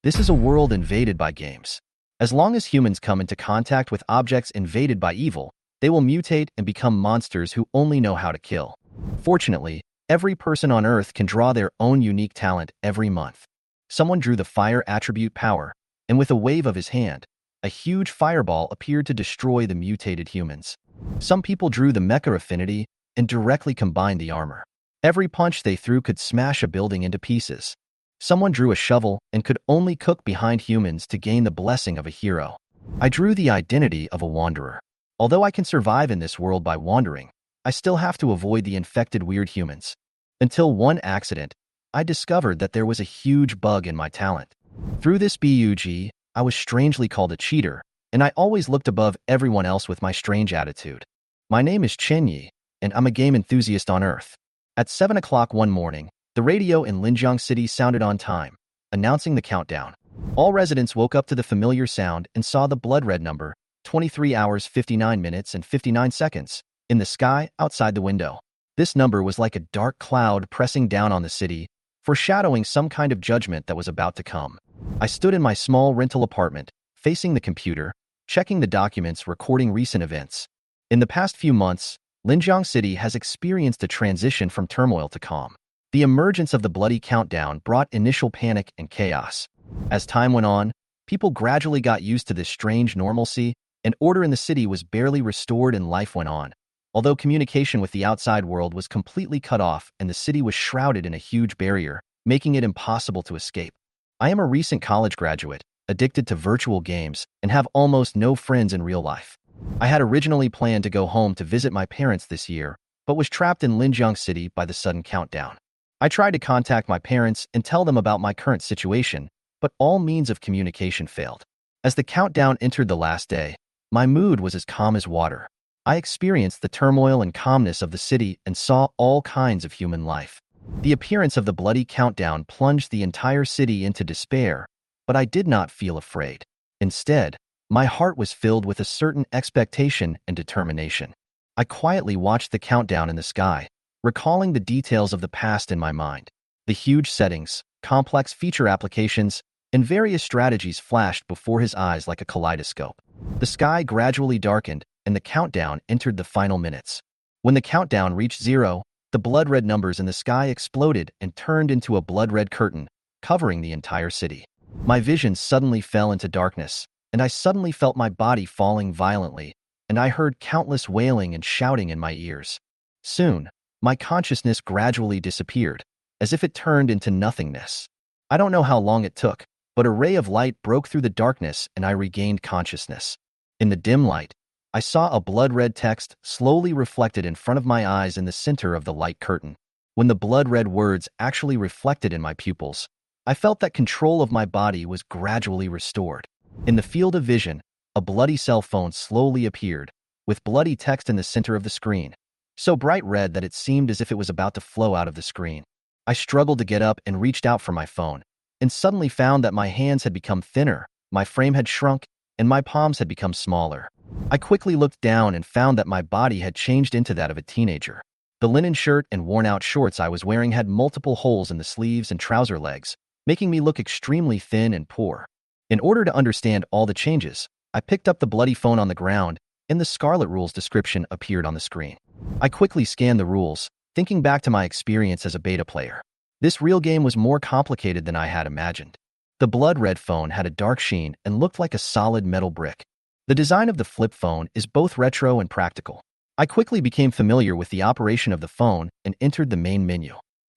This is a world invaded by games. As long as humans come into contact with objects invaded by evil, they will mutate and become monsters who only know how to kill. Fortunately, every person on Earth can draw their own unique talent every month. Someone drew the fire attribute power, and with a wave of his hand, a huge fireball appeared to destroy the mutated humans. Some people drew the mecha affinity and directly combined the armor. Every punch they threw could smash a building into pieces. Someone drew a shovel and could only cook behind humans to gain the blessing of a hero. I drew the identity of a wanderer. Although I can survive in this world by wandering, I still have to avoid the infected weird humans. Until one accident, I discovered that there was a huge bug in my talent. Through this bug, I was strangely called a cheater, and I always looked above everyone else with my strange attitude. My name is Chenyi, and I'm a game enthusiast on Earth. At 7 o'clock one morning, the radio in Linjiang City sounded on time, announcing the countdown. All residents woke up to the familiar sound and saw the blood red number, 23 hours 59 minutes and 59 seconds, in the sky outside the window. This number was like a dark cloud pressing down on the city, foreshadowing some kind of judgment that was about to come. I stood in my small rental apartment, facing the computer, checking the documents recording recent events. In the past few months, Linjiang City has experienced a transition from turmoil to calm. The emergence of the bloody countdown brought initial panic and chaos. As time went on, people gradually got used to this strange normalcy, and order in the city was barely restored and life went on. Although communication with the outside world was completely cut off and the city was shrouded in a huge barrier, making it impossible to escape. I am a recent college graduate, addicted to virtual games, and have almost no friends in real life. I had originally planned to go home to visit my parents this year, but was trapped in Linjiang City by the sudden countdown. I tried to contact my parents and tell them about my current situation, but all means of communication failed. As the countdown entered the last day, my mood was as calm as water. I experienced the turmoil and calmness of the city and saw all kinds of human life. The appearance of the bloody countdown plunged the entire city into despair, but I did not feel afraid. Instead, my heart was filled with a certain expectation and determination. I quietly watched the countdown in the sky, recalling the details of the past in my mind. The huge settings, complex feature applications, and various strategies flashed before his eyes like a kaleidoscope. The sky gradually darkened, and the countdown entered the final minutes. When the countdown reached 0, the blood-red numbers in the sky exploded and turned into a blood-red curtain, covering the entire city. My vision suddenly fell into darkness, and I suddenly felt my body falling violently, and I heard countless wailing and shouting in my ears. Soon, my consciousness gradually disappeared, as if it turned into nothingness. I don't know how long it took, but a ray of light broke through the darkness and I regained consciousness. In the dim light, I saw a blood-red text slowly reflected in front of my eyes in the center of the light curtain. When the blood-red words actually reflected in my pupils, I felt that control of my body was gradually restored. In the field of vision, a bloody cell phone slowly appeared, with bloody text in the center of the screen, so bright red that it seemed as if it was about to flow out of the screen. I struggled to get up and reached out for my phone, and suddenly found that my hands had become thinner, my frame had shrunk, and my palms had become smaller. I quickly looked down and found that my body had changed into that of a teenager. The linen shirt and worn-out shorts I was wearing had multiple holes in the sleeves and trouser legs, making me look extremely thin and poor. In order to understand all the changes, I picked up the bloody phone on the ground, and the Scarlet Rules description appeared on the screen. I quickly scanned the rules, thinking back to my experience as a beta player. This real game was more complicated than I had imagined. The blood-red phone had a dark sheen and looked like a solid metal brick. The design of the flip phone is both retro and practical. I quickly became familiar with the operation of the phone and entered the main menu.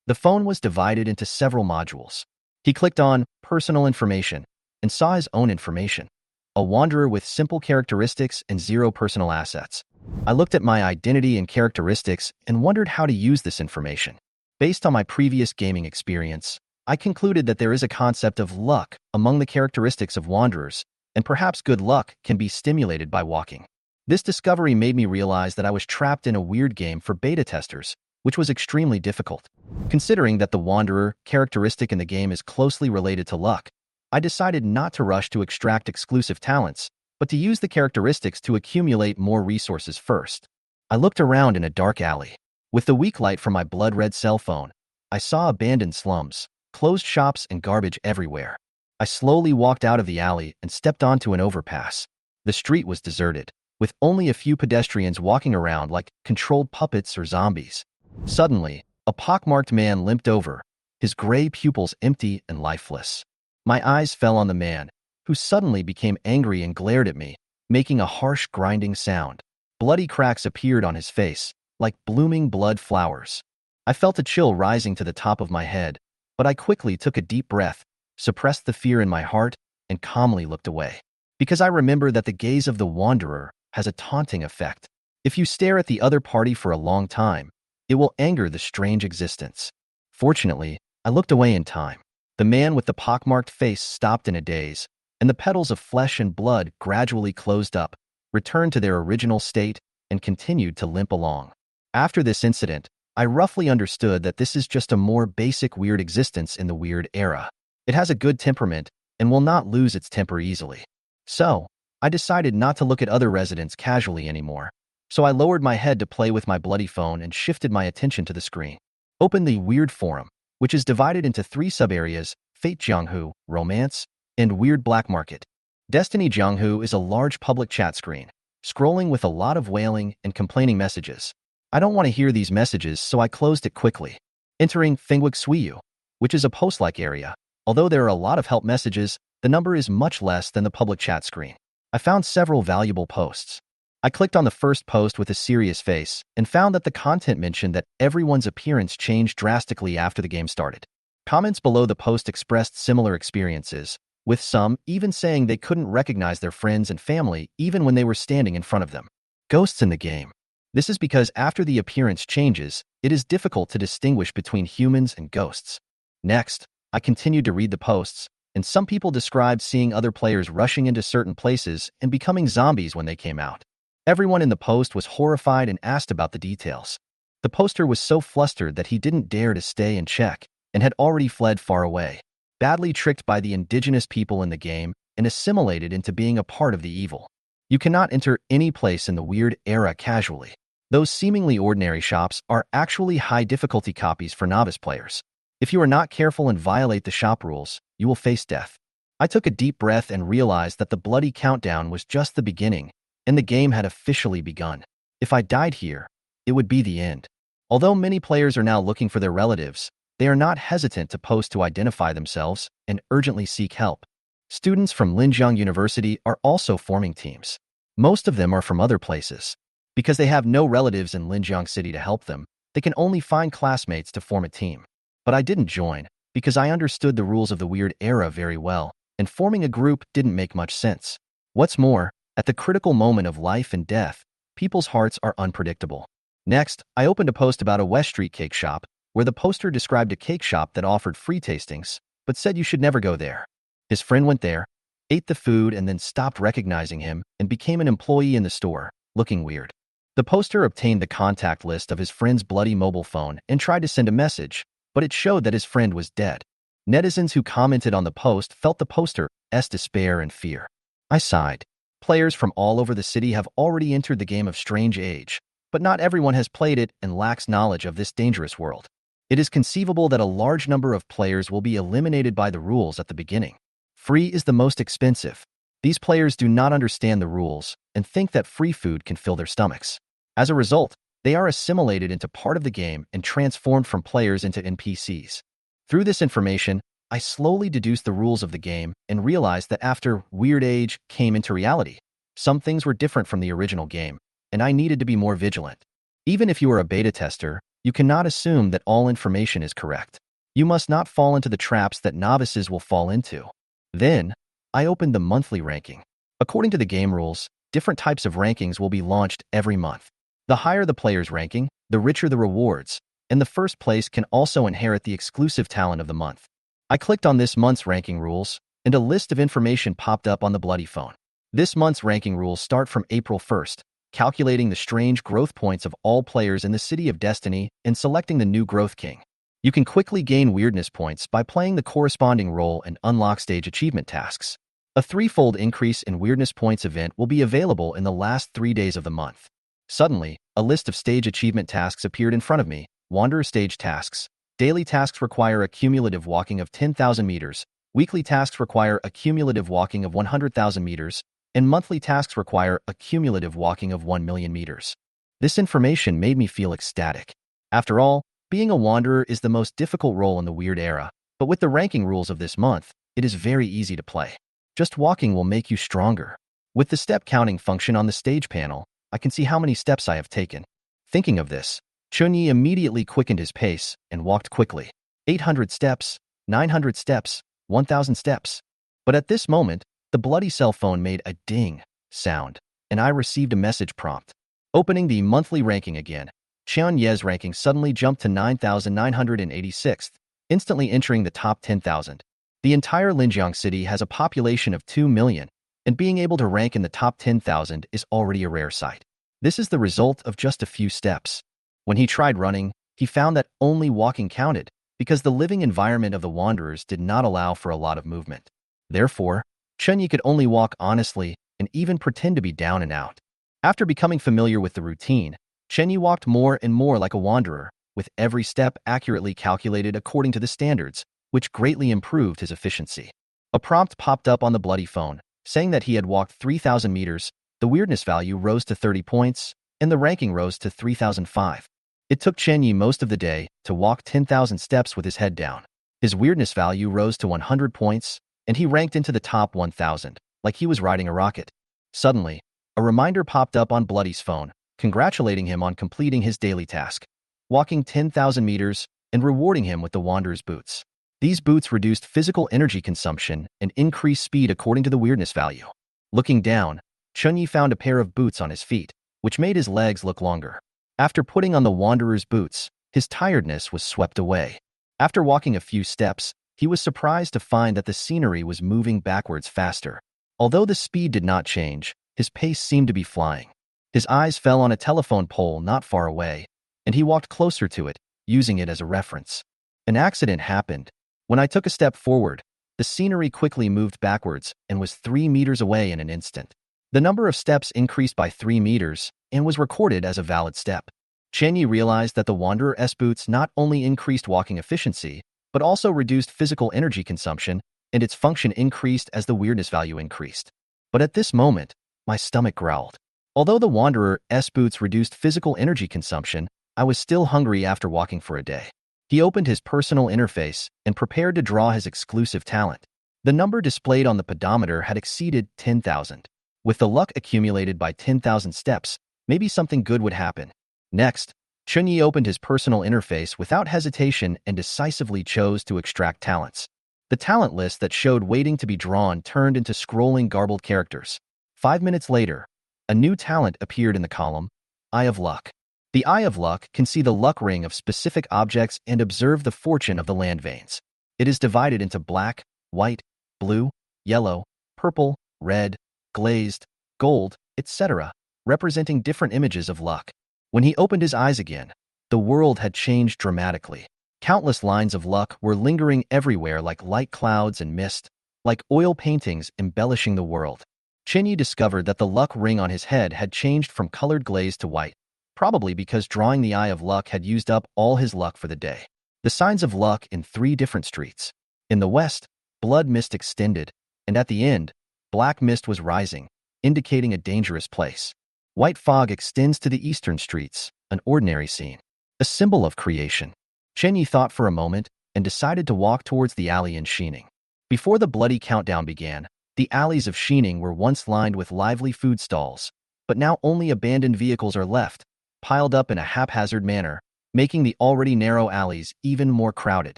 The phone was divided into several modules. He clicked on Personal Information and saw his own information. A wanderer with simple characteristics and 0 personal assets. I looked at my identity and characteristics and wondered how to use this information. Based on my previous gaming experience, I concluded that there is a concept of luck among the characteristics of wanderers, and perhaps good luck can be stimulated by walking. This discovery made me realize that I was trapped in a weird game for beta testers, which was extremely difficult. Considering that the wanderer characteristic in the game is closely related to luck, I decided not to rush to extract exclusive talents, but to use the characteristics to accumulate more resources first. I looked around in a dark alley. With the weak light from my blood-red cell phone, I saw abandoned slums, closed shops, and garbage everywhere. I slowly walked out of the alley and stepped onto an overpass. The street was deserted, with only a few pedestrians walking around like controlled puppets or zombies. Suddenly, a pockmarked man limped over, his gray pupils empty and lifeless. My eyes fell on the man, who suddenly became angry and glared at me, making a harsh grinding sound. Bloody cracks appeared on his face, like blooming blood flowers. I felt a chill rising to the top of my head, but I quickly took a deep breath, suppressed the fear in my heart, and calmly looked away. Because I remember that the gaze of the wanderer has a taunting effect. If you stare at the other party for a long time, it will anger the strange existence. Fortunately, I looked away in time. The man with the pockmarked face stopped in a daze, and the petals of flesh and blood gradually closed up, returned to their original state, and continued to limp along. After this incident, I roughly understood that this is just a more basic weird existence in the weird era. It has a good temperament and will not lose its temper easily. So, I decided not to look at other residents casually anymore. So I lowered my head to play with my bloody phone and shifted my attention to the screen. Open the Weird Forum, which is divided into 3 sub-areas: Fate Jianghu, Romance, and Weird Black Market. Destiny Jianghu is a large public chat screen, scrolling with a lot of wailing and complaining messages. I don't want to hear these messages, so I closed it quickly. Entering Fengwik Suiyu, which is a post-like area. Although there are a lot of help messages, the number is much less than the public chat screen. I found several valuable posts. I clicked on the first post with a serious face and found that the content mentioned that everyone's appearance changed drastically after the game started. Comments below the post expressed similar experiences, with some even saying they couldn't recognize their friends and family even when they were standing in front of them. Ghosts in the game. This is because after the appearance changes, it is difficult to distinguish between humans and ghosts. Next, I continued to read the posts, and some people described seeing other players rushing into certain places and becoming zombies when they came out. Everyone in the post was horrified and asked about the details. The poster was so flustered that he didn't dare to stay and check, and had already fled far away, badly tricked by the indigenous people in the game and assimilated into being a part of the evil. You cannot enter any place in the weird era casually. Those seemingly ordinary shops are actually high-difficulty copies for novice players. If you are not careful and violate the shop rules, you will face death. I took a deep breath and realized that the bloody countdown was just the beginning, and the game had officially begun. If I died here, it would be the end. Although many players are now looking for their relatives, they are not hesitant to post to identify themselves and urgently seek help. Students from Linjiang University are also forming teams. Most of them are from other places. Because they have no relatives in Linjiang City to help them, they can only find classmates to form a team. But I didn't join, because I understood the rules of the weird era very well, and forming a group didn't make much sense. What's more, at the critical moment of life and death, people's hearts are unpredictable. Next, I opened a post about a West Street cake shop, where the poster described a cake shop that offered free tastings, but said you should never go there. His friend went there, ate the food, and then stopped recognizing him and became an employee in the store, looking weird. The poster obtained the contact list of his friend's bloody mobile phone and tried to send a message, but it showed that his friend was dead. Netizens who commented on the post felt the poster's despair and fear. I sighed. Players from all over the city have already entered the game of Strange Age, but not everyone has played it and lacks knowledge of this dangerous world. It is conceivable that a large number of players will be eliminated by the rules at the beginning. Free is the most expensive. These players do not understand the rules and think that free food can fill their stomachs. As a result, they are assimilated into part of the game and transformed from players into NPCs. Through this information, I slowly deduced the rules of the game and realized that after Weird Age came into reality, some things were different from the original game, and I needed to be more vigilant. Even if you are a beta tester, you cannot assume that all information is correct. You must not fall into the traps that novices will fall into. Then, I opened the monthly ranking. According to the game rules, different types of rankings will be launched every month. The higher the player's ranking, the richer the rewards, and the first place can also inherit the exclusive talent of the month. I clicked on this month's ranking rules, and a list of information popped up on the bloody phone. This month's ranking rules start from April 1st, calculating the strange growth points of all players in the City of Destiny and selecting the new Growth King. You can quickly gain weirdness points by playing the corresponding role and unlock stage achievement tasks. A threefold increase in weirdness points event will be available in the last 3 days of the month. Suddenly, a list of stage achievement tasks appeared in front of me. Wanderer stage tasks. Daily tasks require a cumulative walking of 10,000 meters, Weekly tasks require a cumulative walking of 100,000 meters, and monthly tasks require a cumulative walking of 1 million meters. This information made me feel ecstatic. After all, being a wanderer is the most difficult role in the weird era, but with the ranking rules of this month, it is very easy to play. Just walking will make you stronger. With the step counting function on the stage panel, I can see how many steps I have taken. Thinking of this, Chunyi immediately quickened his pace and walked quickly. 800 steps, 900 steps, 1,000 steps. But at this moment, the bloody cell phone made a ding sound, and I received a message prompt. Opening the monthly ranking again, Qian Ye's ranking suddenly jumped to 9,986th, instantly entering the top 10,000. The entire Linjiang city has a population of 2 million, and being able to rank in the top 10,000 is already a rare sight. This is the result of just a few steps. When he tried running, he found that only walking counted, because the living environment of the wanderers did not allow for a lot of movement. Therefore, Chunyi could only walk honestly and even pretend to be down and out. After becoming familiar with the routine, Chunyi walked more and more like a wanderer, with every step accurately calculated according to the standards, which greatly improved his efficiency. A prompt popped up on the bloody phone, saying that he had walked 3,000 meters, the weirdness value rose to 30 points, and the ranking rose to 3,005. It took Chunyi most of the day to walk 10,000 steps with his head down. His weirdness value rose to 100 points, and he ranked into the top 1,000, like he was riding a rocket. Suddenly, a reminder popped up on Bloody's phone, congratulating him on completing his daily task, walking 10,000 meters, and rewarding him with the Wanderer's boots. These boots reduced physical energy consumption and increased speed according to the weirdness value. Looking down, Chunyi found a pair of boots on his feet, which made his legs look longer. After putting on the Wanderer's boots, his tiredness was swept away. After walking a few steps, he was surprised to find that the scenery was moving backwards faster. Although the speed did not change, his pace seemed to be flying. His eyes fell on a telephone pole not far away, and he walked closer to it, using it as a reference. An accident happened. When I took a step forward, the scenery quickly moved backwards and was 3 meters away in an instant. The number of steps increased by 3 meters and was recorded as a valid step. Chunyi realized that the Wanderer's boots not only increased walking efficiency, but also reduced physical energy consumption, and its function increased as the weirdness value increased. But at this moment, my stomach growled. Although the Wanderer's boots reduced physical energy consumption, I was still hungry after walking for a day. He opened his personal interface and prepared to draw his exclusive talent. The number displayed on the pedometer had exceeded 10,000. With the luck accumulated by 10,000 steps, maybe something good would happen. Next, Chunyi opened his personal interface without hesitation and decisively chose to extract talents. The talent list that showed waiting to be drawn turned into scrolling garbled characters. 5 minutes later, a new talent appeared in the column, Eye of Luck. The Eye of Luck can see the luck ring of specific objects and observe the fortune of the land veins. It is divided into black, white, blue, yellow, purple, red, glazed, gold, etc., representing different images of luck. When he opened his eyes again, the world had changed dramatically. Countless lines of luck were lingering everywhere like light clouds and mist, like oil paintings embellishing the world. Chunyi discovered that the luck ring on his head had changed from colored glaze to white, probably because drawing the Eye of Luck had used up all his luck for the day. The signs of luck in 3 different streets. In the west, blood mist extended, and at the end, black mist was rising, indicating a dangerous place. White fog extends to the eastern streets, an ordinary scene, a symbol of creation. Chunyi thought for a moment and decided to walk towards the alley in Xining. Before the bloody countdown began, the alleys of Xining were once lined with lively food stalls, but now only abandoned vehicles are left, piled up in a haphazard manner, making the already narrow alleys even more crowded.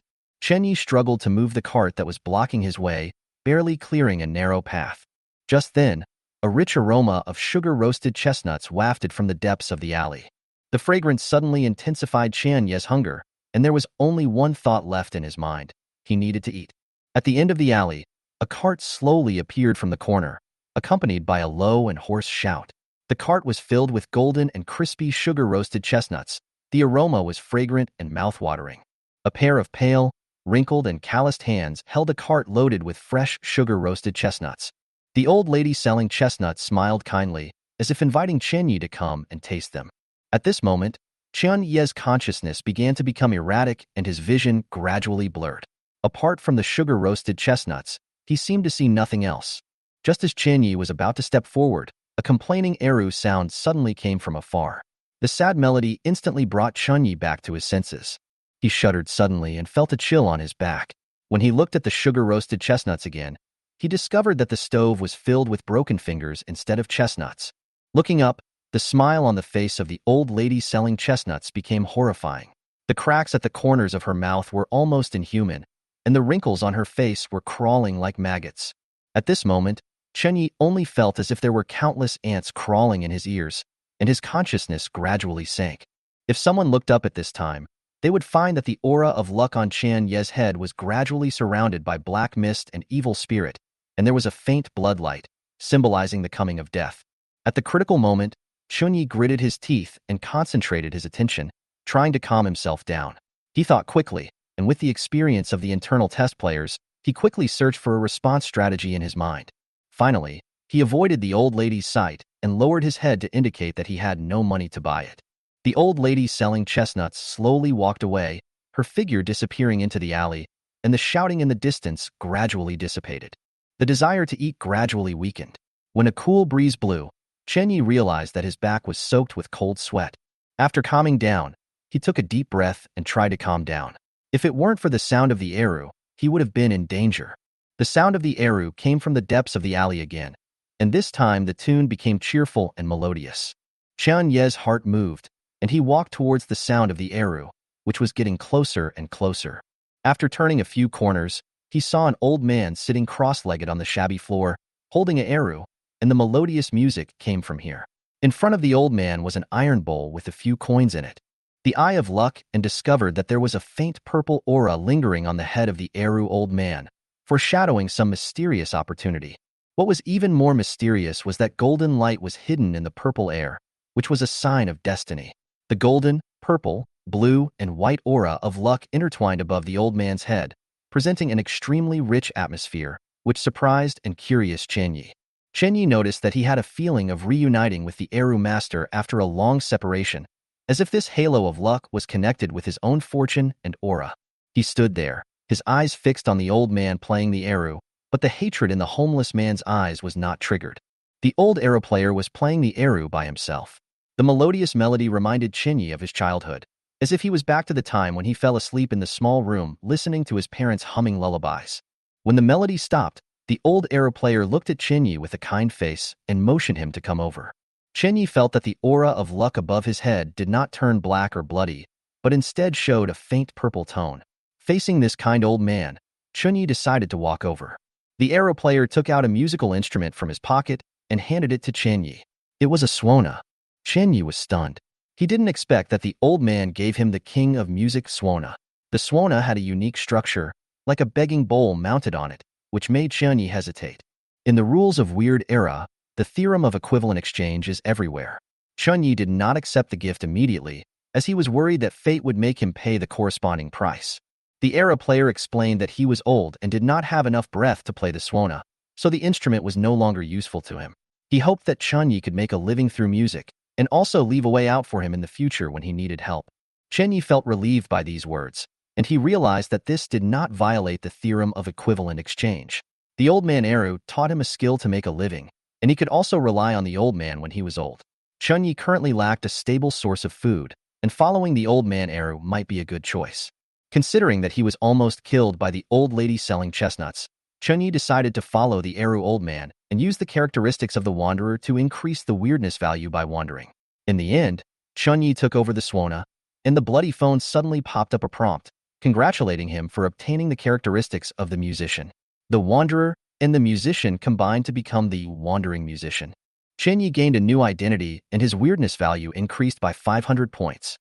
Chunyi struggled to move the cart that was blocking his way, barely clearing a narrow path. Just then, a rich aroma of sugar-roasted chestnuts wafted from the depths of the alley. The fragrance suddenly intensified Qian Ye's hunger, and there was only one thought left in his mind. He needed to eat. At the end of the alley, a cart slowly appeared from the corner, accompanied by a low and hoarse shout. The cart was filled with golden and crispy sugar-roasted chestnuts. The aroma was fragrant and mouth-watering. A pair of pale, wrinkled and calloused hands held a cart loaded with fresh sugar-roasted chestnuts. The old lady selling chestnuts smiled kindly, as if inviting Chunyi to come and taste them. At this moment, Qian Ye's consciousness began to become erratic and his vision gradually blurred. Apart from the sugar-roasted chestnuts, he seemed to see nothing else. Just as Chen Yi was about to step forward, a complaining eru sound suddenly came from afar. The sad melody instantly brought Chen Yi back to his senses. He shuddered suddenly and felt a chill on his back. When he looked at the sugar-roasted chestnuts again, he discovered that the stove was filled with broken fingers instead of chestnuts. Looking up, the smile on the face of the old lady selling chestnuts became horrifying. The cracks at the corners of her mouth were almost inhuman, and the wrinkles on her face were crawling like maggots. At this moment, Chen Yi only felt as if there were countless ants crawling in his ears, and his consciousness gradually sank. If someone looked up at this time, they would find that the aura of luck on Chen Yi's head was gradually surrounded by black mist and evil spirit, and there was a faint bloodlight, symbolizing the coming of death. At the critical moment, Chen Yi gritted his teeth and concentrated his attention, trying to calm himself down. He thought quickly, and with the experience of the internal test players, he quickly searched for a response strategy in his mind. Finally, he avoided the old lady's sight and lowered his head to indicate that he had no money to buy it. The old lady selling chestnuts slowly walked away, her figure disappearing into the alley, and the shouting in the distance gradually dissipated. The desire to eat gradually weakened. When a cool breeze blew, Chen Yi realized that his back was soaked with cold sweat. After calming down, he took a deep breath and tried to calm down. If it weren't for the sound of the eru, he would have been in danger. The sound of the eru came from the depths of the alley again, and this time the tune became cheerful and melodious. Chen Yi's heart moved, and he walked towards the sound of the eru, which was getting closer and closer. After turning a few corners, he saw an old man sitting cross-legged on the shabby floor, holding an eru, and the melodious music came from here. In front of the old man was an iron bowl with a few coins in it. The eye of luck and discovered that there was a faint purple aura lingering on the head of the eru old man, foreshadowing some mysterious opportunity. What was even more mysterious was that golden light was hidden in the purple air, which was a sign of destiny. The golden, purple, blue, and white aura of luck intertwined above the old man's head, presenting an extremely rich atmosphere, which surprised and curious Chen Yi. Chen Yi noticed that he had a feeling of reuniting with the eru master after a long separation, as if this halo of luck was connected with his own fortune and aura. He stood there, his eyes fixed on the old man playing the eru, but the hatred in the homeless man's eyes was not triggered. The old eru player was playing the eru by himself. The melodious melody reminded Chen Yi of his childhood, as if he was back to the time when he fell asleep in the small room listening to his parents humming lullabies. When the melody stopped, the old eru player looked at Chen Yi with a kind face and motioned him to come over. Chen Yi felt that the aura of luck above his head did not turn black or bloody, but instead showed a faint purple tone. Facing this kind old man, Chen Yi decided to walk over. The eru player took out a musical instrument from his pocket and handed it to Chen Yi. It was a swona. Chen Yi was stunned. He didn't expect that the old man gave him the king of music swona. The swona had a unique structure, like a begging bowl mounted on it, which made Chen Yi hesitate. In the rules of Weird Era, the theorem of equivalent exchange is everywhere. Chen Yi did not accept the gift immediately, as he was worried that fate would make him pay the corresponding price. The era player explained that he was old and did not have enough breath to play the swona, so the instrument was no longer useful to him. He hoped that Chen Yi could make a living through music, and also leave a way out for him in the future when he needed help. Chen Yi felt relieved by these words, and he realized that this did not violate the theorem of equivalent exchange. The old man eru taught him a skill to make a living, and he could also rely on the old man when he was old. Chen Yi currently lacked a stable source of food, and following the old man eru might be a good choice. Considering that he was almost killed by the old lady selling chestnuts, Chen Yi decided to follow the eru old man and use the characteristics of the wanderer to increase the weirdness value by wandering. In the end, Chen Yi took over the swona, and the bloody phone suddenly popped up a prompt, congratulating him for obtaining the characteristics of the musician. The wanderer and the musician combined to become the wandering musician. Chen Yi gained a new identity and his weirdness value increased by 500 points.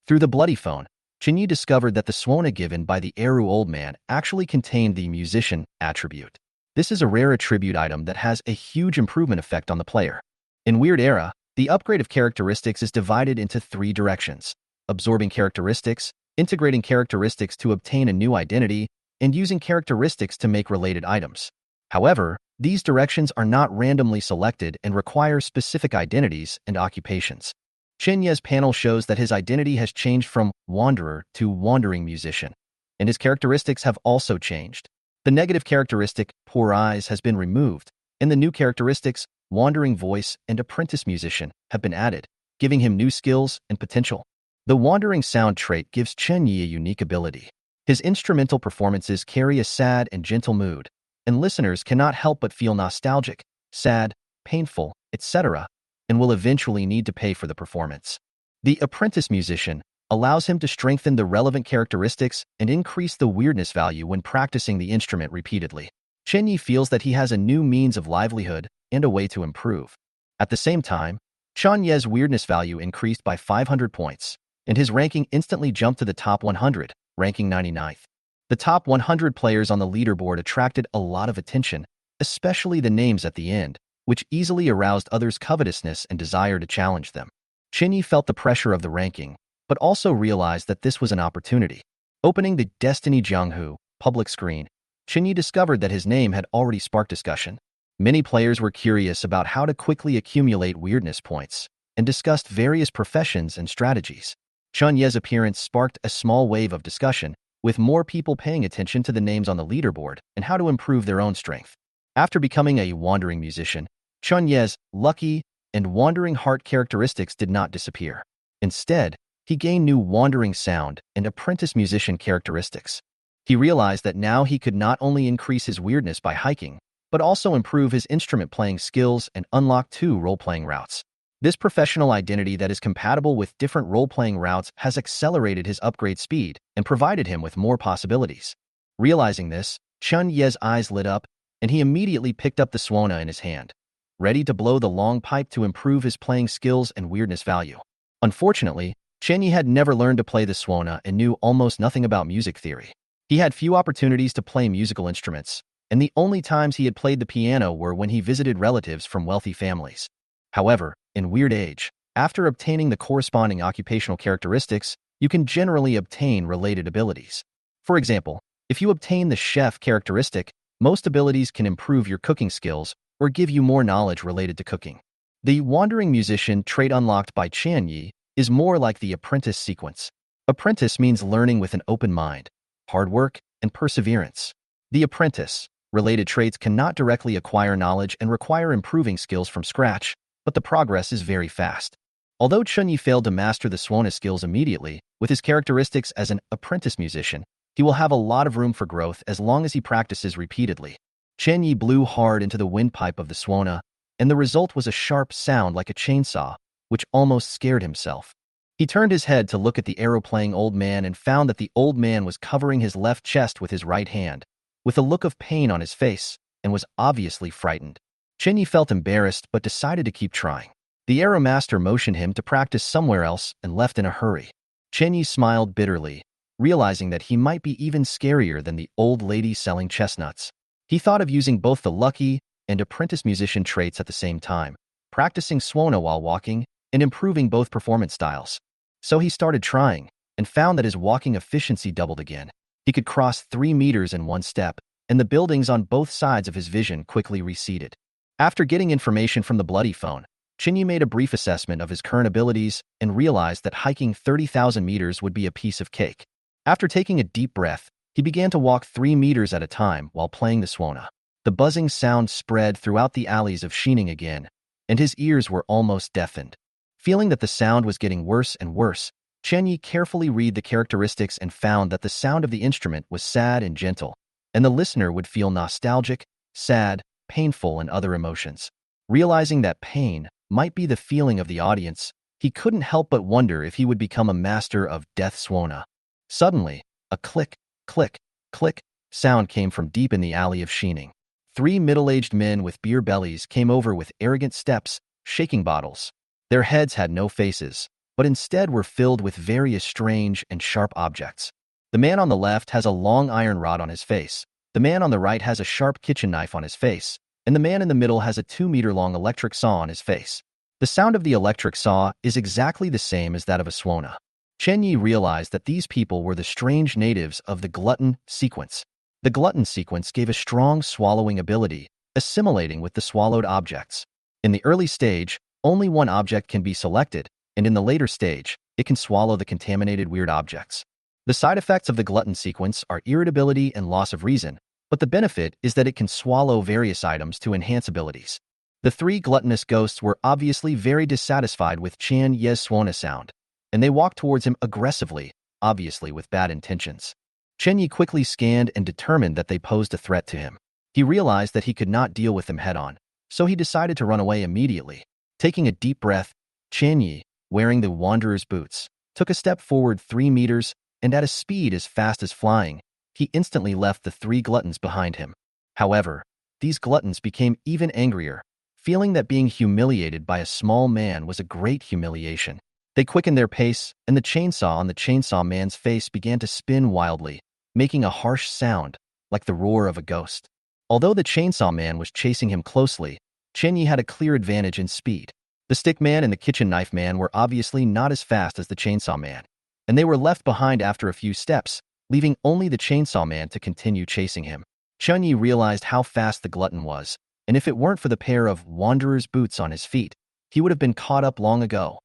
Through the bloody phone, Chen Yi discovered that the swona given by the eru old man actually contained the musician attribute. This is a rare attribute item that has a huge improvement effect on the player. In Weird Era, the upgrade of characteristics is divided into 3 directions: absorbing characteristics, integrating characteristics to obtain a new identity, and using characteristics to make related items. However, these directions are not randomly selected and require specific identities and occupations. Chen Yi's panel shows that his identity has changed from wanderer to wandering musician. and his characteristics have also changed. The negative characteristic, poor eyes, has been removed, and the new characteristics, wandering voice and apprentice musician, have been added, giving him new skills and potential. The wandering sound trait gives Chen Yi a unique ability. His instrumental performances carry a sad and gentle mood, and listeners cannot help but feel nostalgic, sad, painful, etc., and will eventually need to pay for the performance. The apprentice musician allows him to strengthen the relevant characteristics and increase the weirdness value when practicing the instrument repeatedly. Chen Yi feels that he has a new means of livelihood and a way to improve. At the same time, Chen Yi's weirdness value increased by 500 points, and his ranking instantly jumped to the top 100, ranking 99th. The top 100 players on the leaderboard attracted a lot of attention, especially the names at the end, which easily aroused others' covetousness and desire to challenge them. Chen Yi felt the pressure of the ranking, but also realized that this was an opportunity. Opening the Destiny Jianghu public screen, Chen Yi discovered that his name had already sparked discussion. Many players were curious about how to quickly accumulate weirdness points and discussed various professions and strategies. Chen Yi's appearance sparked a small wave of discussion, with more people paying attention to the names on the leaderboard and how to improve their own strength. After becoming a wandering musician, Chen Yi's lucky and wandering heart characteristics did not disappear. Instead, he gained new wandering sound and apprentice musician characteristics. He realized that now he could not only increase his weirdness by hiking, but also improve his instrument playing skills and unlock 2 role-playing routes. This professional identity that is compatible with different role-playing routes has accelerated his upgrade speed and provided him with more possibilities. Realizing this, Chen Yi's eyes lit up, and he immediately picked up the suona in his hand, ready to blow the long pipe to improve his playing skills and weirdness value. Unfortunately, Chen Yi had never learned to play the suona and knew almost nothing about music theory. He had few opportunities to play musical instruments, and the only times he had played the piano were when he visited relatives from wealthy families. However, in Weird Age, after obtaining the corresponding occupational characteristics, you can generally obtain related abilities. For example, if you obtain the chef characteristic, most abilities can improve your cooking skills or give you more knowledge related to cooking. The wandering musician trait unlocked by Chen Yi is more like the apprentice sequence. Apprentice means learning with an open mind, hard work, and perseverance. The apprentice-related traits cannot directly acquire knowledge and require improving skills from scratch, but the progress is very fast. Although Chen Yi failed to master the suona skills immediately, with his characteristics as an apprentice musician, he will have a lot of room for growth as long as he practices repeatedly. Chen Yi blew hard into the windpipe of the suona, and the result was a sharp sound like a chainsaw, which almost scared himself. He turned his head to look at the arrow-playing old man and found that the old man was covering his left chest with his right hand, with a look of pain on his face, and was obviously frightened. Chen Yi felt embarrassed but decided to keep trying. The arrow master motioned him to practice somewhere else and left in a hurry. Chen Yi smiled bitterly, realizing that he might be even scarier than the old lady selling chestnuts. He thought of using both the lucky and apprentice musician traits at the same time, practicing suona while walking and improving both performance styles. So he started trying and found that his walking efficiency doubled again. He could cross 3 meters in one step, and the buildings on both sides of his vision quickly receded. After getting information from the bloody phone, Chen Yi made a brief assessment of his current abilities and realized that hiking 30,000 meters would be a piece of cake. After taking a deep breath, he began to walk 3 meters at a time while playing the suona. The buzzing sound spread throughout the alleys of Xining again, and his ears were almost deafened. Feeling that the sound was getting worse and worse, Chen Yi carefully read the characteristics and found that the sound of the instrument was sad and gentle, and the listener would feel nostalgic, sad, painful, and other emotions. Realizing that pain might be the feeling of the audience, he couldn't help but wonder if he would become a master of death suona. Suddenly, a click, click, click sound came from deep in the alley of Xining. 3 middle-aged men with beer bellies came over with arrogant steps, shaking bottles. Their heads had no faces, but instead were filled with various strange and sharp objects. The man on the left has a long iron rod on his face, the man on the right has a sharp kitchen knife on his face, and the man in the middle has a 2-meter-long electric saw on his face. The sound of the electric saw is exactly the same as that of a suona. Chen Yi realized that these people were the strange natives of the glutton sequence. The glutton sequence gave a strong swallowing ability, assimilating with the swallowed objects. In the early stage, only one object can be selected, and in the later stage, it can swallow the contaminated weird objects. The side effects of the glutton sequence are irritability and loss of reason, but the benefit is that it can swallow various items to enhance abilities. The three gluttonous ghosts were obviously very dissatisfied with Chen Ye's Suona sound, and they walked towards him aggressively, obviously with bad intentions. Chen Yi quickly scanned and determined that they posed a threat to him. He realized that he could not deal with them head-on, so he decided to run away immediately. Taking a deep breath, Chen Yi, wearing the Wanderer's boots, took a step forward 3 meters, and at a speed as fast as flying, he instantly left the three gluttons behind him. However, these gluttons became even angrier, feeling that being humiliated by a small man was a great humiliation. They quickened their pace, and the chainsaw on the chainsaw man's face began to spin wildly, making a harsh sound, like the roar of a ghost. Although the chainsaw man was chasing him closely, Chen Yi had a clear advantage in speed. The stick man and the kitchen knife man were obviously not as fast as the chainsaw man, and they were left behind after a few steps, leaving only the chainsaw man to continue chasing him. Chen Yi realized how fast the glutton was, and if it weren't for the pair of Wanderer's boots on his feet, he would have been caught up long ago.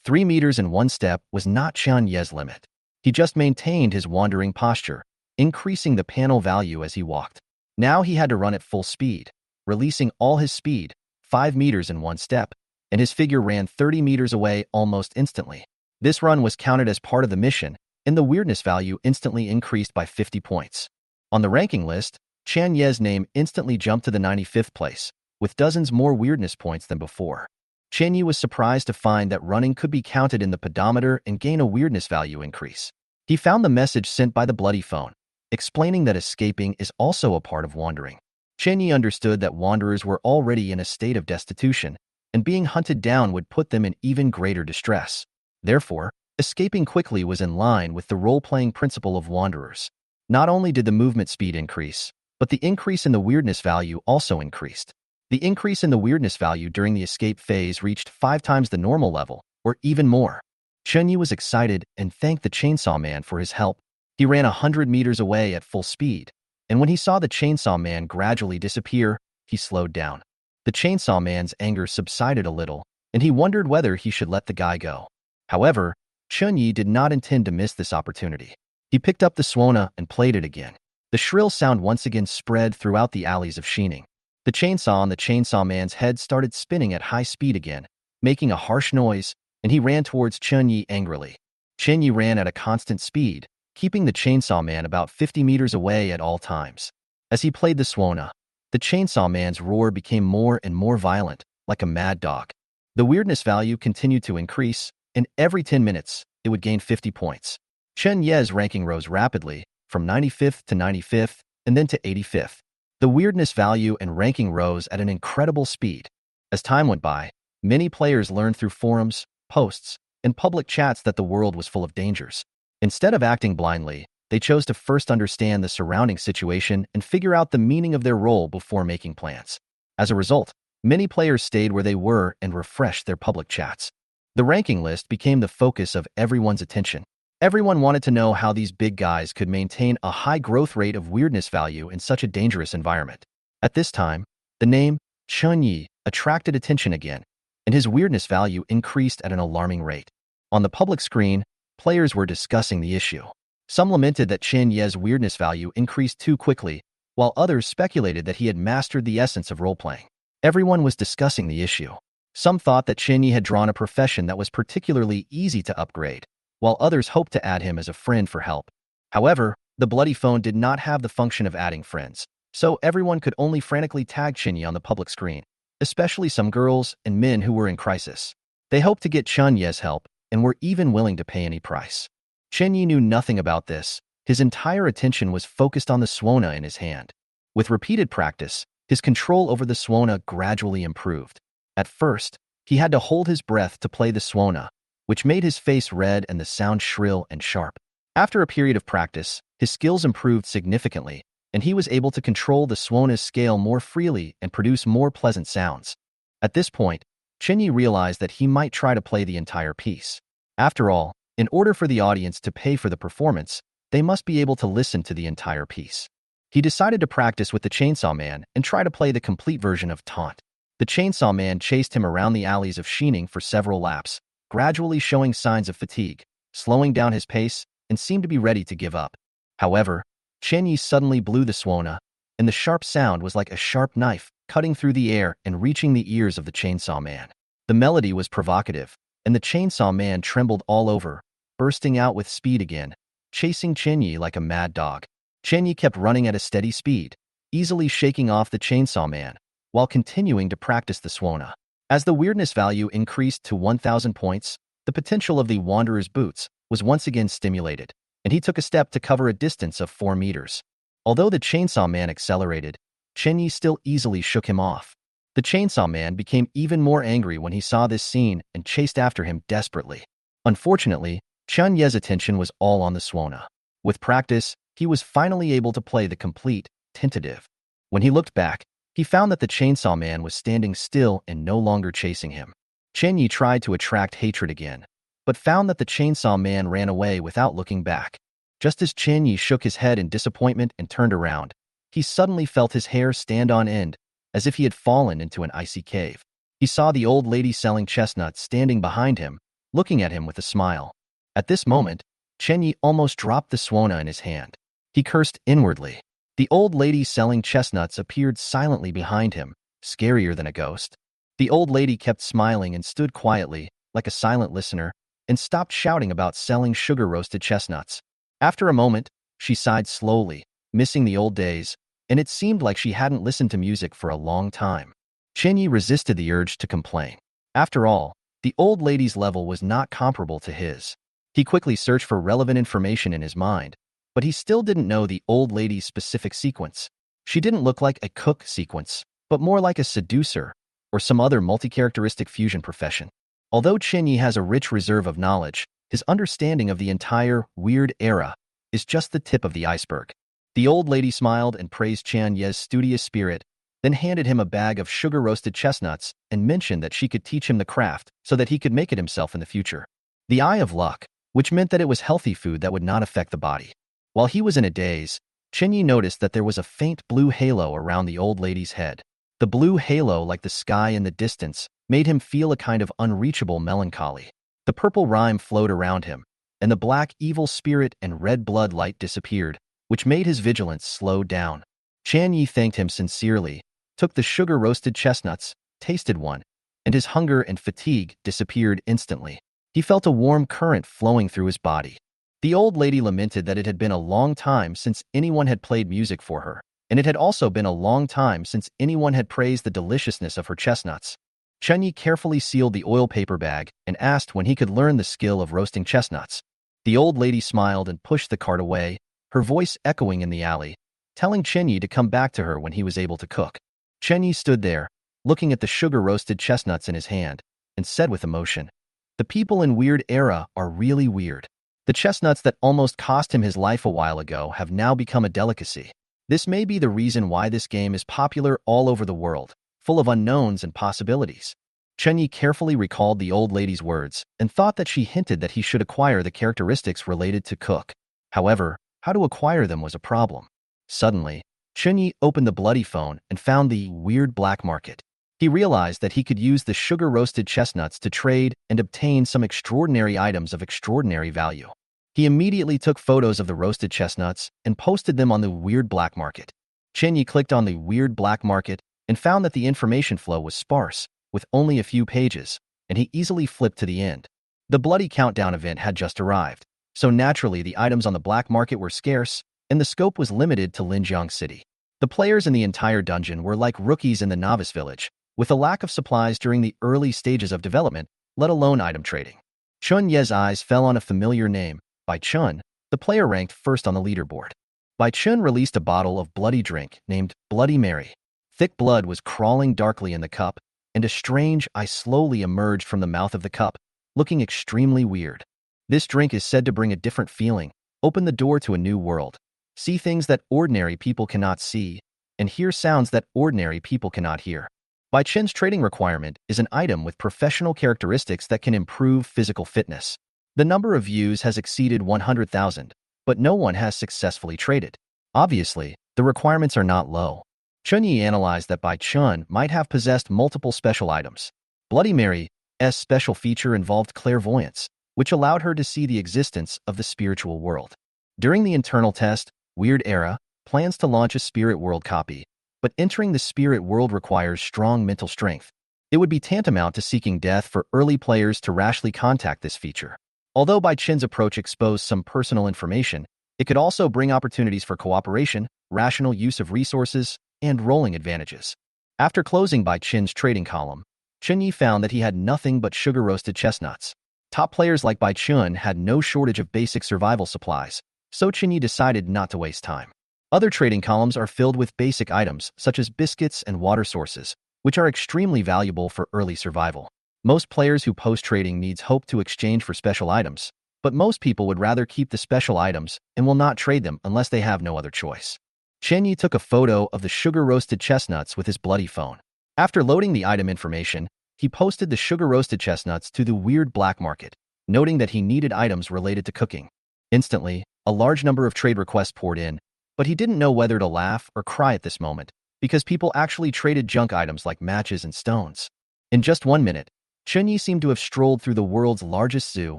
3 meters in 1 step was not Chen Yi's limit. He just maintained his wandering posture, increasing the panel value as he walked. Now he had to run at full speed, releasing all his speed, 5 meters in 1 step, and his figure ran 30 meters away almost instantly. This run was counted as part of the mission, and the weirdness value instantly increased by 50 points. On the ranking list, Chen Ye's name instantly jumped to the 95th place, with dozens more weirdness points than before. Chen Yi was surprised to find that running could be counted in the pedometer and gain a weirdness value increase. He found the message sent by the bloody phone, explaining that escaping is also a part of wandering. Chen Yi understood that wanderers were already in a state of destitution, and being hunted down would put them in even greater distress. Therefore, escaping quickly was in line with the role-playing principle of wanderers. Not only did the movement speed increase, but the increase in the weirdness value also increased. The increase in the weirdness value during the escape phase reached 5 times the normal level, or even more. Chen Yi was excited and thanked the chainsaw man for his help. He ran 100 meters away at full speed, and when he saw the chainsaw man gradually disappear, he slowed down. The chainsaw man's anger subsided a little, and he wondered whether he should let the guy go. However, Chen Yi did not intend to miss this opportunity. He picked up the Suona and played it again. The shrill sound once again spread throughout the alleys of Xining. The chainsaw on the chainsaw man's head started spinning at high speed again, making a harsh noise, and he ran towards Chen Yi angrily. Chen Yi ran at a constant speed, keeping the chainsaw man about 50 meters away at all times. As he played the Suona, the chainsaw man's roar became more and more violent, like a mad dog. The weirdness value continued to increase, and every 10 minutes, it would gain 50 points. Chen Ye's ranking rose rapidly, from 95th to 95th, and then to 85th. The weirdness value and ranking rose at an incredible speed. As time went by, many players learned through forums, posts, and public chats that the world was full of dangers. Instead of acting blindly, they chose to first understand the surrounding situation and figure out the meaning of their role before making plans. As a result, many players stayed where they were and refreshed their public chats. The ranking list became the focus of everyone's attention. Everyone wanted to know how these big guys could maintain a high growth rate of weirdness value in such a dangerous environment. At this time, the name Chen Yi attracted attention again, and his weirdness value increased at an alarming rate. On the public screen, players were discussing the issue. Some lamented that Chen Yi's weirdness value increased too quickly, while others speculated that he had mastered the essence of role-playing. Everyone was discussing the issue. Some thought that Chen Yi had drawn a profession that was particularly easy to upgrade, while others hoped to add him as a friend for help. However, the bloody phone did not have the function of adding friends, so everyone could only frantically tag Chen Yi on the public screen, especially some girls and men who were in crisis. They hoped to get Chen Yi's help and were even willing to pay any price. Chen Yi knew nothing about this. His entire attention was focused on the Suona in his hand. With repeated practice, his control over the Suona gradually improved. At first, he had to hold his breath to play the Suona, which made his face red and the sound shrill and sharp. After a period of practice, his skills improved significantly, and he was able to control the Suona's scale more freely and produce more pleasant sounds. At this point, Chen Yi realized that he might try to play the entire piece. After all, in order for the audience to pay for the performance, they must be able to listen to the entire piece. He decided to practice with the Chainsaw Man and try to play the complete version of Taunt. The Chainsaw Man chased him around the alleys of Xining for several laps, gradually showing signs of fatigue, slowing down his pace, and seemed to be ready to give up. However, Chen Yi suddenly blew the suona, and the sharp sound was like a sharp knife cutting through the air and reaching the ears of the chainsaw man. The melody was provocative, and the chainsaw man trembled all over, bursting out with speed again, chasing Chen Yi like a mad dog. Chen Yi kept running at a steady speed, easily shaking off the chainsaw man, while continuing to practice the suona. As the weirdness value increased to 1,000 points, the potential of the wanderer's boots was once again stimulated, and he took a step to cover a distance of 4 meters. Although the chainsaw man accelerated, Chen Yi still easily shook him off. The chainsaw man became even more angry when he saw this scene and chased after him desperately. Unfortunately, Chen Yi's attention was all on the suona. With practice, he was finally able to play the complete tentative. When he looked back, he found that the chainsaw man was standing still and no longer chasing him. Chen Yi tried to attract hatred again, but found that the chainsaw man ran away without looking back. Just as Chen Yi shook his head in disappointment and turned around, he suddenly felt his hair stand on end, as if he had fallen into an icy cave. He saw the old lady selling chestnuts standing behind him, looking at him with a smile. At this moment, Chen Yi almost dropped the suona in his hand. He cursed inwardly. The old lady selling chestnuts appeared silently behind him, scarier than a ghost. The old lady kept smiling and stood quietly, like a silent listener, and stopped shouting about selling sugar-roasted chestnuts. After a moment, she sighed slowly, missing the old days, and it seemed like she hadn't listened to music for a long time. Chen Yi resisted the urge to complain. After all, the old lady's level was not comparable to his. He quickly searched for relevant information in his mind, but he still didn't know the old lady's specific sequence. She didn't look like a cook sequence, but more like a seducer or some other multi-characteristic fusion profession. Although Chen Yi has a rich reserve of knowledge, his understanding of the entire weird era is just the tip of the iceberg. The old lady smiled and praised Chen Yi's studious spirit, then handed him a bag of sugar-roasted chestnuts and mentioned that she could teach him the craft so that he could make it himself in the future. The eye of luck, which meant that it was healthy food that would not affect the body. While he was in a daze, Chen Yi noticed that there was a faint blue halo around the old lady's head. The blue halo, like the sky in the distance, made him feel a kind of unreachable melancholy. The purple rime flowed around him, and the black evil spirit and red blood light disappeared, which made his vigilance slow down. Chen Yi thanked him sincerely, took the sugar-roasted chestnuts, tasted one, and his hunger and fatigue disappeared instantly. He felt a warm current flowing through his body. The old lady lamented that it had been a long time since anyone had played music for her, and it had also been a long time since anyone had praised the deliciousness of her chestnuts. Chen Yi carefully sealed the oil paper bag and asked when he could learn the skill of roasting chestnuts. The old lady smiled and pushed the cart away, her voice echoing in the alley, telling Chen Yi to come back to her when he was able to cook. Chen Yi stood there, looking at the sugar-roasted chestnuts in his hand, and said with emotion, "The people in Weird Era are really weird. The chestnuts that almost cost him his life a while ago have now become a delicacy. This may be the reason why this game is popular all over the world, full of unknowns and possibilities." Chen Yi carefully recalled the old lady's words and thought that she hinted that he should acquire the characteristics related to cook. However, how to acquire them was a problem. Suddenly, Chen Yi opened the bloody phone and found the weird black market. He realized that he could use the sugar-roasted chestnuts to trade and obtain some extraordinary items of extraordinary value. He immediately took photos of the roasted chestnuts and posted them on the weird black market. Chen Yi clicked on the weird black market and found that the information flow was sparse, with only a few pages, and he easily flipped to the end. The bloody countdown event had just arrived, so naturally the items on the black market were scarce, and the scope was limited to Linjiang City. The players in the entire dungeon were like rookies in the novice village, with a lack of supplies during the early stages of development, let alone item trading. Chen Yi's eyes fell on a familiar name, Bai Chun, the player ranked first on the leaderboard. Bai Chun released a bottle of bloody drink named Bloody Mary. Thick blood was crawling darkly in the cup, and a strange eye slowly emerged from the mouth of the cup, looking extremely weird. This drink is said to bring a different feeling, open the door to a new world, see things that ordinary people cannot see, and hear sounds that ordinary people cannot hear. Bai Chen's trading requirement is an item with professional characteristics that can improve physical fitness. The number of views has exceeded 100,000, but no one has successfully traded. Obviously, the requirements are not low. Chen Yi analyzed that Bai Chun might have possessed multiple special items. Bloody Mary's special feature involved clairvoyance, which allowed her to see the existence of the spiritual world. During the internal test, Weird Era plans to launch a spirit world copy, but entering the spirit world requires strong mental strength. It would be tantamount to seeking death for early players to rashly contact this feature. Although Bai Qin's approach exposed some personal information, it could also bring opportunities for cooperation, rational use of resources, and rolling advantages. After closing Bai Qin's trading column, Chunyi found that he had nothing but sugar-roasted chestnuts. Top players like Bai Qin had no shortage of basic survival supplies, so Chunyi decided not to waste time. Other trading columns are filled with basic items such as biscuits and water sources, which are extremely valuable for early survival. Most players who post trading needs hope to exchange for special items, but most people would rather keep the special items and will not trade them unless they have no other choice. Chunyi took a photo of the sugar-roasted chestnuts with his bloody phone. After loading the item information, he posted the sugar-roasted chestnuts to the weird black market, noting that he needed items related to cooking. Instantly, a large number of trade requests poured in, but he didn't know whether to laugh or cry at this moment, because people actually traded junk items like matches and stones. In just 1 minute, Chunyi seemed to have strolled through the world's largest zoo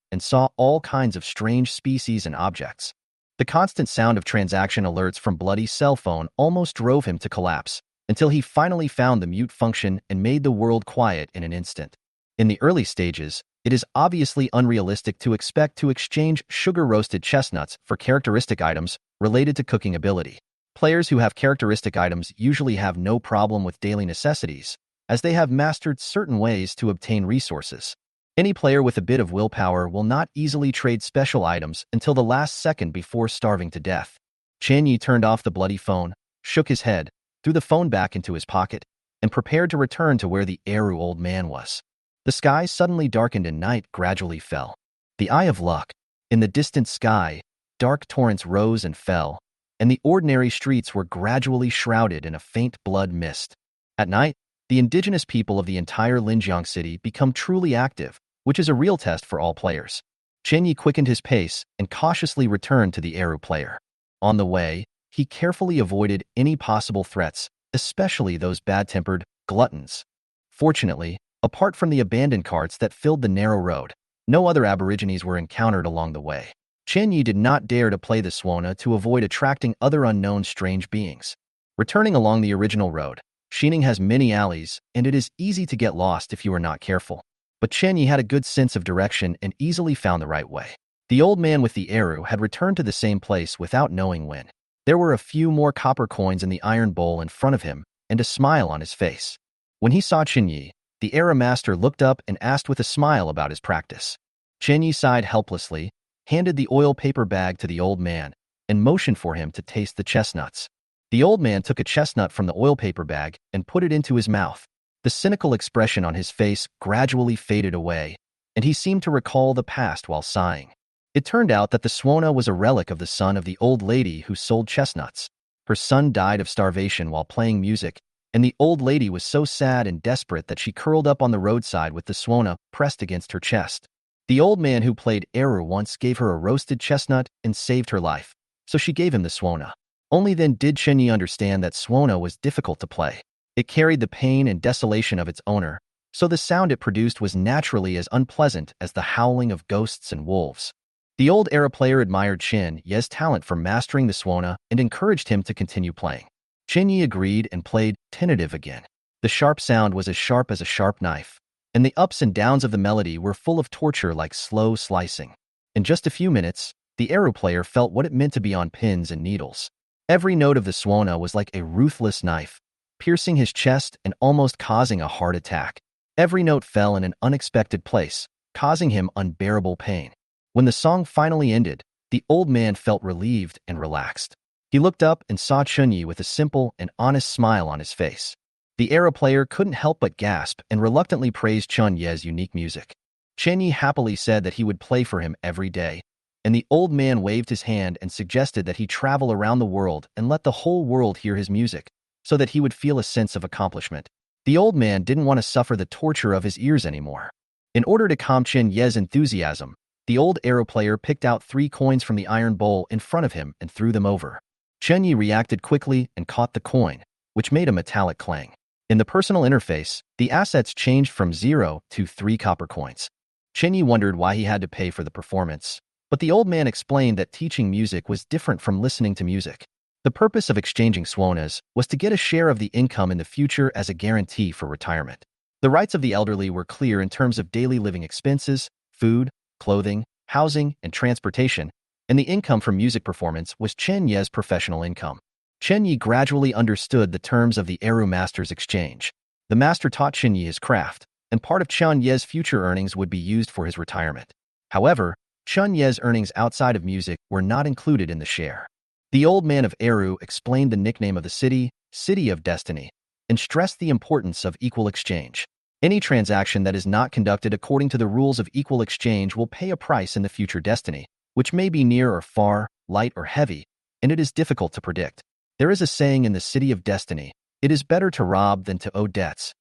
and saw all kinds of strange species and objects. The constant sound of transaction alerts from Bloody's cell phone almost drove him to collapse, until he finally found the mute function and made the world quiet in an instant. In the early stages, it is obviously unrealistic to expect to exchange sugar-roasted chestnuts for characteristic items related to cooking ability. Players who have characteristic items usually have no problem with daily necessities, as they have mastered certain ways to obtain resources. Any player with a bit of willpower will not easily trade special items until the last second before starving to death. Chunyi turned off the bloody phone, shook his head, threw the phone back into his pocket, and prepared to return to where the Eru old man was. The sky suddenly darkened and night gradually fell. The eye of luck. In the distant sky, dark torrents rose and fell, and the ordinary streets were gradually shrouded in a faint blood mist. At night, the indigenous people of the entire Linjiang city become truly active, which is a real test for all players. Chunyi quickened his pace and cautiously returned to the Eru player. On the way, he carefully avoided any possible threats, especially those bad-tempered gluttons. Fortunately, apart from the abandoned carts that filled the narrow road, no other aborigines were encountered along the way. Chunyi did not dare to play the Swana to avoid attracting other unknown strange beings. Returning along the original road, Xining has many alleys, and it is easy to get lost if you are not careful. But Chunyi had a good sense of direction and easily found the right way. The old man with the Eru had returned to the same place without knowing when. There were a few more copper coins in the iron bowl in front of him and a smile on his face. When he saw Chunyi, the Era master looked up and asked with a smile about his practice. Chunyi sighed helplessly, handed the oil paper bag to the old man, and motioned for him to taste the chestnuts. The old man took a chestnut from the oil paper bag and put it into his mouth. The cynical expression on his face gradually faded away, and he seemed to recall the past while sighing. It turned out that the Swana was a relic of the son of the old lady who sold chestnuts. Her son died of starvation while playing music, and the old lady was so sad and desperate that she curled up on the roadside with the Swana pressed against her chest. The old man who played Eru once gave her a roasted chestnut and saved her life, so she gave him the Swana. Only then did Chunyi understand that Swana was difficult to play. It carried the pain and desolation of its owner, so the sound it produced was naturally as unpleasant as the howling of ghosts and wolves. The old Era player admired Chen Ye's talent for mastering the Swana and encouraged him to continue playing. Chunyi agreed and played tentative again. The sharp sound was as sharp as a sharp knife, and the ups and downs of the melody were full of torture like slow slicing. In just a few minutes, the Eru player felt what it meant to be on pins and needles. Every note of the Swana was like a ruthless knife, piercing his chest and almost causing a heart attack. Every note fell in an unexpected place, causing him unbearable pain. When the song finally ended, the old man felt relieved and relaxed. He looked up and saw Chunyi with a simple and honest smile on his face. The Era player couldn't help but gasp and reluctantly praised Chun Ye's unique music. Chunyi happily said that he would play for him every day, and the old man waved his hand and suggested that he travel around the world and let the whole world hear his music, so that he would feel a sense of accomplishment. The old man didn't want to suffer the torture of his ears anymore. In order to calm Chun Ye's enthusiasm, the old Era player picked out 3 coins from the iron bowl in front of him and threw them over. Chunyi reacted quickly and caught the coin, which made a metallic clang. In the personal interface, the assets changed from 0 to 3 copper coins. Chen Yi wondered why he had to pay for the performance, but the old man explained that teaching music was different from listening to music. The purpose of exchanging swonas was to get a share of the income in the future as a guarantee for retirement. The rights of the elderly were clear in terms of daily living expenses, food, clothing, housing, and transportation, and the income from music performance was Chen Ye's professional income. Chen Yi gradually understood the terms of the Eru Master's exchange. The master taught Chen Yi his craft, and part of Chen Ye's future earnings would be used for his retirement. However, Chen Ye's earnings outside of music were not included in the share. The old man of Eru explained the nickname of the city, City of Destiny, and stressed the importance of equal exchange. Any transaction that is not conducted according to the rules of equal exchange will pay a price in the future destiny, which may be near or far, light or heavy, and it is difficult to predict. There is a saying in the City of Destiny, it is better to rob than to owe debts.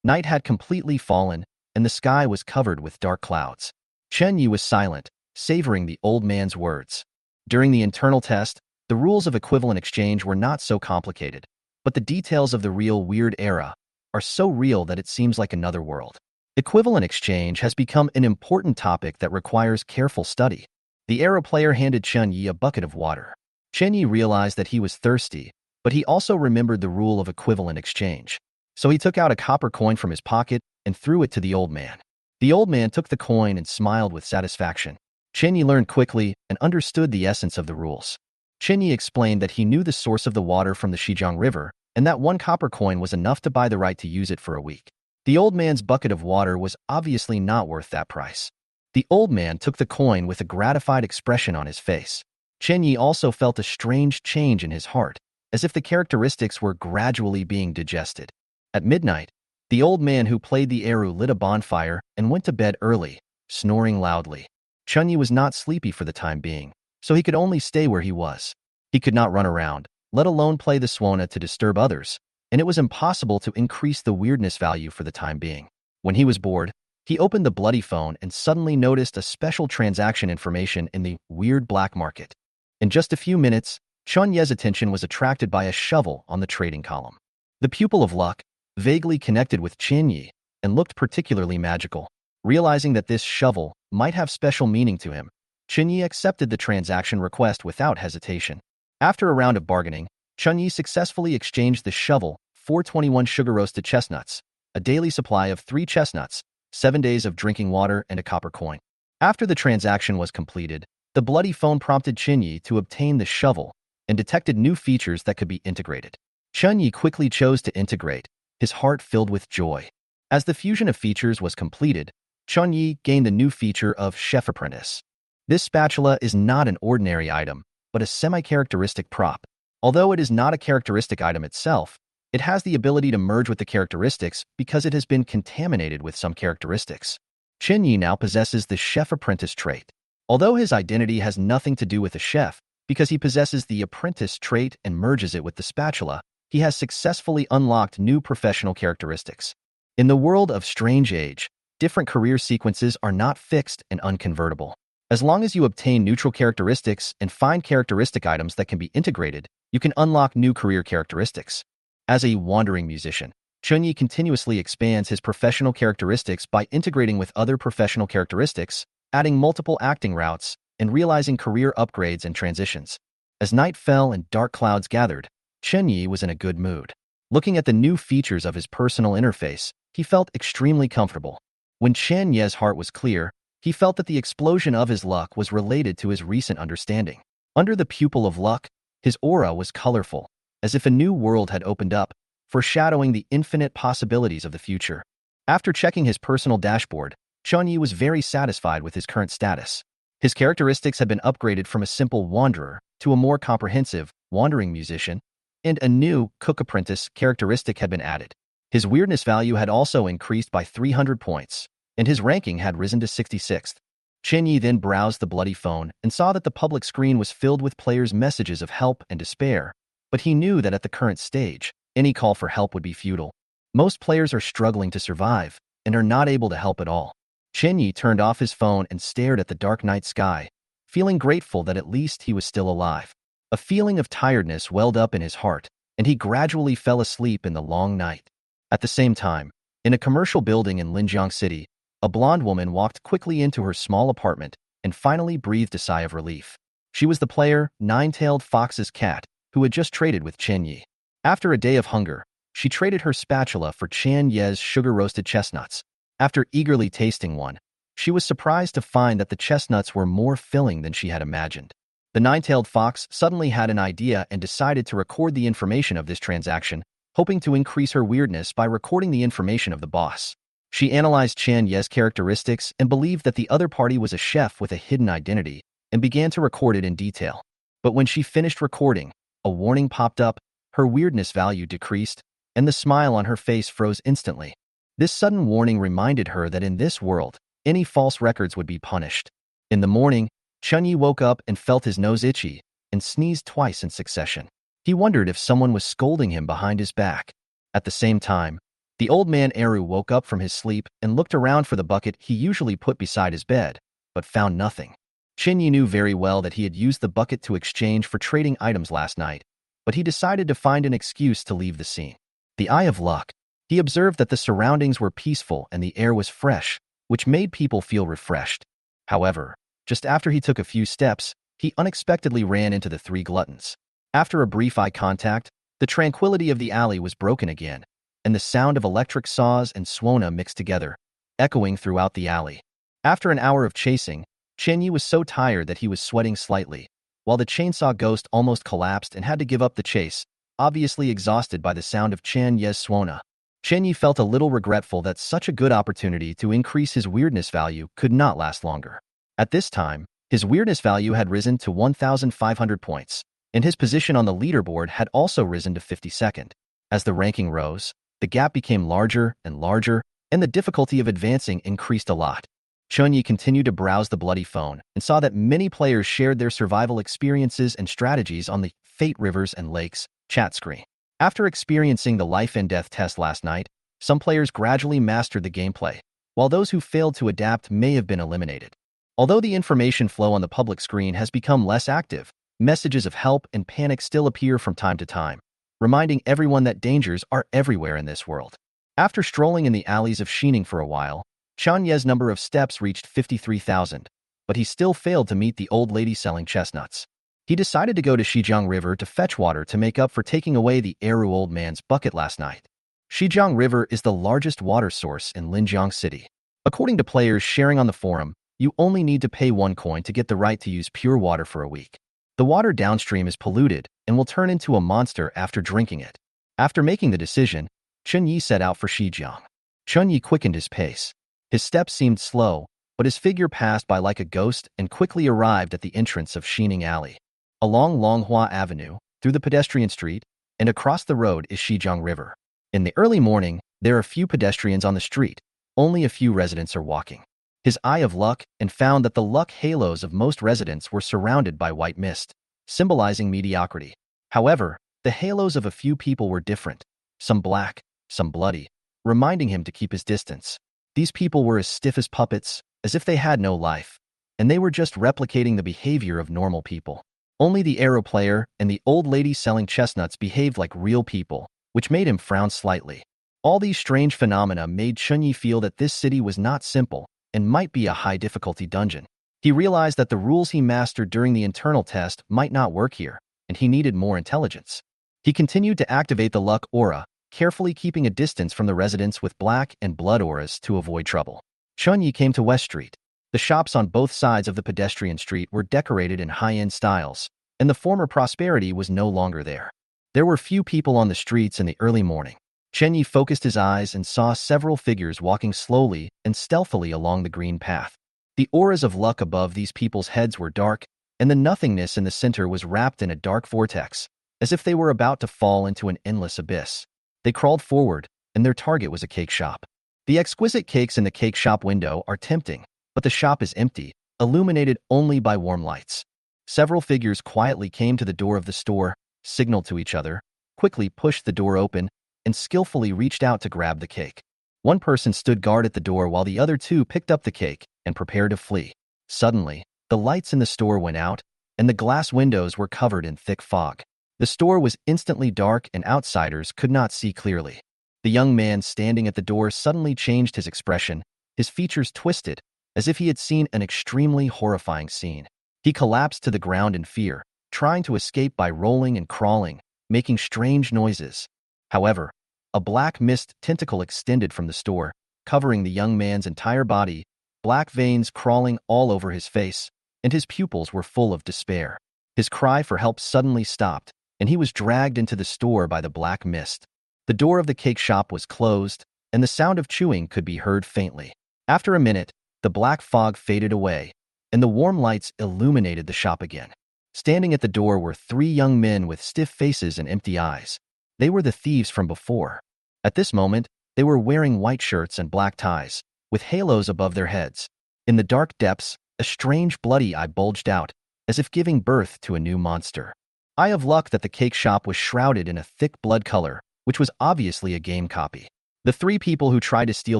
Night had completely fallen, and the sky was covered with dark clouds. Chen Yi was silent, savoring the old man's words. During the internal test, the rules of equivalent exchange were not so complicated, but the details of the real weird era are so real that it seems like another world. Equivalent exchange has become an important topic that requires careful study. The era player handed Chen Yi a bucket of water. Chen Yi realized that he was thirsty, but he also remembered the rule of equivalent exchange. So he took out a copper coin from his pocket and threw it to the old man. The old man took the coin and smiled with satisfaction. Chen Yi learned quickly and understood the essence of the rules. Chen Yi explained that he knew the source of the water from the Shijiang River and that one copper coin was enough to buy the right to use it for a week. The old man's bucket of water was obviously not worth that price. The old man took the coin with a gratified expression on his face. Chen Yi also felt a strange change in his heart, as if the characteristics were gradually being digested. At midnight, the old man who played the Eru lit a bonfire and went to bed early, snoring loudly. Chen Yi was not sleepy for the time being, so he could only stay where he was. He could not run around, let alone play the swana to disturb others, and it was impossible to increase the weirdness value for the time being. When he was bored, he opened the bloody phone and suddenly noticed a special transaction information in the weird black market. In just a few minutes, Chen Ye's attention was attracted by a shovel on the trading column. The pupil of luck, vaguely connected with Chen Yi, and looked particularly magical. Realizing that this shovel might have special meaning to him, Chen Yi accepted the transaction request without hesitation. After a round of bargaining, Chen Yi successfully exchanged the shovel for 21 sugar-roasted chestnuts, a daily supply of 3 chestnuts, 7 days of drinking water, and a copper coin. After the transaction was completed, the bloody phone prompted Chen Yi to obtain the shovel and detected new features that could be integrated. Chen Yi quickly chose to integrate, his heart filled with joy. As the fusion of features was completed, Chen Yi gained the new feature of Chef Apprentice. This spatula is not an ordinary item, but a semi-characteristic prop. Although it is not a characteristic item itself, it has the ability to merge with the characteristics because it has been contaminated with some characteristics. Chen Yi now possesses the Chef Apprentice trait. Although his identity has nothing to do with a chef, because he possesses the apprentice trait and merges it with the spatula, he has successfully unlocked new professional characteristics. In the world of Strange Age, different career sequences are not fixed and unconvertible. As long as you obtain neutral characteristics and find characteristic items that can be integrated, you can unlock new career characteristics. As a wandering musician, Chen Yi continuously expands his professional characteristics by integrating with other professional characteristics, adding multiple acting routes, and realizing career upgrades and transitions. As night fell and dark clouds gathered, Chen Yi was in a good mood. Looking at the new features of his personal interface, he felt extremely comfortable. When Chen Ye's heart was clear, he felt that the explosion of his luck was related to his recent understanding. Under the pupil of luck, his aura was colorful, as if a new world had opened up, foreshadowing the infinite possibilities of the future. After checking his personal dashboard, Chen Yi was very satisfied with his current status. His characteristics had been upgraded from a simple wanderer to a more comprehensive, wandering musician, and a new cook apprentice characteristic had been added. His weirdness value had also increased by 300 points, and his ranking had risen to 66th. Chen Yi then browsed the bloody phone and saw that the public screen was filled with players' messages of help and despair, but he knew that at the current stage, any call for help would be futile. Most players are struggling to survive and are not able to help at all. Chen Yi turned off his phone and stared at the dark night sky, feeling grateful that at least he was still alive. A feeling of tiredness welled up in his heart, and he gradually fell asleep in the long night. At the same time, in a commercial building in Linjiang City, A blonde woman walked quickly into her small apartment and finally breathed a sigh of relief. She was the player, Nine-Tailed Fox's cat, who had just traded with Chen Yi. After a day of hunger, she traded her spatula for Chen Ye's sugar-roasted chestnuts. After eagerly tasting one, she was surprised to find that the chestnuts were more filling than she had imagined. The Nine-Tailed Fox suddenly had an idea and decided to record the information of this transaction, hoping to increase her weirdness by recording the information of the boss. She analyzed Chen Ye's characteristics and believed that the other party was a chef with a hidden identity, and began to record it in detail. But when she finished recording, a warning popped up, her weirdness value decreased, and the smile on her face froze instantly. This sudden warning reminded her that in this world, any false records would be punished. In the morning, Chen Yi woke up and felt his nose itchy, and sneezed twice in succession. He wondered if someone was scolding him behind his back. At the same time, the old man Eru woke up from his sleep and looked around for the bucket he usually put beside his bed, but found nothing. Chen Yi knew very well that he had used the bucket to exchange for trading items last night, but he decided to find an excuse to leave the scene. The eye of luck. He observed that the surroundings were peaceful and the air was fresh, which made people feel refreshed. However, just after he took a few steps, he unexpectedly ran into the three gluttons. After a brief eye contact, the tranquility of the alley was broken again, and the sound of electric saws and swona mixed together, echoing throughout the alley. After an hour of chasing, Chen Yi was so tired that he was sweating slightly, while the chainsaw ghost almost collapsed and had to give up the chase, obviously exhausted by the sound of Chen Ye's swona. Chen Yi felt a little regretful that such a good opportunity to increase his weirdness value could not last longer. At this time, his weirdness value had risen to 1,500 points, and his position on the leaderboard had also risen to 52nd. As the ranking rose, the gap became larger and larger, and the difficulty of advancing increased a lot. Chen Yi continued to browse the bloody phone and saw that many players shared their survival experiences and strategies on the Fate Rivers and Lakes chat screen. After experiencing the life and death test last night, some players gradually mastered the gameplay, while those who failed to adapt may have been eliminated. Although the information flow on the public screen has become less active, messages of help and panic still appear from time to time, reminding everyone that dangers are everywhere in this world. After strolling in the alleys of Xining for a while, Chen Ye's number of steps reached 53,000, but he still failed to meet the old lady selling chestnuts. He decided to go to Shijiang River to fetch water to make up for taking away the Eru old man's bucket last night. Shijiang River is the largest water source in Linjiang City. According to players sharing on the forum, you only need to pay 1 coin to get the right to use pure water for a week. The water downstream is polluted and will turn into a monster after drinking it. After making the decision, Chen Yi set out for Shijiang. Chen Yi quickened his pace. His steps seemed slow, but his figure passed by like a ghost and quickly arrived at the entrance of Xining Alley. Along Longhua Avenue, through the pedestrian street, and across the road is Shijiang River. In the early morning, there are few pedestrians on the street. Only a few residents are walking. His eye of luck and found that the luck halos of most residents were surrounded by white mist, symbolizing mediocrity. However, the halos of a few people were different, some black, some bloody, reminding him to keep his distance. These people were as stiff as puppets, as if they had no life, and they were just replicating the behavior of normal people. Only the arrow player and the old lady selling chestnuts behaved like real people, which made him frown slightly. All these strange phenomena made Chen Yi feel that this city was not simple and might be a high-difficulty dungeon. He realized that the rules he mastered during the internal test might not work here, and he needed more intelligence. He continued to activate the luck aura, carefully keeping a distance from the residents with black and blood auras to avoid trouble. Chen Yi came to West Street. The shops on both sides of the pedestrian street were decorated in high-end styles, and the former prosperity was no longer there. There were few people on the streets in the early morning. Chen Yi focused his eyes and saw several figures walking slowly and stealthily along the green path. The auras of luck above these people's heads were dark, and the nothingness in the center was wrapped in a dark vortex, as if they were about to fall into an endless abyss. They crawled forward, and their target was a cake shop. The exquisite cakes in the cake shop window are tempting, but the shop is empty, illuminated only by warm lights. Several figures quietly came to the door of the store, signaled to each other, quickly pushed the door open, and skillfully reached out to grab the cake. One person stood guard at the door while the other two picked up the cake and prepared to flee. Suddenly, the lights in the store went out, and the glass windows were covered in thick fog. The store was instantly dark and outsiders could not see clearly. The young man standing at the door suddenly changed his expression, his features twisted, as if he had seen an extremely horrifying scene. He collapsed to the ground in fear, trying to escape by rolling and crawling, making strange noises. However, a black mist tentacle extended from the store, covering the young man's entire body, black veins crawling all over his face, and his pupils were full of despair. His cry for help suddenly stopped, and he was dragged into the store by the black mist. The door of the cake shop was closed, and the sound of chewing could be heard faintly. After a minute, the black fog faded away, and the warm lights illuminated the shop again. Standing at the door were three young men with stiff faces and empty eyes. They were the thieves from before. At this moment, they were wearing white shirts and black ties, with halos above their heads. In the dark depths, a strange bloody eye bulged out, as if giving birth to a new monster. Eye of Luck that the cake shop was shrouded in a thick blood color, which was obviously a game copy. The three people who tried to steal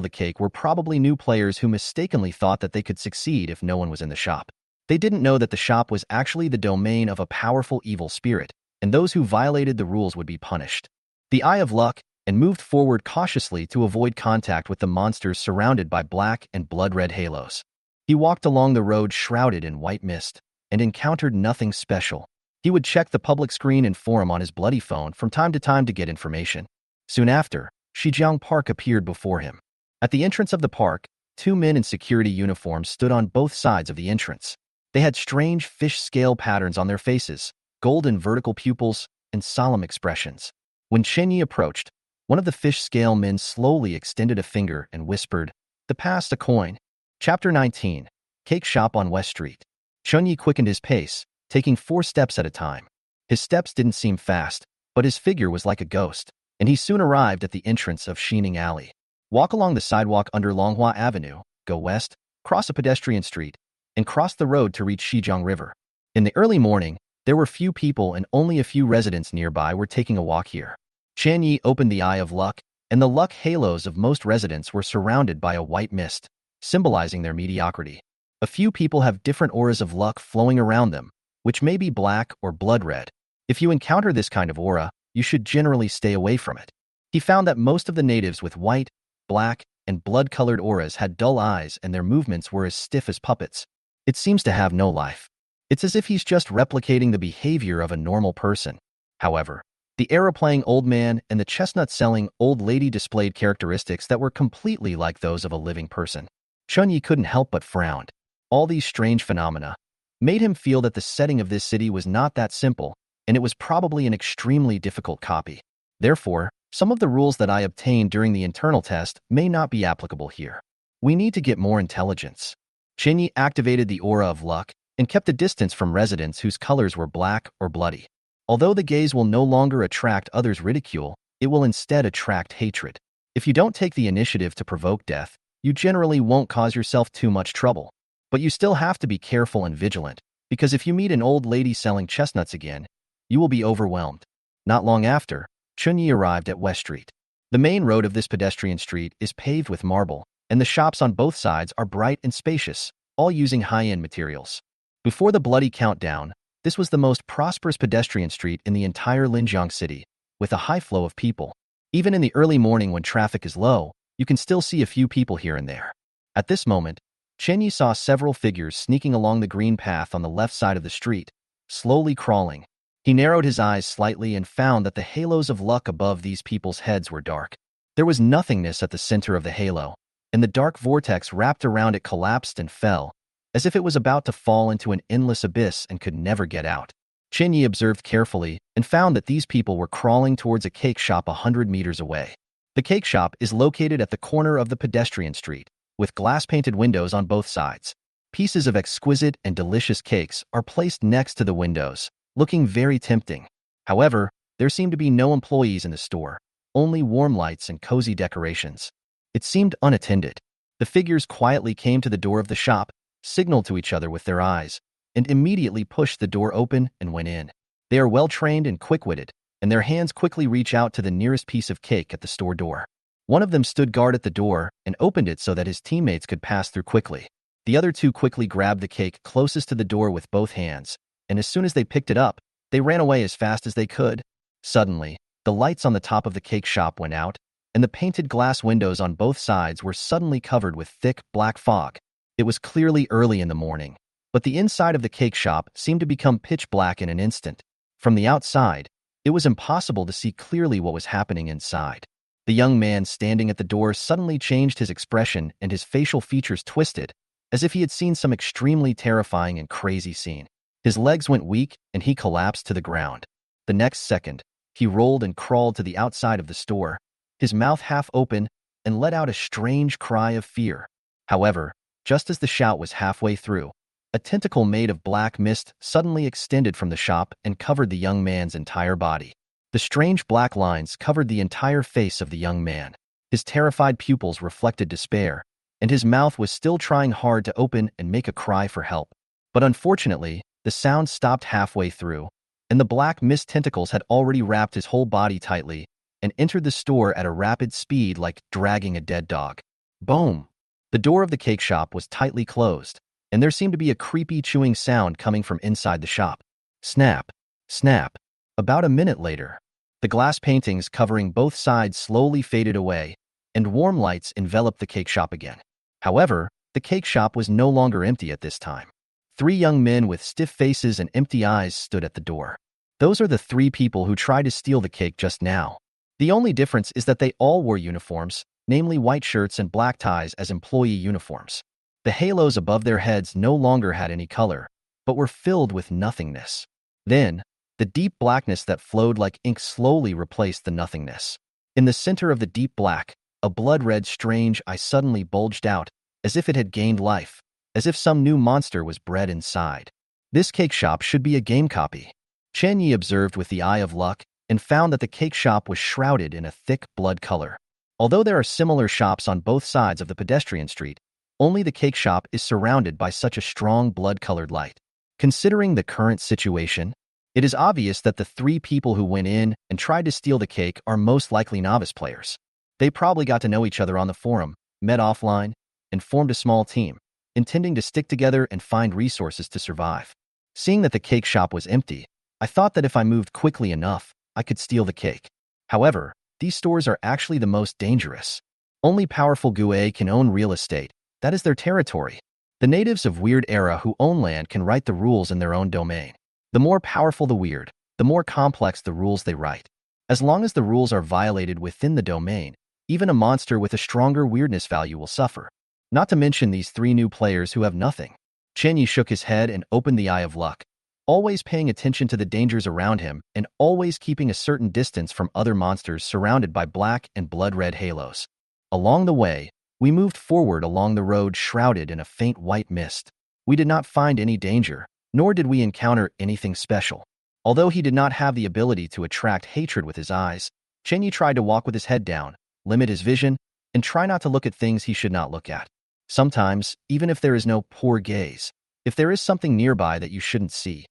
the cake were probably new players who mistakenly thought that they could succeed if no one was in the shop. They didn't know that the shop was actually the domain of a powerful evil spirit, and those who violated the rules would be punished. The Eye of Luck and moved forward cautiously to avoid contact with the monsters surrounded by black and blood-red halos. He walked along the road shrouded in white mist and encountered nothing special. He would check the public screen and forum on his bloody phone from time to time to get information. Soon after, Shijiang Park appeared before him. At the entrance of the park, two men in security uniforms stood on both sides of the entrance. They had strange fish scale patterns on their faces, golden vertical pupils, and solemn expressions. When Chen Yi approached, one of the fish scale men slowly extended a finger and whispered, "The past a coin." Chapter 19. Cake Shop on West Street. Chen Yi quickened his pace, taking 4 steps at a time. His steps didn't seem fast, but his figure was like a ghost, and he soon arrived at the entrance of Xining Alley. Walk along the sidewalk under Longhua Avenue, go west, cross a pedestrian street, and cross the road to reach Shijiang River. In the early morning, there were few people and only a few residents nearby were taking a walk here. Chen Yi opened the Eye of Luck, and the luck halos of most residents were surrounded by a white mist, symbolizing their mediocrity. A few people have different auras of luck flowing around them, which may be black or blood red. If you encounter this kind of aura, you should generally stay away from it. He found that most of the natives with white, black, and blood-colored auras had dull eyes and their movements were as stiff as puppets. It seems to have no life. It's as if he's just replicating the behavior of a normal person. However, the era-playing old man and the chestnut-selling old lady displayed characteristics that were completely like those of a living person. Chen Yi couldn't help but frown. All these strange phenomena made him feel that the setting of this city was not that simple, and it was probably an extremely difficult copy. Therefore, some of the rules that I obtained during the internal test may not be applicable here. We need to get more intelligence. Chen Yi activated the Aura of Luck and kept a distance from residents whose colors were black or bloody. Although the gaze will no longer attract others' ridicule, it will instead attract hatred. If you don't take the initiative to provoke death, you generally won't cause yourself too much trouble. But you still have to be careful and vigilant, because if you meet an old lady selling chestnuts again, you will be overwhelmed. Not long after, Chen Yi arrived at West Street. The main road of this pedestrian street is paved with marble, and the shops on both sides are bright and spacious, all using high-end materials. Before the bloody countdown, this was the most prosperous pedestrian street in the entire Linjiang city, with a high flow of people. Even in the early morning when traffic is low, you can still see a few people here and there. At this moment, Chen Yi saw several figures sneaking along the green path on the left side of the street, slowly crawling. He narrowed his eyes slightly and found that the halos of luck above these people's heads were dark. There was nothingness at the center of the halo, and the dark vortex wrapped around it collapsed and fell, as if it was about to fall into an endless abyss and could never get out. Chen Yi observed carefully and found that these people were crawling towards a cake shop 100 meters away. The cake shop is located at the corner of the pedestrian street, with glass-painted windows on both sides. Pieces of exquisite and delicious cakes are placed next to the windows, looking very tempting. However, there seemed to be no employees in the store, only warm lights and cozy decorations. It seemed unattended. The figures quietly came to the door of the shop, signaled to each other with their eyes, and immediately pushed the door open and went in. They are well-trained and quick-witted, and their hands quickly reach out to the nearest piece of cake at the store door. One of them stood guard at the door and opened it so that his teammates could pass through quickly. The other two quickly grabbed the cake closest to the door with both hands, and as soon as they picked it up, they ran away as fast as they could. Suddenly, the lights on the top of the cake shop went out, and the painted glass windows on both sides were suddenly covered with thick, black fog. It was clearly early in the morning, but the inside of the cake shop seemed to become pitch black in an instant. From the outside, it was impossible to see clearly what was happening inside. The young man standing at the door suddenly changed his expression and his facial features twisted, as if he had seen some extremely terrifying and crazy scene. His legs went weak and he collapsed to the ground. The next second, he rolled and crawled to the outside of the store, his mouth half open, and let out a strange cry of fear. However, just as the shout was halfway through, a tentacle made of black mist suddenly extended from the shop and covered the young man's entire body. The strange black lines covered the entire face of the young man. His terrified pupils reflected despair, and his mouth was still trying hard to open and make a cry for help. But unfortunately, the sound stopped halfway through, and the black mist tentacles had already wrapped his whole body tightly and entered the store at a rapid speed like dragging a dead dog. Boom! The door of the cake shop was tightly closed, and there seemed to be a creepy chewing sound coming from inside the shop. Snap! Snap! About a minute later, the glass paintings covering both sides slowly faded away, and warm lights enveloped the cake shop again. However, the cake shop was no longer empty at this time. 3 young men with stiff faces and empty eyes stood at the door. Those are the 3 people who tried to steal the cake just now. The only difference is that they all wore uniforms, namely white shirts and black ties as employee uniforms. The halos above their heads no longer had any color, but were filled with nothingness. Then, the deep blackness that flowed like ink slowly replaced the nothingness. In the center of the deep black, a blood-red strange eye suddenly bulged out, as if it had gained life, as if some new monster was bred inside. This cake shop should be a game copy. Chen Yi observed with the eye of luck and found that the cake shop was shrouded in a thick blood color. Although there are similar shops on both sides of the pedestrian street, only the cake shop is surrounded by such a strong blood-colored light. Considering the current situation, it is obvious that the 3 people who went in and tried to steal the cake are most likely novice players. They probably got to know each other on the forum, met offline, and formed a small team, intending to stick together and find resources to survive. Seeing that the cake shop was empty, I thought that if I moved quickly enough, I could steal the cake. However, these stores are actually the most dangerous. Only powerful Gue can own real estate. That is their territory. The natives of Weird Era who own land can write the rules in their own domain. The more powerful the Weird, the more complex the rules they write. As long as the rules are violated within the domain, even a monster with a stronger weirdness value will suffer. Not to mention these 3 new players who have nothing. Chen Yi shook his head and opened the Eye of Luck, always paying attention to the dangers around him and always keeping a certain distance from other monsters surrounded by black and blood-red halos. Along the way, we moved forward along the road shrouded in a faint white mist. We did not find any danger, nor did we encounter anything special. Although he did not have the ability to attract hatred with his eyes, Chen Yi tried to walk with his head down, limit his vision, and try not to look at things he should not look at. Sometimes, even if there is no poor gaze, if there is something nearby that you shouldn't see,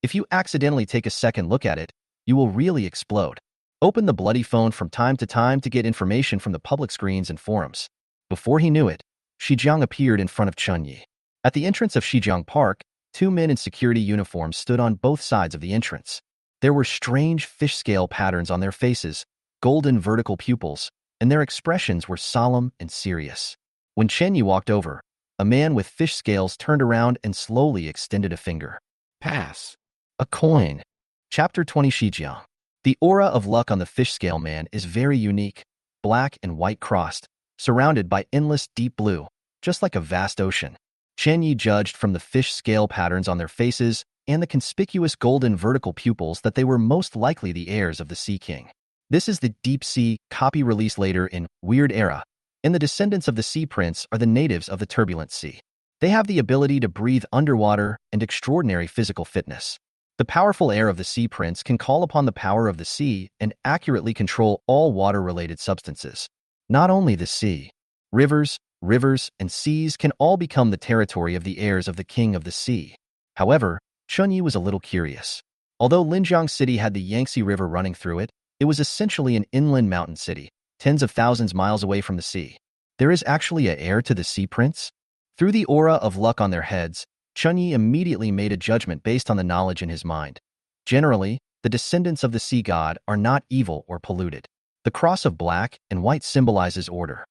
if you accidentally take a second look at it, you will really explode. Open the bloody phone from time to time to get information from the public screens and forums. Before he knew it, Shijiang appeared in front of Chen Yi. At the entrance of Shijiang Park, 2 men in security uniforms stood on both sides of the entrance. There were strange fish scale patterns on their faces, golden vertical pupils, and their expressions were solemn and serious. When Chen Yi walked over, a man with fish scales turned around and slowly extended a finger. Pass. A coin. Chapter 20 Shijiang. The aura of luck on the fish scale man is very unique, black and white crossed, surrounded by endless deep blue, just like a vast ocean. Chen Yi judged from the fish scale patterns on their faces and the conspicuous golden vertical pupils that they were most likely the heirs of the Sea King. This is the Deep Sea, copy released later in Weird Era, and the descendants of the Sea Prince are the natives of the Turbulent Sea. They have the ability to breathe underwater and extraordinary physical fitness. The powerful heir of the Sea Prince can call upon the power of the sea and accurately control all water-related substances. Not only the sea, rivers, and seas can all become the territory of the heirs of the King of the Sea. However, Chen Yi was a little curious. Although Linjiang City had the Yangtze River running through it, it was essentially an inland mountain city, tens of thousands miles away from the sea. There is actually an heir to the Sea Prince? Through the aura of luck on their heads, Chen Yi immediately made a judgment based on the knowledge in his mind. Generally, the descendants of the sea god are not evil or polluted. The cross of black and white symbolizes order.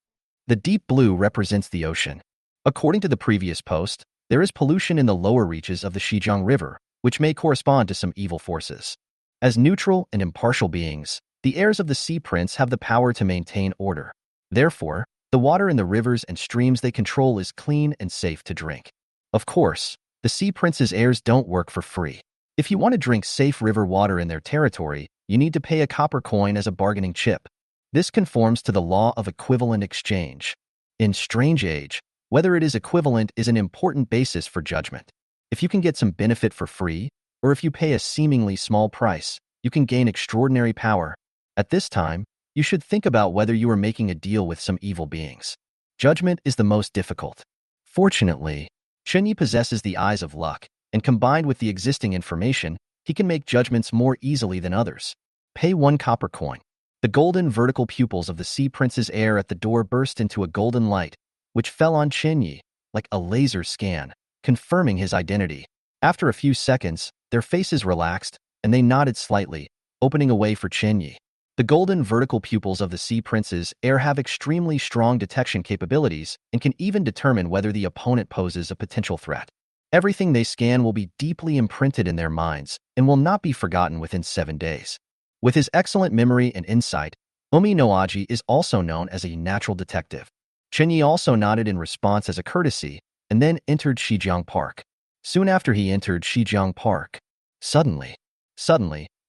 The deep blue represents the ocean. According to the previous post, there is pollution in the lower reaches of the Xizang River, which may correspond to some evil forces. As neutral and impartial beings, the heirs of the Sea Prince have the power to maintain order. Therefore, the water in the rivers and streams they control is clean and safe to drink. Of course, the Sea Prince's heirs don't work for free. If you want to drink safe river water in their territory, you need to pay a copper coin as a bargaining chip. This conforms to the law of equivalent exchange. In Strange Age, whether it is equivalent is an important basis for judgment. If you can get some benefit for free, or if you pay a seemingly small price, you can gain extraordinary power. At this time, you should think about whether you are making a deal with some evil beings. Judgment is the most difficult. Fortunately, Chenyi possesses the eyes of luck, and combined with the existing information, he can make judgments more easily than others. Pay 1 copper coin. The golden vertical pupils of the Sea Prince's heir at the door burst into a golden light, which fell on Chenyi like a laser scan, confirming his identity. After a few seconds, their faces relaxed, and they nodded slightly, opening a way for Chenyi. The golden vertical pupils of the Sea Prince's heir have extremely strong detection capabilities and can even determine whether the opponent poses a potential threat. Everything they scan will be deeply imprinted in their minds and will not be forgotten within 7 days. With his excellent memory and insight, Omi no Aji is also known as a natural detective. Chenyi also nodded in response as a courtesy and then entered Xizang Park. Soon after he entered Xizang Park, suddenly,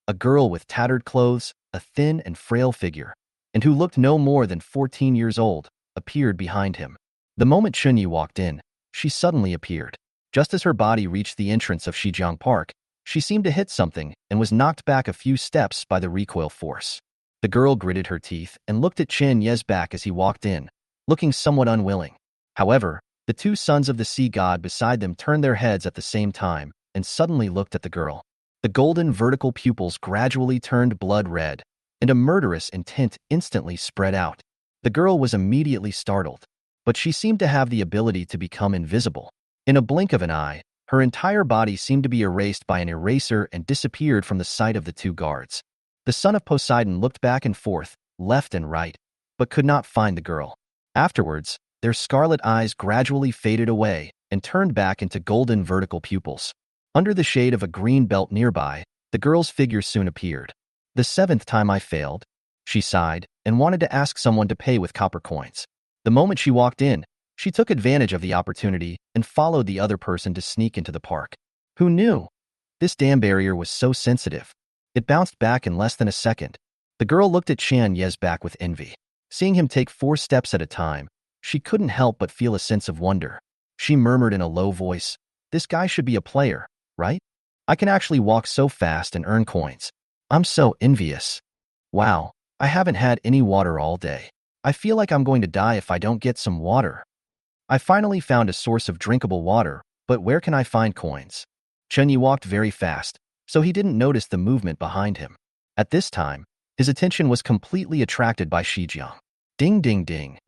a girl with tattered clothes, a thin and frail figure, and who looked no more than 14 years old, appeared behind him. The moment Chenyi walked in, she suddenly appeared. Just as her body reached the entrance of Xizang Park, she seemed to hit something and was knocked back a few steps by the recoil force. The girl gritted her teeth and looked at Chenyi's back as he walked in, looking somewhat unwilling. However, the 2 sons of the sea god beside them turned their heads at the same time and suddenly looked at the girl. The golden vertical pupils gradually turned blood red, and a murderous intent instantly spread out. The girl was immediately startled, but she seemed to have the ability to become invisible. In a blink of an eye, her entire body seemed to be erased by an eraser and disappeared from the sight of the 2 guards. The son of Poseidon looked back and forth, left and right, but could not find the girl. Afterwards, their scarlet eyes gradually faded away and turned back into golden vertical pupils. Under the shade of a green belt nearby, the girl's figure soon appeared. The 7th time I failed, she sighed and wanted to ask someone to pay with copper coins. The moment she walked in, she took advantage of the opportunity and followed the other person to sneak into the park. Who knew? This dam barrier was so sensitive. It bounced back in less than a second. The girl looked at Chenyi's back with envy. Seeing him take 4 steps at a time, she couldn't help but feel a sense of wonder. She murmured in a low voice, "This guy should be a player, right? I can actually walk so fast and earn coins. I'm so envious. Wow, I haven't had any water all day. I feel like I'm going to die if I don't get some water. I finally found a source of drinkable water, but where can I find coins?" Chenyi walked very fast, so he didn't notice the movement behind him. At this time, his attention was completely attracted by Xizang. Ding ding ding.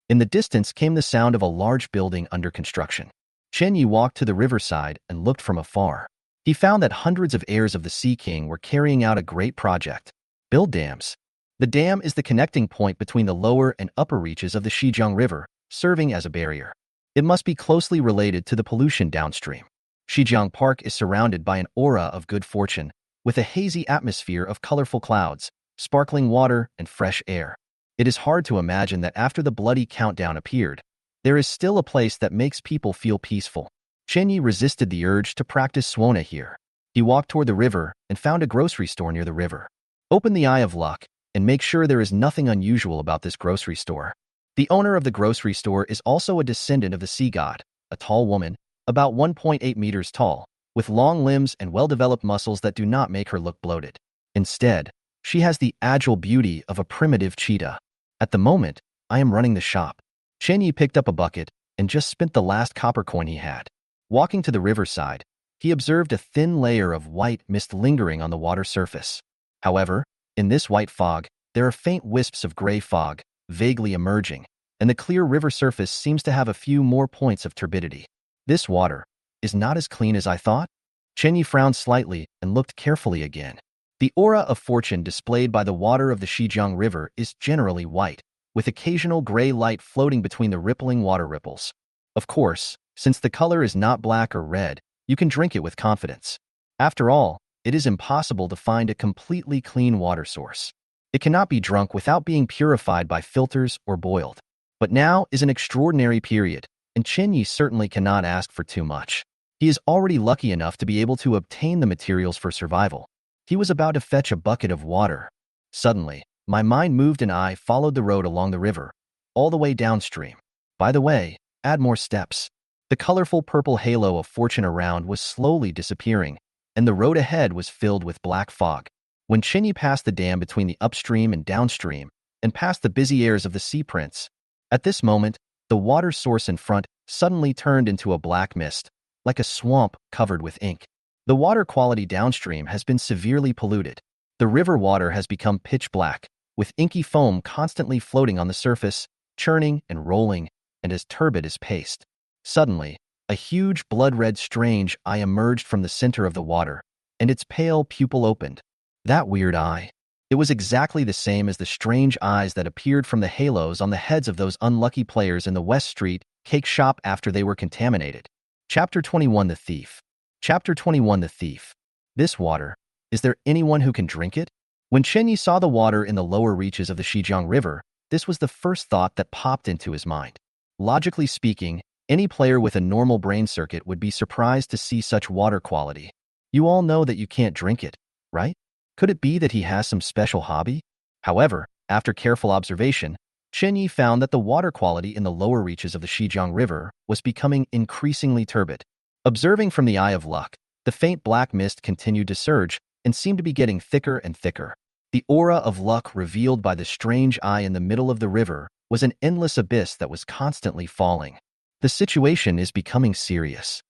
In the distance came the sound of a large building under construction. Chenyi walked to the riverside and looked from afar. He found that hundreds of heirs of the Sea King were carrying out a great project. Build dams. The dam is the connecting point between the lower and upper reaches of the Xizang River, serving as a barrier. It must be closely related to the pollution downstream. Xizang Park is surrounded by an aura of good fortune, with a hazy atmosphere of colorful clouds, sparkling water, and fresh air. It is hard to imagine that after the bloody countdown appeared, there is still a place that makes people feel peaceful. Chenyi resisted the urge to practice Swana here. He walked toward the river and found a grocery store near the river. Open the Eye of Luck and make sure there is nothing unusual about this grocery store. The owner of the grocery store is also a descendant of the sea god, a tall woman, about 1.8 meters tall, with long limbs and well-developed muscles that do not make her look bloated. Instead, she has the agile beauty of a primitive cheetah. At the moment, I am running the shop. Chenyi picked up a bucket and just spent the last copper coin he had. Walking to the riverside, he observed a thin layer of white mist lingering on the water surface. However, in this white fog, there are faint wisps of gray fog, vaguely emerging, and the clear river surface seems to have a few more points of turbidity. This water is not as clean as I thought. Chenyi frowned slightly and looked carefully again. The aura of fortune displayed by the water of the Xizang River is generally white, with occasional gray light floating between the rippling water ripples. Of course, since the color is not black or red, you can drink it with confidence. After all, it is impossible to find a completely clean water source. It cannot be drunk without being purified by filters or boiled. But now is an extraordinary period, and Chen Yi certainly cannot ask for too much. He is already lucky enough to be able to obtain the materials for survival. He was about to fetch a bucket of water. Suddenly, my mind moved and I followed the road along the river, all the way downstream. By the way, add more steps. The colorful purple halo of fortune around was slowly disappearing, and the road ahead was filled with black fog. When Chen Yi passed the dam between the upstream and downstream, and past the busy airs of the sea prince, at this moment, the water source in front suddenly turned into a black mist, like a swamp covered with ink. The water quality downstream has been severely polluted. The river water has become pitch black, with inky foam constantly floating on the surface, churning and rolling, and as turbid as paste. Suddenly, a huge blood-red strange eye emerged from the center of the water, and its pale pupil opened. That weird eye. It was exactly the same as the strange eyes that appeared from the halos on the heads of those unlucky players in the West Street cake shop after they were contaminated. Chapter 21 The Thief. Chapter 21 The Thief. This water. Is there anyone who can drink it? When Chen Yi saw the water in the lower reaches of the Xizang River, this was the first thought that popped into his mind. Logically speaking, any player with a normal brain circuit would be surprised to see such water quality. You all know that you can't drink it, right? Could it be that he has some special hobby? However, after careful observation, Chen Yi found that the water quality in the lower reaches of the Xizang River was becoming increasingly turbid. Observing from the eye of luck, the faint black mist continued to surge and seemed to be getting thicker and thicker. The aura of luck revealed by the strange eye in the middle of the river was an endless abyss that was constantly falling. The situation is becoming serious.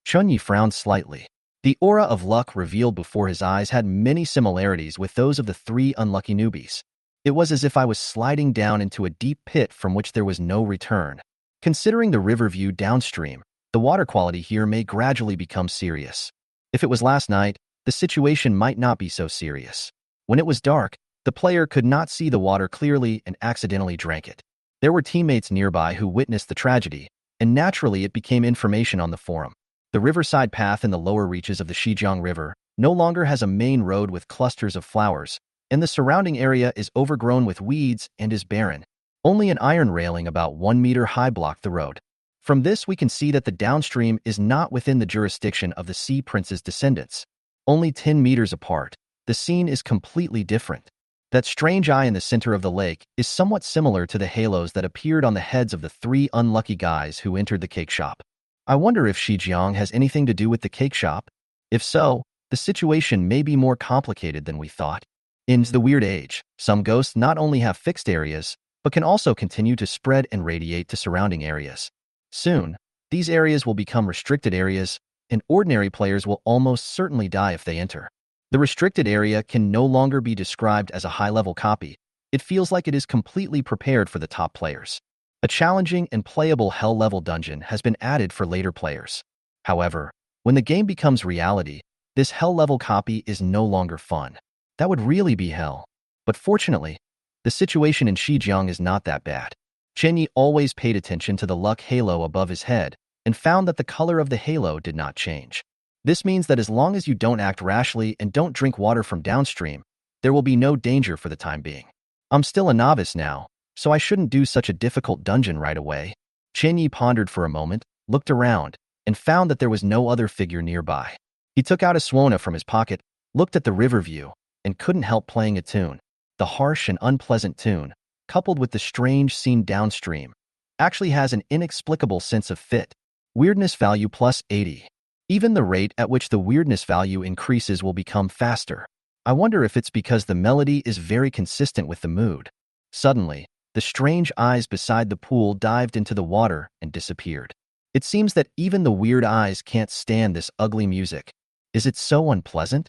Chen Yi frowned slightly. The aura of luck revealed before his eyes had many similarities with those of the three unlucky newbies. It was as if I was sliding down into a deep pit from which there was no return. Considering the river view downstream, the water quality here may gradually become serious. If it was last night, the situation might not be so serious. When it was dark, the player could not see the water clearly and accidentally drank it. There were teammates nearby who witnessed the tragedy, and naturally it became information on the forum. The riverside path in the lower reaches of the Xizang River no longer has a main road with clusters of flowers, and the surrounding area is overgrown with weeds and is barren. Only an iron railing about 1 meter high blocked the road. From this we can see that the downstream is not within the jurisdiction of the Sea Prince's descendants. Only 10 meters apart, the scene is completely different. That strange eye in the center of the lake is somewhat similar to the halos that appeared on the heads of the three unlucky guys who entered the cake shop. I wonder if Xizang has anything to do with the cake shop? If so, the situation may be more complicated than we thought. In the Weird Age, some ghosts not only have fixed areas, but can also continue to spread and radiate to surrounding areas. Soon, these areas will become restricted areas, and ordinary players will almost certainly die if they enter. The restricted area can no longer be described as a high-level copy. It feels like it is completely prepared for the top players. A challenging and playable hell-level dungeon has been added for later players. However, when the game becomes reality, this hell-level copy is no longer fun. That would really be hell. But fortunately, the situation in Xizang is not that bad. Chen Yi always paid attention to the luck halo above his head and found that the color of the halo did not change. This means that as long as you don't act rashly and don't drink water from downstream, there will be no danger for the time being. I'm still a novice now, so I shouldn't do such a difficult dungeon right away. Chen Yi pondered for a moment, looked around, and found that there was no other figure nearby. He took out a suona from his pocket, looked at the river view, and couldn't help playing a tune. The harsh and unpleasant tune, coupled with the strange scene downstream, actually has an inexplicable sense of fit. Weirdness value plus 80. Even the rate at which the weirdness value increases will become faster. I wonder if it's because the melody is very consistent with the mood. Suddenly, the strange eyes beside the pool dived into the water and disappeared. It seems that even the weird eyes can't stand this ugly music. Is it so unpleasant?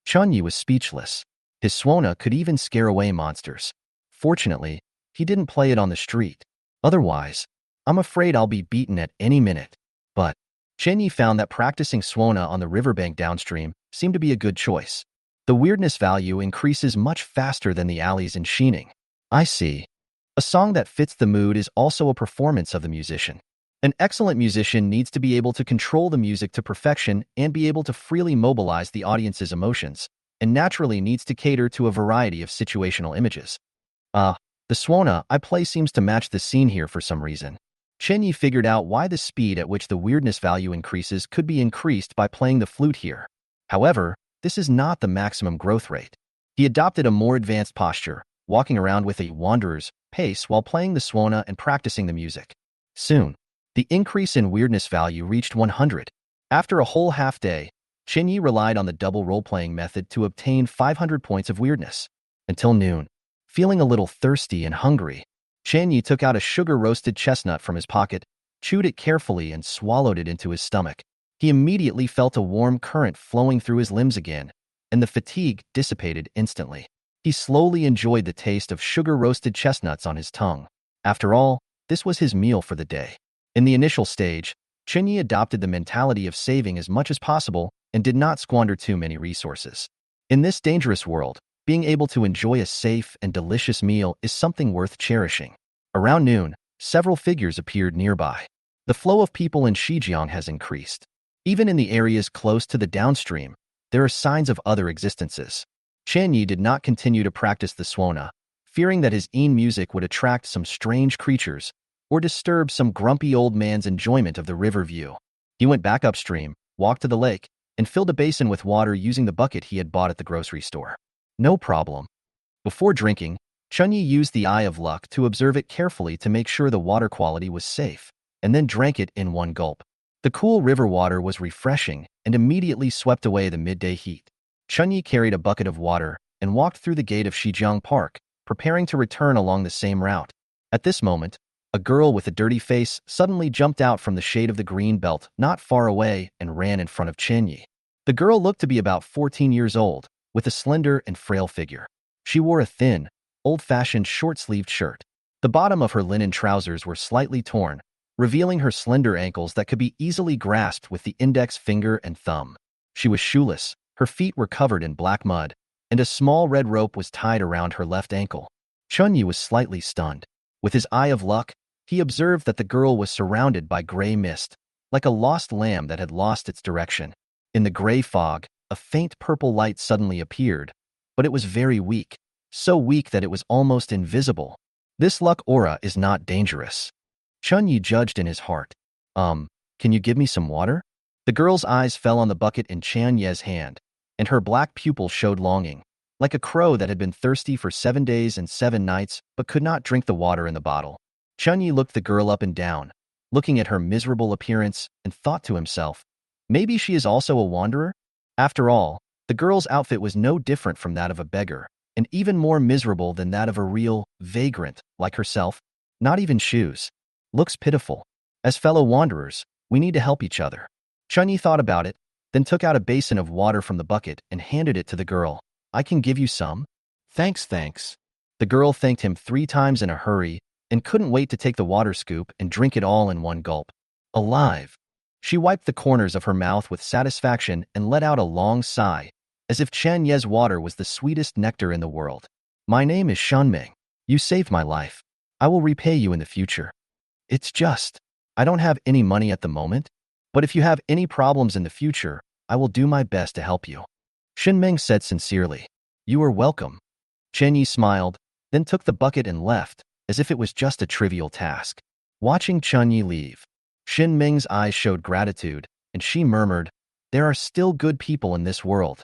Chen Yi was speechless. His suona could even scare away monsters. Fortunately, he didn't play it on the street. Otherwise, I'm afraid I'll be beaten at any minute. But Chen Yi found that practicing suona on the riverbank downstream seemed to be a good choice. The weirdness value increases much faster than the alleys in Xining. I see. A song that fits the mood is also a performance of the musician. An excellent musician needs to be able to control the music to perfection and be able to freely mobilize the audience's emotions, and naturally needs to cater to a variety of situational images. The Swana I play seems to match the scene here for some reason. Chen Yi figured out why the speed at which the weirdness value increases could be increased by playing the flute here. However, this is not the maximum growth rate. He adopted a more advanced posture, walking around with a wanderer's pace while playing the Swana and practicing the music. Soon, the increase in weirdness value reached 100. After a whole half day, Chen Yi relied on the double role-playing method to obtain 500 points of weirdness. Until noon, feeling a little thirsty and hungry, Chen Yi took out a sugar-roasted chestnut from his pocket, chewed it carefully and swallowed it into his stomach. He immediately felt a warm current flowing through his limbs again, and the fatigue dissipated instantly. He slowly enjoyed the taste of sugar-roasted chestnuts on his tongue. After all, this was his meal for the day. In the initial stage, Chen Yi adopted the mentality of saving as much as possible and did not squander too many resources. In this dangerous world, being able to enjoy a safe and delicious meal is something worth cherishing. Around noon, several figures appeared nearby. The flow of people in Shijiang has increased. Even in the areas close to the downstream, there are signs of other existences. Chen Yi did not continue to practice the Swana, fearing that his music would attract some strange creatures or disturb some grumpy old man's enjoyment of the river view. He went back upstream, walked to the lake, and filled a basin with water using the bucket he had bought at the grocery store. No problem. Before drinking, Chen Yi used the eye of luck to observe it carefully to make sure the water quality was safe, and then drank it in one gulp. The cool river water was refreshing and immediately swept away the midday heat. Chen Yi carried a bucket of water and walked through the gate of Shijiang Park, preparing to return along the same route. At this moment, a girl with a dirty face suddenly jumped out from the shade of the green belt not far away and ran in front of Chen Yi. The girl looked to be about 14 years old, with a slender and frail figure. She wore a thin, old-fashioned short-sleeved shirt. The bottom of her linen trousers were slightly torn, revealing her slender ankles that could be easily grasped with the index finger and thumb. She was shoeless, her feet were covered in black mud, and a small red rope was tied around her left ankle. Chen Yi was slightly stunned. With his eye of luck, he observed that the girl was surrounded by gray mist, like a lost lamb that had lost its direction. In the gray fog, a faint purple light suddenly appeared, but it was very weak, so weak that it was almost invisible. This luck aura is not dangerous. Chen Yi judged in his heart. Can you give me some water? The girl's eyes fell on the bucket in Chen Yi's hand, and her black pupil showed longing, like a crow that had been thirsty for 7 days and 7 nights but could not drink the water in the bottle. Chen Yi looked the girl up and down, looking at her miserable appearance, and thought to himself, maybe she is also a wanderer? After all, the girl's outfit was no different from that of a beggar, and even more miserable than that of a real vagrant like herself. Not even shoes. Looks pitiful. As fellow wanderers, we need to help each other. Chen Yi thought about it, then took out a basin of water from the bucket and handed it to the girl. I can give you some? Thanks. The girl thanked him 3 times in a hurry and couldn't wait to take the water scoop and drink it all in one gulp. Alive. She wiped the corners of her mouth with satisfaction and let out a long sigh, as if Chen Yi's water was the sweetest nectar in the world. My name is Shanming. You saved my life. I will repay you in the future. It's just, I don't have any money at the moment, but if you have any problems in the future, I will do my best to help you. Shanming said sincerely. You are welcome. Chen Yi smiled, then took the bucket and left, as if it was just a trivial task. Watching Chen Yi leave, Shanming's eyes showed gratitude, and she murmured, there are still good people in this world.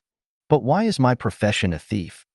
But why is my profession a thief?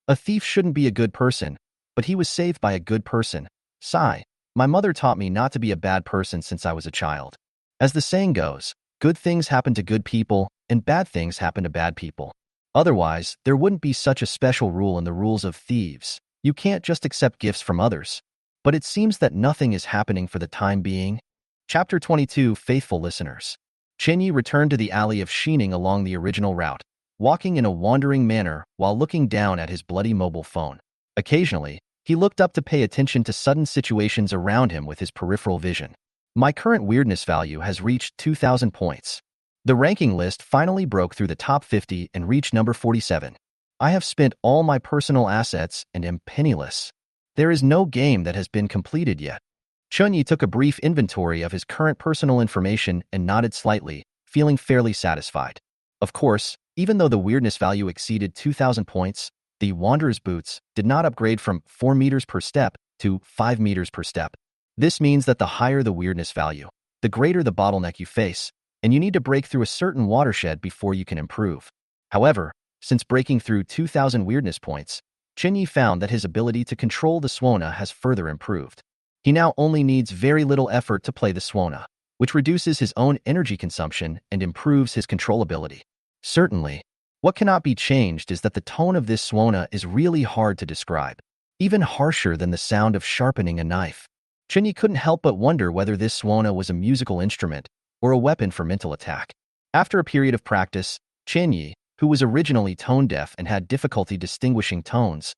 A thief shouldn't be a good person, but he was saved by a good person. Sigh. My mother taught me not to be a bad person since I was a child. As the saying goes, good things happen to good people, and bad things happen to bad people. Otherwise, there wouldn't be such a special rule in the rules of thieves. You can't just accept gifts from others. But it seems that nothing is happening for the time being. Chapter 22, Faithful Listeners. Chen Yi returned to the alley of Xining along the original route, walking in a wandering manner while looking down at his bloody mobile phone. Occasionally, he looked up to pay attention to sudden situations around him with his peripheral vision. My current weirdness value has reached 2,000 points. The ranking list finally broke through the top 50 and reached number 47. I have spent all my personal assets and am penniless. There is no game that has been completed yet. Chunyi took a brief inventory of his current personal information and nodded slightly, feeling fairly satisfied. Of course, even though the weirdness value exceeded 2,000 points, the Wanderer's boots did not upgrade from 4 meters per step to 5 meters per step. This means that the higher the weirdness value, the greater the bottleneck you face, and you need to break through a certain watershed before you can improve. However, since breaking through 2,000 weirdness points, Chinyi found that his ability to control the Suona has further improved. He now only needs very little effort to play the Suona, which reduces his own energy consumption and improves his controllability. Certainly, what cannot be changed is that the tone of this Suona is really hard to describe, even harsher than the sound of sharpening a knife. Chinyi couldn't help but wonder whether this Suona was a musical instrument or a weapon for mental attack. After a period of practice, Chinyi, who was originally tone-deaf and had difficulty distinguishing tones,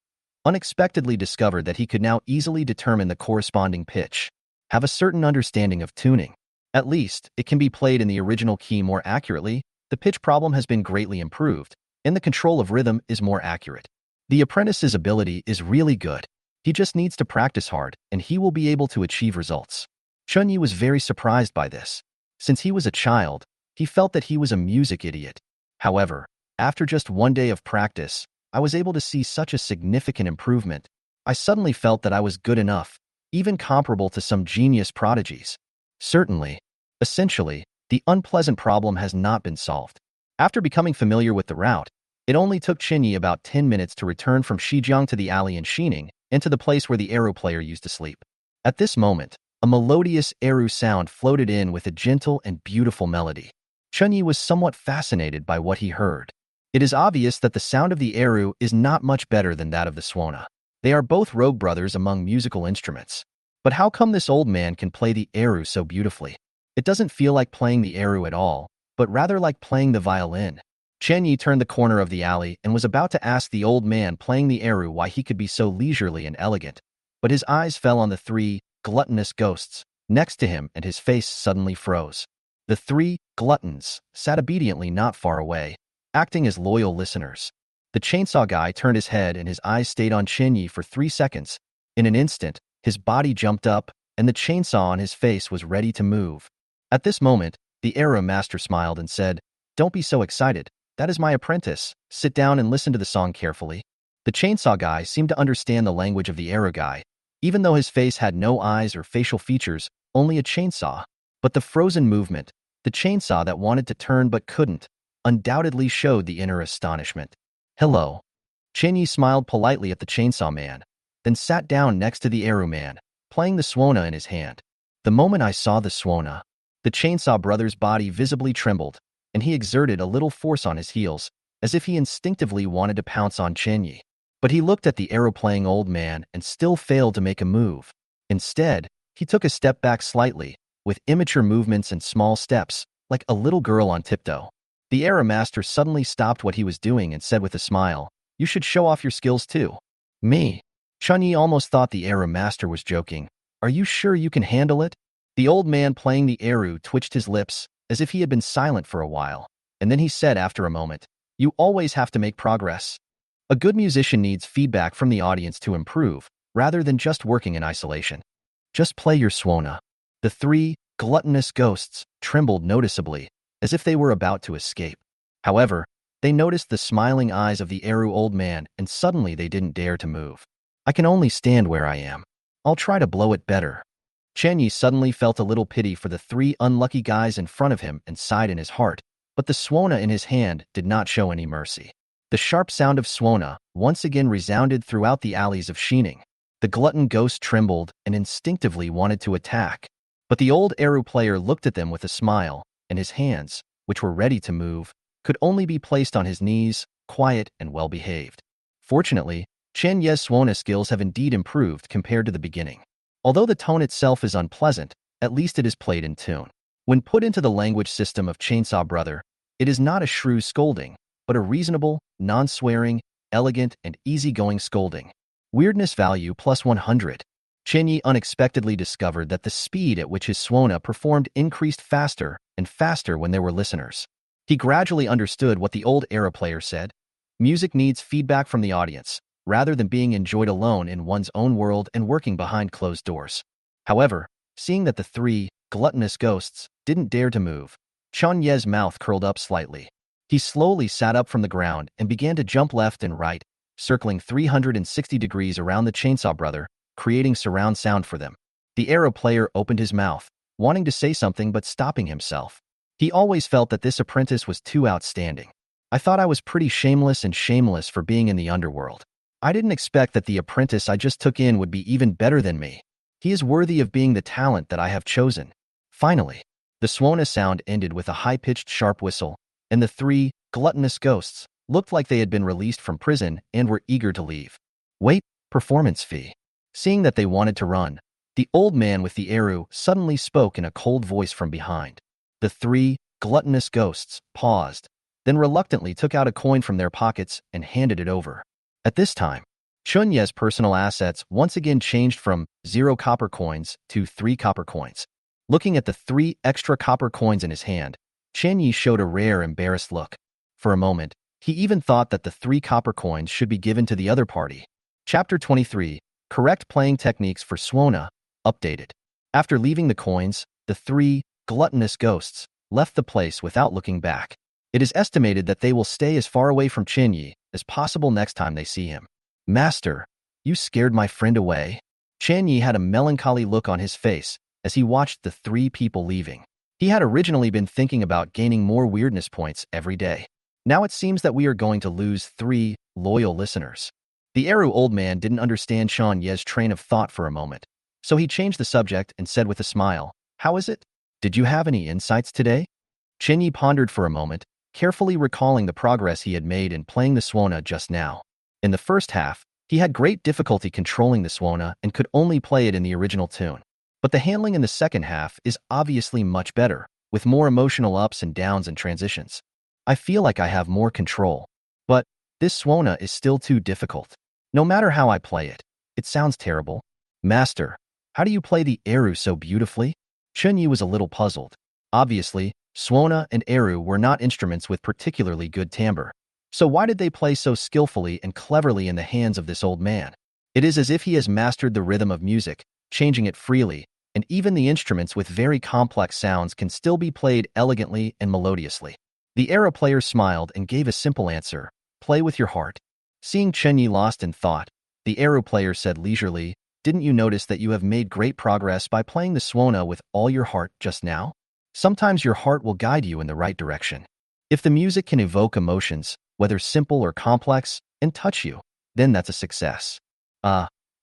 unexpectedly discovered that he could now easily determine the corresponding pitch, have a certain understanding of tuning. At least, it can be played in the original key more accurately, the pitch problem has been greatly improved, and the control of rhythm is more accurate. The apprentice's ability is really good. He just needs to practice hard, and he will be able to achieve results. Chunyi was very surprised by this. Since he was a child, he felt that he was a music idiot. However, after just one day of practice, I was able to see such a significant improvement. I suddenly felt that I was good enough, even comparable to some genius prodigies. Certainly, essentially, the unpleasant problem has not been solved. After becoming familiar with the route, it only took Chinyi about 10 minutes to return from Shijiang to the alley in Xining and to the place where the Eru player used to sleep. At this moment, a melodious Eru sound floated in with a gentle and beautiful melody. Chunyi was somewhat fascinated by what he heard. It is obvious that the sound of the Eru is not much better than that of the Suona. They are both rogue brothers among musical instruments. But how come this old man can play the Eru so beautifully? It doesn't feel like playing the Eru at all, but rather like playing the violin. Chenyi turned the corner of the alley and was about to ask the old man playing the Eru why he could be so leisurely and elegant, but his eyes fell on the 3 gluttonous ghosts next to him and his face suddenly froze. The 3 gluttons sat obediently not far away, acting as loyal listeners. The chainsaw guy turned his head and his eyes stayed on Chenyi for 3 seconds. In an instant, his body jumped up and the chainsaw on his face was ready to move. At this moment, the Eru master smiled and said, "Don't be so excited. That is my apprentice. Sit down and listen to the song carefully." The chainsaw guy seemed to understand the language of the Eru guy, even though his face had no eyes or facial features, only a chainsaw. But the frozen movement, the chainsaw that wanted to turn but couldn't, undoubtedly showed the inner astonishment. "Hello." Chenyi smiled politely at the chainsaw man, then sat down next to the Eru man, playing the Suona in his hand. The moment I saw the Suona, the chainsaw brother's body visibly trembled, and he exerted a little force on his heels, as if he instinctively wanted to pounce on Chenyi. But he looked at the Eru-playing old man and still failed to make a move. Instead, he took a step back slightly, with immature movements and small steps, like a little girl on tiptoe. The Eru master suddenly stopped what he was doing and said with a smile, "You should show off your skills too." "Me?" Chunyi almost thought the Eru master was joking. "Are you sure you can handle it?" The old man playing the Eru twitched his lips, as if he had been silent for a while, and then he said after a moment, "You always have to make progress. A good musician needs feedback from the audience to improve, rather than just working in isolation. Just play your Suona." The 3 gluttonous ghosts trembled noticeably, as if they were about to escape. However, they noticed the smiling eyes of the Eru old man, and suddenly they didn't dare to move. "I can only stand where I am. I'll try to blow it better." Chenyi suddenly felt a little pity for the 3 unlucky guys in front of him and sighed in his heart, but the Suona in his hand did not show any mercy. The sharp sound of Suona once again resounded throughout the alleys of Xining. The glutton ghost trembled and instinctively wanted to attack, but the old Eru player looked at them with a smile, and his hands, which were ready to move, could only be placed on his knees, quiet and well-behaved. Fortunately, Chen Ye's Suona skills have indeed improved compared to the beginning. Although the tone itself is unpleasant, at least it is played in tune. When put into the language system of Chainsaw Brother, it is not a shrew scolding, but a reasonable, non-swearing, elegant, and easygoing scolding. Weirdness value plus 100. Chenyi unexpectedly discovered that the speed at which his Suona performed increased faster and faster when there were listeners. He gradually understood what the old Era player said. Music needs feedback from the audience, rather than being enjoyed alone in one's own world and working behind closed doors. However, seeing that the three gluttonous ghosts didn't dare to move, Chun Ye's mouth curled up slightly. He slowly sat up from the ground and began to jump left and right, circling 360 degrees around the Chainsaw Brother, creating surround sound for them. The arrow player opened his mouth, wanting to say something but stopping himself. He always felt that this apprentice was too outstanding. I thought I was pretty shameless and shameless for being in the underworld. I didn't expect that the apprentice I just took in would be even better than me. He is worthy of being the talent that I have chosen. Finally, the Swona sound ended with a high-pitched sharp whistle, and the three gluttonous ghosts looked like they had been released from prison and were eager to leave. Wait, performance fee. Seeing that they wanted to run, the old man with the arrow suddenly spoke in a cold voice from behind. The three gluttonous ghosts paused, then reluctantly took out a coin from their pockets and handed it over. At this time, Chun Ye's personal assets once again changed from 0 copper coins to 3 copper coins. Looking at the 3 extra copper coins in his hand, Chen Yi showed a rare, embarrassed look. For a moment, he even thought that the 3 copper coins should be given to the other party. Chapter 23, Correct Playing Techniques for Swona, updated. After leaving the coins, the 3 gluttonous ghosts left the place without looking back. It is estimated that they will stay as far away from Chen Yi as possible next time they see him. Master, you scared my friend away? Chen Yi had a melancholy look on his face as he watched the 3 people leaving. He had originally been thinking about gaining more weirdness points every day. Now it seems that we are going to lose 3 loyal listeners. The Eru old man didn't understand Chun Ye's train of thought for a moment, so he changed the subject and said with a smile, "How is it? Did you have any insights today?" Chen Yi pondered for a moment, carefully recalling the progress he had made in playing the Swona just now. In the first half, he had great difficulty controlling the Swona and could only play it in the original tune. But the handling in the second half is obviously much better, with more emotional ups and downs and transitions. I feel like I have more control. But this Swona is still too difficult. No matter how I play it, it sounds terrible. Master, how do you play the Eru so beautifully? Chun Yi was a little puzzled. Obviously, Swona and Eru were not instruments with particularly good timbre. So why did they play so skillfully and cleverly in the hands of this old man? It is as if he has mastered the rhythm of music, changing it freely, and even the instruments with very complex sounds can still be played elegantly and melodiously. The Eru player smiled and gave a simple answer, play with your heart. Seeing Chen Yi lost in thought, the Eru player said leisurely, didn't you notice that you have made great progress by playing the Swona with all your heart just now? Sometimes your heart will guide you in the right direction. If the music can evoke emotions, whether simple or complex, and touch you, then that's a success.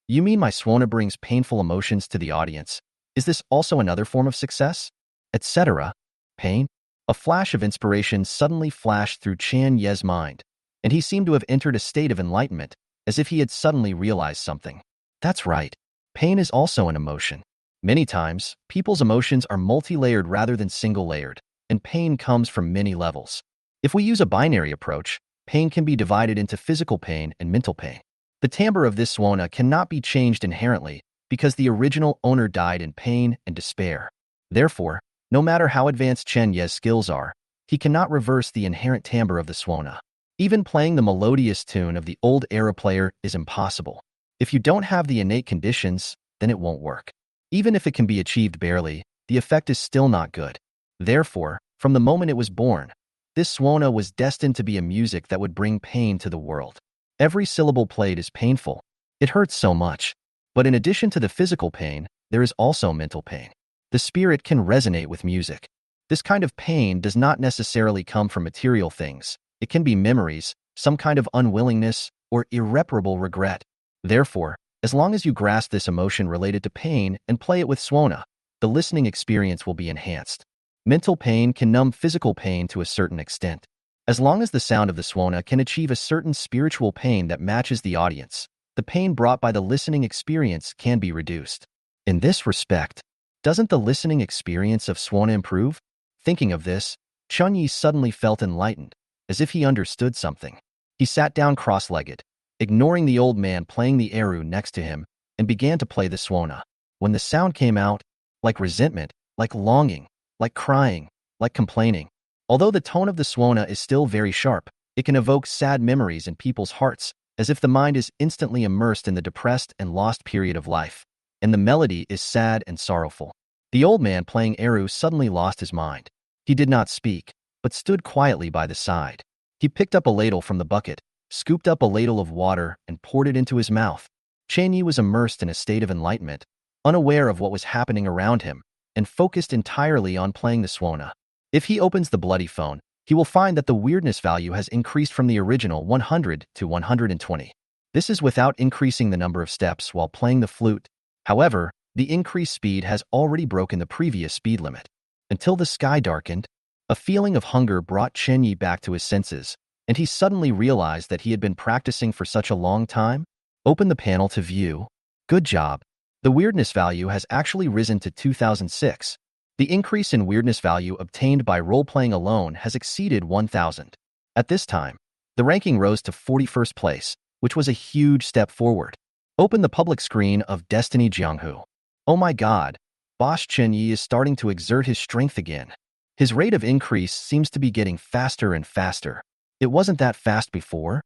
You mean my Swona brings painful emotions to the audience? Is this also another form of success? Etc. Pain? A flash of inspiration suddenly flashed through Chan Ye's mind, and he seemed to have entered a state of enlightenment, as if he had suddenly realized something. That's right. Pain is also an emotion. Many times, people's emotions are multi-layered rather than single-layered, and pain comes from many levels. If we use a binary approach, pain can be divided into physical pain and mental pain. The timbre of this Swona cannot be changed inherently because the original owner died in pain and despair. Therefore, no matter how advanced Chen Ye's skills are, he cannot reverse the inherent timbre of the Swona. Even playing the melodious tune of the old era player is impossible. If you don't have the innate conditions, then it won't work. Even if it can be achieved barely, the effect is still not good. Therefore, from the moment it was born, this Swona was destined to be a music that would bring pain to the world. Every syllable played is painful. It hurts so much. But in addition to the physical pain, there is also mental pain. The spirit can resonate with music. This kind of pain does not necessarily come from material things. It can be memories, some kind of unwillingness, or irreparable regret. Therefore, as long as you grasp this emotion related to pain and play it with Swona, the listening experience will be enhanced. Mental pain can numb physical pain to a certain extent. As long as the sound of the Swona can achieve a certain spiritual pain that matches the audience, the pain brought by the listening experience can be reduced. In this respect, doesn't the listening experience of Swona improve? Thinking of this, Chun Yi suddenly felt enlightened, as if he understood something. He sat down cross-legged, ignoring the old man playing the Eru next to him, and began to play the Swona. When the sound came out, like resentment, like longing, like crying, like complaining. Although the tone of the Swona is still very sharp, It can evoke sad memories in people's hearts, as if the mind is instantly immersed in the depressed and lost period of life. And the melody is sad and sorrowful. The old man playing Eru suddenly lost his mind. He did not speak, but stood quietly by the side. He picked up a ladle from the bucket, scooped up a ladle of water, and poured it into his mouth. Chen Yi was immersed in a state of enlightenment, unaware of what was happening around him, and focused entirely on playing the Swona. If he opens the bloody phone, he will find that the weirdness value has increased from the original 100 to 120. This is without increasing the number of steps while playing the flute. However, the increased speed has already broken the previous speed limit. Until the sky darkened, a feeling of hunger brought Chen Yi back to his senses, and he suddenly realized that he had been practicing for such a long time. Open the panel to view. Good job. The weirdness value has actually risen to 2006. The increase in weirdness value obtained by role-playing alone has exceeded 1,000. At this time, the ranking rose to 41st place, which was a huge step forward. Open the public screen of Destiny Jianghu. Oh my god, Boss Chen Yi is starting to exert his strength again. His rate of increase seems to be getting faster and faster. It wasn't that fast before.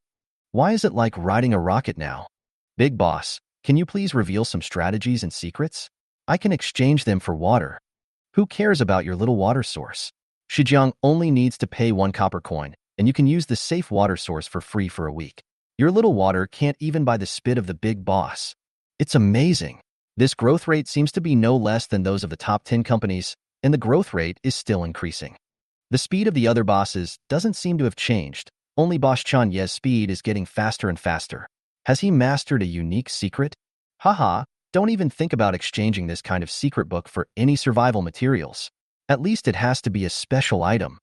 Why is it like riding a rocket now? Big boss, can you please reveal some strategies and secrets? I can exchange them for water. Who cares about your little water source? Shijiang only needs to pay 1 copper coin, and you can use the safe water source for free for a week. Your little water can't even buy the spit of the big boss. It's amazing. This growth rate seems to be no less than those of the top 10 companies, and the growth rate is still increasing. The speed of the other bosses doesn't seem to have changed. Only Boss Chen Yi's speed is getting faster and faster. Has he mastered a unique secret? Haha, don't even think about exchanging this kind of secret book for any survival materials. At least it has to be a special item.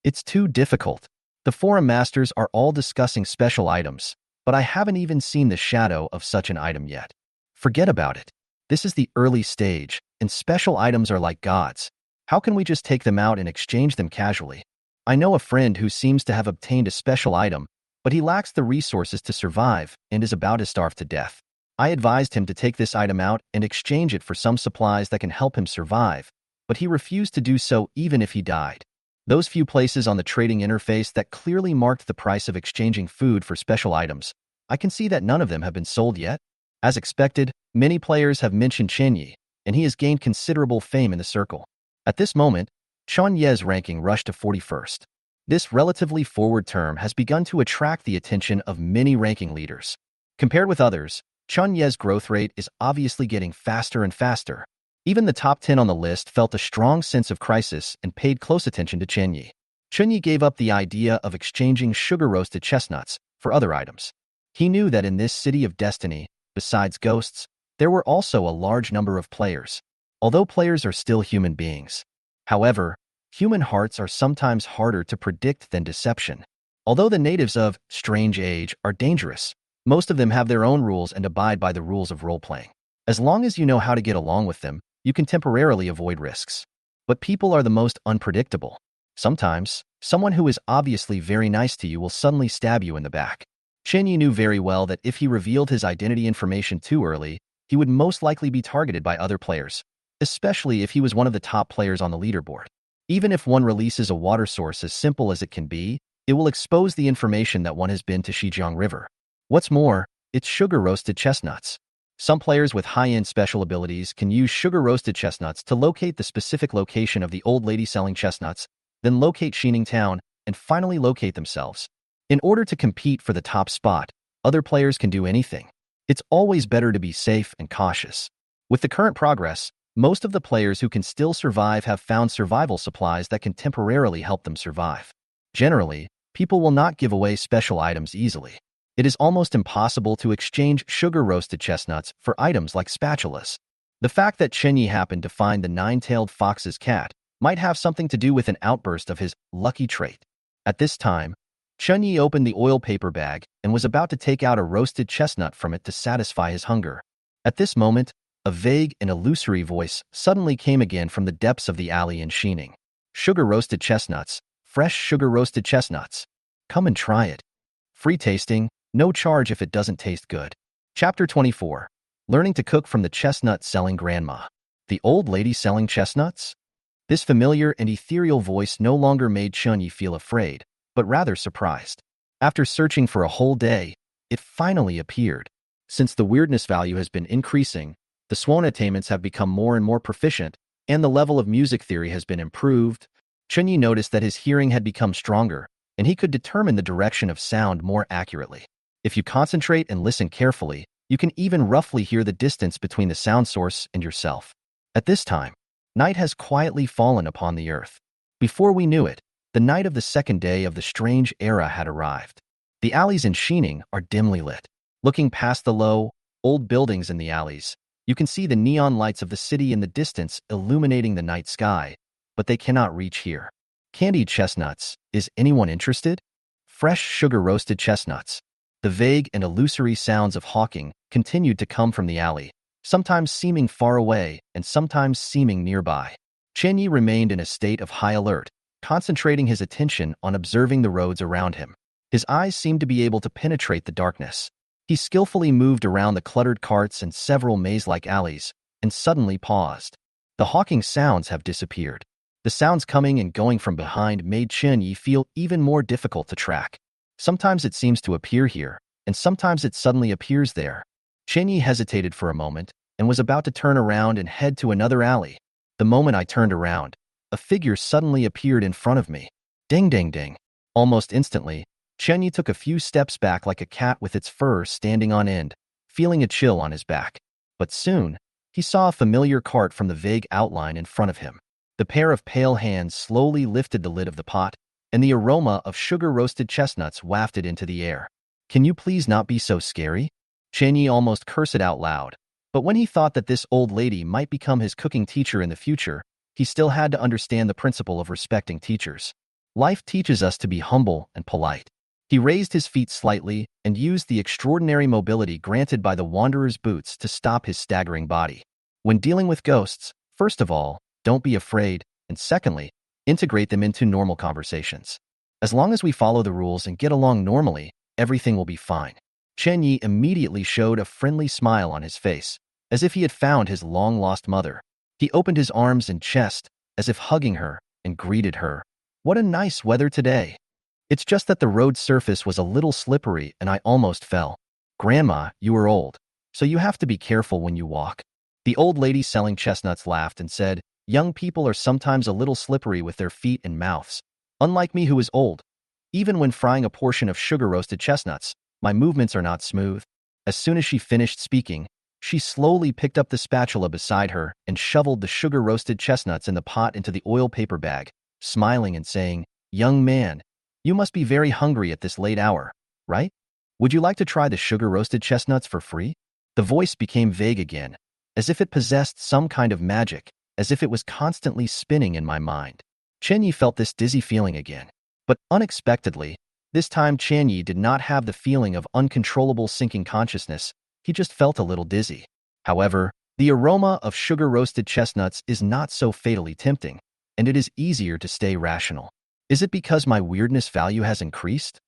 It's too difficult. The forum masters are all discussing special items, but I haven't even seen the shadow of such an item yet. Forget about it. This is the early stage, and special items are like gods. How can we just take them out and exchange them casually? I know a friend who seems to have obtained a special item, but he lacks the resources to survive and is about to starve to death. I advised him to take this item out and exchange it for some supplies that can help him survive, but he refused to do so even if he died. Those few places on the trading interface that clearly marked the price of exchanging food for special items, I can see that none of them have been sold yet. As expected, many players have mentioned Chen Yi, and he has gained considerable fame in the circle. At this moment, Chen Yi's ranking rushed to 41st. This relatively forward term has begun to attract the attention of many ranking leaders. Compared with others, Chen Yi's growth rate is obviously getting faster and faster. Even the top 10 on the list felt a strong sense of crisis and paid close attention to Chen Yi. Chen Yi gave up the idea of exchanging sugar-roasted chestnuts for other items. He knew that in this city of destiny, besides ghosts, there were also a large number of players. Although players are still human beings. However, human hearts are sometimes harder to predict than deception. Although the natives of Strange Age are dangerous, most of them have their own rules and abide by the rules of role-playing. As long as you know how to get along with them, you can temporarily avoid risks. But people are the most unpredictable. Sometimes, someone who is obviously very nice to you will suddenly stab you in the back. Chen Yi knew very well that if he revealed his identity information too early, he would most likely be targeted by other players, especially if he was one of the top players on the leaderboard. Even if one releases a water source as simple as it can be, it will expose the information that one has been to Shijiang River. What's more, it's sugar-roasted chestnuts. Some players with high-end special abilities can use sugar-roasted chestnuts to locate the specific location of the old lady selling chestnuts, then locate Xining Town, and finally locate themselves. In order to compete for the top spot, other players can do anything. It's always better to be safe and cautious. With the current progress, most of the players who can still survive have found survival supplies that can temporarily help them survive. Generally, people will not give away special items easily. It is almost impossible to exchange sugar-roasted chestnuts for items like spatulas. The fact that Chen Yi happened to find the nine-tailed fox's cat might have something to do with an outburst of his lucky trait. At this time, Chen Yi opened the oil paper bag and was about to take out a roasted chestnut from it to satisfy his hunger. At this moment, a vague and illusory voice suddenly came again from the depths of the alley in Xining. Sugar-roasted chestnuts, fresh sugar-roasted chestnuts. Come and try it. Free tasting, no charge if it doesn't taste good. Chapter 24. Learning to cook from the chestnut-selling grandma. The old lady selling chestnuts? This familiar and ethereal voice no longer made Chen Yi feel afraid, but rather surprised. After searching for a whole day, it finally appeared. Since the weirdness value has been increasing, the swan attainments have become more and more proficient, and the level of music theory has been improved. Chunyi noticed that his hearing had become stronger, and he could determine the direction of sound more accurately. If you concentrate and listen carefully, you can even roughly hear the distance between the sound source and yourself. At this time, night has quietly fallen upon the earth. Before we knew it, the night of the second day of the strange era had arrived. The alleys in Xining are dimly lit. Looking past the low, old buildings in the alleys, you can see the neon lights of the city in the distance illuminating the night sky, but they cannot reach here. Candied chestnuts. Is anyone interested? Fresh sugar-roasted chestnuts. The vague and illusory sounds of hawking continued to come from the alley, sometimes seeming far away and sometimes seeming nearby. Chenyi remained in a state of high alert, concentrating his attention on observing the roads around him. His eyes seemed to be able to penetrate the darkness. He skillfully moved around the cluttered carts and several maze-like alleys, and suddenly paused. The hawking sounds have disappeared. The sounds coming and going from behind made Chenyi feel even more difficult to track. Sometimes it seems to appear here, and sometimes it suddenly appears there. Chenyi hesitated for a moment and was about to turn around and head to another alley. The moment I turned around, a figure suddenly appeared in front of me. Ding ding ding. Almost instantly, Chenyi took a few steps back like a cat with its fur standing on end, feeling a chill on his back. But soon, he saw a familiar cart from the vague outline in front of him. The pair of pale hands slowly lifted the lid of the pot, and the aroma of sugar-roasted chestnuts wafted into the air. Can you please not be so scary? Chenyi almost cursed out loud, but when he thought that this old lady might become his cooking teacher in the future, he still had to understand the principle of respecting teachers. Life teaches us to be humble and polite. He raised his feet slightly and used the extraordinary mobility granted by the wanderer's boots to stop his staggering body. When dealing with ghosts, first of all, don't be afraid, and secondly, integrate them into normal conversations. As long as we follow the rules and get along normally, everything will be fine. Chenyi immediately showed a friendly smile on his face, as if he had found his long-lost mother. He opened his arms and chest, as if hugging her, and greeted her. What a nice weather today. It's just that the road surface was a little slippery and I almost fell. Grandma, you are old, so you have to be careful when you walk. The old lady selling chestnuts laughed and said, young people are sometimes a little slippery with their feet and mouths. Unlike me who is old. Even when frying a portion of sugar-roasted chestnuts, my movements are not smooth. As soon as she finished speaking, she slowly picked up the spatula beside her and shoveled the sugar-roasted chestnuts in the pot into the oil paper bag, smiling and saying, young man, you must be very hungry at this late hour, right? Would you like to try the sugar-roasted chestnuts for free? The voice became vague again, as if it possessed some kind of magic, as if it was constantly spinning in my mind. Chenyi felt this dizzy feeling again. But unexpectedly, this time Chenyi did not have the feeling of uncontrollable sinking consciousness, he just felt a little dizzy. However, the aroma of sugar-roasted chestnuts is not so fatally tempting, and it is easier to stay rational. Is it because my weirdness value has increased?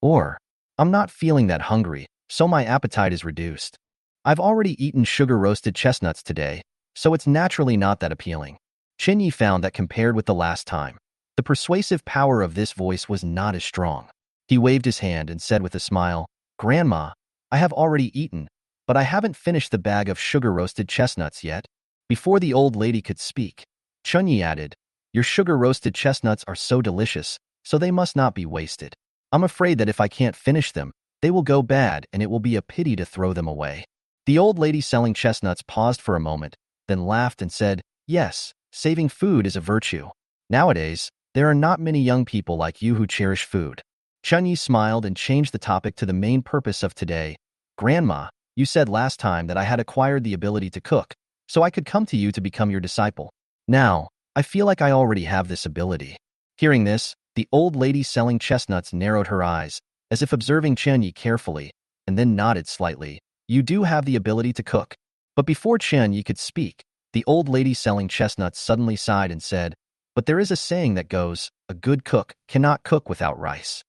Or, I'm not feeling that hungry, so my appetite is reduced. I've already eaten sugar-roasted chestnuts today, so it's naturally not that appealing. Chenyi found that compared with the last time, the persuasive power of this voice was not as strong. He waved his hand and said with a smile, Grandma, I have already eaten, but I haven't finished the bag of sugar-roasted chestnuts yet. Before the old lady could speak, Chenyi added, your sugar-roasted chestnuts are so delicious, so they must not be wasted. I'm afraid that if I can't finish them, they will go bad and it will be a pity to throw them away. The old lady selling chestnuts paused for a moment, then laughed and said, yes, saving food is a virtue. Nowadays, there are not many young people like you who cherish food. Chenyi smiled and changed the topic to the main purpose of today. Grandma, you said last time that I had acquired the ability to cook, so I could come to you to become your disciple. Now, I feel like I already have this ability. Hearing this, the old lady selling chestnuts narrowed her eyes, as if observing Chenyi carefully, and then nodded slightly. You do have the ability to cook. But before Chenyi could speak, the old lady selling chestnuts suddenly sighed and said, but there is a saying that goes, a good cook cannot cook without rice.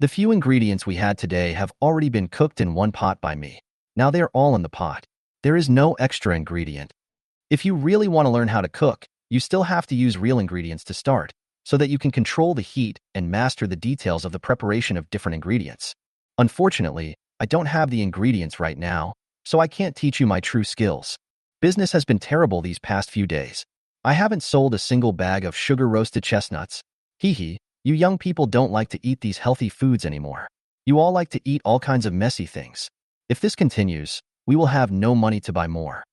The few ingredients we had today have already been cooked in one pot by me. Now they are all in the pot. There is no extra ingredient. If you really want to learn how to cook, you still have to use real ingredients to start. so that you can control the heat and master the details of the preparation of different ingredients. Unfortunately, I don't have the ingredients right now, so I can't teach you my true skills. Business has been terrible these past few days. I haven't sold a single bag of sugar-roasted chestnuts. Hee hee, you young people don't like to eat these healthy foods anymore. You all like to eat all kinds of messy things. If this continues, we will have no money to buy more.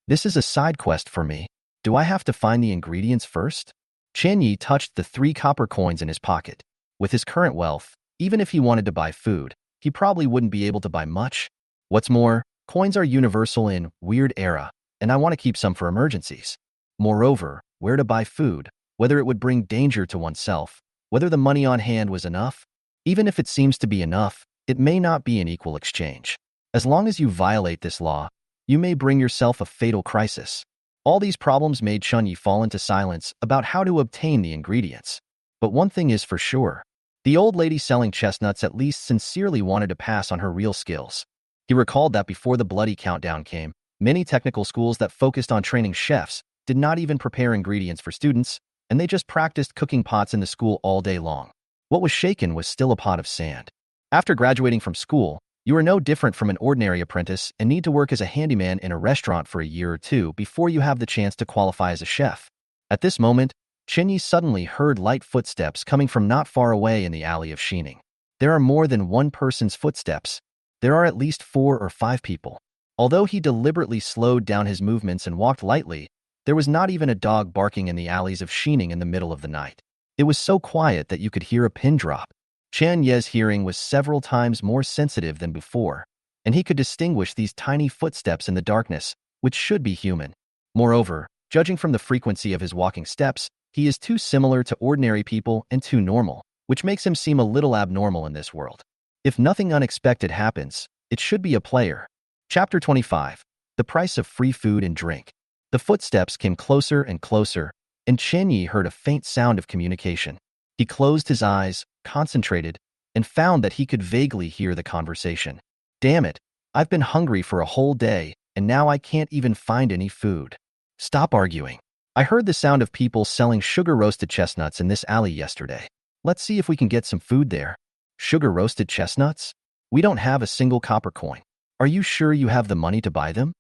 This is a side quest for me. Do I have to find the ingredients first? Chen Yi touched the 3 copper coins in his pocket. With his current wealth, even if he wanted to buy food, he probably wouldn't be able to buy much. What's more, coins are universal in weird era, and I want to keep some for emergencies. Moreover, where to buy food, whether it would bring danger to oneself, whether the money on hand was enough. Even if it seems to be enough, it may not be an equal exchange. As long as you violate this law, you may bring yourself a fatal crisis. All these problems made Chen Yi fall into silence about how to obtain the ingredients. But one thing is for sure. The old lady selling chestnuts at least sincerely wanted to pass on her real skills. He recalled that before the bloody countdown came, many technical schools that focused on training chefs did not even prepare ingredients for students, and they just practiced cooking pots in the school all day long. What was shaken was still a pot of sand. After graduating from school, you are no different from an ordinary apprentice and need to work as a handyman in a restaurant for a year or two before you have the chance to qualify as a chef. At this moment, Chen Yi suddenly heard light footsteps coming from not far away in the alley of Xining. There are more than one person's footsteps. There are at least 4 or 5 people. Although he deliberately slowed down his movements and walked lightly, there was not even a dog barking in the alleys of Xining in the middle of the night. It was so quiet that you could hear a pin drop. Chen Ye's hearing was several times more sensitive than before, and he could distinguish these tiny footsteps in the darkness, which should be human. Moreover, judging from the frequency of his walking steps, he is too similar to ordinary people and too normal, which makes him seem a little abnormal in this world. If nothing unexpected happens, it should be a player. Chapter 25. The Price of Free Food and Drink. The footsteps came closer and closer, and Chen Yi heard a faint sound of communication. He closed his eyes, concentrated, and found that he could vaguely hear the conversation. Damn it, I've been hungry for a whole day, and now I can't even find any food. Stop arguing. I heard the sound of people selling sugar-roasted chestnuts in this alley yesterday. Let's see if we can get some food there. Sugar-roasted chestnuts? We don't have a single copper coin. Are you sure you have the money to buy them?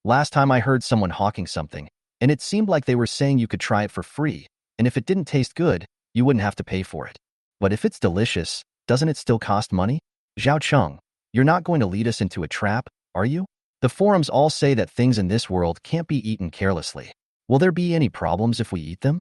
Last time I heard someone hawking something, and it seemed like they were saying you could try it for free, and if it didn't taste good, you wouldn't have to pay for it. But if it's delicious, doesn't it still cost money? Zhao Cheng, you're not going to lead us into a trap, are you? The forums all say that things in this world can't be eaten carelessly. Will there be any problems if we eat them?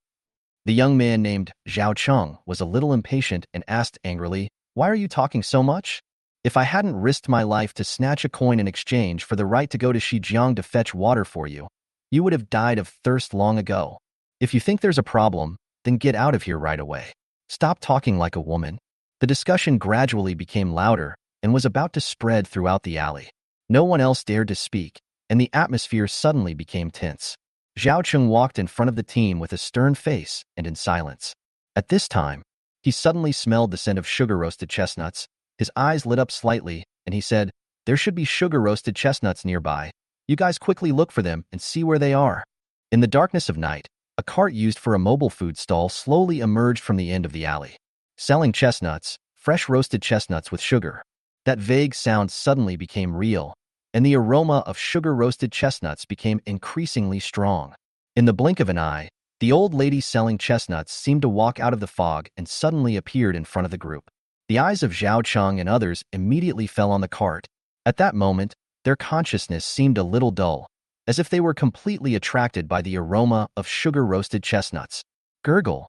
The young man named Zhao Cheng was a little impatient and asked angrily, why are you talking so much? If I hadn't risked my life to snatch a coin in exchange for the right to go to Shijiang to fetch water for you, you would have died of thirst long ago. If you think there's a problem, then get out of here right away. Stop talking like a woman. The discussion gradually became louder and was about to spread throughout the alley. No one else dared to speak, and the atmosphere suddenly became tense. Zhao Cheng walked in front of the team with a stern face and in silence. At this time, he suddenly smelled the scent of sugar-roasted chestnuts. His eyes lit up slightly, and he said, there should be sugar-roasted chestnuts nearby. You guys quickly look for them and see where they are. In the darkness of night, a cart used for a mobile food stall slowly emerged from the end of the alley, selling chestnuts, fresh roasted chestnuts with sugar. That vague sound suddenly became real, and the aroma of sugar-roasted chestnuts became increasingly strong. In the blink of an eye, the old lady selling chestnuts seemed to walk out of the fog and suddenly appeared in front of the group. The eyes of Zhao Cheng and others immediately fell on the cart. At that moment, their consciousness seemed a little dull, as if they were completely attracted by the aroma of sugar-roasted chestnuts. Gurgle.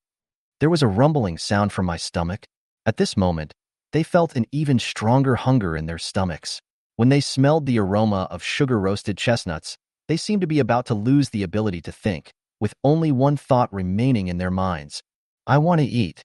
There was a rumbling sound from my stomach. At this moment, they felt an even stronger hunger in their stomachs. When they smelled the aroma of sugar-roasted chestnuts, they seemed to be about to lose the ability to think, with only one thought remaining in their minds. I want to eat.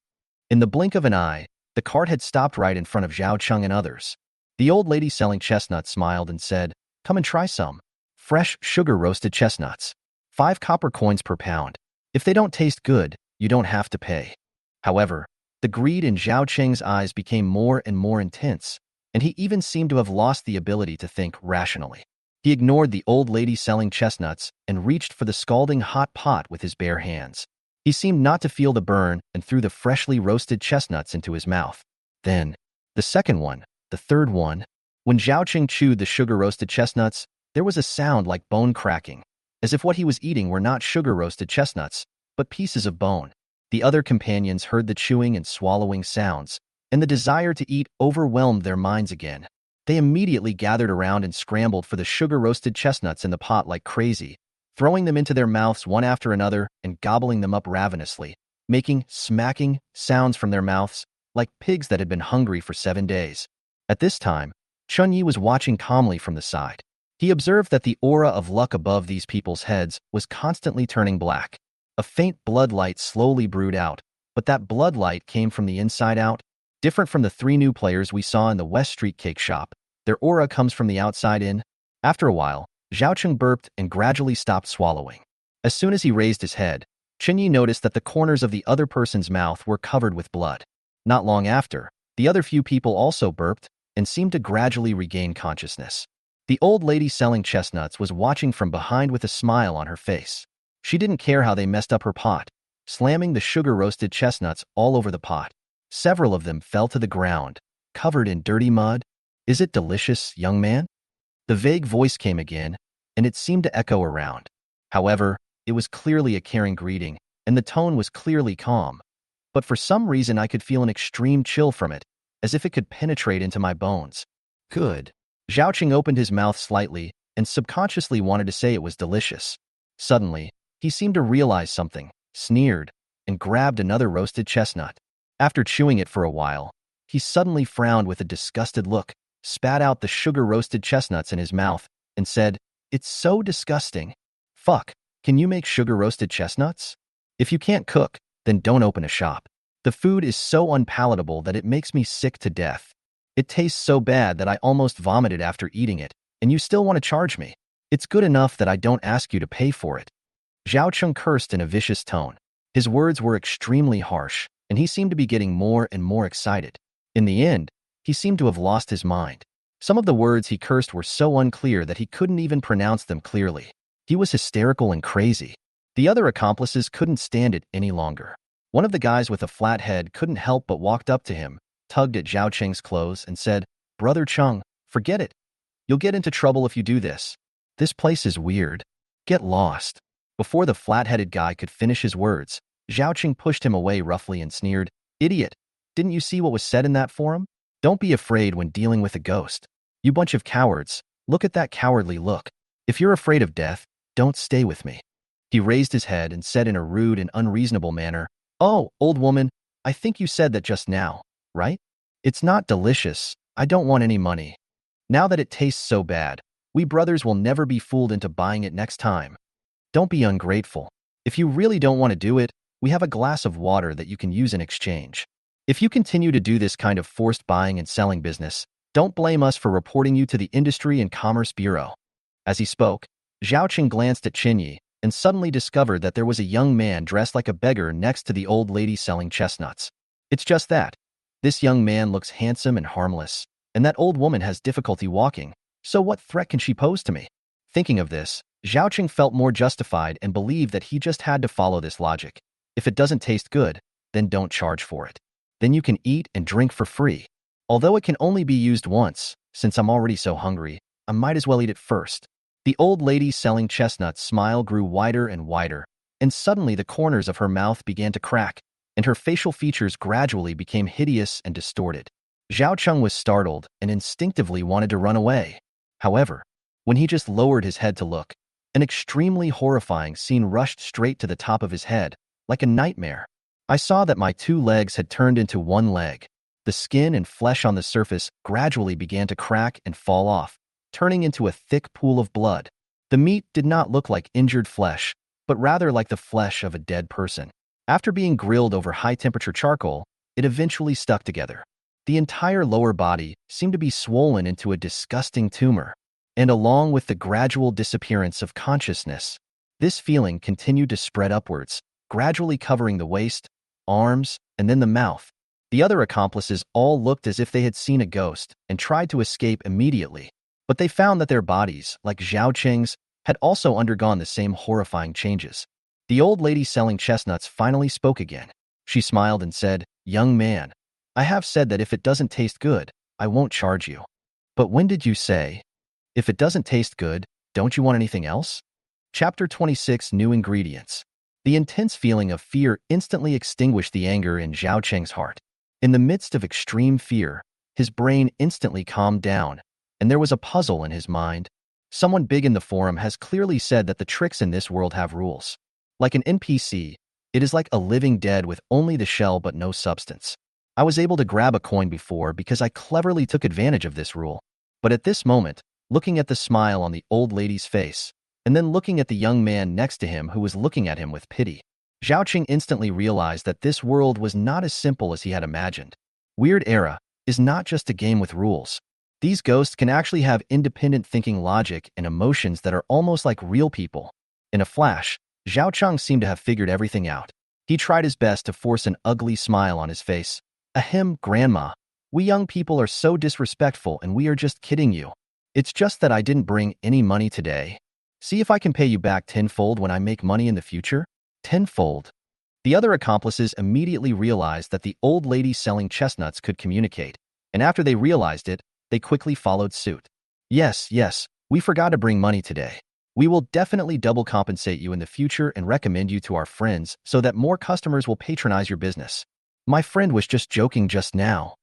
In the blink of an eye, the cart had stopped right in front of Zhao Cheng and others. The old lady selling chestnuts smiled and said, come and try some. Fresh sugar-roasted chestnuts. 5 copper coins per pound. If they don't taste good, you don't have to pay. However, the greed in Zhao Cheng's eyes became more and more intense, and he even seemed to have lost the ability to think rationally. He ignored the old lady selling chestnuts and reached for the scalding hot pot with his bare hands. He seemed not to feel the burn and threw the freshly roasted chestnuts into his mouth. Then, the second one, the third one. When Zhaoqing chewed the sugar-roasted chestnuts, there was a sound like bone cracking, as if what he was eating were not sugar-roasted chestnuts, but pieces of bone. The other companions heard the chewing and swallowing sounds, and the desire to eat overwhelmed their minds again. They immediately gathered around and scrambled for the sugar-roasted chestnuts in the pot like crazy, throwing them into their mouths one after another and gobbling them up ravenously, making smacking sounds from their mouths like pigs that had been hungry for 7 days. At this time, Chunyi was watching calmly from the side. He observed that the aura of luck above these people's heads was constantly turning black. A faint blood light slowly brewed out, but that blood light came from the inside out. Different from the 3 new players we saw in the West Street Cake Shop, their aura comes from the outside in. After a while, Zhaoqing burped and gradually stopped swallowing. As soon as he raised his head, Chunyi noticed that the corners of the other person's mouth were covered with blood. Not long after, the other few people also burped and seemed to gradually regain consciousness. The old lady selling chestnuts was watching from behind with a smile on her face. She didn't care how they messed up her pot, slamming the sugar-roasted chestnuts all over the pot. Several of them fell to the ground, covered in dirty mud. "Is it delicious, young man?" The vague voice came again, and it seemed to echo around. However, it was clearly a caring greeting, and the tone was clearly calm. But for some reason I could feel an extreme chill from it, as if it could penetrate into my bones. Good. Zhaoqing opened his mouth slightly and subconsciously wanted to say it was delicious. Suddenly, he seemed to realize something, sneered, and grabbed another roasted chestnut. After chewing it for a while, he suddenly frowned with a disgusted look, spat out the sugar-roasted chestnuts in his mouth, and said, "It's so disgusting. Fuck, can you make sugar-roasted chestnuts? If you can't cook, then don't open a shop. The food is so unpalatable that it makes me sick to death. It tastes so bad that I almost vomited after eating it, and you still want to charge me. It's good enough that I don't ask you to pay for it." Zhaoqing cursed in a vicious tone. His words were extremely harsh, and he seemed to be getting more and more excited. In the end, he seemed to have lost his mind. Some of the words he cursed were so unclear that he couldn't even pronounce them clearly. He was hysterical and crazy. The other accomplices couldn't stand it any longer. One of the guys with a flat head couldn't help but walked up to him, tugged at Zhaoqing's clothes, and said, "Brother Chung, forget it. You'll get into trouble if you do this. This place is weird. Get lost." Before the flat-headed guy could finish his words, Zhaoqing pushed him away roughly and sneered, "Idiot, didn't you see what was said in that forum? Don't be afraid when dealing with a ghost. You bunch of cowards, look at that cowardly look. If you're afraid of death, don't stay with me." He raised his head and said in a rude and unreasonable manner, "Oh, old woman, I think you said that just now, right? It's not delicious. I don't want any money. Now that it tastes so bad, we brothers will never be fooled into buying it next time. Don't be ungrateful. If you really don't want to do it, we have a glass of water that you can use in exchange. If you continue to do this kind of forced buying and selling business, don't blame us for reporting you to the Industry and Commerce Bureau." As he spoke, Zhaoqing glanced at Qinyi and suddenly discovered that there was a young man dressed like a beggar next to the old lady selling chestnuts. It's just that. This young man looks handsome and harmless, and that old woman has difficulty walking, so what threat can she pose to me? Thinking of this, Zhaoqing felt more justified and believed that he just had to follow this logic. If it doesn't taste good, then don't charge for it. Then you can eat and drink for free. Although it can only be used once, since I'm already so hungry, I might as well eat it first. The old lady selling chestnuts' smile grew wider and wider, and suddenly the corners of her mouth began to crack, and her facial features gradually became hideous and distorted. Zhaoqing was startled and instinctively wanted to run away. However, when he just lowered his head to look, an extremely horrifying scene rushed straight to the top of his head, like a nightmare. I saw that my 2 legs had turned into 1 leg. The skin and flesh on the surface gradually began to crack and fall off, turning into a thick pool of blood. The meat did not look like injured flesh, but rather like the flesh of a dead person. After being grilled over high-temperature charcoal, it eventually stuck together. The entire lower body seemed to be swollen into a disgusting tumor, and along with the gradual disappearance of consciousness, this feeling continued to spread upwards, gradually covering the waist, arms, and then the mouth. The other accomplices all looked as if they had seen a ghost and tried to escape immediately, but they found that their bodies, like Zhaoqing's, had also undergone the same horrifying changes. The old lady selling chestnuts finally spoke again. She smiled and said, "Young man, I have said that if it doesn't taste good, I won't charge you. But when did you say, if it doesn't taste good, don't you want anything else?" Chapter 26, New Ingredients. The intense feeling of fear instantly extinguished the anger in Zhao Cheng's heart. In the midst of extreme fear, his brain instantly calmed down, and there was a puzzle in his mind. Someone big in the forum has clearly said that the tricks in this world have rules. Like an NPC, it is like a living dead with only the shell but no substance. I was able to grab a coin before because I cleverly took advantage of this rule. But at this moment, looking at the smile on the old lady's face, and then looking at the young man next to him who was looking at him with pity, Zhao Qing instantly realized that this world was not as simple as he had imagined. Weird Era is not just a game with rules. These ghosts can actually have independent thinking logic and emotions that are almost like real people. In a flash, Zhao Cheng seemed to have figured everything out. He tried his best to force an ugly smile on his face. "Ahem, Grandma. We young people are so disrespectful and we are just kidding you. It's just that I didn't bring any money today. See if I can pay you back tenfold when I make money in the future." Tenfold. The other accomplices immediately realized that the old lady selling chestnuts could communicate, and after they realized it, they quickly followed suit. Yes, we forgot to bring money today. We will definitely double compensate you in the future and recommend you to our friends so that more customers will patronize your business. My friend was just joking just now.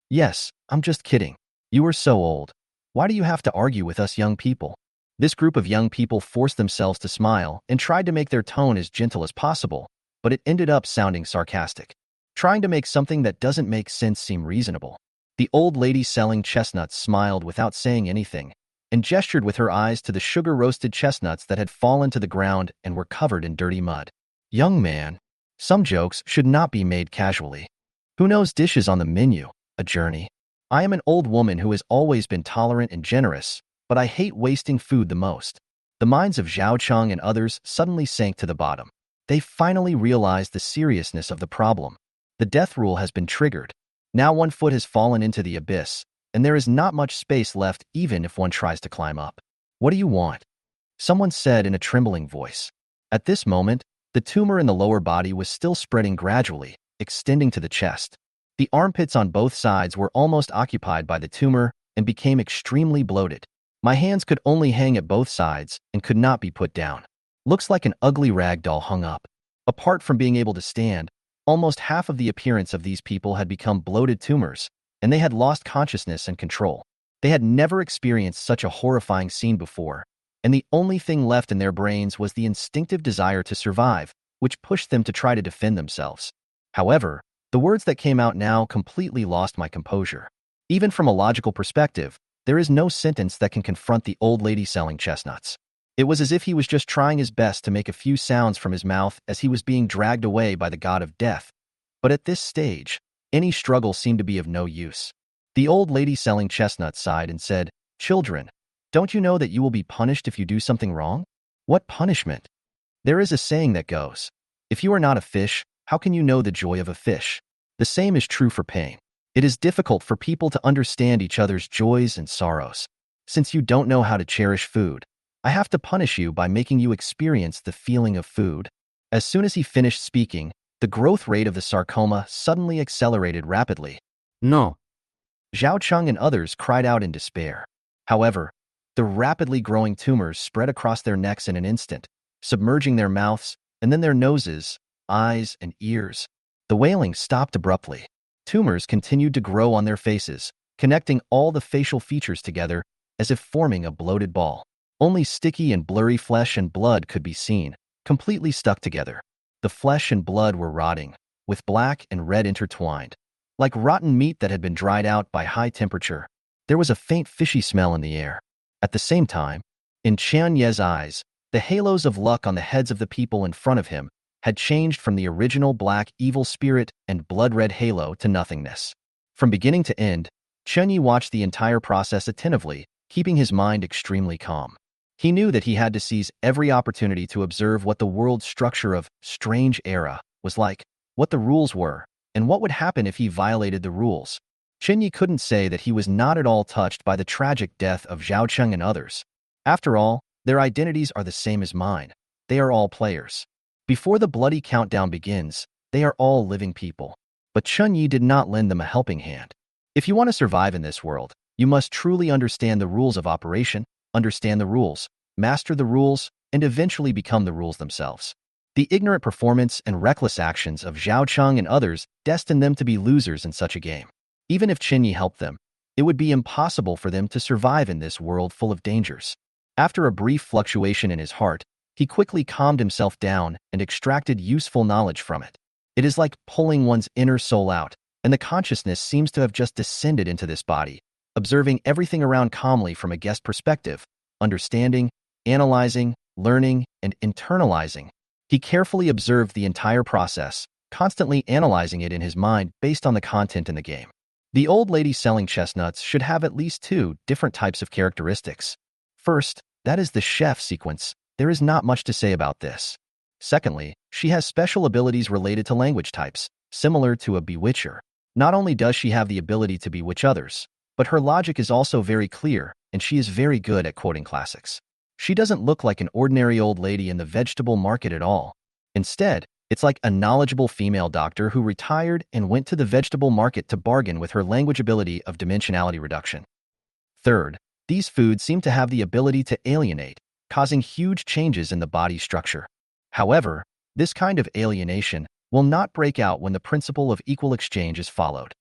Yes, I'm just kidding. You are so old. Why do you have to argue with us young people? This group of young people forced themselves to smile and tried to make their tone as gentle as possible, but it ended up sounding sarcastic, trying to make something that doesn't make sense seem reasonable. The old lady selling chestnuts smiled without saying anything and gestured with her eyes to the sugar-roasted chestnuts that had fallen to the ground and were covered in dirty mud. Young man, some jokes should not be made casually. Who knows dishes on the menu? A journey. I am an old woman who has always been tolerant and generous, but I hate wasting food the most. The minds of Zhao Cheng and others suddenly sank to the bottom. They finally realized the seriousness of the problem. The death rule has been triggered. Now one foot has fallen into the abyss, and there is not much space left even if one tries to climb up. What do you want? Someone said in a trembling voice. At this moment, the tumor in the lower body was still spreading gradually, extending to the chest. The armpits on both sides were almost occupied by the tumor and became extremely bloated. My hands could only hang at both sides and could not be put down. Looks like an ugly rag doll hung up. Apart from being able to stand, almost half of the appearance of these people had become bloated tumors, and they had lost consciousness and control. They had never experienced such a horrifying scene before, and the only thing left in their brains was the instinctive desire to survive, which pushed them to try to defend themselves. However, the words that came out now completely lost my composure. Even from a logical perspective, there is no sentence that can confront the old lady selling chestnuts. It was as if he was just trying his best to make a few sounds from his mouth as he was being dragged away by the god of death. But at this stage, any struggle seemed to be of no use. The old lady selling chestnuts sighed and said, "Children, don't you know that you will be punished if you do something wrong?" What punishment? There is a saying that goes, "If you are not a fish, how can you know the joy of a fish?" The same is true for pain. It is difficult for people to understand each other's joys and sorrows. Since you don't know how to cherish food, I have to punish you by making you experience the feeling of food. As soon as he finished speaking, the growth rate of the sarcoma suddenly accelerated rapidly. No. Zhao Cheng and others cried out in despair. However, the rapidly growing tumors spread across their necks in an instant, submerging their mouths and then their noses, eyes, and ears. The wailing stopped abruptly. Tumors continued to grow on their faces, connecting all the facial features together as if forming a bloated ball. Only sticky and blurry flesh and blood could be seen, completely stuck together. The flesh and blood were rotting, with black and red intertwined. Like rotten meat that had been dried out by high temperature, there was a faint fishy smell in the air. At the same time, in Qian Ye's eyes, the halos of luck on the heads of the people in front of him had changed from the original black evil spirit and blood-red halo to nothingness. From beginning to end, Chen Yi watched the entire process attentively, keeping his mind extremely calm. He knew that he had to seize every opportunity to observe what the world structure of Strange Era was like, what the rules were, and what would happen if he violated the rules. Chen Yi couldn't say that he was not at all touched by the tragic death of Zhao Cheng and others. After all, their identities are the same as mine. They are all players. Before the bloody countdown begins, they are all living people. But Chunyi did not lend them a helping hand. If you want to survive in this world, you must truly understand the rules of operation, understand the rules, master the rules, and eventually become the rules themselves. The ignorant performance and reckless actions of Zhao Cheng and others destined them to be losers in such a game. Even if Chinyi helped them, it would be impossible for them to survive in this world full of dangers. After a brief fluctuation in his heart, he quickly calmed himself down and extracted useful knowledge from it. It is like pulling one's inner soul out, and the consciousness seems to have just descended into this body, observing everything around calmly from a guest perspective, understanding, analyzing, learning, and internalizing. He carefully observed the entire process, constantly analyzing it in his mind based on the content in the game. The old lady selling chestnuts should have at least two different types of characteristics. First, that is the chef sequence. There is not much to say about this. Secondly, she has special abilities related to language types, similar to a bewitcher. Not only does she have the ability to bewitch others, but her logic is also very clear, and she is very good at quoting classics. She doesn't look like an ordinary old lady in the vegetable market at all. Instead, it's like a knowledgeable female doctor who retired and went to the vegetable market to bargain with her language ability of dimensionality reduction. Third, these foods seem to have the ability to alienate, causing huge changes in the body structure. However, this kind of alienation will not break out when the principle of equal exchange is followed.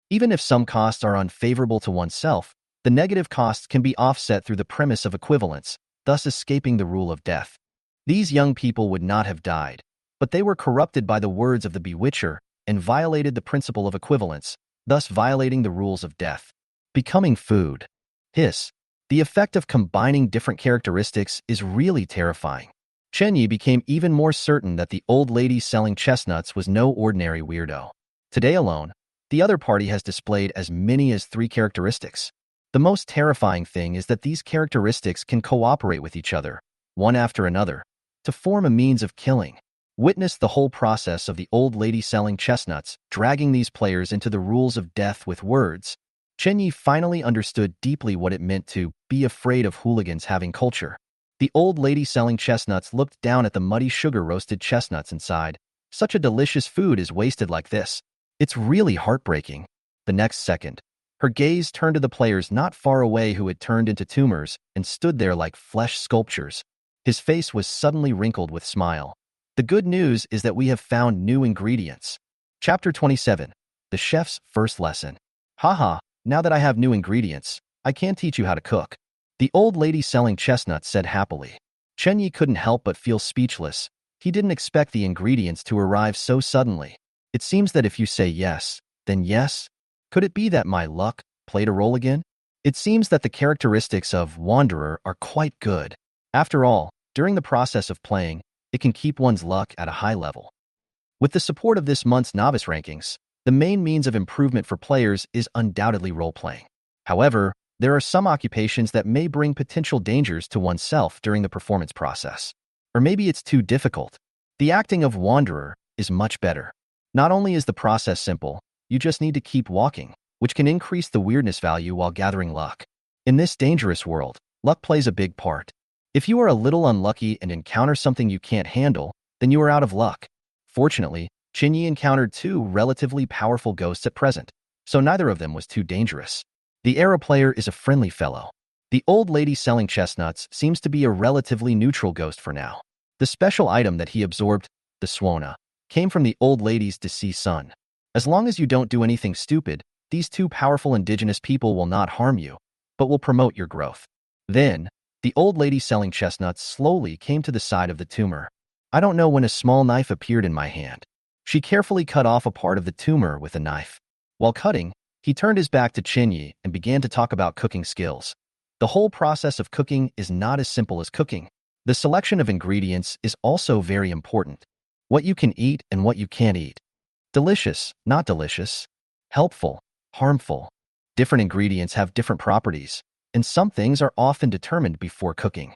Even if some costs are unfavorable to oneself, the negative costs can be offset through the premise of equivalence, thus escaping the rule of death. These young people would not have died, but they were corrupted by the words of the bewitcher and violated the principle of equivalence, thus violating the rules of death. Becoming food. Hiss. The effect of combining different characteristics is really terrifying. Chenyi became even more certain that the old lady selling chestnuts was no ordinary weirdo. Today alone, the other party has displayed as many as 3 characteristics. The most terrifying thing is that these characteristics can cooperate with each other, one after another, to form a means of killing. Witness the whole process of the old lady selling chestnuts, dragging these players into the rules of death with words. Chenyi finally understood deeply what it meant to be afraid of hooligans having culture. The old lady selling chestnuts looked down at the muddy sugar-roasted chestnuts inside. Such a delicious food is wasted like this. It's really heartbreaking. The next second, her gaze turned to the players not far away who had turned into tumors and stood there like flesh sculptures. His face was suddenly wrinkled with smile. The good news is that we have found new ingredients. Chapter 27. The Chef's First Lesson. Haha, now that I have new ingredients, I can teach you how to cook. The old lady selling chestnuts said happily. Chenyi couldn't help but feel speechless. He didn't expect the ingredients to arrive so suddenly. It seems that if you say yes, then yes. Could it be that my luck played a role again? It seems that the characteristics of Wanderer are quite good. After all, during the process of playing, it can keep one's luck at a high level. With the support of this month's novice rankings, the main means of improvement for players is undoubtedly role-playing. However, there are some occupations that may bring potential dangers to oneself during the performance process. Or maybe it's too difficult. The acting of Wanderer is much better. Not only is the process simple, you just need to keep walking, which can increase the weirdness value while gathering luck. In this dangerous world, luck plays a big part. If you are a little unlucky and encounter something you can't handle, then you are out of luck. Fortunately, Chenyi encountered 2 relatively powerful ghosts at present, so neither of them was too dangerous. The Era player is a friendly fellow. The old lady selling chestnuts seems to be a relatively neutral ghost for now. The special item that he absorbed, the Swona, came from the old lady's deceased son. As long as you don't do anything stupid, these 2 powerful indigenous people will not harm you, but will promote your growth. Then, the old lady selling chestnuts slowly came to the side of the tumor. I don't know when a small knife appeared in my hand. She carefully cut off a part of the tumor with a knife. While cutting, he turned his back to Chenyi and began to talk about cooking skills. The whole process of cooking is not as simple as cooking. The selection of ingredients is also very important. What you can eat and what you can't eat. Delicious, not delicious. Helpful, harmful. Different ingredients have different properties, and some things are often determined before cooking.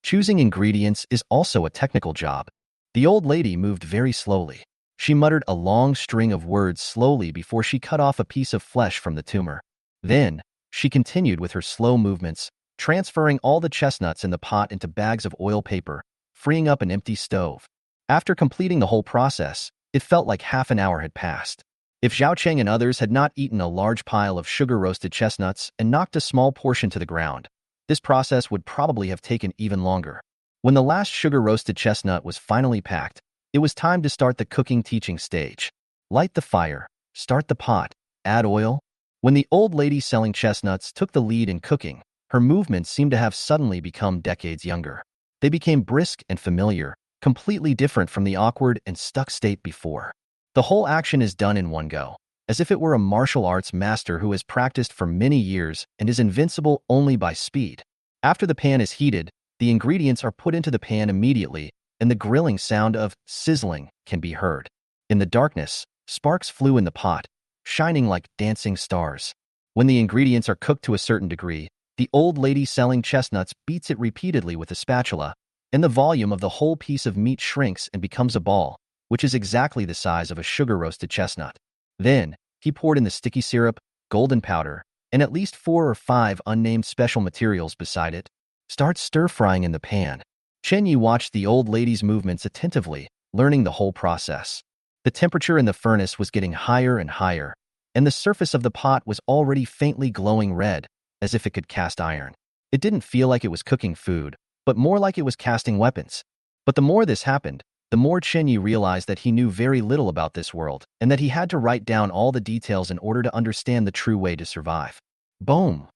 Choosing ingredients is also a technical job. The old lady moved very slowly. She muttered a long string of words slowly before she cut off a piece of flesh from the tumor. Then, she continued with her slow movements, transferring all the chestnuts in the pot into bags of oil paper, freeing up an empty stove. After completing the whole process, it felt like half an hour had passed. If Zhao Cheng and others had not eaten a large pile of sugar-roasted chestnuts and knocked a small portion to the ground, this process would probably have taken even longer. When the last sugar-roasted chestnut was finally packed, it was time to start the cooking teaching stage. Light the fire, start the pot, add oil. When the old lady selling chestnuts took the lead in cooking, her movements seemed to have suddenly become decades younger. They became brisk and familiar, completely different from the awkward and stuck state before. The whole action is done in one go, as if it were a martial arts master who has practiced for many years and is invincible only by speed. After the pan is heated, the ingredients are put into the pan immediately, and the grilling sound of sizzling can be heard. In the darkness, sparks flew in the pot, shining like dancing stars. When the ingredients are cooked to a certain degree, the old lady selling chestnuts beats it repeatedly with a spatula, and the volume of the whole piece of meat shrinks and becomes a ball, which is exactly the size of a sugar-roasted chestnut. Then, he poured in the sticky syrup, golden powder, and at least 4 or 5 unnamed special materials beside it. Start stir-frying in the pan. Chen Yi watched the old lady's movements attentively, learning the whole process. The temperature in the furnace was getting higher and higher, and the surface of the pot was already faintly glowing red, as if it could cast iron. It didn't feel like it was cooking food, but more like it was casting weapons. But the more this happened, the more Chen Yi realized that he knew very little about this world, and that he had to write down all the details in order to understand the true way to survive. Boom!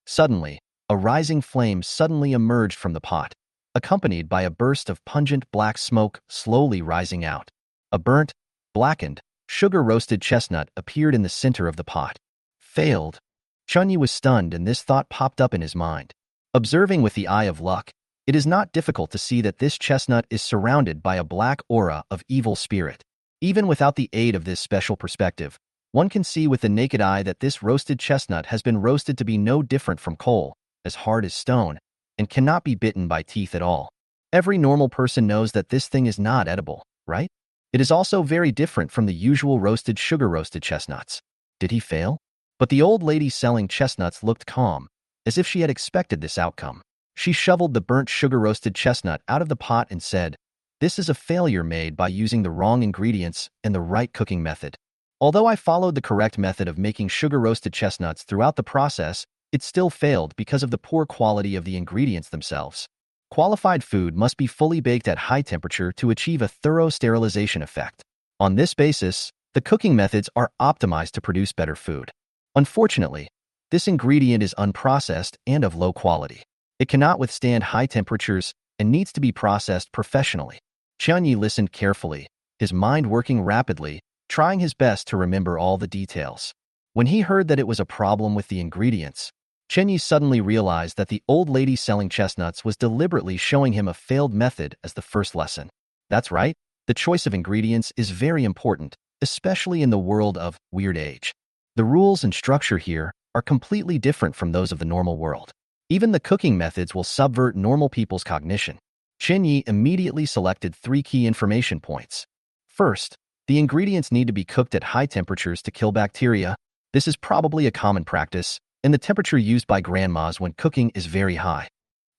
Suddenly, a rising flame suddenly emerged from the pot, accompanied by a burst of pungent black smoke slowly rising out. A burnt, blackened, sugar-roasted chestnut appeared in the center of the pot. Failed. Chen Yi was stunned, and this thought popped up in his mind. Observing with the eye of luck, it is not difficult to see that this chestnut is surrounded by a black aura of evil spirit. Even without the aid of this special perspective, one can see with the naked eye that this roasted chestnut has been roasted to be no different from coal, as hard as stone, and cannot be bitten by teeth at all. Every normal person knows that this thing is not edible, right? It is also very different from the usual roasted sugar-roasted chestnuts. Did he fail? But the old lady selling chestnuts looked calm, as if she had expected this outcome. She shoveled the burnt sugar-roasted chestnut out of the pot and said, "This is a failure made by using the wrong ingredients and the right cooking method. Although I followed the correct method of making sugar-roasted chestnuts throughout the process, it still failed because of the poor quality of the ingredients themselves. Qualified food must be fully baked at high temperature to achieve a thorough sterilization effect. On this basis, the cooking methods are optimized to produce better food. Unfortunately, this ingredient is unprocessed and of low quality. It cannot withstand high temperatures and needs to be processed professionally." Chen Yi listened carefully, his mind working rapidly, trying his best to remember all the details. When he heard that it was a problem with the ingredients, Chen Yi suddenly realized that the old lady selling chestnuts was deliberately showing him a failed method as the first lesson. That's right, the choice of ingredients is very important, especially in the world of Weird Age. The rules and structure here are completely different from those of the normal world. Even the cooking methods will subvert normal people's cognition. Chen Yi immediately selected 3 key information points. First, the ingredients need to be cooked at high temperatures to kill bacteria. This is probably a common practice, and the temperature used by grandmas when cooking is very high.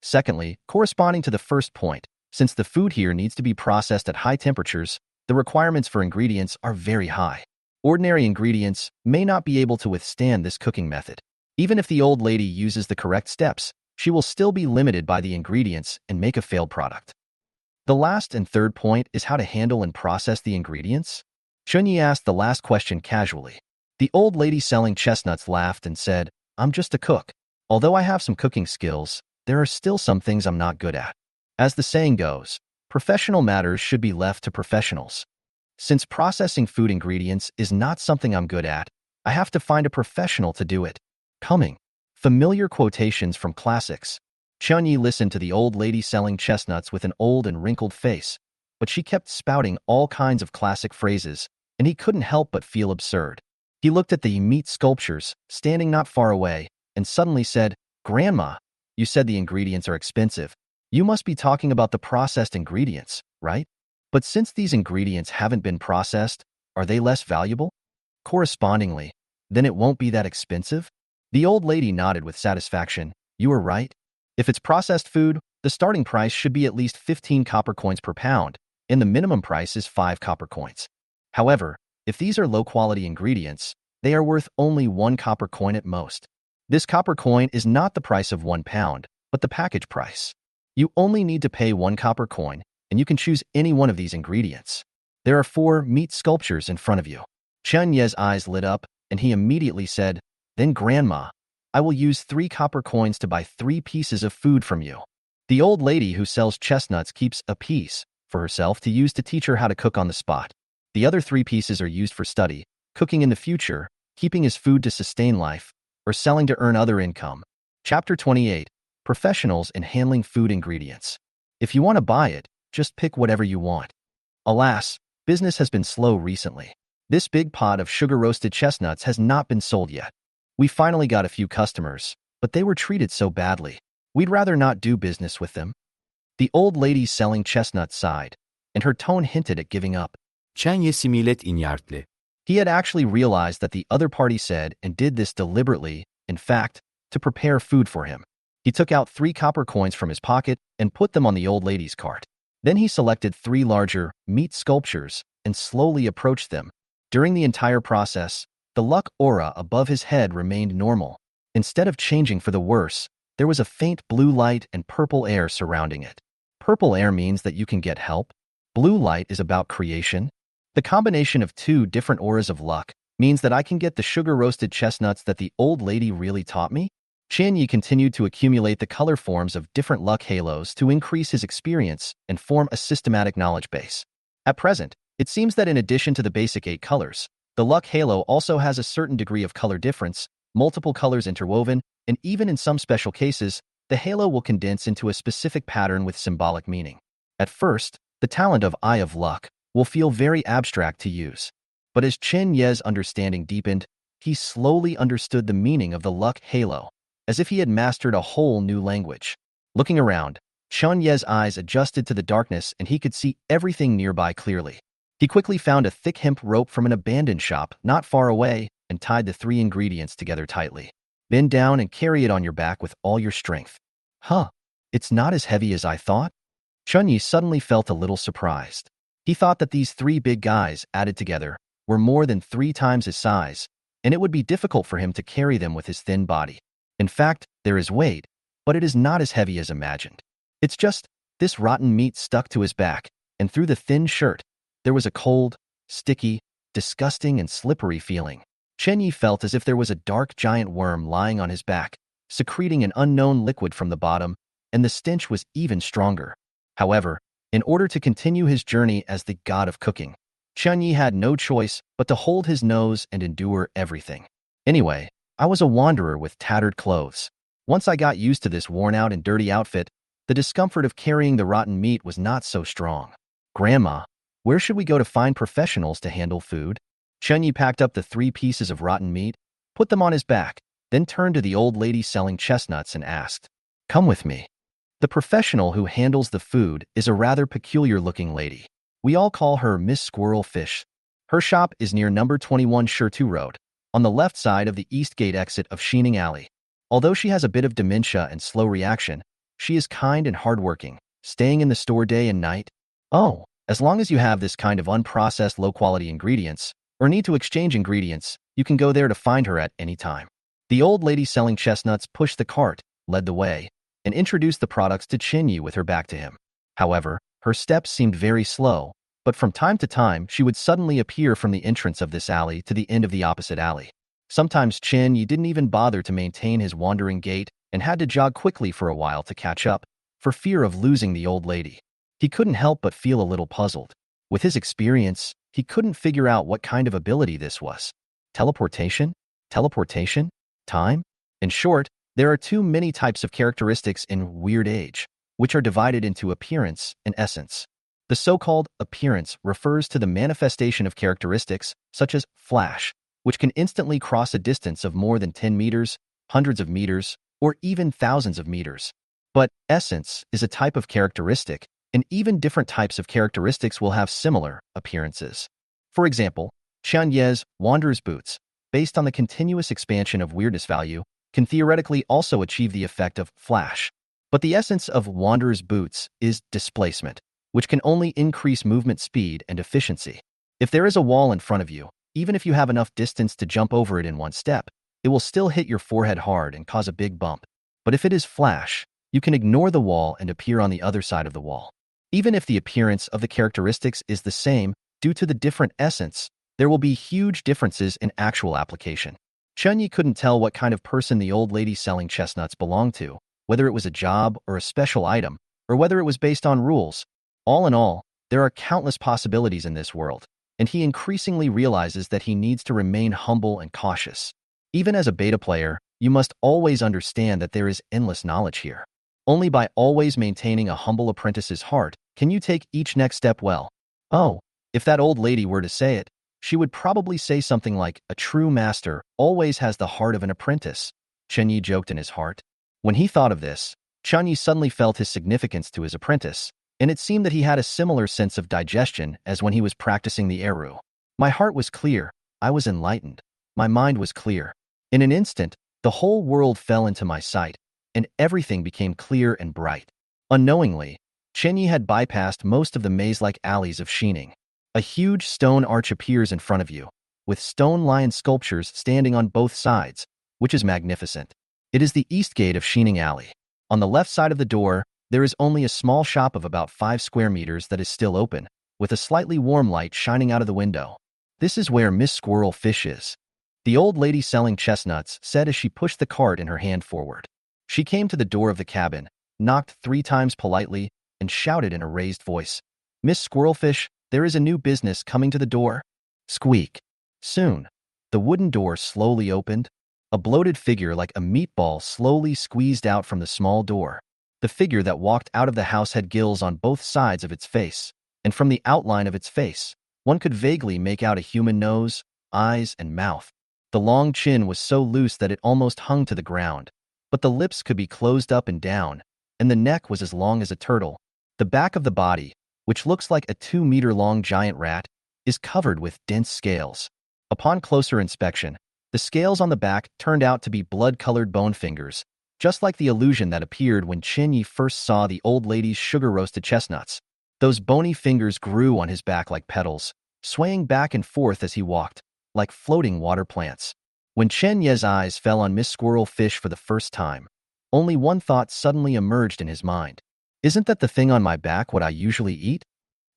Secondly, corresponding to the first point, since the food here needs to be processed at high temperatures, the requirements for ingredients are very high. Ordinary ingredients may not be able to withstand this cooking method. Even if the old lady uses the correct steps, she will still be limited by the ingredients and make a failed product. The last and third point is how to handle and process the ingredients. Chen Yi asked the last question casually. The old lady selling chestnuts laughed and said, "I'm just a cook. Although I have some cooking skills, there are still some things I'm not good at. As the saying goes, professional matters should be left to professionals. Since processing food ingredients is not something I'm good at, I have to find a professional to do it." Coming. Familiar quotations from classics. Chen Yi listened to the old lady selling chestnuts with an old and wrinkled face, but she kept spouting all kinds of classic phrases, and he couldn't help but feel absurd. He looked at the meat sculptures, standing not far away, and suddenly said, "Grandma, you said the ingredients are expensive. You must be talking about the processed ingredients, right? But since these ingredients haven't been processed, are they less valuable? Correspondingly, then it won't be that expensive?" The old lady nodded with satisfaction. "You are right. If it's processed food, the starting price should be at least 15 copper coins per pound, and the minimum price is 5 copper coins. However, if these are low-quality ingredients, they are worth only 1 copper coin at most. This copper coin is not the price of 1 pound, but the package price. You only need to pay 1 copper coin, and you can choose any one of these ingredients. There are 4 meat sculptures in front of you. Chen Ye's eyes lit up, and he immediately said, "Then Grandma, I will use 3 copper coins to buy 3 pieces of food from you." The old lady who sells chestnuts keeps a piece for herself to use to teach her how to cook on the spot. The other 3 pieces are used for study, cooking in the future, keeping as food to sustain life, or selling to earn other income. Chapter 28. Professionals in Handling Food Ingredients. If you want to buy it, just pick whatever you want. Alas, business has been slow recently. This big pot of sugar-roasted chestnuts has not been sold yet. We finally got a few customers, but they were treated so badly. We'd rather not do business with them. The old lady selling chestnuts sighed, and her tone hinted at giving up. Chen Ye similet inertle. He had actually realized that the other party said and did this deliberately, in fact, to prepare food for him. He took out 3 copper coins from his pocket and put them on the old lady's cart. Then he selected 3 larger meat sculptures and slowly approached them. During the entire process, the luck aura above his head remained normal. Instead of changing for the worse, there was a faint blue light and purple air surrounding it. Purple air means that you can get help. Blue light is about creation. The combination of 2 different auras of luck means that I can get the sugar-roasted chestnuts that the old lady really taught me. Chen Yi continued to accumulate the color forms of different luck halos to increase his experience and form a systematic knowledge base. At present, it seems that in addition to the basic 8 colors, the luck halo also has a certain degree of color difference, multiple colors interwoven, and even in some special cases, the halo will condense into a specific pattern with symbolic meaning. At first, the talent of Eye of Luck will feel very abstract to use. But as Chen Ye's understanding deepened, he slowly understood the meaning of the luck halo, as if he had mastered a whole new language. Looking around, Chen Ye's eyes adjusted to the darkness and he could see everything nearby clearly. He quickly found a thick hemp rope from an abandoned shop not far away and tied the 3 ingredients together tightly. Bend down and carry it on your back with all your strength. Huh, it's not as heavy as I thought? Chen Yi suddenly felt a little surprised. He thought that these 3 big guys, added together, were more than 3 times his size, and it would be difficult for him to carry them with his thin body. In fact, there is weight, but it is not as heavy as imagined. It's just, this rotten meat stuck to his back, and through the thin shirt, there was a cold, sticky, disgusting and slippery feeling. Chen Yi felt as if there was a dark giant worm lying on his back, secreting an unknown liquid from the bottom, and the stench was even stronger. However, in order to continue his journey as the god of cooking, Chen Yi had no choice but to hold his nose and endure everything. Anyway, I was a wanderer with tattered clothes. Once I got used to this worn-out and dirty outfit, the discomfort of carrying the rotten meat was not so strong. Grandma, where should we go to find professionals to handle food? Chen Yi packed up the 3 pieces of rotten meat, put them on his back, then turned to the old lady selling chestnuts and asked, "Come with me." The professional who handles the food is a rather peculiar-looking lady. We all call her Miss Squirrel Fish. Her shop is near number 21 Shirtu Road, on the left side of the East Gate exit of Xining Alley. Although she has a bit of dementia and slow reaction, she is kind and hardworking, staying in the store day and night. Oh, as long as you have this kind of unprocessed low-quality ingredients, or need to exchange ingredients, you can go there to find her at any time. The old lady selling chestnuts pushed the cart, led the way, and introduced the products to Chen Yi with her back to him. However, her steps seemed very slow, but from time to time she would suddenly appear from the entrance of this alley to the end of the opposite alley. Sometimes Chen Yi didn't even bother to maintain his wandering gait and had to jog quickly for a while to catch up, for fear of losing the old lady. He couldn't help but feel a little puzzled. With his experience, he couldn't figure out what kind of ability this was. Teleportation? Teleportation? Time? In short, there are 2 many types of characteristics in Weird Age, which are divided into appearance and essence. The so-called appearance refers to the manifestation of characteristics such as flash, which can instantly cross a distance of more than 10 meters, hundreds of meters, or even thousands of meters. But essence is a type of characteristic, and even different types of characteristics will have similar appearances. For example, Chen Ye's Wanderer's Boots, based on the continuous expansion of weirdness value, can theoretically also achieve the effect of flash. But the essence of Wanderer's Boots is displacement. which can only increase movement speed and efficiency. If there is a wall in front of you, even if you have enough distance to jump over it in one step, it will still hit your forehead hard and cause a big bump. But if it is flash, you can ignore the wall and appear on the other side of the wall. Even if the appearance of the characteristics is the same, due to the different essence, there will be huge differences in actual application. Chunyi couldn't tell what kind of person the old lady selling chestnuts belonged to, whether it was a job or a special item, or whether it was based on rules. All in all, there are countless possibilities in this world, and he increasingly realizes that he needs to remain humble and cautious. Even as a beta player, you must always understand that there is endless knowledge here. Only by always maintaining a humble apprentice's heart can you take each next step well. Oh, if that old lady were to say it, she would probably say something like, "A true master always has the heart of an apprentice," Chunyi joked in his heart. When he thought of this, Chunyi suddenly felt his significance to his apprentice, and it seemed that he had a similar sense of digestion as when he was practicing the Eru. My heart was clear, I was enlightened, my mind was clear. In an instant, the whole world fell into my sight, and everything became clear and bright. Unknowingly, Chunyi had bypassed most of the maze-like alleys of Shining. A huge stone arch appears in front of you, with stone lion sculptures standing on both sides, which is magnificent. It is the east gate of Shining Alley. On the left side of the door, there is only a small shop of about 5 square meters that is still open, with a slightly warm light shining out of the window. This is where Miss Squirrel Fish is. The old lady selling chestnuts said as she pushed the cart in her hand forward. She came to the door of the cabin, knocked 3 times politely, and shouted in a raised voice, "Miss Squirrelfish, there is a new business coming to the door." Squeak. Soon, the wooden door slowly opened. A bloated figure like a meatball slowly squeezed out from the small door. The figure that walked out of the house had gills on both sides of its face, and from the outline of its face, one could vaguely make out a human nose, eyes, and mouth. The long chin was so loose that it almost hung to the ground, but the lips could be closed up and down, and the neck was as long as a turtle. The back of the body, which looks like a 2-meter-long giant rat, is covered with dense scales. Upon closer inspection, the scales on the back turned out to be blood-colored bone fingers, just like the illusion that appeared when Chunyi first saw the old lady's sugar-roasted chestnuts. Those bony fingers grew on his back like petals, swaying back and forth as he walked, like floating water plants. When Chunyi's eyes fell on Miss Squirrel Fish for the first time, only one thought suddenly emerged in his mind. Isn't that the thing on my back what I usually eat?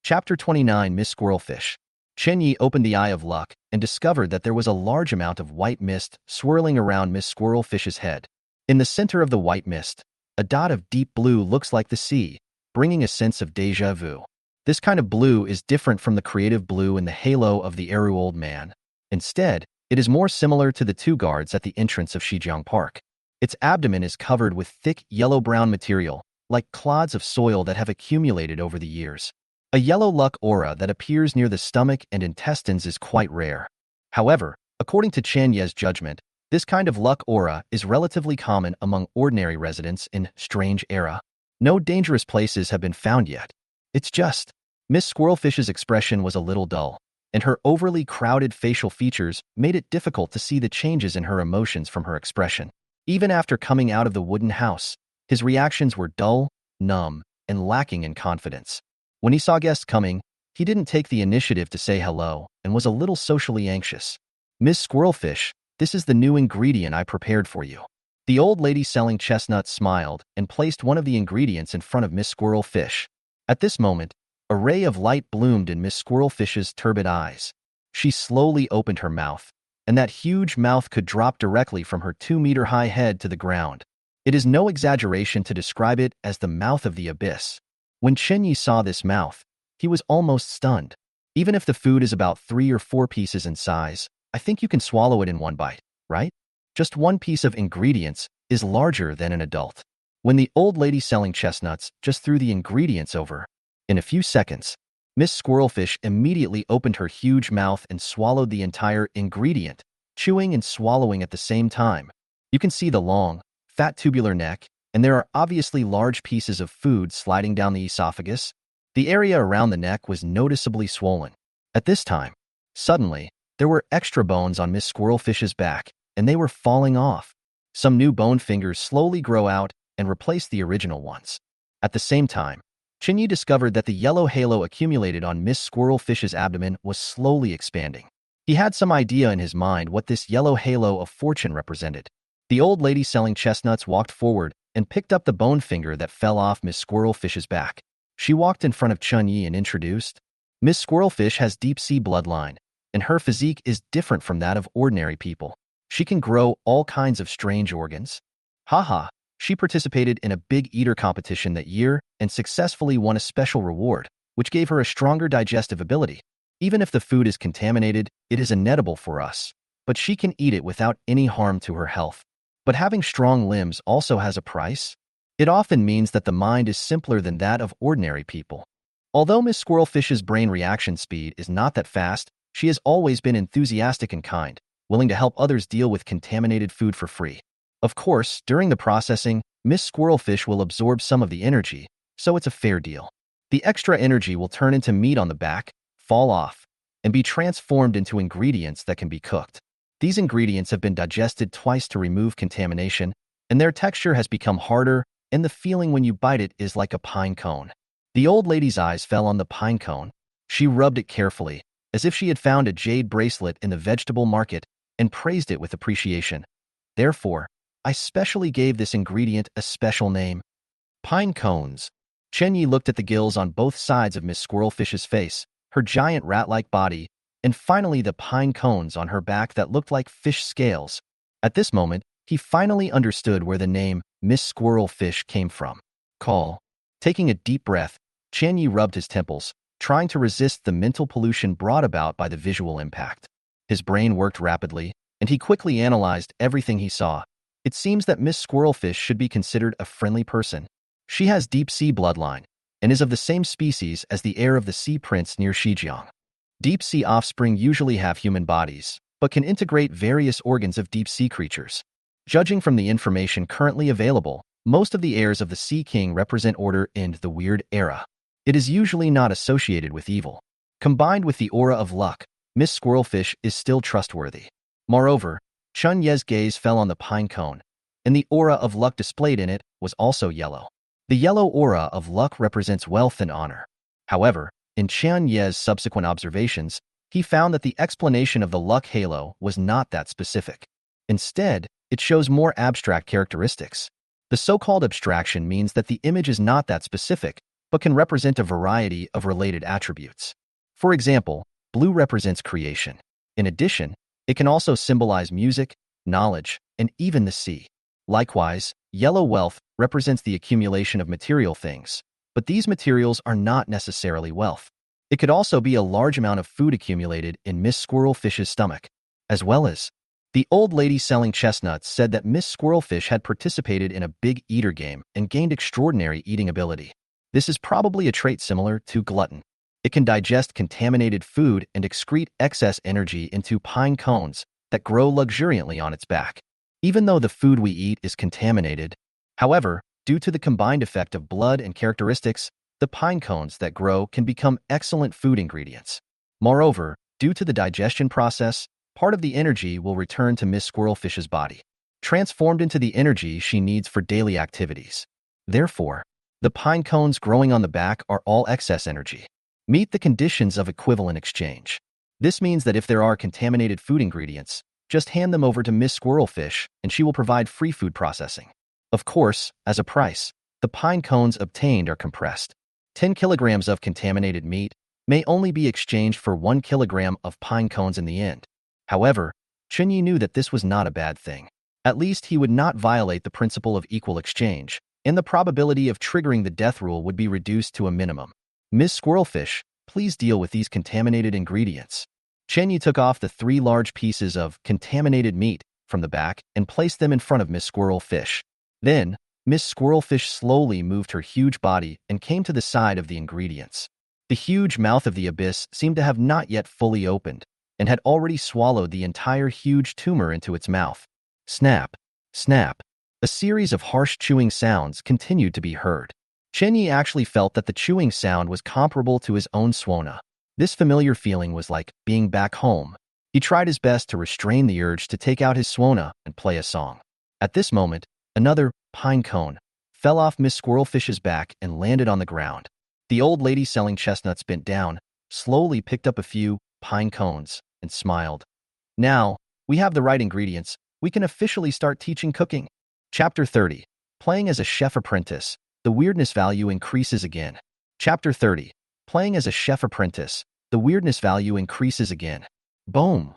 Chapter 29 Miss Squirrelfish. Chunyi opened the Eye of Luck and discovered that there was a large amount of white mist swirling around Miss Squirrelfish's head. In the center of the white mist, a dot of deep blue looks like the sea, bringing a sense of déjà vu. This kind of blue is different from the creative blue in the halo of the Eru Old Man. Instead, it is more similar to the 2 guards at the entrance of Shijiang Park. Its abdomen is covered with thick yellow-brown material, like clods of soil that have accumulated over the years. A yellow luck aura that appears near the stomach and intestines is quite rare. However, according to Chunyi's judgment, this kind of luck aura is relatively common among ordinary residents in Strange Era. No dangerous places have been found yet. It's just, Miss Squirrelfish's expression was a little dull, and her overly crowded facial features made it difficult to see the changes in her emotions from her expression. Even after coming out of the wooden house, his reactions were dull, numb, and lacking in confidence. When he saw guests coming, he didn't take the initiative to say hello and was a little socially anxious. "Miss Squirrelfish, this is the new ingredient I prepared for you." The old lady selling chestnuts smiled and placed one of the ingredients in front of Miss Squirrelfish. At this moment, a ray of light bloomed in Miss Squirrelfish's turbid eyes. She slowly opened her mouth, and that huge mouth could drop directly from her 2-meter-high head to the ground. It is no exaggeration to describe it as the mouth of the abyss. When Chunyi saw this mouth, he was almost stunned. Even if the food is about 3 or 4 pieces in size, I think you can swallow it in one bite, right? Just one piece of ingredients is larger than an adult. When the old lady selling chestnuts just threw the ingredients over, in a few seconds, Miss Squirrelfish immediately opened her huge mouth and swallowed the entire ingredient, chewing and swallowing at the same time. You can see the long, fat tubular neck, and there are obviously large pieces of food sliding down the esophagus. The area around the neck was noticeably swollen. At this time, suddenly, there were extra bones on Miss Squirrelfish's back, and they were falling off. Some new bone fingers slowly grow out and replace the original ones. At the same time, Chinyi discovered that the yellow halo accumulated on Miss Squirrelfish's abdomen was slowly expanding. He had some idea in his mind what this yellow halo of fortune represented. The old lady selling chestnuts walked forward and picked up the bone finger that fell off Miss Squirrelfish's back. She walked in front of Chunyi and introduced, Miss Squirrelfish has deep-sea bloodline, and her physique is different from that of ordinary people. She can grow all kinds of strange organs. Haha, she participated in a big eater competition that year and successfully won a special reward, which gave her a stronger digestive ability. Even if the food is contaminated, it is inedible for us, but she can eat it without any harm to her health. But having strong limbs also has a price. It often means that the mind is simpler than that of ordinary people. Although Miss Squirrelfish's brain reaction speed is not that fast, she has always been enthusiastic and kind, willing to help others deal with contaminated food for free. Of course, during the processing, Miss Squirrelfish will absorb some of the energy, so it's a fair deal. The extra energy will turn into meat on the back, fall off, and be transformed into ingredients that can be cooked. These ingredients have been digested twice to remove contamination, and their texture has become harder, and the feeling when you bite it is like a pine cone. The old lady's eyes fell on the pine cone. She rubbed it carefully, as if she had found a jade bracelet in the vegetable market, and praised it with appreciation. Therefore, I specially gave this ingredient a special name. Pine cones. Chenyi looked at the gills on both sides of Miss Squirrelfish's face, her giant rat-like body, and finally the pine cones on her back that looked like fish scales. At this moment, he finally understood where the name Miss Squirrelfish came from. Call. Taking a deep breath, Chenyi rubbed his temples, trying to resist the mental pollution brought about by the visual impact. His brain worked rapidly, and he quickly analyzed everything he saw. It seems that Miss Squirrelfish should be considered a friendly person. She has deep-sea bloodline, and is of the same species as the heir of the sea prince near Shijiang. Deep-sea offspring usually have human bodies, but can integrate various organs of deep-sea creatures. Judging from the information currently available, most of the heirs of the Sea King represent order in the weird era. It is usually not associated with evil. Combined with the aura of luck, Miss Squirrelfish is still trustworthy. Moreover, Chun Ye's gaze fell on the pine cone, and the aura of luck displayed in it was also yellow. The yellow aura of luck represents wealth and honor. However, in Chun Ye's subsequent observations, he found that the explanation of the luck halo was not that specific. Instead, it shows more abstract characteristics. The so-called abstraction means that the image is not that specific, but can represent a variety of related attributes. For example, blue represents creation. In addition, it can also symbolize music, knowledge, and even the sea. Likewise, yellow wealth represents the accumulation of material things, but these materials are not necessarily wealth. It could also be a large amount of food accumulated in Miss Squirrelfish's stomach, as well as the old lady selling chestnuts said that Miss Squirrelfish had participated in a big eater game and gained extraordinary eating ability. This is probably a trait similar to glutton. It can digest contaminated food and excrete excess energy into pine cones that grow luxuriantly on its back. Even though the food we eat is contaminated, however, due to the combined effect of blood and characteristics, the pine cones that grow can become excellent food ingredients. Moreover, due to the digestion process, part of the energy will return to Miss Squirrelfish's body, transformed into the energy she needs for daily activities. Therefore, the pine cones growing on the back are all excess energy. Meet the conditions of equivalent exchange. This means that if there are contaminated food ingredients, just hand them over to Miss Squirrelfish and she will provide free food processing. Of course, as a price, the pine cones obtained are compressed. 10 kilograms of contaminated meat may only be exchanged for 1 kilogram of pine cones in the end. However, Chunyi knew that this was not a bad thing. At least he would not violate the principle of equal exchange, and the probability of triggering the death rule would be reduced to a minimum. Miss Squirrelfish, please deal with these contaminated ingredients. Chunyi took off the 3 large pieces of contaminated meat from the back and placed them in front of Miss Squirrelfish. Then, Miss Squirrelfish slowly moved her huge body and came to the side of the ingredients. The huge mouth of the abyss seemed to have not yet fully opened, and had already swallowed the entire huge tumor into its mouth. Snap, snap. A series of harsh chewing sounds continued to be heard. Chenyi actually felt that the chewing sound was comparable to his own swona. This familiar feeling was like being back home. He tried his best to restrain the urge to take out his swona and play a song. At this moment, another pine cone fell off Miss Squirrelfish's back and landed on the ground. The old lady selling chestnuts bent down, slowly picked up a few pine cones, and smiled. Now, we have the right ingredients. We can officially start teaching cooking. Chapter 30. Playing as a chef apprentice. The weirdness value increases again. Chapter 30. Playing as a chef apprentice. The weirdness value increases again. Boom!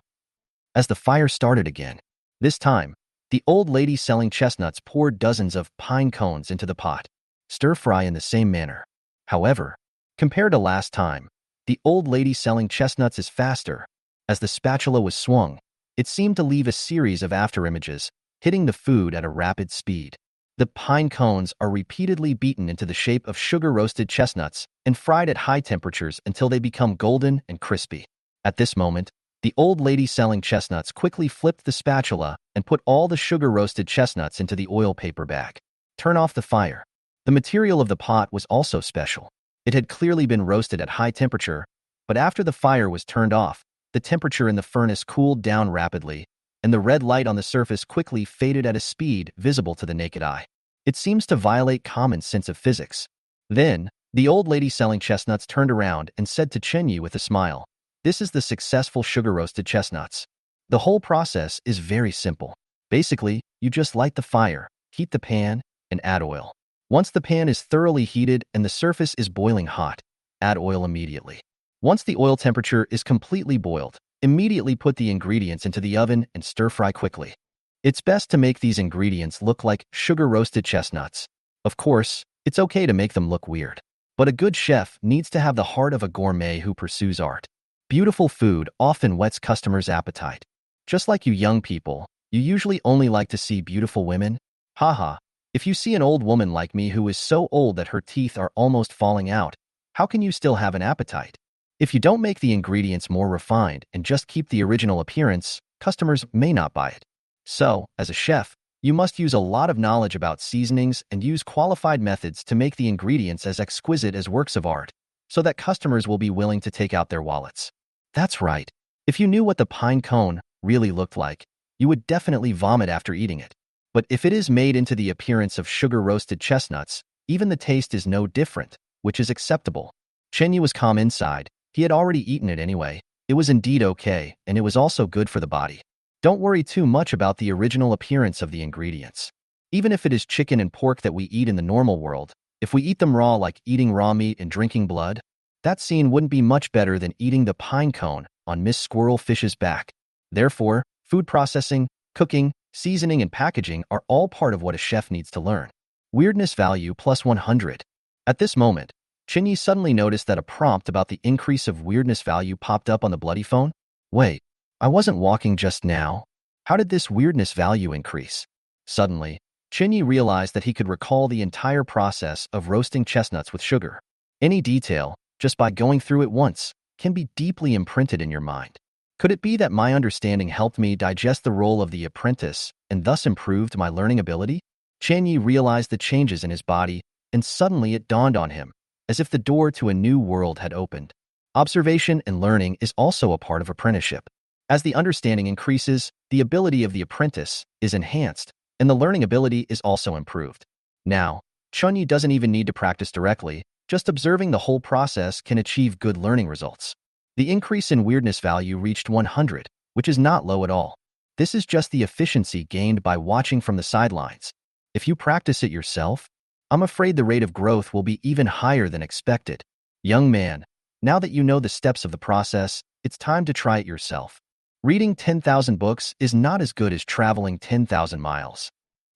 As the fire started again. This time, the old lady selling chestnuts poured dozens of pine cones into the pot. Stir-fry in the same manner. However, compared to last time, the old lady selling chestnuts is faster. As the spatula was swung, it seemed to leave a series of afterimages, hitting the food at a rapid speed. The pine cones are repeatedly beaten into the shape of sugar-roasted chestnuts and fried at high temperatures until they become golden and crispy. At this moment, the old lady selling chestnuts quickly flipped the spatula and put all the sugar-roasted chestnuts into the oil paper bag. Turn off the fire. The material of the pot was also special. It had clearly been roasted at high temperature, but after the fire was turned off, the temperature in the furnace cooled down rapidly, and the red light on the surface quickly faded at a speed visible to the naked eye. It seems to violate common sense of physics. Then, the old lady selling chestnuts turned around and said to Chenyi with a smile, "This is the successful sugar-roasted chestnuts. The whole process is very simple. Basically, you just light the fire, heat the pan, and add oil. Once the pan is thoroughly heated and the surface is boiling hot, add oil immediately. Once the oil temperature is completely boiled, immediately put the ingredients into the oven and stir-fry quickly. It's best to make these ingredients look like sugar-roasted chestnuts. Of course, it's okay to make them look weird. But a good chef needs to have the heart of a gourmet who pursues art. Beautiful food often whets customers' appetite. Just like you young people, you usually only like to see beautiful women. Haha, if you see an old woman like me who is so old that her teeth are almost falling out, how can you still have an appetite? If you don't make the ingredients more refined and just keep the original appearance, customers may not buy it. So, as a chef, you must use a lot of knowledge about seasonings and use qualified methods to make the ingredients as exquisite as works of art, so that customers will be willing to take out their wallets. That's right. If you knew what the pine cone really looked like, you would definitely vomit after eating it. But if it is made into the appearance of sugar-roasted chestnuts, even the taste is no different, which is acceptable. Chenyi was calm inside. He had already eaten it anyway. It was indeed okay, and it was also good for the body. Don't worry too much about the original appearance of the ingredients. Even if it is chicken and pork that we eat in the normal world, if we eat them raw like eating raw meat and drinking blood, that scene wouldn't be much better than eating the pine cone on Miss Squirrel Fish's back. Therefore, food processing, cooking, seasoning, and packaging are all part of what a chef needs to learn. Weirdness value plus 100. At this moment, Chenyi suddenly noticed that a prompt about the increase of weirdness value popped up on the bloody phone. Wait, I wasn't walking just now. How did this weirdness value increase? Suddenly, Chenyi realized that he could recall the entire process of roasting chestnuts with sugar. Any detail, just by going through it once, can be deeply imprinted in your mind. Could it be that my understanding helped me digest the role of the apprentice and thus improved my learning ability? Chenyi realized the changes in his body, and suddenly it dawned on him, as if the door to a new world had opened. Observation and learning is also a part of apprenticeship. As the understanding increases, the ability of the apprentice is enhanced, and the learning ability is also improved. Now, Chenyi doesn't even need to practice directly. Just observing the whole process can achieve good learning results. The increase in weirdness value reached 100, which is not low at all. This is just the efficiency gained by watching from the sidelines. If you practice it yourself, I'm afraid the rate of growth will be even higher than expected. Young man, now that you know the steps of the process, it's time to try it yourself. Reading 10,000 books is not as good as traveling 10,000 miles.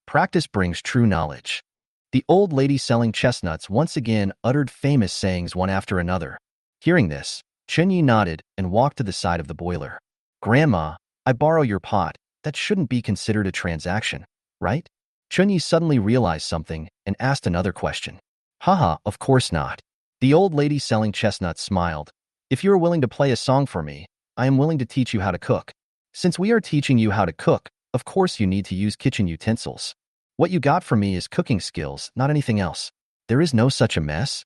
Practice brings true knowledge. The old lady selling chestnuts once again uttered famous sayings one after another. Hearing this, Chenyi nodded and walked to the side of the boiler. Grandma, I borrow your pot. That shouldn't be considered a transaction, right? Chenyi suddenly realized something and asked another question. Haha, of course not. The old lady selling chestnuts smiled. If you are willing to play a song for me, I am willing to teach you how to cook. Since we are teaching you how to cook, of course you need to use kitchen utensils. What you got from me is cooking skills, not anything else. There is no such a mess.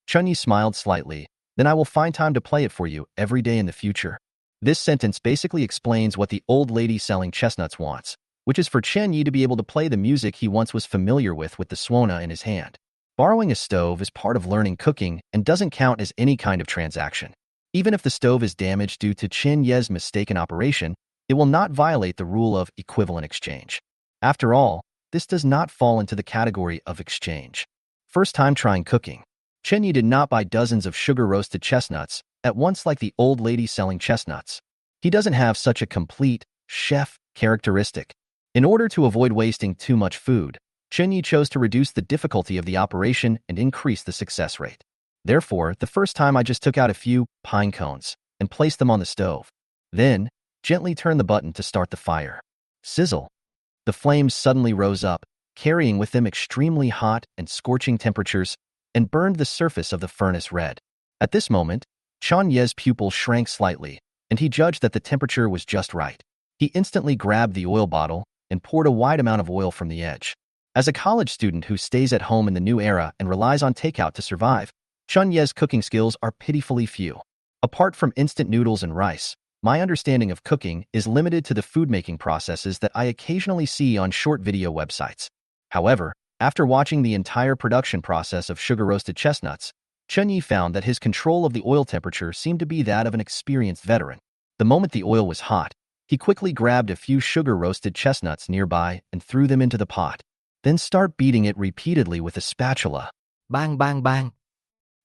Chenyi smiled slightly. Then I will find time to play it for you every day in the future. This sentence basically explains what the old lady selling chestnuts wants, which is for Chenyi to be able to play the music he once was familiar with the swona in his hand. Borrowing a stove is part of learning cooking and doesn't count as any kind of transaction. Even if the stove is damaged due to Chen Ye's mistaken operation, it will not violate the rule of equivalent exchange. After all, this does not fall into the category of exchange. First time trying cooking. Chen Yi did not buy dozens of sugar-roasted chestnuts at once like the old lady selling chestnuts. He doesn't have such a complete chef characteristic. In order to avoid wasting too much food, Chen Yi chose to reduce the difficulty of the operation and increase the success rate. Therefore, the first time I just took out a few pine cones and placed them on the stove. Then, gently turned the button to start the fire. Sizzle. The flames suddenly rose up, carrying with them extremely hot and scorching temperatures, and burned the surface of the furnace red. At this moment, Chen Ye's pupil shrank slightly, and he judged that the temperature was just right. He instantly grabbed the oil bottle and poured a wide amount of oil from the edge. As a college student who stays at home in the new era and relies on takeout to survive, Chen Ye's cooking skills are pitifully few. Apart from instant noodles and rice, my understanding of cooking is limited to the food-making processes that I occasionally see on short video websites. However, after watching the entire production process of sugar-roasted chestnuts, Chen Yi found that his control of the oil temperature seemed to be that of an experienced veteran. The moment the oil was hot, he quickly grabbed a few sugar-roasted chestnuts nearby and threw them into the pot. Then start beating it repeatedly with a spatula. Bang, bang, bang.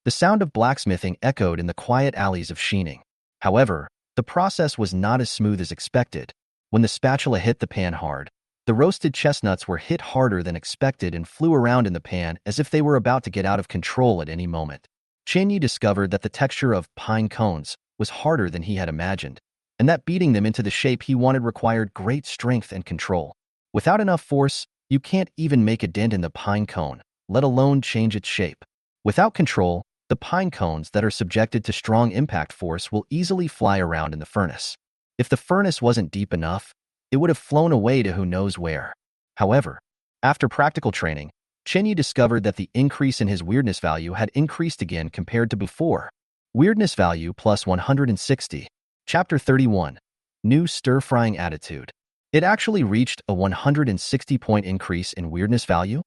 The sound of blacksmithing echoed in the quiet alleys of Xining. However, the process was not as smooth as expected. When the spatula hit the pan hard, the roasted chestnuts were hit harder than expected and flew around in the pan as if they were about to get out of control at any moment. Chen Yi discovered that the texture of pine cones was harder than he had imagined, and that beating them into the shape he wanted required great strength and control. Without enough force, you can't even make a dent in the pine cone, let alone change its shape. Without control, the pine cones that are subjected to strong impact force will easily fly around in the furnace. If the furnace wasn't deep enough, it would have flown away to who knows where. However, after practical training, Chen Yi discovered that the increase in his weirdness value had increased again compared to before. Weirdness value plus 160. Chapter 31. New stir-frying attitude. It actually reached a 160-point increase in weirdness value?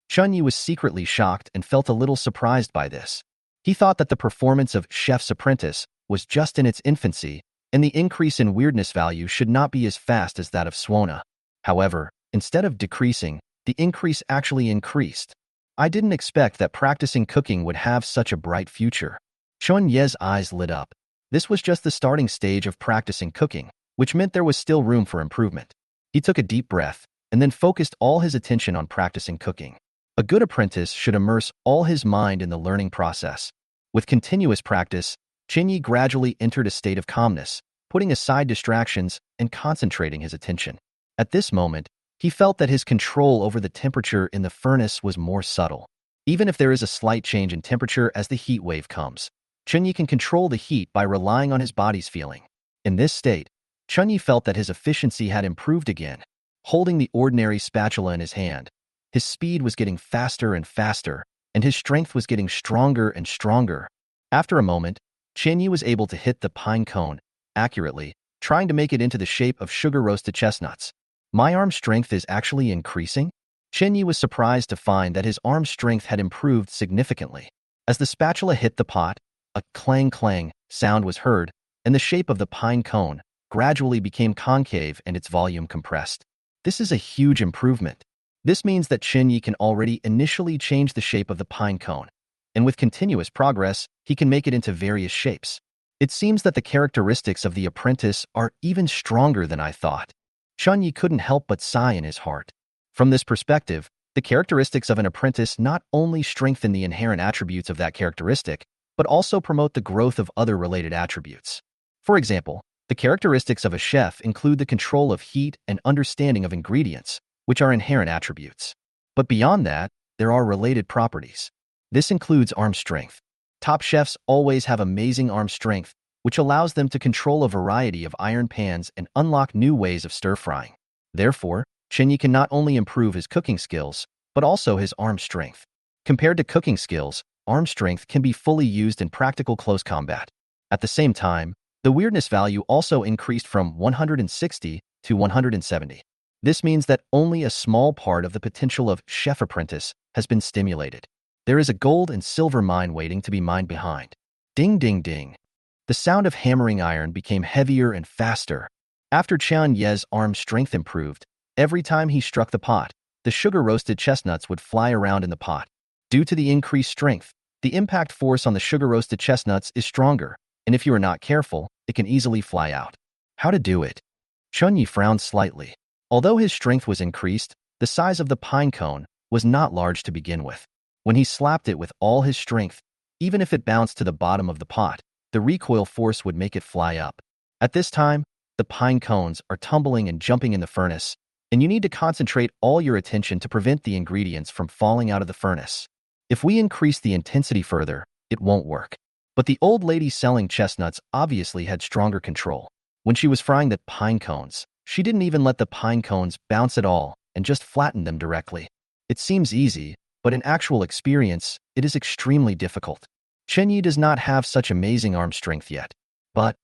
Chen Yi was secretly shocked and felt a little surprised by this. He thought that the performance of Chef's Apprentice was just in its infancy, and the increase in weirdness value should not be as fast as that of Swana. However, instead of decreasing, the increase actually increased. I didn't expect that practicing cooking would have such a bright future. Chen Ye's eyes lit up. This was just the starting stage of practicing cooking, which meant there was still room for improvement. He took a deep breath and then focused all his attention on practicing cooking. A good apprentice should immerse all his mind in the learning process. With continuous practice, Chen Yi gradually entered a state of calmness, putting aside distractions and concentrating his attention. At this moment, he felt that his control over the temperature in the furnace was more subtle. Even if there is a slight change in temperature as the heat wave comes, Chen Yi can control the heat by relying on his body's feeling. In this state, Chen Yi felt that his efficiency had improved again. Holding the ordinary spatula in his hand, his speed was getting faster and faster, and his strength was getting stronger and stronger. After a moment, Chen Yi was able to hit the pine cone accurately, trying to make it into the shape of sugar-roasted chestnuts. My arm strength is actually increasing? Chen Yi was surprised to find that his arm strength had improved significantly. As the spatula hit the pot, a clang-clang sound was heard, and the shape of the pine cone gradually became concave and its volume compressed. This is a huge improvement. This means that Chen Yi can already initially change the shape of the pine cone, and with continuous progress, he can make it into various shapes. It seems that the characteristics of the apprentice are even stronger than I thought. Chen Yi couldn't help but sigh in his heart. From this perspective, the characteristics of an apprentice not only strengthen the inherent attributes of that characteristic, but also promote the growth of other related attributes. For example, the characteristics of a chef include the control of heat and understanding of ingredients, which are inherent attributes. But beyond that, there are related properties. This includes arm strength. Top chefs always have amazing arm strength, which allows them to control a variety of iron pans and unlock new ways of stir-frying. Therefore, Chen Yi can not only improve his cooking skills, but also his arm strength. Compared to cooking skills, arm strength can be fully used in practical close combat. At the same time, the weirdness value also increased from 160 to 170. This means that only a small part of the potential of Chef Apprentice has been stimulated. There is a gold and silver mine waiting to be mined behind. Ding ding ding. The sound of hammering iron became heavier and faster. After Qian Ye's arm strength improved, every time he struck the pot, the sugar-roasted chestnuts would fly around in the pot. Due to the increased strength, the impact force on the sugar-roasted chestnuts is stronger, and if you are not careful, it can easily fly out. How to do it? Chunyi frowned slightly. Although his strength was increased, the size of the pine cone was not large to begin with. When he slapped it with all his strength, even if it bounced to the bottom of the pot, the recoil force would make it fly up. At this time, the pine cones are tumbling and jumping in the furnace, and you need to concentrate all your attention to prevent the ingredients from falling out of the furnace. If we increase the intensity further, it won't work. But the old lady selling chestnuts obviously had stronger control. When she was frying the pine cones, she didn't even let the pine cones bounce at all and just flattened them directly. It seems easy, but in actual experience, it is extremely difficult. Chenyi does not have such amazing arm strength yet. But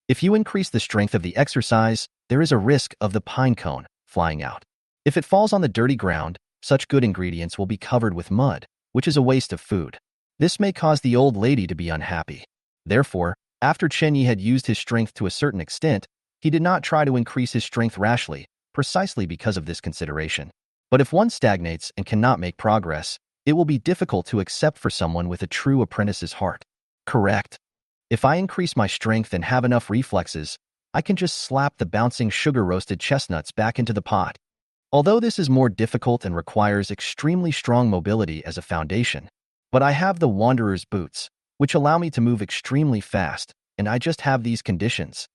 if you increase the strength of the exercise, there is a risk of the pine cone flying out. If it falls on the dirty ground, such good ingredients will be covered with mud, which is a waste of food. This may cause the old lady to be unhappy. Therefore, after Chenyi had used his strength to a certain extent, he did not try to increase his strength rashly, precisely because of this consideration. But if one stagnates and cannot make progress, it will be difficult to accept for someone with a true apprentice's heart. Correct. If I increase my strength and have enough reflexes, I can just slap the bouncing sugar-roasted chestnuts back into the pot. Although this is more difficult and requires extremely strong mobility as a foundation, but I have the Wanderer's boots, which allow me to move extremely fast, and I just have these conditions.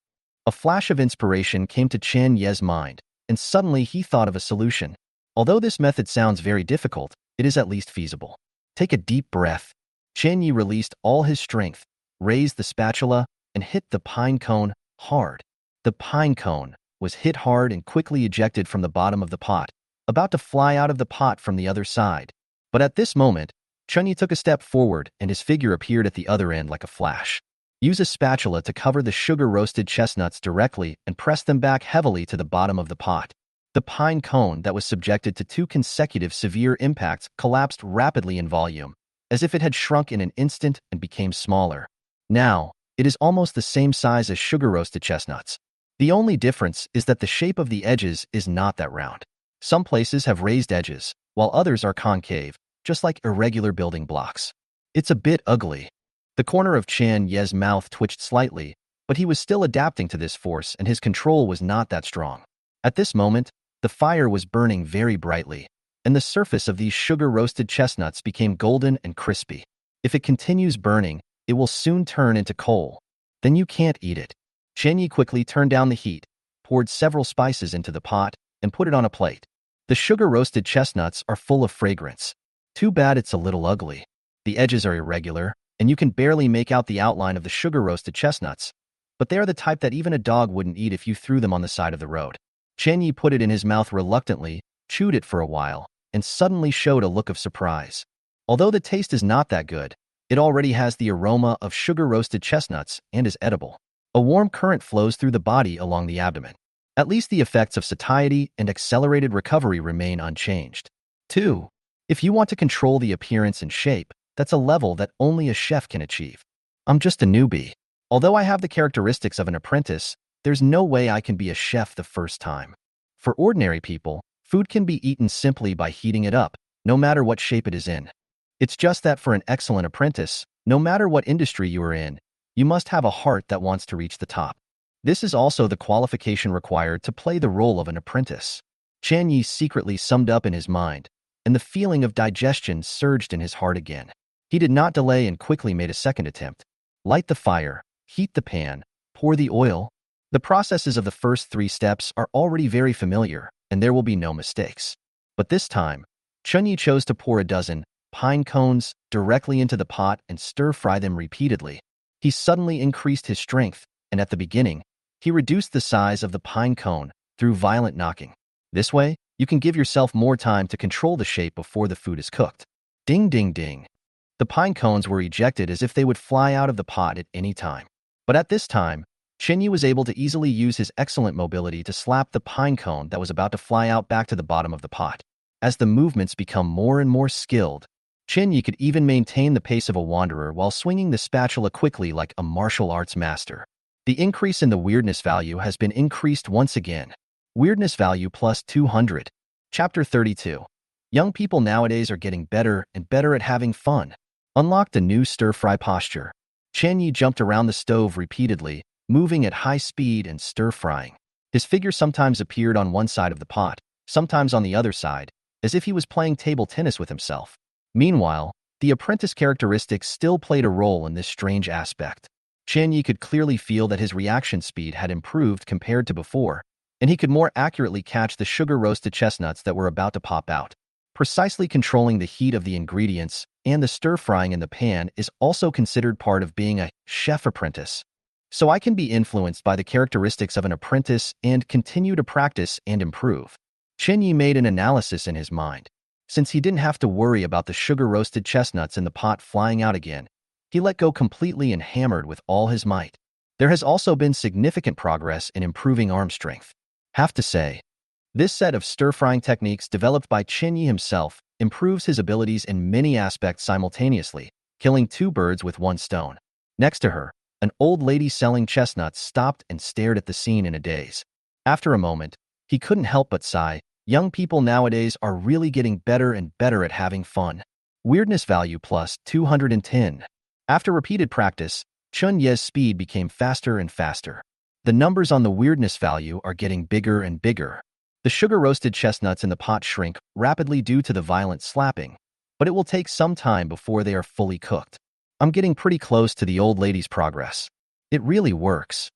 A flash of inspiration came to Qian Ye's mind, and suddenly he thought of a solution. Although this method sounds very difficult, it is at least feasible. Take a deep breath. Qian Yi released all his strength, raised the spatula, and hit the pine cone hard. The pine cone was hit hard and quickly ejected from the bottom of the pot, about to fly out of the pot from the other side. But at this moment, Chunyi took a step forward and his figure appeared at the other end like a flash. Use a spatula to cover the sugar-roasted chestnuts directly and press them back heavily to the bottom of the pot. The pine cone that was subjected to 2 consecutive severe impacts collapsed rapidly in volume, as if it had shrunk in an instant and became smaller. Now, it is almost the same size as sugar-roasted chestnuts. The only difference is that the shape of the edges is not that round. Some places have raised edges, while others are concave, just like irregular building blocks. It's a bit ugly. The corner of Qian Ye's mouth twitched slightly, but he was still adapting to this force and his control was not that strong. At this moment, the fire was burning very brightly, and the surface of these sugar-roasted chestnuts became golden and crispy. If it continues burning, it will soon turn into coal. Then you can't eat it. Qian quickly turned down the heat, poured several spices into the pot, and put it on a plate. The sugar-roasted chestnuts are full of fragrance. Too bad it's a little ugly. The edges are irregular, and you can barely make out the outline of the sugar-roasted chestnuts, but they are the type that even a dog wouldn't eat if you threw them on the side of the road. Qian put it in his mouth reluctantly, chewed it for a while, and suddenly showed a look of surprise. Although the taste is not that good, it already has the aroma of sugar-roasted chestnuts and is edible. A warm current flows through the body along the abdomen. At least the effects of satiety and accelerated recovery remain unchanged. 2. If you want to control the appearance and shape, that's a level that only a chef can achieve. I'm just a newbie. Although I have the characteristics of an apprentice, there's no way I can be a chef the first time. For ordinary people, food can be eaten simply by heating it up, no matter what shape it is in. It's just that for an excellent apprentice, no matter what industry you are in, you must have a heart that wants to reach the top. This is also the qualification required to play the role of an apprentice. Qian Yi secretly summed up in his mind, and the feeling of digestion surged in his heart again. He did not delay and quickly made a second attempt. Light the fire, heat the pan, pour the oil. The processes of the first 3 steps are already very familiar, and there will be no mistakes. But this time, Chunyi chose to pour a dozen pine cones directly into the pot and stir-fry them repeatedly. He suddenly increased his strength, and at the beginning, he reduced the size of the pine cone through violent knocking. This way, you can give yourself more time to control the shape before the food is cooked. Ding ding ding. The pine cones were ejected as if they would fly out of the pot at any time. But at this time, Qian was able to easily use his excellent mobility to slap the pine cone that was about to fly out back to the bottom of the pot. As the movements become more and more skilled, Chen-yi could even maintain the pace of a wanderer while swinging the spatula quickly like a martial arts master. The increase in the weirdness value has been increased once again. Weirdness value plus 200. Chapter 32. Young people nowadays are getting better and better at having fun. Unlocked a new stir-fry posture. Chen-yi jumped around the stove repeatedly, moving at high speed and stir-frying. His figure sometimes appeared on one side of the pot, sometimes on the other side, as if he was playing table tennis with himself. Meanwhile, the apprentice characteristics still played a role in this strange aspect. Chen-yi could clearly feel that his reaction speed had improved compared to before, and he could more accurately catch the sugar-roasted chestnuts that were about to pop out. Precisely controlling the heat of the ingredients and the stir-frying in the pan is also considered part of being a chef apprentice. So I can be influenced by the characteristics of an apprentice and continue to practice and improve. Chen-yi made an analysis in his mind. Since he didn't have to worry about the sugar-roasted chestnuts in the pot flying out again, he let go completely and hammered with all his might. There has also been significant progress in improving arm strength. Have to say, this set of stir-frying techniques developed by Chen-yi himself improves his abilities in many aspects simultaneously, killing two birds with one stone. Next to her, an old lady selling chestnuts stopped and stared at the scene in a daze. After a moment, he couldn't help but sigh. Young people nowadays are really getting better and better at having fun. Weirdness value plus 210. After repeated practice, Chun-Ye's speed became faster and faster. The numbers on the weirdness value are getting bigger and bigger. The sugar-roasted chestnuts in the pot shrink rapidly due to the violent slapping, but it will take some time before they are fully cooked. I'm getting pretty close to the old lady's progress. It really works.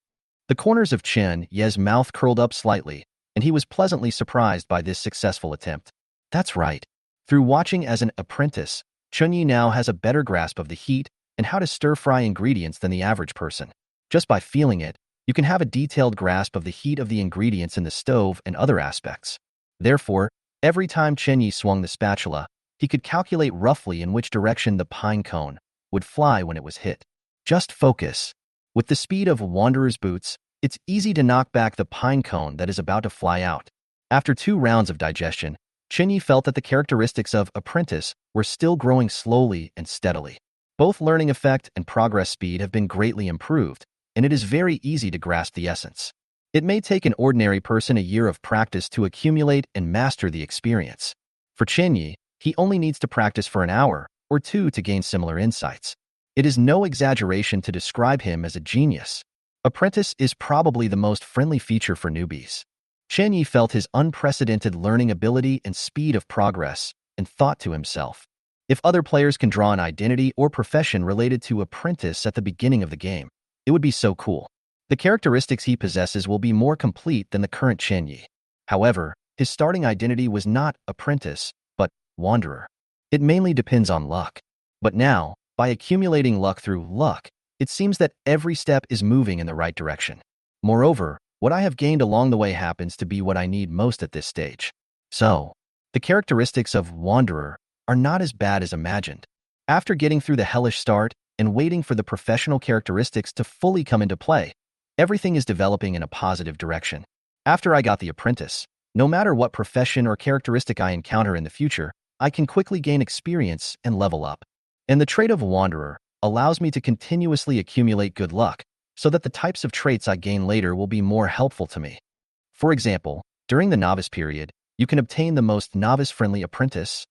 The corners of Chen-Ye's mouth curled up slightly, and he was pleasantly surprised by this successful attempt. That's right. Through watching as an apprentice, Chun-Yi now has a better grasp of the heat and how to stir-fry ingredients than the average person. Just by feeling it, you can have a detailed grasp of the heat of the ingredients in the stove and other aspects. Therefore, every time Chen-Yi swung the spatula, he could calculate roughly in which direction the pine cone would fly when it was hit. Just focus. With the speed of Wanderer's boots, it's easy to knock back the pine cone that is about to fly out. After 2 rounds of digestion, Chen-Yi felt that the characteristics of apprentice were still growing slowly and steadily. Both learning effect and progress speed have been greatly improved, and it is very easy to grasp the essence. It may take an ordinary person a year of practice to accumulate and master the experience. For Chen-Yi, he only needs to practice for an hour or 2 to gain similar insights. It is no exaggeration to describe him as a genius. Apprentice is probably the most friendly feature for newbies. Chen-Yi felt his unprecedented learning ability and speed of progress and thought to himself, if other players can draw an identity or profession related to apprentice at the beginning of the game, it would be so cool. The characteristics he possesses will be more complete than the current Chen-Yi. However, his starting identity was not apprentice, but wanderer. It mainly depends on luck. But now, by accumulating luck through luck, it seems that every step is moving in the right direction. Moreover, what I have gained along the way happens to be what I need most at this stage. So, the characteristics of wanderer are not as bad as imagined. After getting through the hellish start and waiting for the professional characteristics to fully come into play, everything is developing in a positive direction. After I got the apprentice, no matter what profession or characteristic I encounter in the future, I can quickly gain experience and level up. And the trait of wanderer allows me to continuously accumulate good luck, so that the types of traits I gain later will be more helpful to me. For example, during the novice period, you can obtain the most novice-friendly apprentice.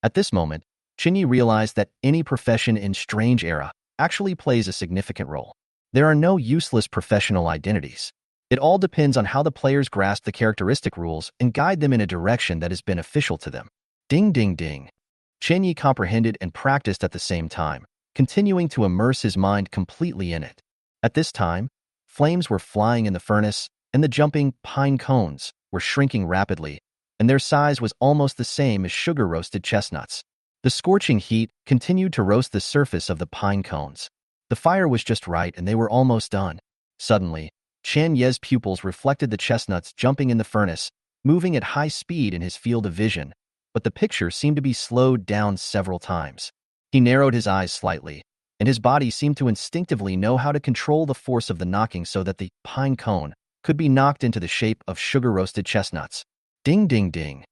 At this moment, Chen-Yi realized that any profession in Strange Era actually plays a significant role. There are no useless professional identities. It all depends on how the players grasp the characteristic rules and guide them in a direction that is beneficial to them. Ding ding ding. Chen-Yi comprehended and practiced at the same time, continuing to immerse his mind completely in it. At this time, flames were flying in the furnace, and the jumping pine cones were shrinking rapidly, and their size was almost the same as sugar-roasted chestnuts. The scorching heat continued to roast the surface of the pine cones. The fire was just right, and they were almost done. Suddenly, Chen-Ye's pupils reflected the chestnuts jumping in the furnace, moving at high speed in his field of vision, but the picture seemed to be slowed down several times. He narrowed his eyes slightly, and his body seemed to instinctively know how to control the force of the knocking so that the pine cone could be knocked into the shape of sugar-roasted chestnuts. Ding ding ding.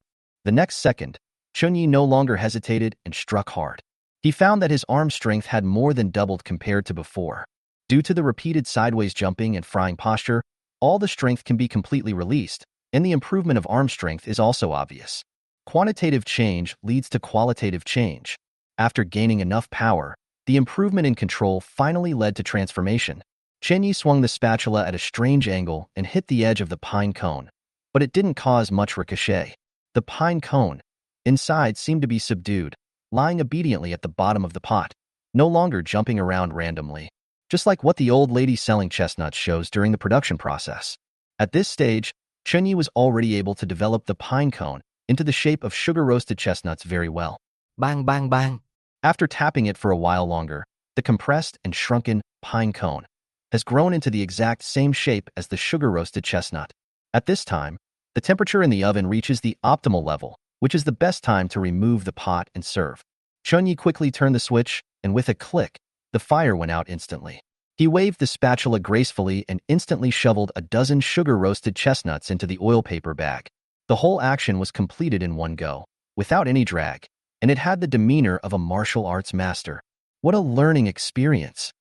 The next second, Chun-Yi no longer hesitated and struck hard. He found that his arm strength had more than doubled compared to before. Due to the repeated sideways jumping and frying posture, all the strength can be completely released, and the improvement of arm strength is also obvious. Quantitative change leads to qualitative change. After gaining enough power, the improvement in control finally led to transformation. Chenyi swung the spatula at a strange angle and hit the edge of the pine cone, but it didn't cause much ricochet. The pine cone, inside, seemed to be subdued, lying obediently at the bottom of the pot, no longer jumping around randomly, just like what the old lady selling chestnuts shows during the production process. At this stage, Chenyi was already able to develop the pine cone into the shape of sugar-roasted chestnuts very well. Bang bang bang. After tapping it for a while longer, the compressed and shrunken pine cone has grown into the exact same shape as the sugar-roasted chestnut. At this time, the temperature in the oven reaches the optimal level, which is the best time to remove the pot and serve. Chenyi quickly turned the switch, and with a click, the fire went out instantly. He waved the spatula gracefully and instantly shoveled a dozen sugar-roasted chestnuts into the oil paper bag. The whole action was completed in one go, without any drag, and it had the demeanor of a martial arts master. What a learning experience!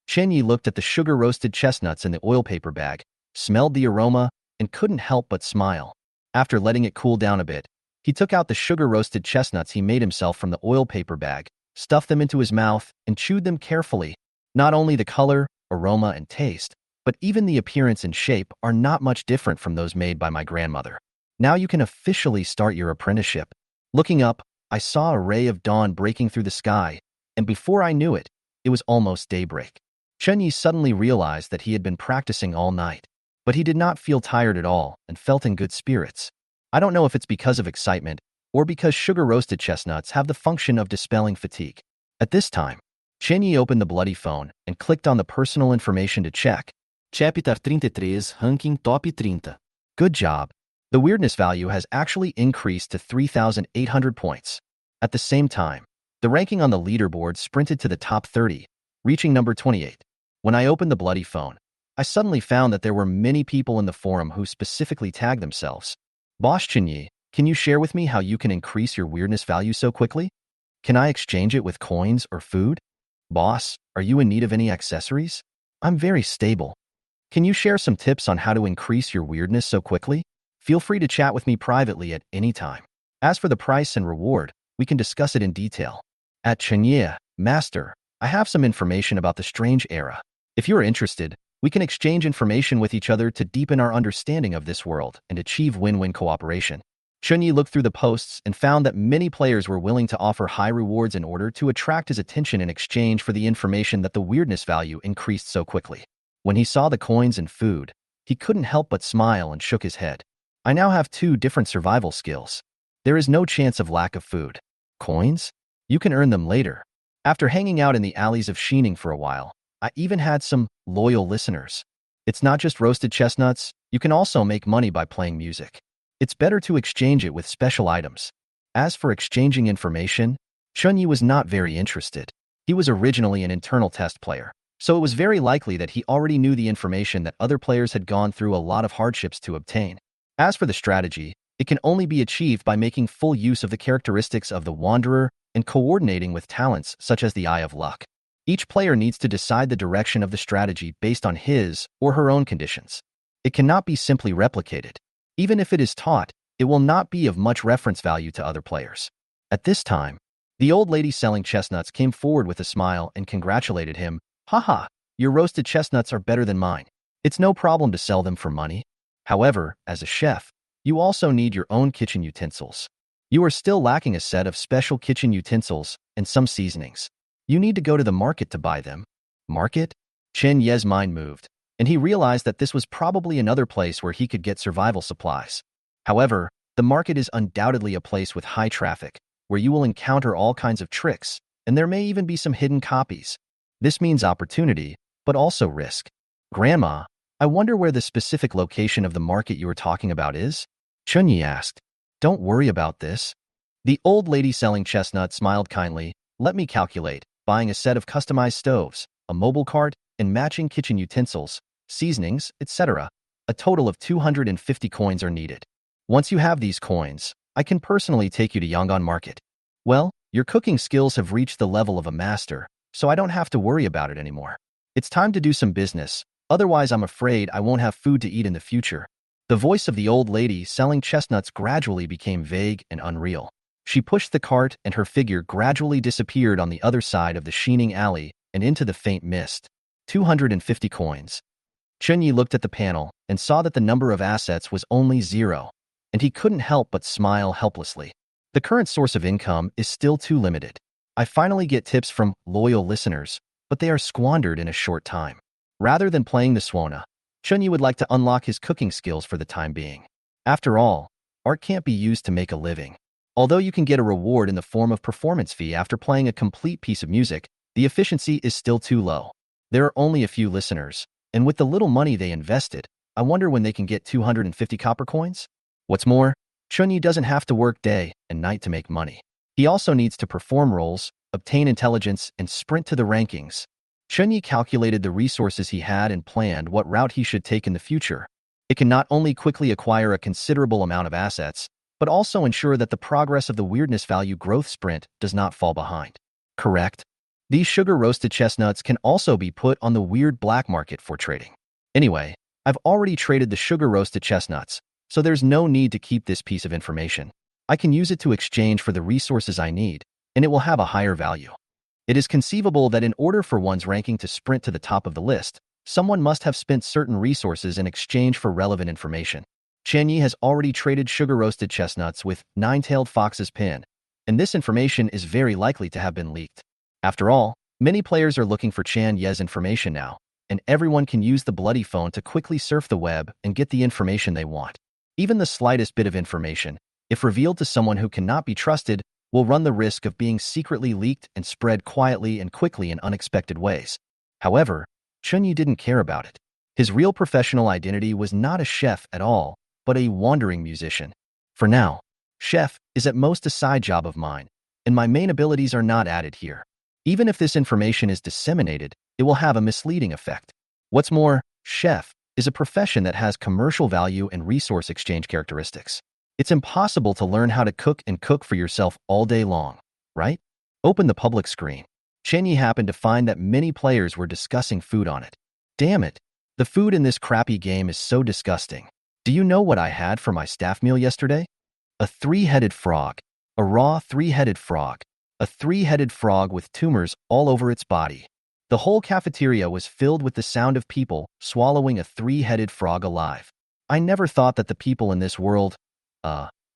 Chenyi looked at the sugar-roasted chestnuts in the oil paper bag, smelled the aroma, and couldn't help but smile. After letting it cool down a bit, he took out the sugar-roasted chestnuts he made himself from the oil paper bag, stuffed them into his mouth, and chewed them carefully. Not only the color, aroma, and taste, but even the appearance and shape are not much different from those made by my grandmother. Now you can officially start your apprenticeship. Looking up, I saw a ray of dawn breaking through the sky, and before I knew it, it was almost daybreak. Chenyi suddenly realized that he had been practicing all night, but he did not feel tired at all and felt in good spirits. I don't know if it's because of excitement or because sugar-roasted chestnuts have the function of dispelling fatigue. At this time, Chenyi opened the bloody phone and clicked on the personal information to check. Chapter 33, Ranking Top 30. Good job. The weirdness value has actually increased to 3,800 points. At the same time, the ranking on the leaderboard sprinted to the top 30, reaching number 28. When I opened the bloody phone, I suddenly found that there were many people in the forum who specifically tagged themselves. Boss Chenyi, can you share with me how you can increase your weirdness value so quickly? Can I exchange it with coins or food? Boss, are you in need of any accessories? I'm very stable. Can you share some tips on how to increase your weirdness so quickly? Feel free to chat with me privately at any time. As for the price and reward, we can discuss it in detail. At Chenyi, Master, I have some information about the strange era. If you are interested, we can exchange information with each other to deepen our understanding of this world and achieve win-win cooperation. Chenyi looked through the posts and found that many players were willing to offer high rewards in order to attract his attention in exchange for the information that the weirdness value increased so quickly. When he saw the coins and food, he couldn't help but smile and shook his head. I now have 2 different survival skills. There is no chance of lack of food. Coins? You can earn them later. After hanging out in the alleys of Xining for a while, I even had some loyal listeners. It's not just roasted chestnuts, you can also make money by playing music. It's better to exchange it with special items. As for exchanging information, Chenyi was not very interested. He was originally an internal test player, so it was very likely that he already knew the information that other players had gone through a lot of hardships to obtain. As for the strategy, it can only be achieved by making full use of the characteristics of the Wanderer and coordinating with talents such as the Eye of Luck. Each player needs to decide the direction of the strategy based on his or her own conditions. It cannot be simply replicated. Even if it is taught, it will not be of much reference value to other players. At this time, the old lady selling chestnuts came forward with a smile and congratulated him. Haha, your roasted chestnuts are better than mine. It's no problem to sell them for money. However, as a chef, you also need your own kitchen utensils. You are still lacking a set of special kitchen utensils and some seasonings. You need to go to the market to buy them. Market? Chenyi's mind moved, and he realized that this was probably another place where he could get survival supplies. However, the market is undoubtedly a place with high traffic, where you will encounter all kinds of tricks, and there may even be some hidden copies. This means opportunity, but also risk. Grandma, I wonder where the specific location of the market you were talking about is? Chenyi asked. Don't worry about this. The old lady selling chestnuts smiled kindly. Let me calculate. Buying a set of customized stoves, a mobile cart, and matching kitchen utensils, seasonings, etc. A total of 250 coins are needed. Once you have these coins, I can personally take you to Yangon Market. Well, Your cooking skills have reached the level of a master, so I don't have to worry about it anymore. It's time to do some business, otherwise I'm afraid I won't have food to eat in the future. The voice of the old lady selling chestnuts gradually became vague and unreal. She pushed the cart and her figure gradually disappeared on the other side of the sheening alley and into the faint mist. 250 coins. Chunyi looked at the panel and saw that the number of assets was only 0, and he couldn't help but smile helplessly. The current source of income is still too limited. I finally get tips from loyal listeners, but they are squandered in a short time. Rather than playing the Swana, Chunyi would like to unlock his cooking skills for the time being. After all, art can't be used to make a living. Although you can get a reward in the form of performance fee after playing a complete piece of music, the efficiency is still too low. There are only a few listeners, and with the little money they invested, I wonder when they can get 250 copper coins? What's more, Chunyi doesn't have to work day and night to make money. He also needs to perform roles, obtain intelligence, and sprint to the rankings. Chunyi calculated the resources he had and planned what route he should take in the future. It can not only quickly acquire a considerable amount of assets, but also ensure that the progress of the weirdness value growth sprint does not fall behind. Correct? These sugar-roasted chestnuts can also be put on the weird black market for trading. Anyway, I've already traded the sugar-roasted chestnuts, so there's no need to keep this piece of information. I can use it to exchange for the resources I need, and it will have a higher value. It is conceivable that in order for one's ranking to sprint to the top of the list, someone must have spent certain resources in exchange for relevant information. Chunyi has already traded sugar-roasted chestnuts with Nine-Tailed Fox's pin, and this information is very likely to have been leaked. After all, many players are looking for Chan Ye's information now, and everyone can use the bloody phone to quickly surf the web and get the information they want. Even the slightest bit of information, if revealed to someone who cannot be trusted, will run the risk of being secretly leaked and spread quietly and quickly in unexpected ways. However, Chunyi didn't care about it. His real professional identity was not a chef at all, but a wandering musician. For now, chef is at most a side job of mine, and my main abilities are not added here. Even if this information is disseminated, it will have a misleading effect. What's more, chef is a profession that has commercial value and resource exchange characteristics. It's impossible to learn how to cook and cook for yourself all day long, right? Open the public screen. Chunyi happened to find that many players were discussing food on it. Damn it, the food in this crappy game is so disgusting. Do you know what I had for my staff meal yesterday? A 3-headed frog. A raw 3-headed frog. A 3-headed frog with tumors all over its body. The whole cafeteria was filled with the sound of people swallowing a 3-headed frog alive. I never thought that the people in this world,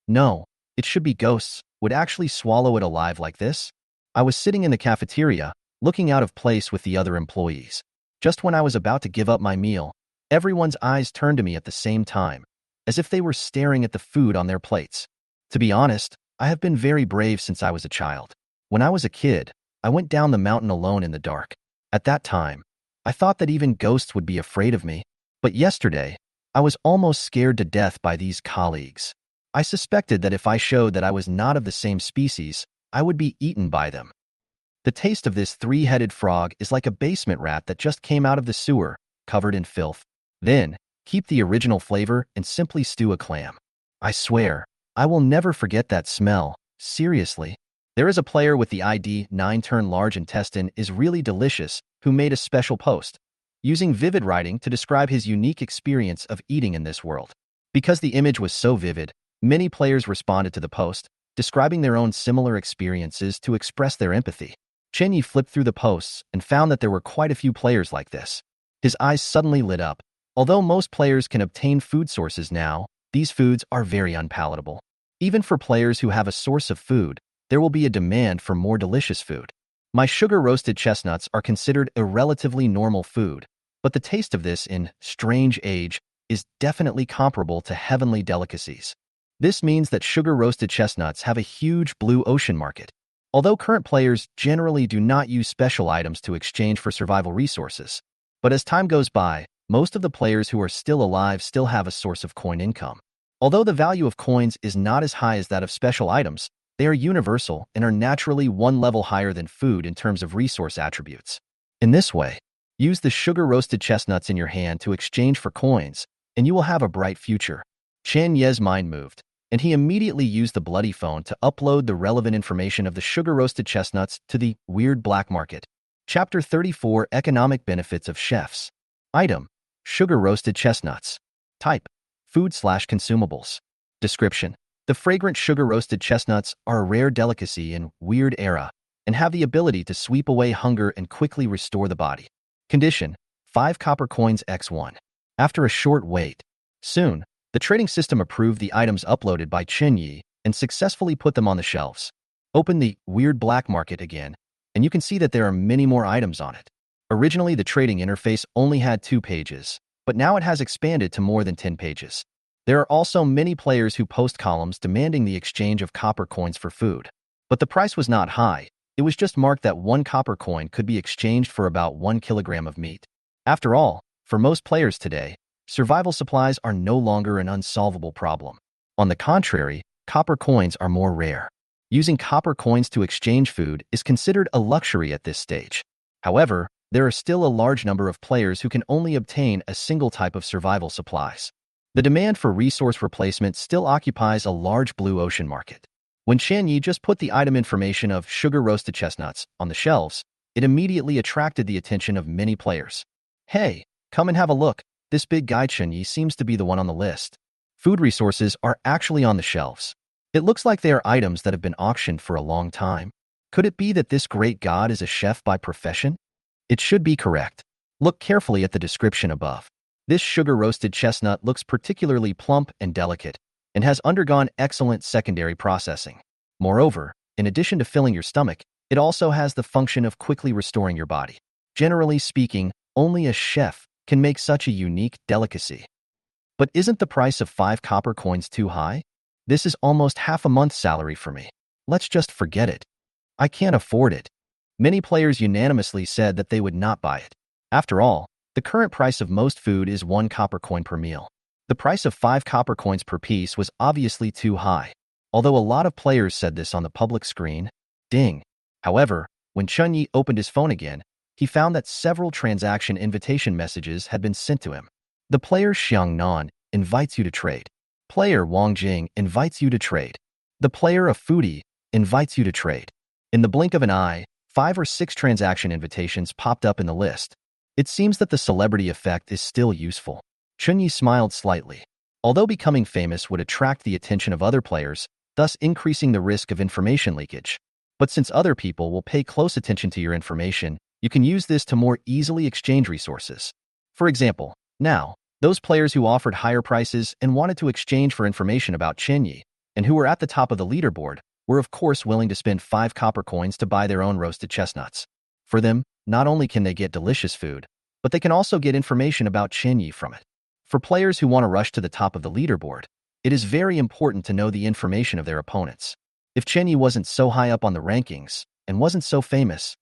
no, it should be ghosts, would actually swallow it alive like this. I was sitting in the cafeteria, looking out of place with the other employees. Just when I was about to give up my meal, everyone's eyes turned to me at the same time, as if they were staring at the food on their plates. To be honest, I have been very brave since I was a child. When I was a kid, I went down the mountain alone in the dark. At that time, I thought that even ghosts would be afraid of me. But yesterday, I was almost scared to death by these colleagues. I suspected that if I showed that I was not of the same species, I would be eaten by them. The taste of this 3-headed frog is like a basement rat that just came out of the sewer, covered in filth. Then, keep the original flavor and simply stew a clam. I swear, I will never forget that smell, seriously. There is a player with the ID 9-turn large intestine is really delicious who made a special post, using vivid writing to describe his unique experience of eating in this world. Because the image was so vivid, many players responded to the post, describing their own similar experiences to express their empathy. Chunyi flipped through the posts and found that there were quite a few players like this. His eyes suddenly lit up. Although most players can obtain food sources now, these foods are very unpalatable. Even for players who have a source of food, there will be a demand for more delicious food. My sugar-roasted chestnuts are considered a relatively normal food, but the taste of this in strange age is definitely comparable to heavenly delicacies. This means that sugar-roasted chestnuts have a huge blue ocean market. Although current players generally do not use special items to exchange for survival resources, but as time goes by, most of the players who are still alive still have a source of coin income. Although the value of coins is not as high as that of special items, they are universal and are naturally one level higher than food in terms of resource attributes. In this way, use the sugar-roasted chestnuts in your hand to exchange for coins, and you will have a bright future. Chan Ye's mind moved, and he immediately used the bloody phone to upload the relevant information of the sugar-roasted chestnuts to the weird black market. Chapter 34: Economic Benefits of Chefs. Item: sugar-roasted chestnuts. Type: food/consumables. Description: the fragrant sugar-roasted chestnuts are a rare delicacy in Weird Era and have the ability to sweep away hunger and quickly restore the body. Condition: 5 copper coins x1. After a short wait, soon, the trading system approved the items uploaded by Chen Yi and successfully put them on the shelves. Open the weird black market again, and you can see that there are many more items on it. Originally, the trading interface only had 2 pages, but now it has expanded to more than 10 pages. There are also many players who post columns demanding the exchange of copper coins for food. But the price was not high. It was just marked that 1 copper coin could be exchanged for about 1 kilogram of meat. After all, for most players today, survival supplies are no longer an unsolvable problem. On the contrary, copper coins are more rare. Using copper coins to exchange food is considered a luxury at this stage. However, there are still a large number of players who can only obtain a single type of survival supplies. The demand for resource replacement still occupies a large blue ocean market. When Chen Yi just put the item information of sugar-roasted chestnuts on the shelves, it immediately attracted the attention of many players. Hey, come and have a look. This big guy Chen Yi seems to be the one on the list. Food resources are actually on the shelves. It looks like they are items that have been auctioned for a long time. Could it be that this great god is a chef by profession? It should be correct. Look carefully at the description above. This sugar-roasted chestnut looks particularly plump and delicate, and has undergone excellent secondary processing. Moreover, in addition to filling your stomach, it also has the function of quickly restoring your body. Generally speaking, only a chef can make such a unique delicacy. But isn't the price of 5 copper coins too high? This is almost half a month's salary for me. Let's just forget it. I can't afford it. Many players unanimously said that they would not buy it. After all, the current price of most food is 1 copper coin per meal. The price of 5 copper coins per piece was obviously too high, although a lot of players said this on the public screen. Ding. However, when Chen Yi opened his phone again, he found that several transaction invitation messages had been sent to him. The player Xiang Nan invites you to trade. Player Wang Jing invites you to trade. The player of Foodie invites you to trade. In the blink of an eye, 5 or 6 transaction invitations popped up in the list. It seems that the celebrity effect is still useful. Chen Yi smiled slightly. Although becoming famous would attract the attention of other players, thus increasing the risk of information leakage. But since other people will pay close attention to your information, you can use this to more easily exchange resources. For example, now, those players who offered higher prices and wanted to exchange for information about Chen Yi, and who were at the top of the leaderboard, were of course willing to spend 5 copper coins to buy their own roasted chestnuts. For them, not only can they get delicious food, but they can also get information about Chen Yi from it. For players who want to rush to the top of the leaderboard, it is very important to know the information of their opponents. If Chen Yi wasn't so high up on the rankings, and wasn't so famous,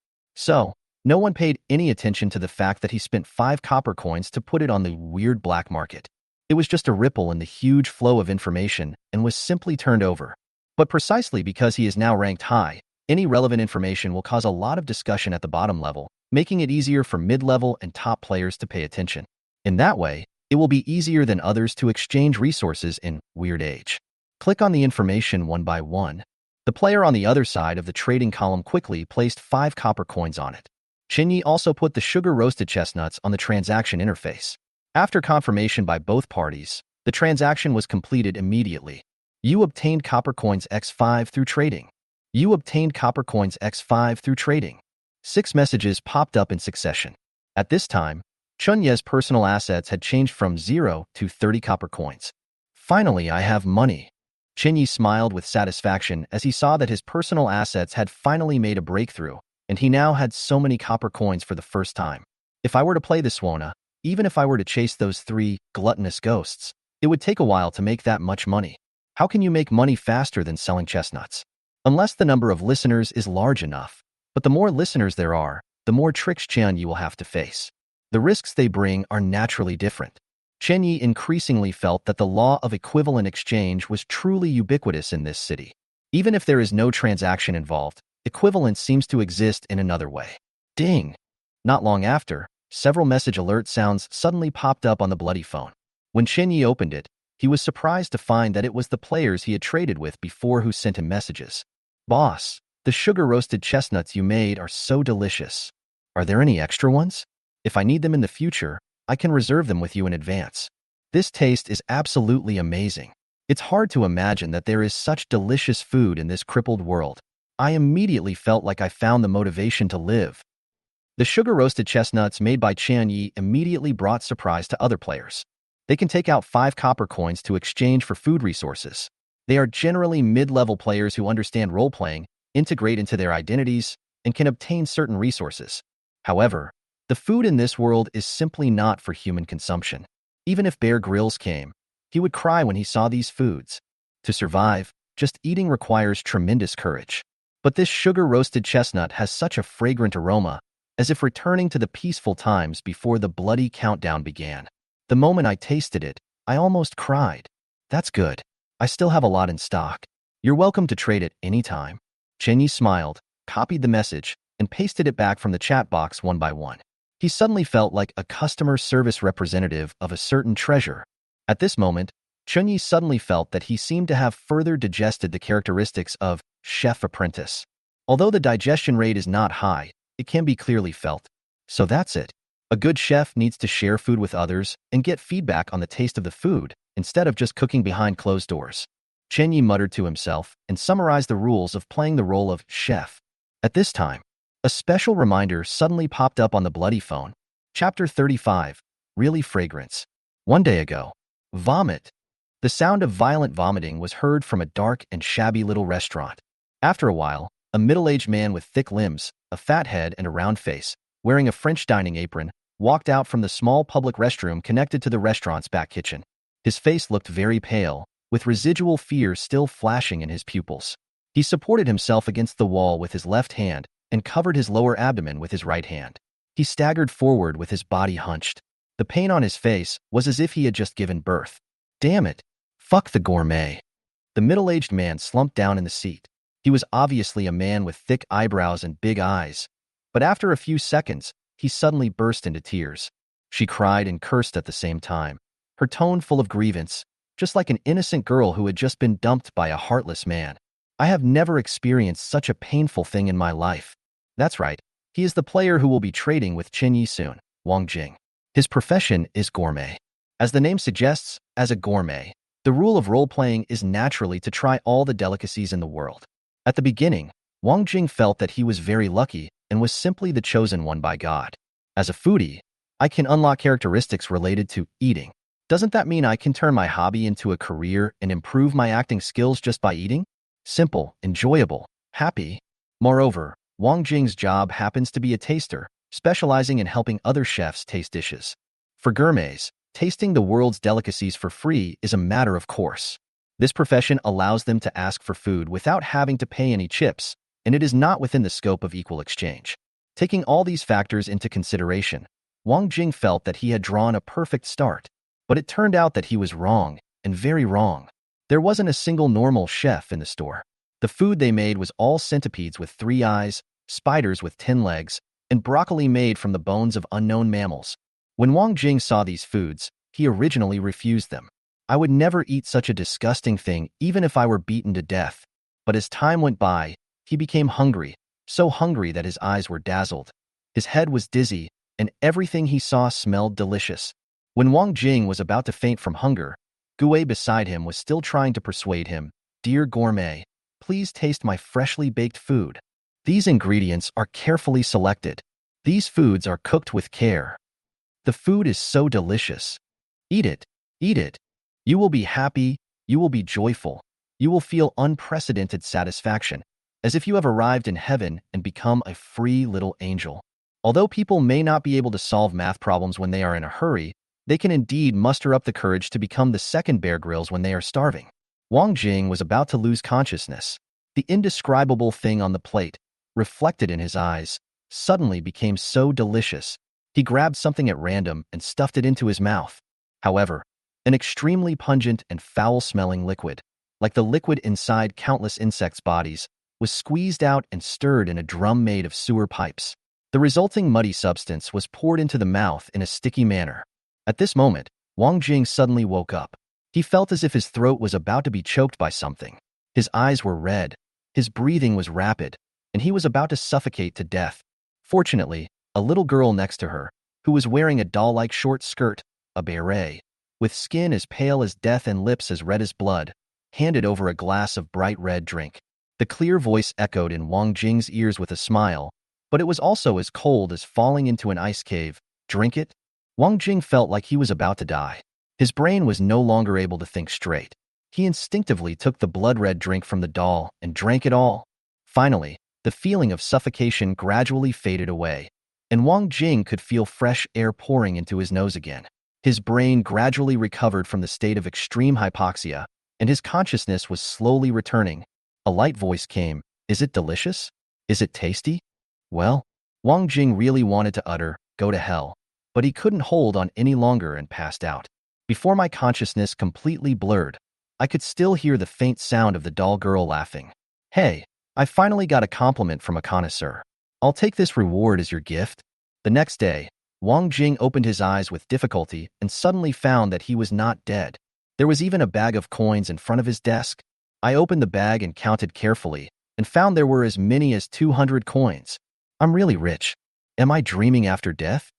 no one paid any attention to the fact that he spent 5 copper coins to put it on the weird black market. It was just a ripple in the huge flow of information and was simply turned over. But precisely because he is now ranked high, any relevant information will cause a lot of discussion at the bottom level, making it easier for mid-level and top players to pay attention. In that way, it will be easier than others to exchange resources in Weird Age. Click on the information one by one. The player on the other side of the trading column quickly placed 5 copper coins on it. Chen Yi also put the sugar-roasted chestnuts on the transaction interface. After confirmation by both parties, the transaction was completed immediately. You obtained copper coins X5 through trading. You obtained copper coins X5 through trading. 6 messages popped up in succession. At this time, Chen Ye's personal assets had changed from 0 to 30 copper coins. Finally, I have money. Chen Yi smiled with satisfaction as he saw that his personal assets had finally made a breakthrough, and he now had so many copper coins for the first time. If I were to play this Wona, even if I were to chase those 3 gluttonous ghosts, it would take a while to make that much money. How can you make money faster than selling chestnuts? Unless the number of listeners is large enough. But the more listeners there are, the more tricks Chen Yi will have to face. The risks they bring are naturally different. Chen Yi increasingly felt that the law of equivalent exchange was truly ubiquitous in this city. Even if there is no transaction involved, equivalence seems to exist in another way. Ding! Not long after, several message alert sounds suddenly popped up on the bloody phone. When Chen Yi opened it, He was surprised to find that it was the players he had traded with before who sent him messages. "Boss, the sugar-roasted chestnuts you made are so delicious. Are there any extra ones? If I need them in the future, I can reserve them with you in advance. This taste is absolutely amazing. It's hard to imagine that there is such delicious food in this crippled world. I immediately felt like I found the motivation to live." The sugar-roasted chestnuts made by Qian Yi immediately brought surprise to other players. They can take out 5 copper coins to exchange for food resources. They are generally mid-level players who understand role-playing, integrate into their identities, and can obtain certain resources. However, the food in this world is simply not for human consumption. Even if Bear Grylls came, he would cry when he saw these foods. To survive, just eating requires tremendous courage. But this sugar-roasted chestnut has such a fragrant aroma, as if returning to the peaceful times before the bloody countdown began. The moment I tasted it, I almost cried. "That's good. I still have a lot in stock. You're welcome to trade it anytime." Chen Yi smiled, copied the message, and pasted it back from the chat box one by one. He suddenly felt like a customer service representative of a certain treasure. At this moment, Chen Yi suddenly felt that he seemed to have further digested the characteristics of chef apprentice. Although the digestion rate is not high, it can be clearly felt. So that's it. A good chef needs to share food with others and get feedback on the taste of the food, instead of just cooking behind closed doors. Chen Yi muttered to himself and summarized the rules of playing the role of chef. At this time, a special reminder suddenly popped up on the bloody phone. Chapter 35, Really Fragrance. One day ago. Vomit. The sound of violent vomiting was heard from a dark and shabby little restaurant. After a while, a middle-aged man with thick limbs, a fat head and a round face, wearing a French dining apron, walked out from the small public restroom connected to the restaurant's back kitchen. His face looked very pale, with residual fear still flashing in his pupils. He supported himself against the wall with his left hand and covered his lower abdomen with his right hand. He staggered forward with his body hunched. The pain on his face was as if he had just given birth. "Damn it. Fuck the gourmet." The middle-aged man slumped down in the seat. He was obviously a man with thick eyebrows and big eyes. But after a few seconds, he suddenly burst into tears. She cried and cursed at the same time, her tone full of grievance, just like an innocent girl who had just been dumped by a heartless man. "I have never experienced such a painful thing in my life." That's right, he is the player who will be trading with Chen Yi soon, Wang Jing. His profession is gourmet. As the name suggests, as a gourmet, the rule of role-playing is naturally to try all the delicacies in the world. At the beginning, Wang Jing felt that he was very lucky and was simply the chosen one by God. As a foodie, I can unlock characteristics related to eating. Doesn't that mean I can turn my hobby into a career and improve my acting skills just by eating? Simple, enjoyable, happy. Moreover, Wang Jing's job happens to be a taster, specializing in helping other chefs taste dishes. For gourmets, tasting the world's delicacies for free is a matter of course. This profession allows them to ask for food without having to pay any chips, and it is not within the scope of equal exchange. Taking all these factors into consideration, Wang Jing felt that he had drawn a perfect start, but it turned out that he was wrong, and very wrong. There wasn't a single normal chef in the store. The food they made was all centipedes with 3 eyes, spiders with 10 legs, and broccoli made from the bones of unknown mammals. When Wang Jing saw these foods, he originally refused them. "I would never eat such a disgusting thing even if I were beaten to death." But as time went by, he became hungry, so hungry that his eyes were dazzled. His head was dizzy, and everything he saw smelled delicious. When Wang Jing was about to faint from hunger, Gue beside him was still trying to persuade him, "Dear gourmet, please taste my freshly baked food. These ingredients are carefully selected. These foods are cooked with care. The food is so delicious. Eat it, eat it. You will be happy, you will be joyful. You will feel unprecedented satisfaction, as if you have arrived in heaven and become a free little angel." Although people may not be able to solve math problems when they are in a hurry, they can indeed muster up the courage to become the second Bear Grylls when they are starving. Wang Jing was about to lose consciousness. The indescribable thing on the plate, reflected in his eyes, suddenly became so delicious. He grabbed something at random and stuffed it into his mouth. However, an extremely pungent and foul-smelling liquid, like the liquid inside countless insects' bodies, was squeezed out and stirred in a drum made of sewer pipes. The resulting muddy substance was poured into the mouth in a sticky manner. At this moment, Wang Jing suddenly woke up. He felt as if his throat was about to be choked by something. His eyes were red, his breathing was rapid, and he was about to suffocate to death. Fortunately, a little girl next to her, who was wearing a doll-like short skirt, a beret, with skin as pale as death and lips as red as blood, handed over a glass of bright red drink. The clear voice echoed in Wang Jing's ears with a smile, but it was also as cold as falling into an ice cave. Drink it? Wang Jing felt like he was about to die. His brain was no longer able to think straight. He instinctively took the blood-red drink from the doll and drank it all. Finally, the feeling of suffocation gradually faded away, and Wang Jing could feel fresh air pouring into his nose again. His brain gradually recovered from the state of extreme hypoxia, and his consciousness was slowly returning. A light voice came. Is it delicious? Is it tasty? Well, Wang Jing really wanted to utter, go to hell, but he couldn't hold on any longer and passed out. Before my consciousness completely blurred, I could still hear the faint sound of the doll girl laughing. Hey, I finally got a compliment from a connoisseur. I'll take this reward as your gift. The next day, Wang Jing opened his eyes with difficulty and suddenly found that he was not dead. There was even a bag of coins in front of his desk. I opened the bag and counted carefully, and found there were as many as 200 coins. I'm really rich. Am I dreaming after death?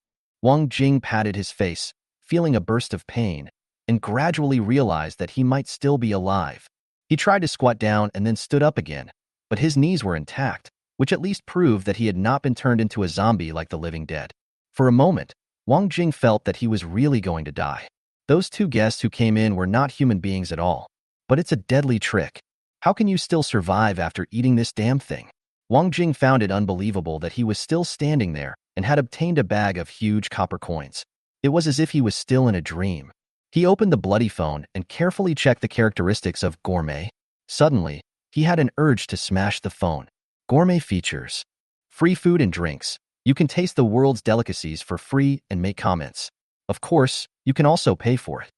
Wang Jing patted his face, feeling a burst of pain, and gradually realized that he might still be alive. He tried to squat down and then stood up again, but his knees were intact, which at least proved that he had not been turned into a zombie like the living dead. For a moment, Wang Jing felt that he was really going to die. Those two guests who came in were not human beings at all. But it's a deadly trick. How can you still survive after eating this damn thing? Wang Jing found it unbelievable that he was still standing there and had obtained a bag of huge copper coins. It was as if he was still in a dream. He opened the bloody phone and carefully checked the characteristics of gourmet. Suddenly, he had an urge to smash the phone. Gourmet features. Free food and drinks. You can taste the world's delicacies for free and make comments. Of course, you can also pay for it.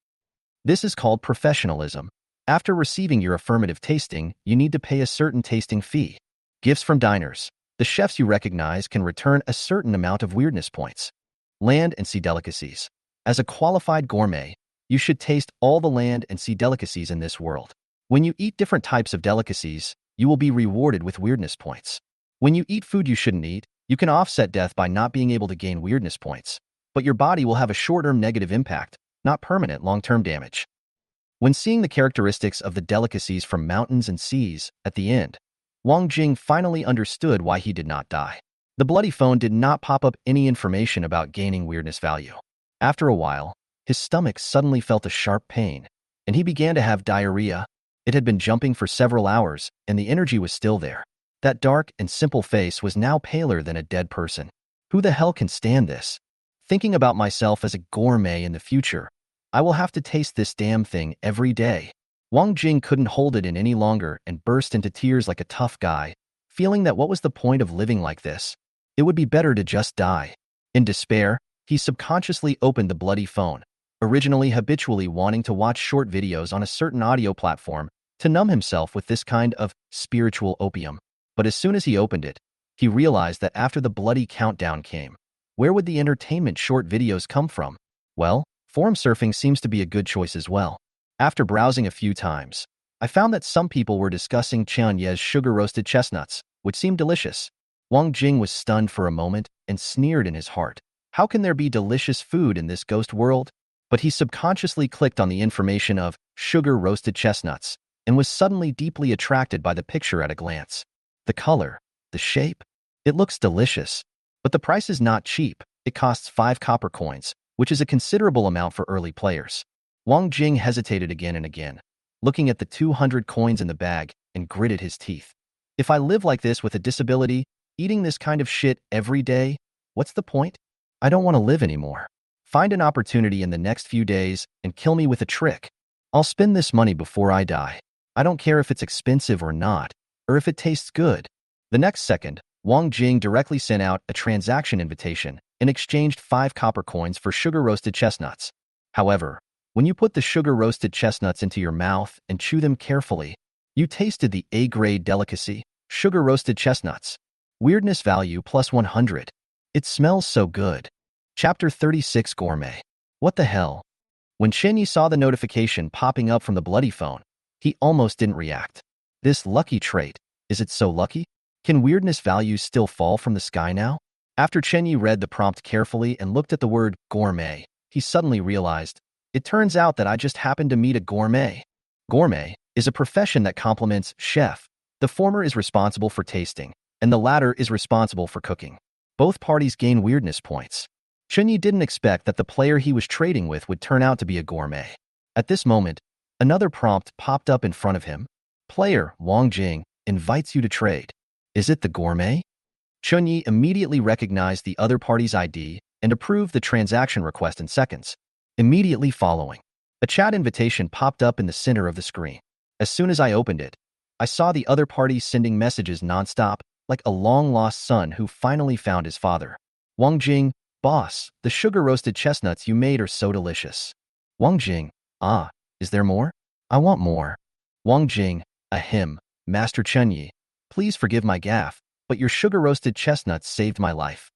This is called professionalism. After receiving your affirmative tasting, you need to pay a certain tasting fee. Gifts from diners. The chefs you recognize can return a certain amount of weirdness points. Land and sea delicacies. As a qualified gourmet, you should taste all the land and sea delicacies in this world. When you eat different types of delicacies, you will be rewarded with weirdness points. When you eat food you shouldn't eat, you can offset death by not being able to gain weirdness points, but your body will have a short-term negative impact, not permanent long-term damage. When seeing the characteristics of the delicacies from mountains and seas at the end, Wang Jing finally understood why he did not die. The bloody phone did not pop up any information about gaining weirdness value. After a while, his stomach suddenly felt a sharp pain, and he began to have diarrhea. It had been jumping for several hours, and the energy was still there. That dark and simple face was now paler than a dead person. Who the hell can stand this? Thinking about myself as a gourmet in the future, I will have to taste this damn thing every day. Wang Jing couldn't hold it in any longer and burst into tears like a tough guy, feeling that what was the point of living like this? It would be better to just die. In despair, he subconsciously opened the bloody phone, originally habitually wanting to watch short videos on a certain audio platform to numb himself with this kind of spiritual opium. But as soon as he opened it, he realized that after the bloody countdown came, where would the entertainment short videos come from? Well, forum surfing seems to be a good choice as well. After browsing a few times, I found that some people were discussing Qianye's sugar-roasted chestnuts, which seemed delicious. Wang Jing was stunned for a moment and sneered in his heart. How can there be delicious food in this ghost world? But he subconsciously clicked on the information of sugar-roasted chestnuts and was suddenly deeply attracted by the picture at a glance. The color, the shape, it looks delicious. But the price is not cheap. It costs 5 copper coins, which is a considerable amount for early players. Wang Jing hesitated again and again, looking at the 200 coins in the bag and gritted his teeth. If I live like this with a disability, eating this kind of shit every day, what's the point? I don't want to live anymore. Find an opportunity in the next few days and kill me with a trick. I'll spend this money before I die. I don't care if it's expensive or not, or if it tastes good. The next second, Wang Jing directly sent out a transaction invitation and exchanged 5 copper coins for sugar-roasted chestnuts. However, when you put the sugar-roasted chestnuts into your mouth and chew them carefully, you tasted the A-grade delicacy, sugar-roasted chestnuts. Weirdness value plus 100. It smells so good. Chapter 36 Gourmet. What the hell? When Chenyi saw the notification popping up from the bloody phone, he almost didn't react. This lucky trait, is it so lucky? Can weirdness values still fall from the sky now? After Chenyi read the prompt carefully and looked at the word gourmet, he suddenly realized, it turns out that I just happened to meet a gourmet. Gourmet is a profession that complements chef. The former is responsible for tasting, and the latter is responsible for cooking. Both parties gain weirdness points. Chenyi didn't expect that the player he was trading with would turn out to be a gourmet. At this moment, another prompt popped up in front of him. Player Wang Jing invites you to trade. Is it the gourmet? Chenyi immediately recognized the other party's ID and approved the transaction request in seconds. Immediately following, a chat invitation popped up in the center of the screen. As soon as I opened it, I saw the other party sending messages nonstop, like a long-lost son who finally found his father. Wang Jing, boss, the sugar-roasted chestnuts you made are so delicious. Wang Jing, ah, is there more? I want more. Wang Jing, ahem, Master Chenyi, please forgive my gaffe, but your sugar-roasted chestnuts saved my life.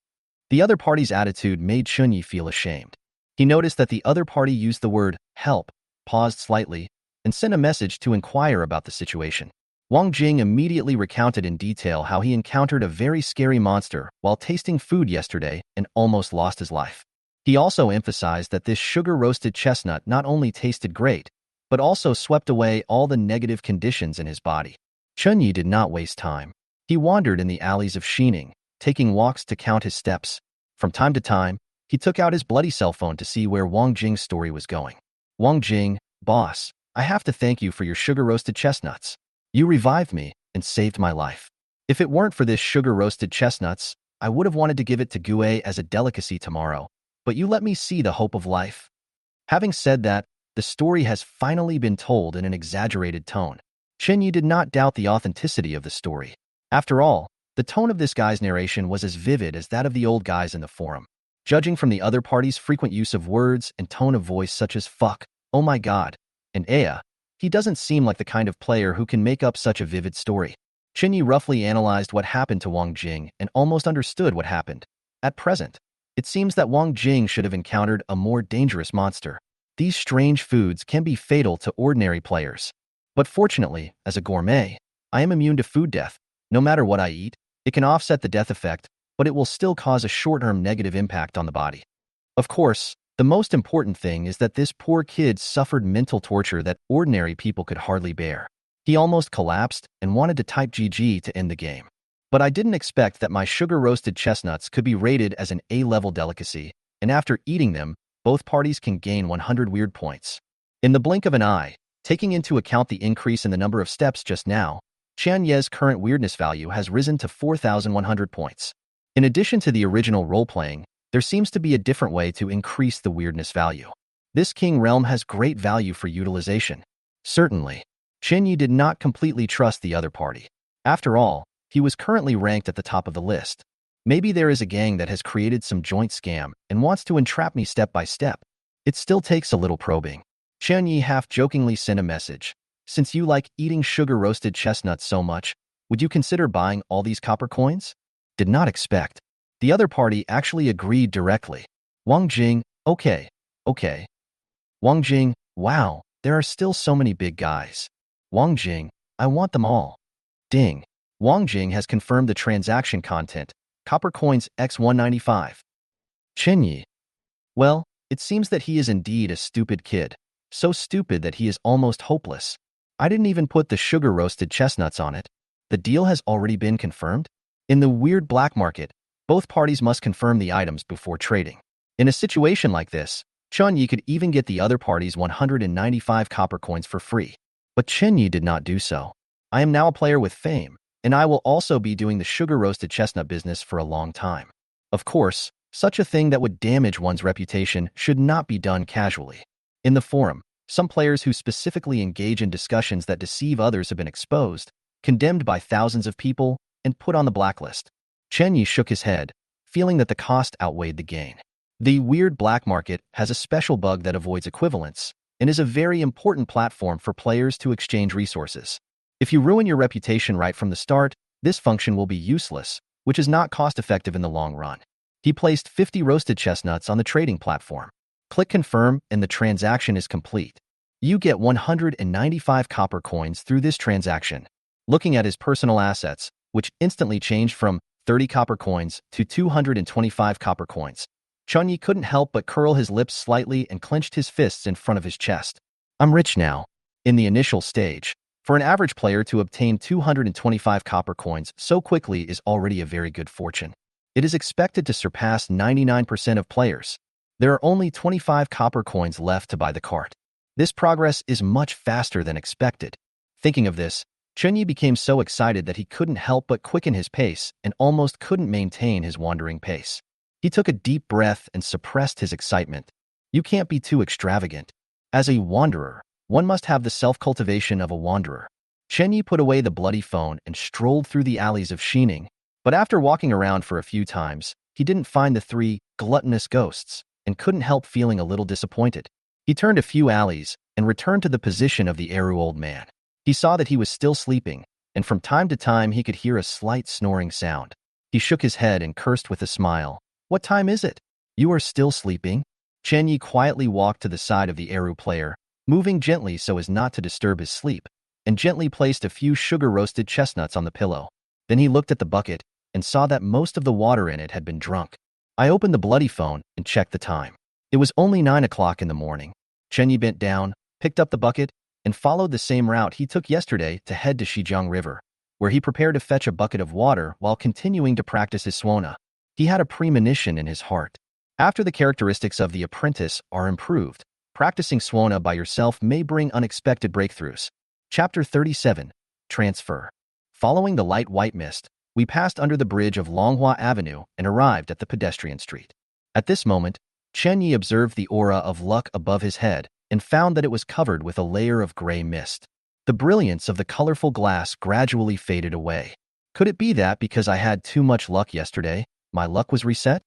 The other party's attitude made Chenyi feel ashamed. He noticed that the other party used the word help, paused slightly, and sent a message to inquire about the situation. Wang Jing immediately recounted in detail how he encountered a very scary monster while tasting food yesterday and almost lost his life. He also emphasized that this sugar-roasted chestnut not only tasted great, but also swept away all the negative conditions in his body. Chenyi did not waste time. He wandered in the alleys of Xining, taking walks to count his steps. From time to time, he took out his bloody cell phone to see where Wang Jing's story was going. Wang Jing, boss, I have to thank you for your sugar-roasted chestnuts. You revived me and saved my life. If it weren't for this sugar-roasted chestnuts, I would have wanted to give it to Gue as a delicacy tomorrow, but you let me see the hope of life. Having said that, the story has finally been told in an exaggerated tone. Chenyi did not doubt the authenticity of the story. After all, the tone of this guy's narration was as vivid as that of the old guys in the forum. Judging from the other party's frequent use of words and tone of voice such as fuck, oh my god, and he doesn't seem like the kind of player who can make up such a vivid story. Chenyi roughly analyzed what happened to Wang Jing and almost understood what happened. At present, it seems that Wang Jing should have encountered a more dangerous monster. These strange foods can be fatal to ordinary players. But fortunately, as a gourmet, I am immune to food death. No matter what I eat, it can offset the death effect, but it will still cause a short-term negative impact on the body. Of course, the most important thing is that this poor kid suffered mental torture that ordinary people could hardly bear. He almost collapsed and wanted to type GG to end the game. But I didn't expect that my sugar-roasted chestnuts could be rated as an A-level delicacy, and after eating them, both parties can gain 100 weird points. In the blink of an eye, taking into account the increase in the number of steps just now, Qian Ye's current weirdness value has risen to 4,100 points. In addition to the original role-playing, there seems to be a different way to increase the weirdness value. This king realm has great value for utilization. Certainly, Chenyi did not completely trust the other party. After all, he was currently ranked at the top of the list. Maybe there is a gang that has created some joint scam and wants to entrap me step by step. It still takes a little probing. Chenyi half-jokingly sent a message. Since you like eating sugar-roasted chestnuts so much, would you consider buying all these copper coins? Did not expect. The other party actually agreed directly. Wang Jing, okay. Wang Jing, wow, there are still so many big guys. Wang Jing, I want them all. Ding. Wang Jing has confirmed the transaction content. Copper coins X195. Chenyi. Well, it seems that he is indeed a stupid kid. So stupid that he is almost hopeless. I didn't even put the sugar-roasted chestnuts on it. The deal has already been confirmed? In the weird black market, both parties must confirm the items before trading. In a situation like this, Chenyi could even get the other party's 195 copper coins for free. But Chenyi did not do so. I am now a player with fame, and I will also be doing the sugar-roasted chestnut business for a long time. Of course, such a thing that would damage one's reputation should not be done casually. In the forum, some players who specifically engage in discussions that deceive others have been exposed, condemned by thousands of people, and put on the blacklist. Chenyi shook his head, feeling that the cost outweighed the gain. The weird black market has a special bug that avoids equivalence, and is a very important platform for players to exchange resources. If you ruin your reputation right from the start, this function will be useless, which is not cost-effective in the long run. He placed 50 roasted chestnuts on the trading platform. Click confirm and the transaction is complete. You get 195 copper coins through this transaction. Looking at his personal assets, which instantly changed from 30 copper coins to 225 copper coins, Chunyi couldn't help but curl his lips slightly and clenched his fists in front of his chest. I'm rich now. In the initial stage, for an average player to obtain 225 copper coins so quickly is already a very good fortune. It is expected to surpass 99% of players. There are only 25 copper coins left to buy the cart. This progress is much faster than expected. Thinking of this, Chunyi became so excited that he couldn't help but quicken his pace and almost couldn't maintain his wandering pace. He took a deep breath and suppressed his excitement. You can't be too extravagant. As a wanderer, one must have the self-cultivation of a wanderer. Chunyi put away the bloody phone and strolled through the alleys of Xining, but after walking around for a few times, he didn't find the 3 gluttonous ghosts and couldn't help feeling a little disappointed. He turned a few alleys and returned to the position of the Eru old man. He saw that he was still sleeping, and from time to time he could hear a slight snoring sound. He shook his head and cursed with a smile. What time is it? You are still sleeping? Chunyi quietly walked to the side of the Eru player, moving gently so as not to disturb his sleep, and gently placed a few sugar-roasted chestnuts on the pillow. Then he looked at the bucket and saw that most of the water in it had been drunk. I opened the bloody phone and checked the time. It was only 9 o'clock in the morning. Chunyi bent down, picked up the bucket, and followed the same route he took yesterday to head to Shijiang River, where he prepared to fetch a bucket of water while continuing to practice his suona. He had a premonition in his heart. After the characteristics of the apprentice are improved, practicing suona by yourself may bring unexpected breakthroughs. Chapter 37. Transfer. Following the light white mist, we passed under the bridge of Longhua Avenue and arrived at the pedestrian street. At this moment, Chunyi observed the aura of luck above his head and found that it was covered with a layer of gray mist. The brilliance of the colorful glass gradually faded away. Could it be that because I had too much luck yesterday, my luck was reset?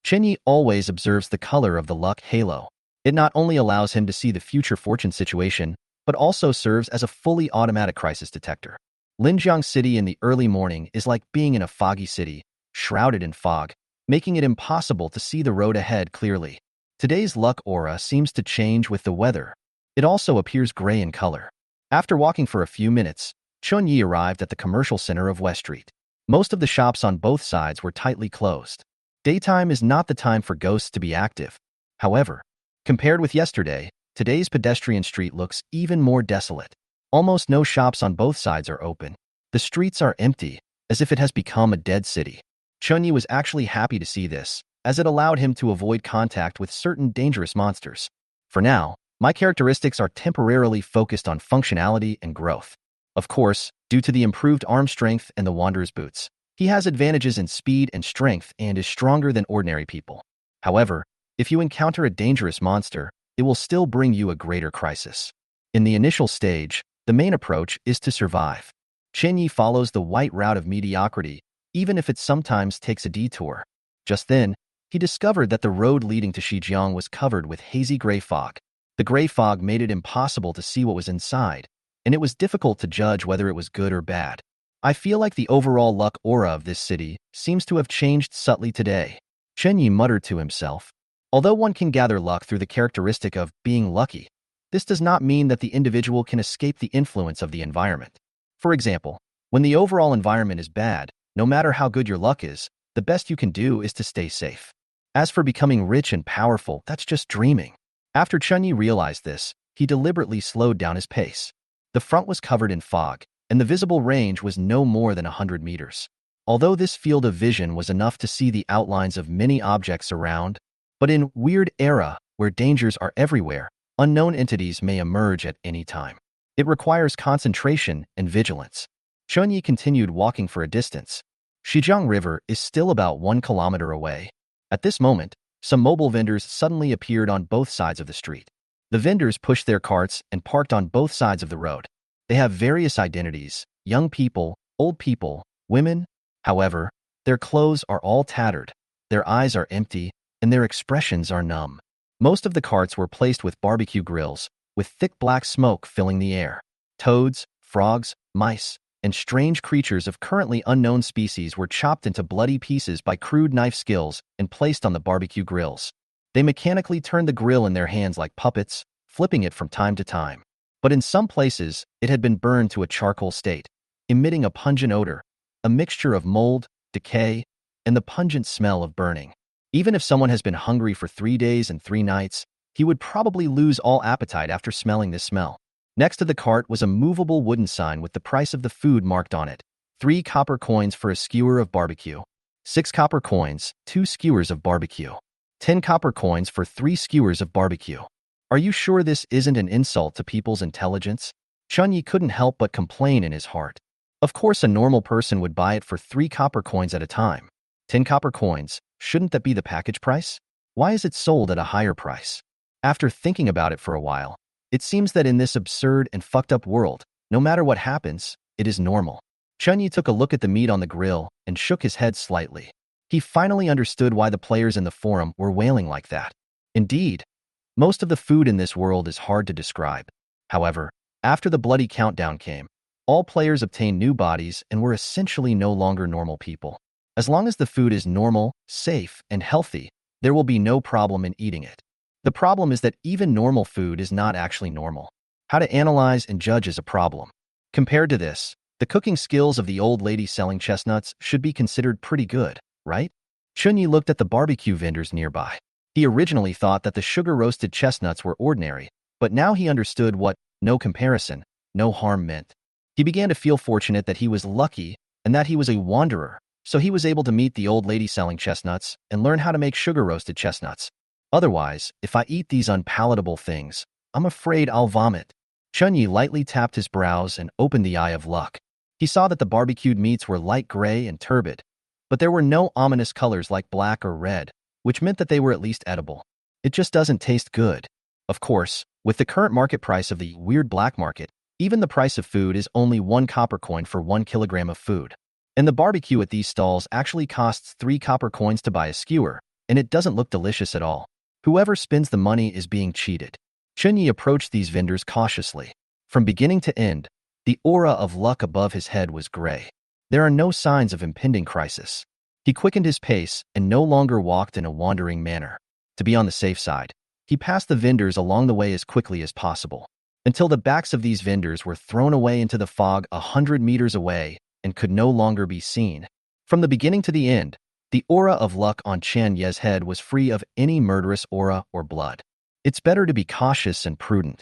Chunyi always observes the color of the luck halo. It not only allows him to see the future fortune situation, but also serves as a fully automatic crisis detector. Linjiang City in the early morning is like being in a foggy city, shrouded in fog, making it impossible to see the road ahead clearly. Today's luck aura seems to change with the weather. It also appears gray in color. After walking for a few minutes, Chunyi arrived at the commercial center of West Street. Most of the shops on both sides were tightly closed. Daytime is not the time for ghosts to be active. However, compared with yesterday, today's pedestrian street looks even more desolate. Almost no shops on both sides are open. The streets are empty, as if it has become a dead city. Chunyi was actually happy to see this, as it allowed him to avoid contact with certain dangerous monsters. For now, my characteristics are temporarily focused on functionality and growth. Of course, due to the improved arm strength and the Wanderer's boots, he has advantages in speed and strength and is stronger than ordinary people. However, if you encounter a dangerous monster, it will still bring you a greater crisis. In the initial stage, the main approach is to survive. Chunyi follows the white route of mediocrity, even if it sometimes takes a detour. Just then, he discovered that the road leading to Shijiang was covered with hazy gray fog. The gray fog made it impossible to see what was inside, and it was difficult to judge whether it was good or bad. I feel like the overall luck aura of this city seems to have changed subtly today. Chunyi muttered to himself. Although one can gather luck through the characteristic of being lucky, this does not mean that the individual can escape the influence of the environment. For example, when the overall environment is bad, no matter how good your luck is, the best you can do is to stay safe. As for becoming rich and powerful, that's just dreaming. After Chunyi realized this, he deliberately slowed down his pace. The front was covered in fog, and the visible range was no more than 100 meters. Although this field of vision was enough to see the outlines of many objects around, but in Weird Era, where dangers are everywhere, unknown entities may emerge at any time. It requires concentration and vigilance. Chunyi continued walking for a distance. Shijiang River is still about 1 kilometer away. At this moment, some mobile vendors suddenly appeared on both sides of the street. The vendors pushed their carts and parked on both sides of the road. They have various identities: young people, old people, women. However, their clothes are all tattered, their eyes are empty, and their expressions are numb. Most of the carts were placed with barbecue grills, with thick black smoke filling the air. Toads, frogs, mice, and strange creatures of currently unknown species were chopped into bloody pieces by crude knife skills and placed on the barbecue grills. They mechanically turned the grill in their hands like puppets, flipping it from time to time. But in some places, it had been burned to a charcoal state, emitting a pungent odor, a mixture of mold, decay, and the pungent smell of burning. Even if someone has been hungry for 3 days and 3 nights, he would probably lose all appetite after smelling this smell. Next to the cart was a movable wooden sign with the price of the food marked on it. 3 copper coins for a skewer of barbecue. 6 copper coins, 2 skewers of barbecue. 10 copper coins for 3 skewers of barbecue. Are you sure this isn't an insult to people's intelligence? Chunyi couldn't help but complain in his heart. Of course, a normal person would buy it for 3 copper coins at a time. 10 copper coins, shouldn't that be the package price? Why is it sold at a higher price? After thinking about it for a while, it seems that in this absurd and fucked up world, no matter what happens, it is normal. Chunyi took a look at the meat on the grill and shook his head slightly. He finally understood why the players in the forum were wailing like that. Indeed, most of the food in this world is hard to describe. However, after the bloody countdown came, all players obtained new bodies and were essentially no longer normal people. As long as the food is normal, safe, and healthy, there will be no problem in eating it. The problem is that even normal food is not actually normal. How to analyze and judge is a problem. Compared to this, the cooking skills of the old lady selling chestnuts should be considered pretty good, right? Chunyi looked at the barbecue vendors nearby. He originally thought that the sugar-roasted chestnuts were ordinary, but now he understood what no comparison, no harm meant. He began to feel fortunate that he was lucky and that he was a wanderer, so he was able to meet the old lady selling chestnuts and learn how to make sugar-roasted chestnuts. Otherwise, if I eat these unpalatable things, I'm afraid I'll vomit. Chunyi lightly tapped his brows and opened the eye of luck. He saw that the barbecued meats were light gray and turbid, but there were no ominous colors like black or red, which meant that they were at least edible. It just doesn't taste good. Of course, with the current market price of the weird black market, even the price of food is only 1 copper coin for 1 kilogram of food. And the barbecue at these stalls actually costs 3 copper coins to buy a skewer, and it doesn't look delicious at all. Whoever spends the money is being cheated. Chunyi approached these vendors cautiously. From beginning to end, the aura of luck above his head was gray. There are no signs of impending crisis. He quickened his pace and no longer walked in a wandering manner. To be on the safe side, he passed the vendors along the way as quickly as possible, until the backs of these vendors were thrown away into the fog 100 meters away and could no longer be seen. From the beginning to the end, the aura of luck on Chen Ye's head was free of any murderous aura or blood. It's better to be cautious and prudent.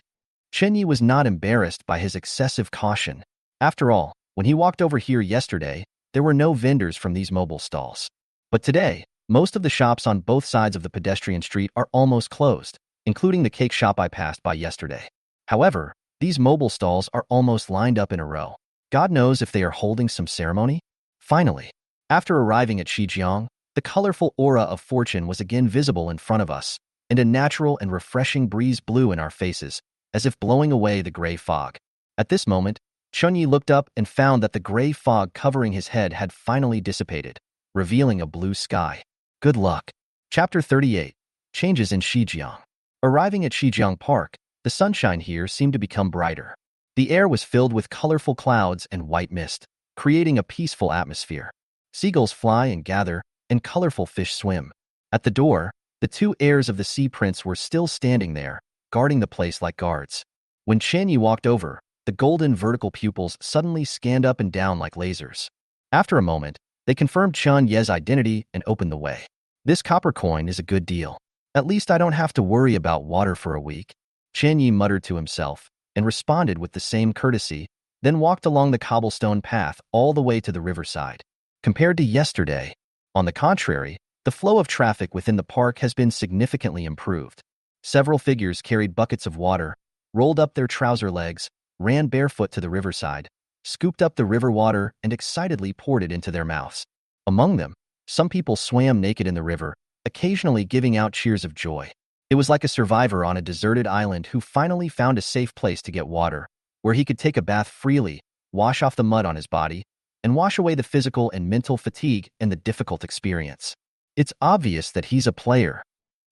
Chen Yi was not embarrassed by his excessive caution. After all, when he walked over here yesterday, there were no vendors from these mobile stalls. But today, most of the shops on both sides of the pedestrian street are almost closed, including the cake shop I passed by yesterday. However, these mobile stalls are almost lined up in a row. God knows if they are holding some ceremony. Finally, after arriving at Shijiang, the colorful aura of fortune was again visible in front of us, and a natural and refreshing breeze blew in our faces, as if blowing away the gray fog. At this moment, Chunyi looked up and found that the gray fog covering his head had finally dissipated, revealing a blue sky. Good luck. Chapter 38. Changes in Shijiang. Arriving at Shijiang Park, the sunshine here seemed to become brighter. The air was filled with colorful clouds and white mist, creating a peaceful atmosphere. Seagulls fly and gather, and colorful fish swim. At the door, the 2 heirs of the sea prince were still standing there, guarding the place like guards. When Chunyi walked over, the golden vertical pupils suddenly scanned up and down like lasers. After a moment, they confirmed Chen Ye's identity and opened the way. This copper coin is a good deal. At least I don't have to worry about water for a week. Chen Yi muttered to himself and responded with the same courtesy, then walked along the cobblestone path all the way to the riverside. Compared to yesterday, on the contrary, the flow of traffic within the park has been significantly improved. Several figures carried buckets of water, rolled up their trouser legs, ran barefoot to the riverside, scooped up the river water, and excitedly poured it into their mouths. Among them, some people swam naked in the river, occasionally giving out cheers of joy. It was like a survivor on a deserted island who finally found a safe place to get water, where he could take a bath freely, wash off the mud on his body, and wash away the physical and mental fatigue and the difficult experience. It's obvious that he's a player.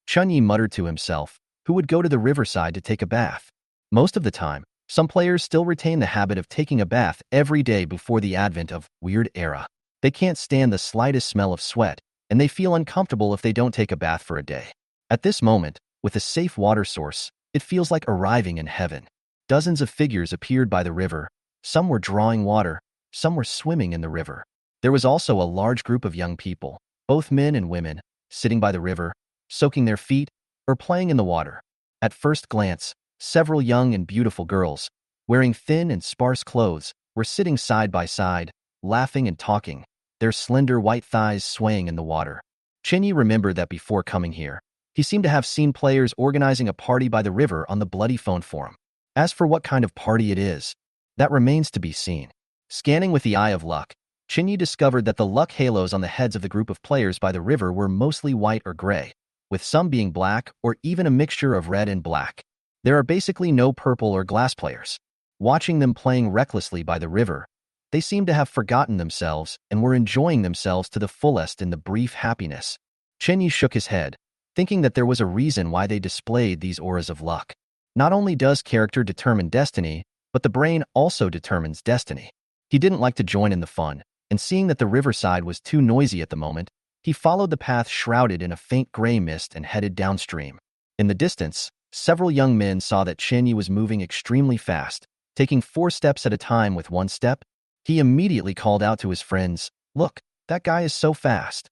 Chunyi muttered to himself, who would go to the riverside to take a bath. Most of the time, some players still retain the habit of taking a bath every day before the advent of weird era. They can't stand the slightest smell of sweat, and they feel uncomfortable if they don't take a bath for a day. At this moment, with a safe water source, it feels like arriving in heaven. Dozens of figures appeared by the river. Some were drawing water, some were swimming in the river. There was also a large group of young people, both men and women, sitting by the river, soaking their feet, or playing in the water. At first glance, several young and beautiful girls, wearing thin and sparse clothes, were sitting side by side, laughing and talking, their slender white thighs swaying in the water. Chinyi remembered that before coming here, he seemed to have seen players organizing a party by the river on the Bloody Phone forum. As for what kind of party it is, that remains to be seen. Scanning with the eye of luck, Chinyi discovered that the luck halos on the heads of the group of players by the river were mostly white or gray, with some being black or even a mixture of red and black. There are basically no purple or glass players. Watching them playing recklessly by the river, they seemed to have forgotten themselves and were enjoying themselves to the fullest in the brief happiness. Chinyi shook his head, thinking that there was a reason why they displayed these auras of luck. Not only does character determine destiny, but the brain also determines destiny. He didn't like to join in the fun, and seeing that the riverside was too noisy at the moment, he followed the path shrouded in a faint gray mist and headed downstream. In the distance, several young men saw that Chinyi was moving extremely fast, taking 4 steps at a time with 1 step. He immediately called out to his friends, "Look, that guy is so fast."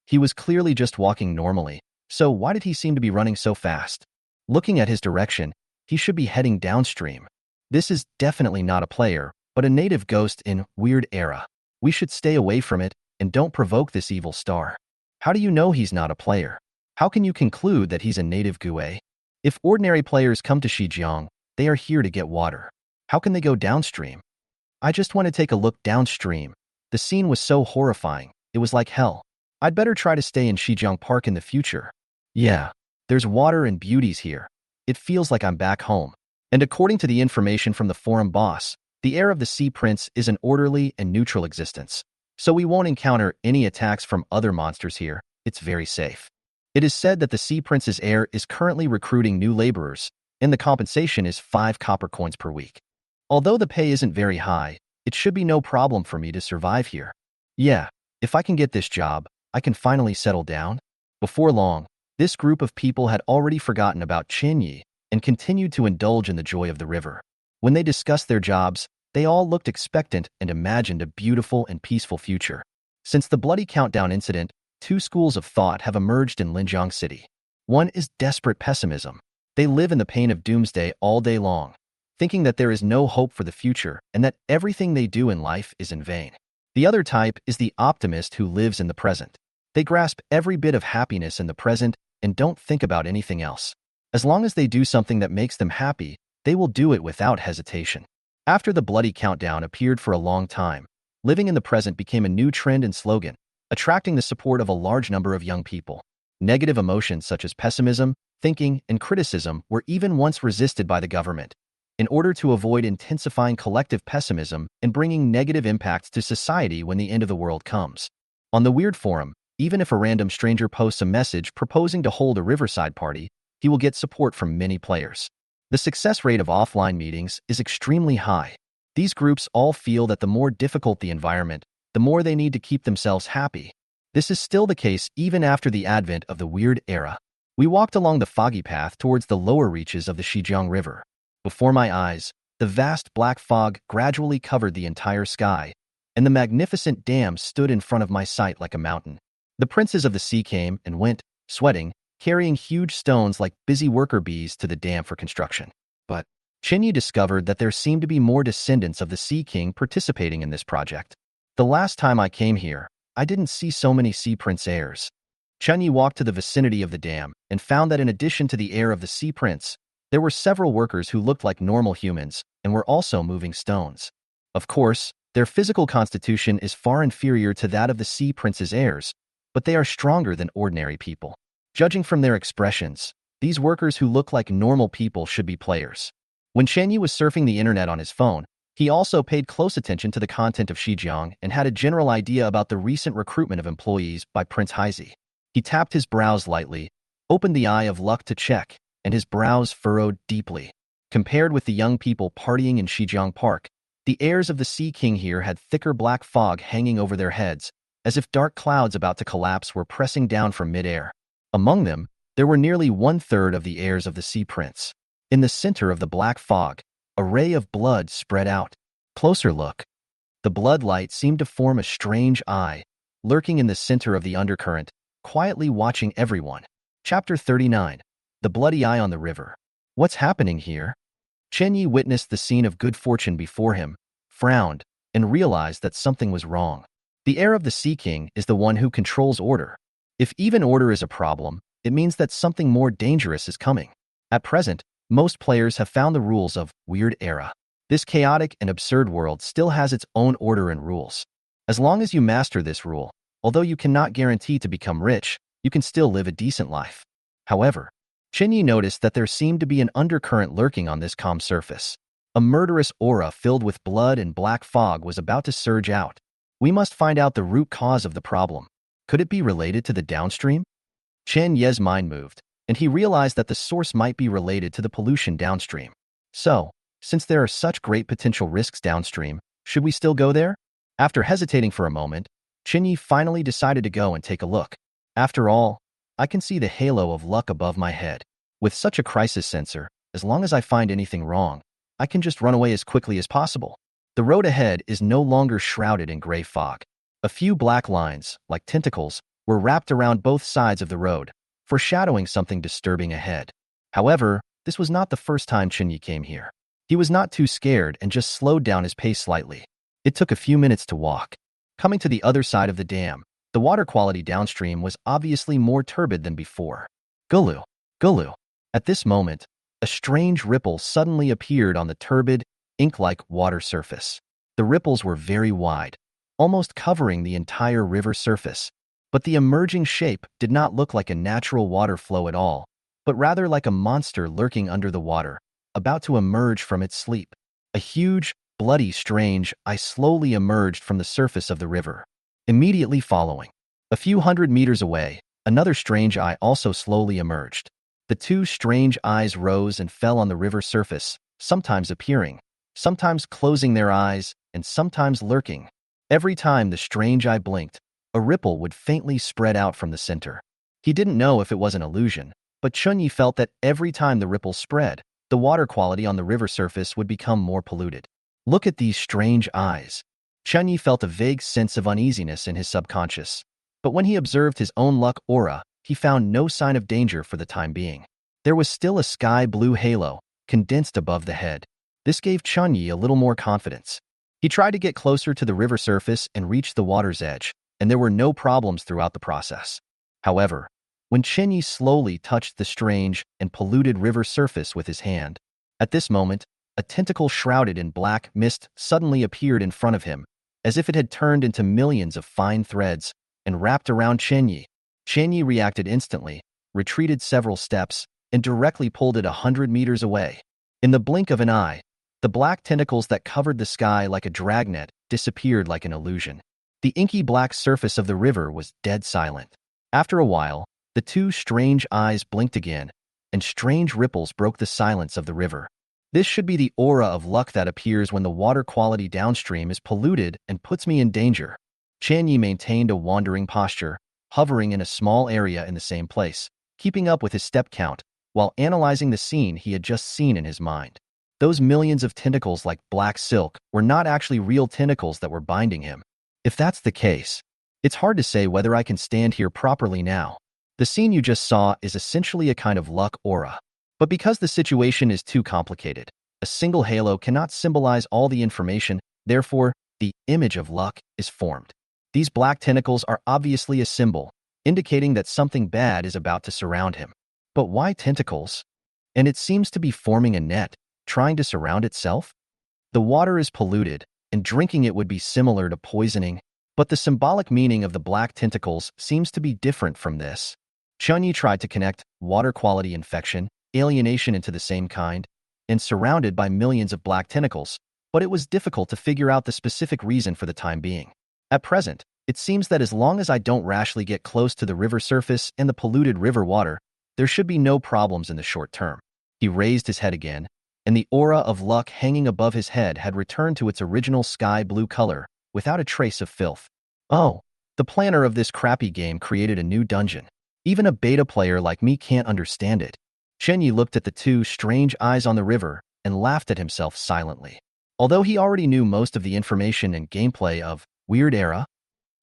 He was clearly just walking normally, so why did he seem to be running so fast? Looking at his direction, he should be heading downstream. This is definitely not a player, but a native ghost in Weird Era. We should stay away from it and don't provoke this evil star. How do you know he's not a player? How can you conclude that he's a native Gue? If ordinary players come to Shijiang, they are here to get water. How can they go downstream? I just want to take a look downstream. The scene was so horrifying, it was like hell. I'd better try to stay in Shijiang Park in the future. Yeah, there's water and beauties here. It feels like I'm back home. And according to the information from the forum boss, the heir of the Sea Prince is an orderly and neutral existence. So we won't encounter any attacks from other monsters here. It's very safe. It is said that the Sea Prince's heir is currently recruiting new laborers, and the compensation is 5 copper coins per week. Although the pay isn't very high, it should be no problem for me to survive here. Yeah, if I can get this job, I can finally settle down. Before long, this group of people had already forgotten about Chinyi and continued to indulge in the joy of the river. When they discussed their jobs, they all looked expectant and imagined a beautiful and peaceful future. Since the Bloody Countdown incident, 2 schools of thought have emerged in Linjiang City. One is desperate pessimism. They live in the pain of doomsday all day long, thinking that there is no hope for the future and that everything they do in life is in vain. The other type is the optimist who lives in the present. They grasp every bit of happiness in the present and don't think about anything else. As long as they do something that makes them happy, they will do it without hesitation. After the Bloody Countdown appeared for a long time, living in the present became a new trend and slogan, attracting the support of a large number of young people. Negative emotions such as pessimism, thinking, and criticism were even once resisted by the government, in order to avoid intensifying collective pessimism and bringing negative impacts to society when the end of the world comes. On the Weird Forum, even if a random stranger posts a message proposing to hold a riverside party, he will get support from many players. The success rate of offline meetings is extremely high. These groups all feel that the more difficult the environment, the more they need to keep themselves happy. This is still the case even after the advent of the Weird Era. We walked along the foggy path towards the lower reaches of the Shijiang River. Before my eyes, the vast black fog gradually covered the entire sky, and the magnificent dam stood in front of my sight like a mountain. The princes of the sea came and went, sweating, carrying huge stones like busy worker bees to the dam for construction. But Chinyi discovered that there seemed to be more descendants of the Sea King participating in this project. The last time I came here, I didn't see so many Sea Prince heirs. Chinyi walked to the vicinity of the dam and found that in addition to the heir of the Sea Prince, there were several workers who looked like normal humans and were also moving stones. Of course, their physical constitution is far inferior to that of the Sea Prince's heirs, but they are stronger than ordinary people. Judging from their expressions, these workers who look like normal people should be players. When Chenyi was surfing the internet on his phone, he also paid close attention to the content of Shijiang and had a general idea about the recent recruitment of employees by Prince Heizi. He tapped his brows lightly, opened the eye of luck to check, and his brows furrowed deeply. Compared with the young people partying in Shijiang Park, the heirs of the Sea King here had thicker black fog hanging over their heads, as if dark clouds about to collapse were pressing down from midair. Among them, There were nearly one-third of the heirs of the Sea Prince. In the center of the black fog, a ray of blood spread out. Closer look. The blood light seemed to form a strange eye, lurking in the center of the undercurrent, quietly watching everyone. Chapter 39. The Bloody Eye on the River. What's happening here? Chen Yi witnessed the scene of good fortune before him, frowned, and realized that something was wrong. The heir of the Sea King is the one who controls order. If even order is a problem, it means that something more dangerous is coming. At present, most players have found the rules of Weird Era. This chaotic and absurd world still has its own order and rules. As long as you master this rule, although you cannot guarantee to become rich, you can still live a decent life. However, Chen Yi noticed that there seemed to be an undercurrent lurking on this calm surface. A murderous aura filled with blood and black fog was about to surge out. We must find out the root cause of the problem. Could it be related to the downstream? Chen Ye's mind moved, and he realized that the source might be related to the pollution downstream. So, since there are such great potential risks downstream, should we still go there? After hesitating for a moment, Chen Yi finally decided to go and take a look. After all, I can see the halo of luck above my head. With such a crisis sensor, as long as I find anything wrong, I can just run away as quickly as possible. The road ahead is no longer shrouded in gray fog. A few black lines, like tentacles, were wrapped around both sides of the road, foreshadowing something disturbing ahead. However, this was not the first time Chen Yi came here. He was not too scared and just slowed down his pace slightly. It took a few minutes to walk. Coming to the other side of the dam, the water quality downstream was obviously more turbid than before. Gulu, Gulu. At this moment, a strange ripple suddenly appeared on the turbid, ink-like water surface. The ripples were very wide, almost covering the entire river surface. But the emerging shape did not look like a natural water flow at all, but rather like a monster lurking under the water, about to emerge from its sleep. A huge, bloody, strange eye slowly emerged from the surface of the river. Immediately following, a few hundred meters away, another strange eye also slowly emerged. The two strange eyes rose and fell on the river surface, sometimes appearing, sometimes closing their eyes, and sometimes lurking. Every time the strange eye blinked, a ripple would faintly spread out from the center. He didn't know if it was an illusion, but Chen Yi felt that every time the ripple spread, the water quality on the river surface would become more polluted. Look at these strange eyes. Chen Yi felt a vague sense of uneasiness in his subconscious. But when he observed his own luck aura, he found no sign of danger for the time being. There was still a sky-blue halo, condensed above the head. This gave Chen Yi a little more confidence. He tried to get closer to the river surface and reach the water's edge, and there were no problems throughout the process. However, when Chen Yi slowly touched the strange and polluted river surface with his hand, at this moment, a tentacle shrouded in black mist suddenly appeared in front of him, as if it had turned into millions of fine threads and wrapped around Chen Yi. Chen Yi reacted instantly, retreated several steps, and directly pulled it 100 meters away. In the blink of an eye, the black tentacles that covered the sky like a dragnet disappeared like an illusion. The inky black surface of the river was dead silent. After a while, the two strange eyes blinked again, and strange ripples broke the silence of the river. This should be the aura of luck that appears when the water quality downstream is polluted and puts me in danger. Chen Yi maintained a wandering posture, hovering in a small area in the same place, keeping up with his step count, while analyzing the scene he had just seen in his mind. Those millions of tentacles like black silk were not actually real tentacles that were binding him. If that's the case, it's hard to say whether I can stand here properly now. The scene you just saw is essentially a kind of luck aura. But because the situation is too complicated, a single halo cannot symbolize all the information, therefore, the image of luck is formed. These black tentacles are obviously a symbol, indicating that something bad is about to surround him. But why tentacles? And it seems to be forming a net, trying to surround itself? The water is polluted, and drinking it would be similar to poisoning, but the symbolic meaning of the black tentacles seems to be different from this. Chen Yi tried to connect water quality infection, alienation into the same kind, and surrounded by millions of black tentacles, but it was difficult to figure out the specific reason for the time being. At present, it seems that as long as I don't rashly get close to the river surface and the polluted river water, there should be no problems in the short term. He raised his head again, and the aura of luck hanging above his head had returned to its original sky blue color, without a trace of filth. Oh, the planner of this crappy game created a new dungeon. Even a beta player like me can't understand it. Chenyi looked at the two strange eyes on the river and laughed at himself silently. Although he already knew most of the information and gameplay of Weird Era,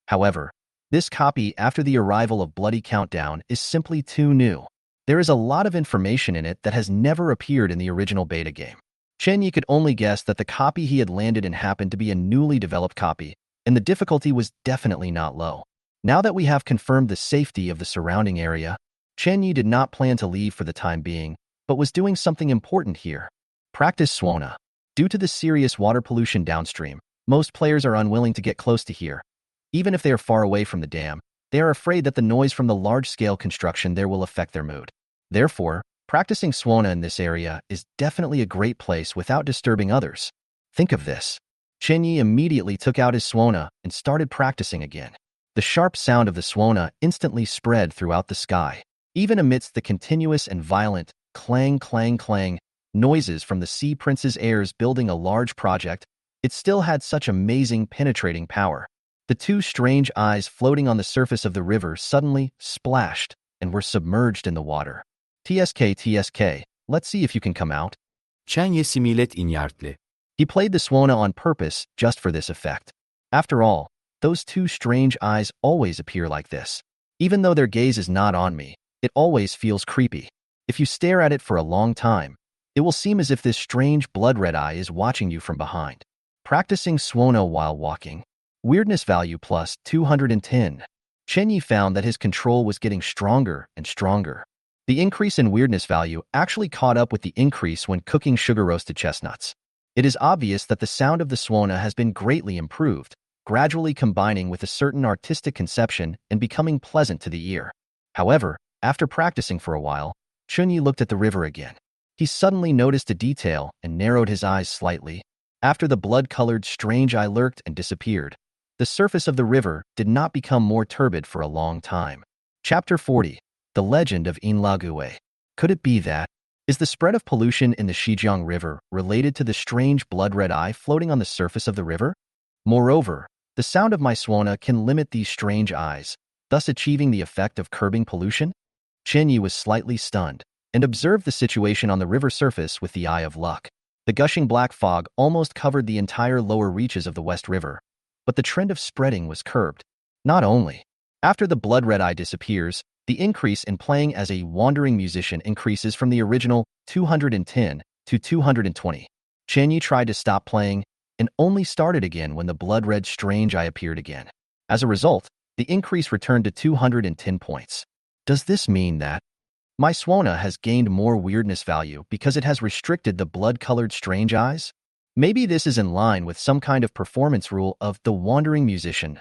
however, this copy after the arrival of Bloody Countdown is simply too new. There is a lot of information in it that has never appeared in the original beta game. Chenyi could only guess that the copy he had landed in happened to be a newly developed copy, and the difficulty was definitely not low. Now that we have confirmed the safety of the surrounding area, Chenyi did not plan to leave for the time being, but was doing something important here. Practice Swana. Due to the serious water pollution downstream, most players are unwilling to get close to here. Even if they are far away from the dam, they are afraid that the noise from the large-scale construction there will affect their mood. Therefore, practicing Swana in this area is definitely a great place without disturbing others. Think of this. Chenyi immediately took out his Swana and started practicing again. The sharp sound of the Swana instantly spread throughout the sky. Even amidst the continuous and violent clang, clang, clang noises from the Sea Prince's heirs building a large project, it still had such amazing penetrating power. The two strange eyes floating on the surface of the river suddenly splashed and were submerged in the water. TSK, let's see if you can come out. Chenyi similet inyartle. He played the Swana on purpose just for this effect. After all, those two strange eyes always appear like this. Even though their gaze is not on me, it always feels creepy. If you stare at it for a long time, it will seem as if this strange blood-red eye is watching you from behind. Practicing Swana while walking. Weirdness value plus 210. Chenyi found that his control was getting stronger and stronger. The increase in weirdness value actually caught up with the increase when cooking sugar-roasted chestnuts. It is obvious that the sound of the Swana has been greatly improved, gradually combining with a certain artistic conception and becoming pleasant to the ear. However, after practicing for a while, Chenyi looked at the river again. He suddenly noticed a detail and narrowed his eyes slightly. After the blood-colored strange eye lurked and disappeared, the surface of the river did not become more turbid for a long time. Chapter 40. The Legend of Inlague. Could it be that? Is the spread of pollution in the Xizang River related to the strange blood-red eye floating on the surface of the river? Moreover, the sound of my Swana can limit these strange eyes, thus achieving the effect of curbing pollution? Chenyi was slightly stunned and observed the situation on the river surface with the eye of luck. The gushing black fog almost covered the entire lower reaches of the West River, but the trend of spreading was curbed. Not only. After the blood-red eye disappears, the increase in playing as a wandering musician increases from the original 210 to 220. Chenyi tried to stop playing and only started again when the blood-red strange eye appeared again. As a result, the increase returned to 210 points. Does this mean that my Swana has gained more weirdness value because it has restricted the blood-colored strange eyes? Maybe this is in line with some kind of performance rule of the wandering musician.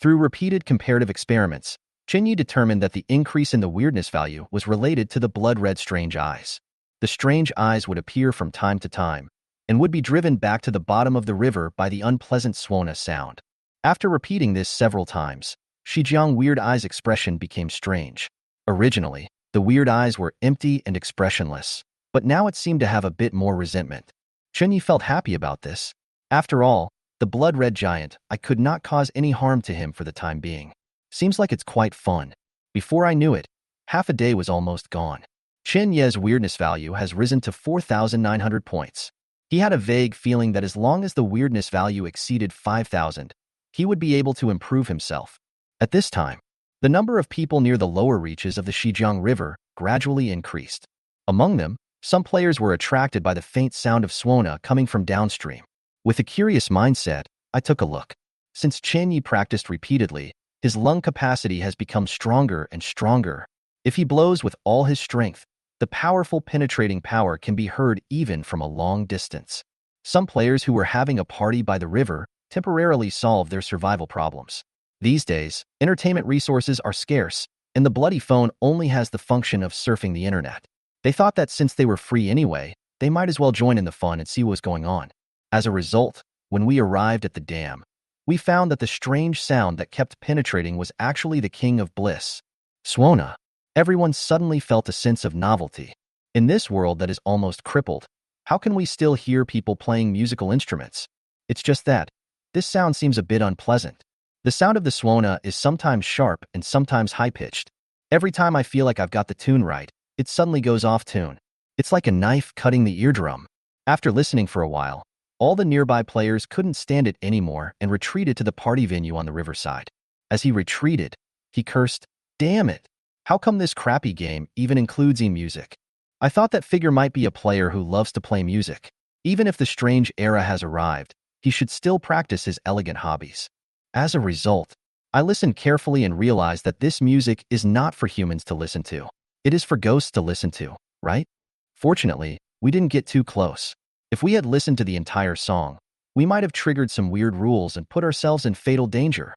Through repeated comparative experiments, Chenyi determined that the increase in the weirdness value was related to the blood-red strange eyes. The strange eyes would appear from time to time and would be driven back to the bottom of the river by the unpleasant Swana sound. After repeating this several times, Xizang Weird Eye's expression became strange. Originally, the weird eyes were empty and expressionless, but now it seemed to have a bit more resentment. Chenyi felt happy about this. After all, the blood-red giant, I could not cause any harm to him for the time being. Seems like it's quite fun. Before I knew it, half a day was almost gone. Chenyi's weirdness value has risen to 4,900 points. He had a vague feeling that as long as the weirdness value exceeded 5,000, he would be able to improve himself. At this time, the number of people near the lower reaches of the Xizang River gradually increased. Among them, some players were attracted by the faint sound of Swana coming from downstream. With a curious mindset, I took a look. Since Chenyi practiced repeatedly, his lung capacity has become stronger and stronger. If he blows with all his strength, the powerful penetrating power can be heard even from a long distance. Some players who were having a party by the river temporarily solved their survival problems. These days, entertainment resources are scarce, and the bloody phone only has the function of surfing the internet. They thought that since they were free anyway, they might as well join in the fun and see what was going on. As a result, when we arrived at the dam, we found that the strange sound that kept penetrating was actually the king of bliss, Swana. Everyone suddenly felt a sense of novelty. In this world that is almost crippled, how can we still hear people playing musical instruments? It's just that this sound seems a bit unpleasant. The sound of the Swana is sometimes sharp and sometimes high-pitched. Every time I feel like I've got the tune right, it suddenly goes off tune. It's like a knife cutting the eardrum. After listening for a while, all the nearby players couldn't stand it anymore and retreated to the party venue on the riverside. As he retreated, he cursed, "Damn it! How come this crappy game even includes e-music? I thought that figure might be a player who loves to play music. Even if the strange era has arrived, he should still practice his elegant hobbies." As a result, I listened carefully and realized that this music is not for humans to listen to. It is for ghosts to listen to, right? Fortunately, we didn't get too close. If we had listened to the entire song, we might have triggered some weird rules and put ourselves in fatal danger.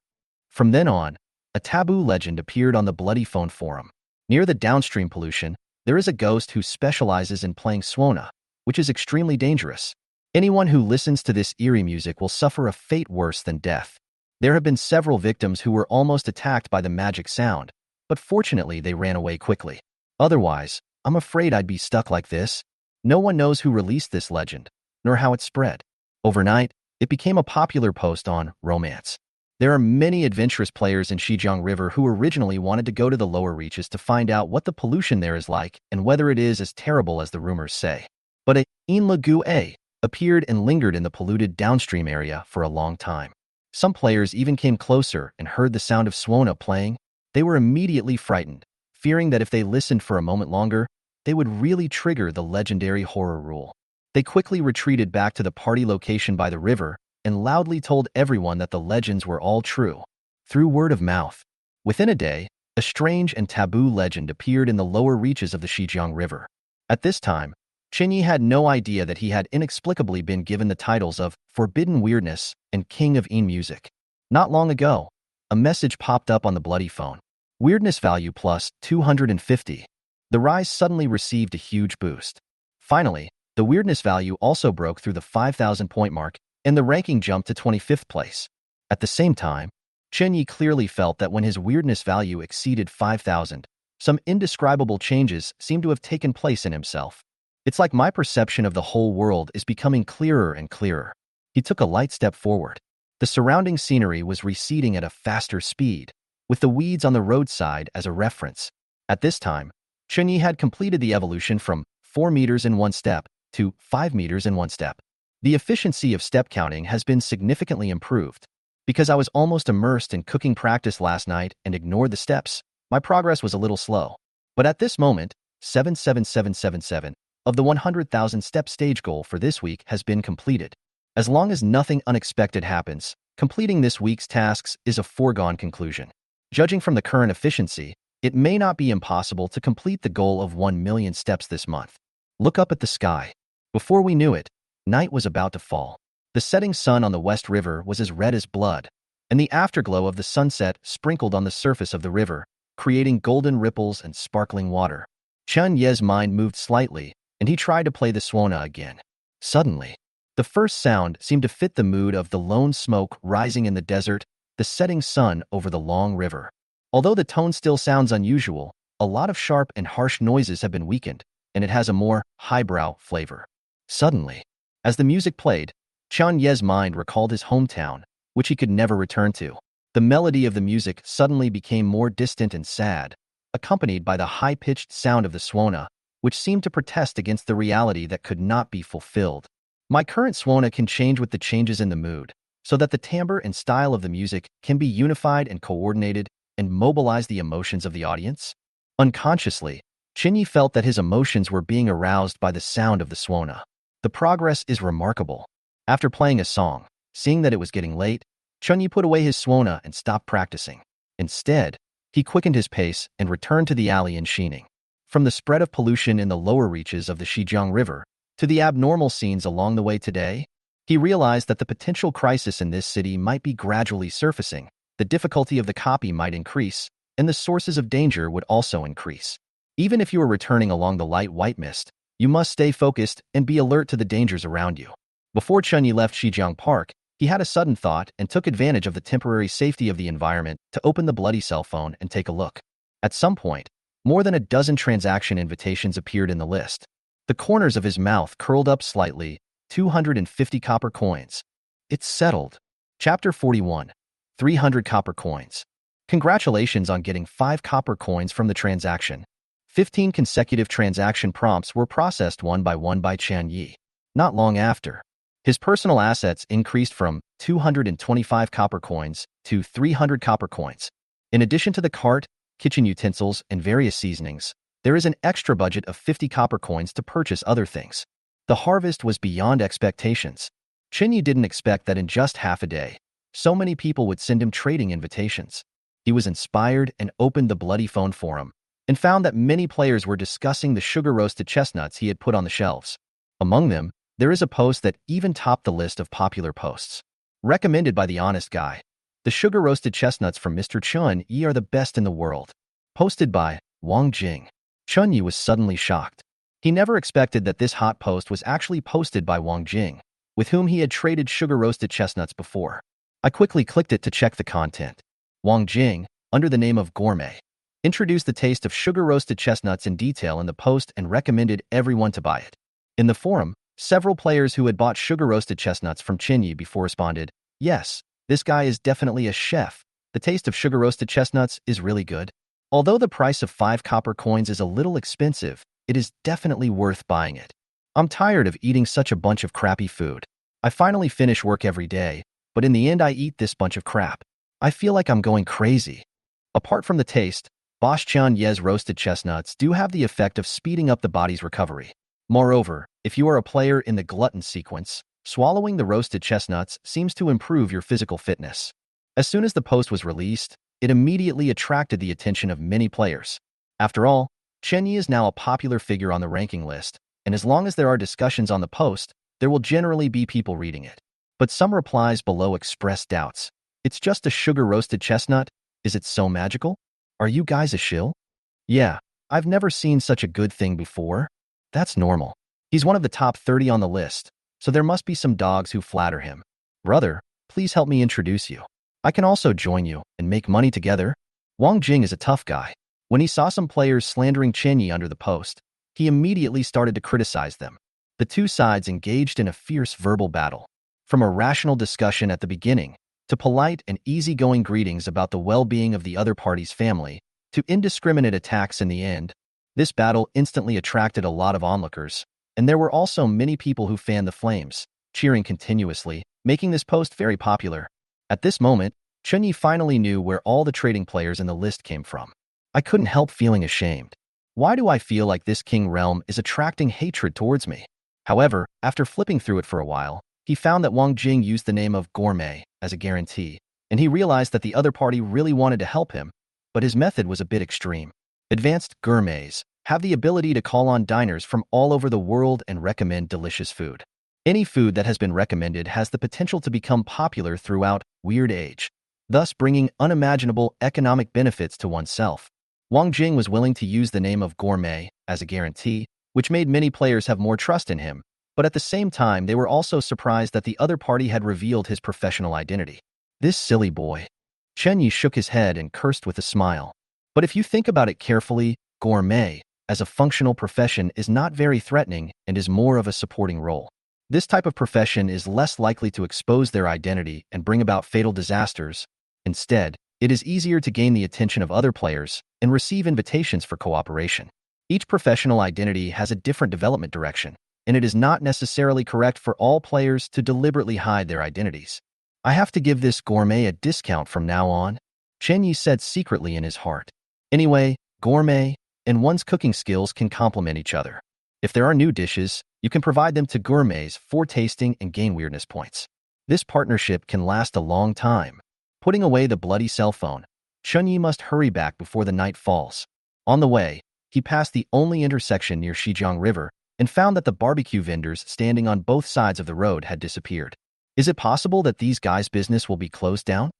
From then on, a taboo legend appeared on the Bloody Phone forum. Near the downstream pollution, there is a ghost who specializes in playing swona, which is extremely dangerous. Anyone who listens to this eerie music will suffer a fate worse than death. There have been several victims who were almost attacked by the magic sound, but fortunately they ran away quickly. Otherwise, I'm afraid I'd be stuck like this. No one knows who released this legend, nor how it spread. Overnight, it became a popular post on romance. There are many adventurous players in Xizang River who originally wanted to go to the lower reaches to find out what the pollution there is like and whether it is as terrible as the rumors say. But a Inlagu appeared and lingered in the polluted downstream area for a long time. Some players even came closer and heard the sound of swona playing. They were immediately frightened, fearing that if they listened for a moment longer, they would really trigger the legendary horror rule. They quickly retreated back to the party location by the river and loudly told everyone that the legends were all true. Through word of mouth, within a day, a strange and taboo legend appeared in the lower reaches of the Xizang River. At this time, Chenyi had no idea that he had inexplicably been given the titles of Forbidden Weirdness and King of music. Not long ago, a message popped up on the Bloody Phone. Weirdness value plus 250. The rise suddenly received a huge boost. Finally, the weirdness value also broke through the 5,000 point mark and the ranking jumped to 25th place. At the same time, Chenyi clearly felt that when his weirdness value exceeded 5,000, some indescribable changes seemed to have taken place in himself. It's like my perception of the whole world is becoming clearer and clearer. He took a light step forward. The surrounding scenery was receding at a faster speed, with the weeds on the roadside as a reference. At this time, Chenyi had completed the evolution from 4 meters in one step to 5 meters in one step. The efficiency of step counting has been significantly improved. Because I was almost immersed in cooking practice last night and ignored the steps, my progress was a little slow. But at this moment, 77777 of the 100,000 step stage goal for this week has been completed. As long as nothing unexpected happens, completing this week's tasks is a foregone conclusion. Judging from the current efficiency, it may not be impossible to complete the goal of 1 million steps this month. Look up at the sky. Before we knew it, night was about to fall. The setting sun on the West River was as red as blood, and the afterglow of the sunset sprinkled on the surface of the river, creating golden ripples and sparkling water. Chun Ye's mind moved slightly, and he tried to play the swona again. Suddenly, the first sound seemed to fit the mood of the lone smoke rising in the desert, the setting sun over the long river. Although the tone still sounds unusual, a lot of sharp and harsh noises have been weakened, and it has a more highbrow flavor. Suddenly, as the music played, Chun Ye's mind recalled his hometown, which he could never return to. The melody of the music suddenly became more distant and sad, accompanied by the high-pitched sound of the swona, which seemed to protest against the reality that could not be fulfilled. My current swona can change with the changes in the mood, so that the timbre and style of the music can be unified and coordinated and mobilize the emotions of the audience. Unconsciously, Chenyi felt that his emotions were being aroused by the sound of the swona. The progress is remarkable. After playing a song, seeing that it was getting late, Chenyi put away his swona and stopped practicing. Instead, he quickened his pace and returned to the alley in Xining. From the spread of pollution in the lower reaches of the Xizang River to the abnormal scenes along the way today, he realized that the potential crisis in this city might be gradually surfacing, the difficulty of the copy might increase, and the sources of danger would also increase. Even if you are returning along the light white mist, you must stay focused and be alert to the dangers around you. Before Chenyi left Xizang Park, he had a sudden thought and took advantage of the temporary safety of the environment to open the bloody cell phone and take a look. At some point, more than a dozen transaction invitations appeared in the list. The corners of his mouth curled up slightly. 250 copper coins. It's settled. Chapter 41. 300 copper coins. Congratulations on getting 5 copper coins from the transaction. 15 consecutive transaction prompts were processed one by Chan Yi. Not long after, his personal assets increased from 225 copper coins to 300 copper coins. In addition to the cart, kitchen utensils, and various seasonings, there is an extra budget of 50 copper coins to purchase other things. The harvest was beyond expectations. Chan Yi didn't expect that in just half a day, so many people would send him trading invitations. He was inspired and opened the Bloody Phone forum and found that many players were discussing the sugar-roasted chestnuts he had put on the shelves. Among them, there is a post that even topped the list of popular posts. Recommended by the honest guy. The sugar-roasted chestnuts from Mr. Chun Yi are the best in the world. Posted by Wang Jing. Chun Yi was suddenly shocked. He never expected that this hot post was actually posted by Wang Jing, with whom he had traded sugar-roasted chestnuts before. I quickly clicked it to check the content. Wang Jing, under the name of Gourmet, introduced the taste of sugar-roasted chestnuts in detail in the post and recommended everyone to buy it. In the forum, several players who had bought sugar-roasted chestnuts from Chan Yi before responded, "Yes, this guy is definitely a chef. The taste of sugar-roasted chestnuts is really good. Although the price of 5 copper coins is a little expensive, it is definitely worth buying it. I'm tired of eating such a bunch of crappy food. I finally finish work every day, but in the end I eat this bunch of crap. I feel like I'm going crazy." Apart from the taste, Bosch Chan Ye's roasted chestnuts do have the effect of speeding up the body's recovery. Moreover, if you are a player in the glutton sequence, swallowing the roasted chestnuts seems to improve your physical fitness. As soon as the post was released, it immediately attracted the attention of many players. After all, Chan Yi is now a popular figure on the ranking list, and as long as there are discussions on the post, there will generally be people reading it. But some replies below express doubts. It's just a sugar-roasted chestnut? Is it so magical? Are you guys a shill? Yeah, I've never seen such a good thing before. That's normal. He's one of the top 30 on the list, so there must be some dogs who flatter him. Brother, please help me introduce you. I can also join you and make money together. Wang Jing is a tough guy. When he saw some players slandering Chan Yi under the post, he immediately started to criticize them. The two sides engaged in a fierce verbal battle. From a rational discussion at the beginning, to polite and easygoing greetings about the well-being of the other party's family, to indiscriminate attacks in the end, this battle instantly attracted a lot of onlookers, and there were also many people who fanned the flames, cheering continuously, making this post very popular. At this moment, Chan Yi finally knew where all the trading players in the list came from. I couldn't help feeling ashamed. Why do I feel like this king realm is attracting hatred towards me? However, after flipping through it for a while, he found that Wang Jing used the name of Gourmet as a guarantee, and he realized that the other party really wanted to help him, but his method was a bit extreme. Advanced gourmets have the ability to call on diners from all over the world and recommend delicious food. Any food that has been recommended has the potential to become popular throughout Weird Age, thus bringing unimaginable economic benefits to oneself. Wang Jing was willing to use the name of Gourmet as a guarantee, which made many players have more trust in him, but at the same time they were also surprised that the other party had revealed his professional identity. This silly boy. Chan Yi shook his head and cursed with a smile. But if you think about it carefully, gourmet, as a functional profession, is not very threatening and is more of a supporting role. This type of profession is less likely to expose their identity and bring about fatal disasters. Instead, it is easier to gain the attention of other players and receive invitations for cooperation. Each professional identity has a different development direction, and it is not necessarily correct for all players to deliberately hide their identities. I have to give this gourmet a discount from now on, Chan Yi said secretly in his heart. Anyway, gourmet and one's cooking skills can complement each other. If there are new dishes, you can provide them to gourmets for tasting and gain weirdness points. This partnership can last a long time. Putting away the bloody cell phone, Chan Yi must hurry back before the night falls. On the way, he passed the only intersection near Shijiang River and found that the barbecue vendors standing on both sides of the road had disappeared. Is it possible that these guys' business will be closed down?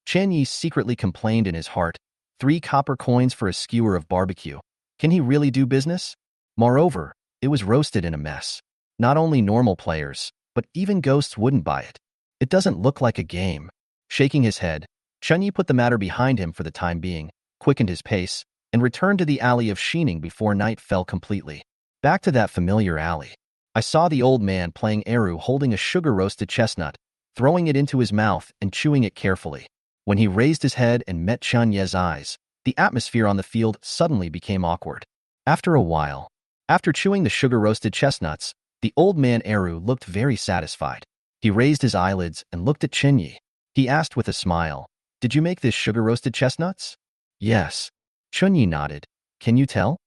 Chan Yi secretly complained in his heart. 3 copper coins for a skewer of barbecue. Can he really do business? Moreover, it was roasted in a mess. Not only normal players, but even ghosts wouldn't buy it. It doesn't look like a game. Shaking his head, Chan Yi put the matter behind him for the time being, quickened his pace, and returned to the alley of Xining before night fell completely. Back to that familiar alley. I saw the old man playing Eru holding a sugar-roasted chestnut, throwing it into his mouth and chewing it carefully. When he raised his head and met Chun Ye's eyes, the atmosphere on the field suddenly became awkward. After a while, after chewing the sugar-roasted chestnuts, the old man Eru looked very satisfied. He raised his eyelids and looked at Chun Yi. He asked with a smile, "Did you make this sugar-roasted chestnuts?" "Yes." Chun Yi nodded. "Can you tell?"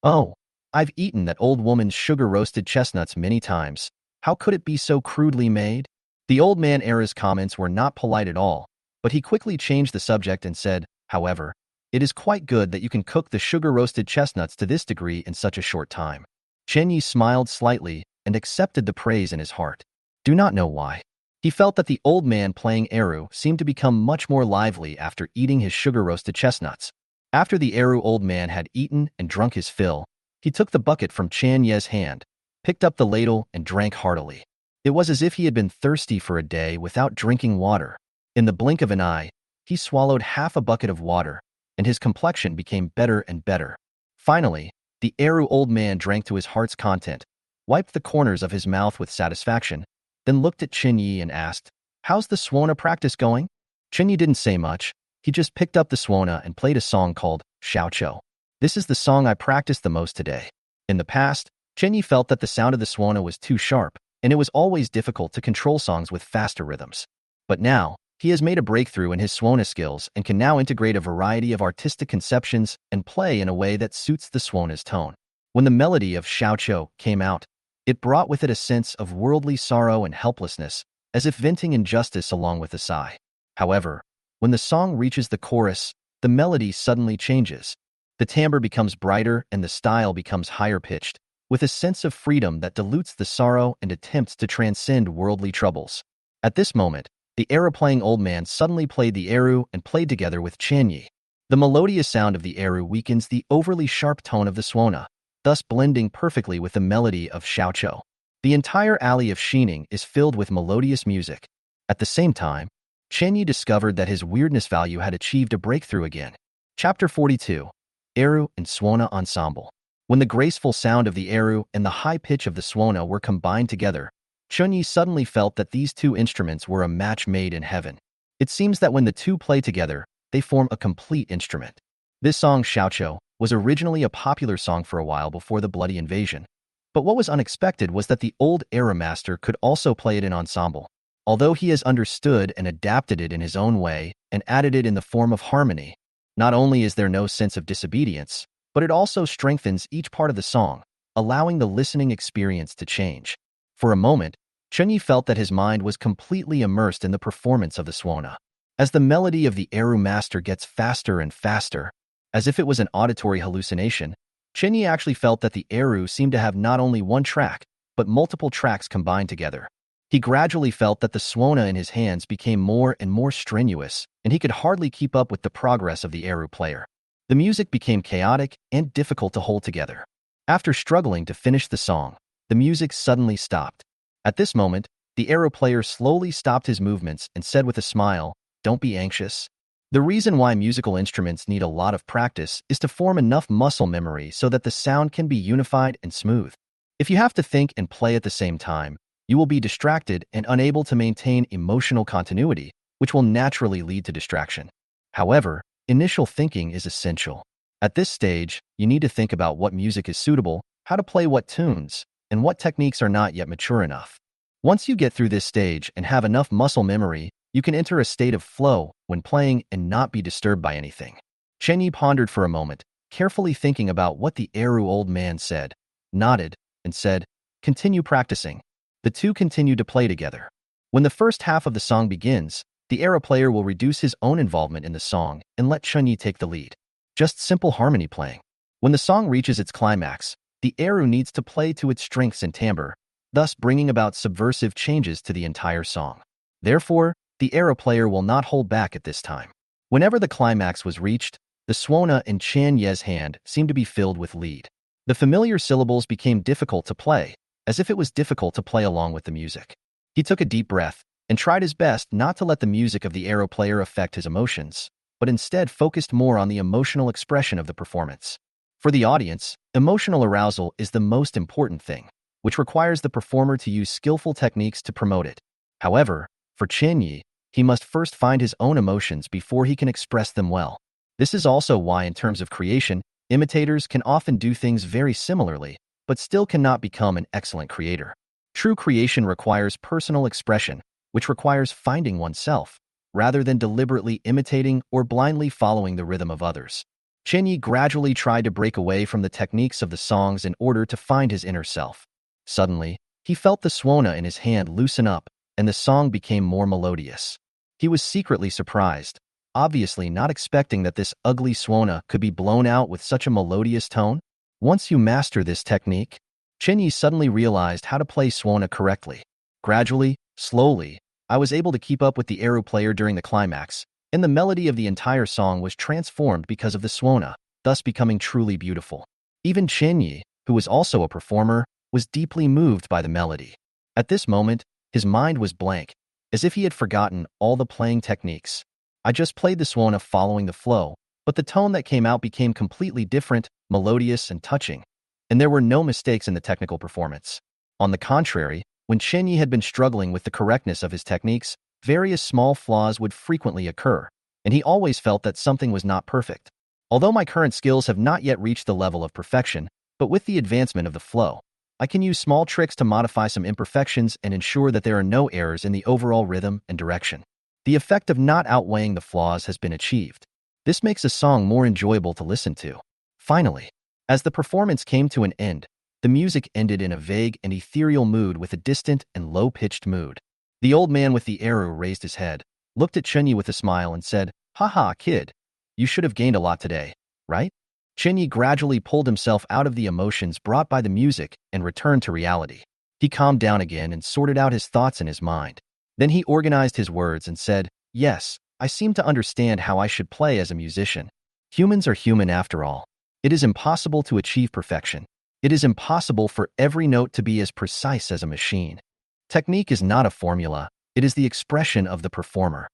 "Oh, I've eaten that old woman's sugar-roasted chestnuts many times. How could it be so crudely made?" The old man Eru's comments were not polite at all, but he quickly changed the subject and said, "However, it is quite good that you can cook the sugar-roasted chestnuts to this degree in such a short time." Chen Yi smiled slightly and accepted the praise in his heart. Do not know why. He felt that the old man playing Eru seemed to become much more lively after eating his sugar-roasted chestnuts. After the Eru old man had eaten and drunk his fill, he took the bucket from Chan Ye's hand, picked up the ladle and drank heartily. It was as if he had been thirsty for a day without drinking water. In the blink of an eye, he swallowed half a bucket of water, and his complexion became better and better. Finally, the Eru old man drank to his heart's content, wiped the corners of his mouth with satisfaction, then looked at Chin Yi and asked, "How's the Swana practice going?" Chin Yi didn't say much. He just picked up the Swana and played a song called Xiao Chou. "This is the song I practiced the most today." In the past, Chin Yi felt that the sound of the Swana was too sharp, and it was always difficult to control songs with faster rhythms. But now, he has made a breakthrough in his Swana skills and can now integrate a variety of artistic conceptions and play in a way that suits the Swana's tone. When the melody of Xiao Chou came out, it brought with it a sense of worldly sorrow and helplessness, as if venting injustice along with a sigh. However, when the song reaches the chorus, the melody suddenly changes. The timbre becomes brighter and the style becomes higher-pitched, with a sense of freedom that dilutes the sorrow and attempts to transcend worldly troubles. At this moment, the Eru-playing old man suddenly played the Eru and played together with Chan Yi. The melodious sound of the Eru weakens the overly sharp tone of the Swana, thus blending perfectly with the melody of Xiao Chou. The entire alley of Xining is filled with melodious music. At the same time, Chen Yi discovered that his weirdness value had achieved a breakthrough again. Chapter 42. Eru and Swana Ensemble. When the graceful sound of the Eru and the high pitch of the Swana were combined together, Chun Yi suddenly felt that these two instruments were a match made in heaven. It seems that when the two play together, they form a complete instrument. This song, Xiao Chou, was originally a popular song for a while before the bloody invasion. But what was unexpected was that the old Era master could also play it in ensemble. Although he has understood and adapted it in his own way and added it in the form of harmony, not only is there no sense of disobedience, but it also strengthens each part of the song, allowing the listening experience to change. For a moment, Chun Yi felt that his mind was completely immersed in the performance of the Swana. As the melody of the Eru master gets faster and faster, as if it was an auditory hallucination, Chun Yi actually felt that the Eru seemed to have not only one track, but multiple tracks combined together. He gradually felt that the Swana in his hands became more and more strenuous, and he could hardly keep up with the progress of the Eru player. The music became chaotic and difficult to hold together. After struggling to finish the song, the music suddenly stopped. At this moment, the Eru player slowly stopped his movements and said with a smile, "Don't be anxious." The reason why musical instruments need a lot of practice is to form enough muscle memory so that the sound can be unified and smooth. If you have to think and play at the same time, you will be distracted and unable to maintain emotional continuity, which will naturally lead to distraction. However, initial thinking is essential. At this stage, you need to think about what music is suitable, how to play what tunes, and what techniques are not yet mature enough. Once you get through this stage and have enough muscle memory, you can enter a state of flow when playing and not be disturbed by anything. Chen Yi pondered for a moment, carefully thinking about what the Eru old man said, nodded, and said, "Continue practicing." The two continued to play together. When the first half of the song begins, the Era player will reduce his own involvement in the song and let Chun Yi take the lead. Just simple harmony playing. When the song reaches its climax, the Eru needs to play to its strengths and timbre, thus bringing about subversive changes to the entire song. Therefore, the Era player will not hold back at this time. Whenever the climax was reached, the Swana in Chan Ye's hand seemed to be filled with lead. The familiar syllables became difficult to play, as if it was difficult to play along with the music. He took a deep breath and tried his best not to let the music of the Era player affect his emotions, but instead focused more on the emotional expression of the performance. For the audience, emotional arousal is the most important thing, which requires the performer to use skillful techniques to promote it. However, for Chen Yi, He must first find his own emotions before he can express them well. This is also why, in terms of creation, imitators can often do things very similarly, but still cannot become an excellent creator. True creation requires personal expression, which requires finding oneself, rather than deliberately imitating or blindly following the rhythm of others. Chenyi gradually tried to break away from the techniques of the songs in order to find his inner self. Suddenly, he felt the swona in his hand loosen up, and the song became more melodious. He was secretly surprised, obviously not expecting that this ugly swona could be blown out with such a melodious tone. Once you master this technique, Chenyi suddenly realized how to play swona correctly. Gradually, slowly, I was able to keep up with the Eru player during the climax, and the melody of the entire song was transformed because of the swona, thus becoming truly beautiful. Even Chenyi, who was also a performer, was deeply moved by the melody. At this moment, his mind was blank, as if he had forgotten all the playing techniques. I just played the swona following the flow, but the tone that came out became completely different, melodious and touching, and there were no mistakes in the technical performance. On the contrary, when Chenyi had been struggling with the correctness of his techniques, various small flaws would frequently occur, and he always felt that something was not perfect. Although my current skills have not yet reached the level of perfection, but with the advancement of the flow, I can use small tricks to modify some imperfections and ensure that there are no errors in the overall rhythm and direction. The effect of not outweighing the flaws has been achieved. This makes a song more enjoyable to listen to. Finally, as the performance came to an end, the music ended in a vague and ethereal mood with a distant and low-pitched mood. The old man with the arrow raised his head, looked at Chenyi with a smile and said, "Haha, kid, you should have gained a lot today, right?" Chenyi gradually pulled himself out of the emotions brought by the music and returned to reality. He calmed down again and sorted out his thoughts in his mind. Then he organized his words and said, "Yes, I seem to understand how I should play as a musician. Humans are human after all. It is impossible to achieve perfection. It is impossible for every note to be as precise as a machine. Technique is not a formula, it is the expression of the performer.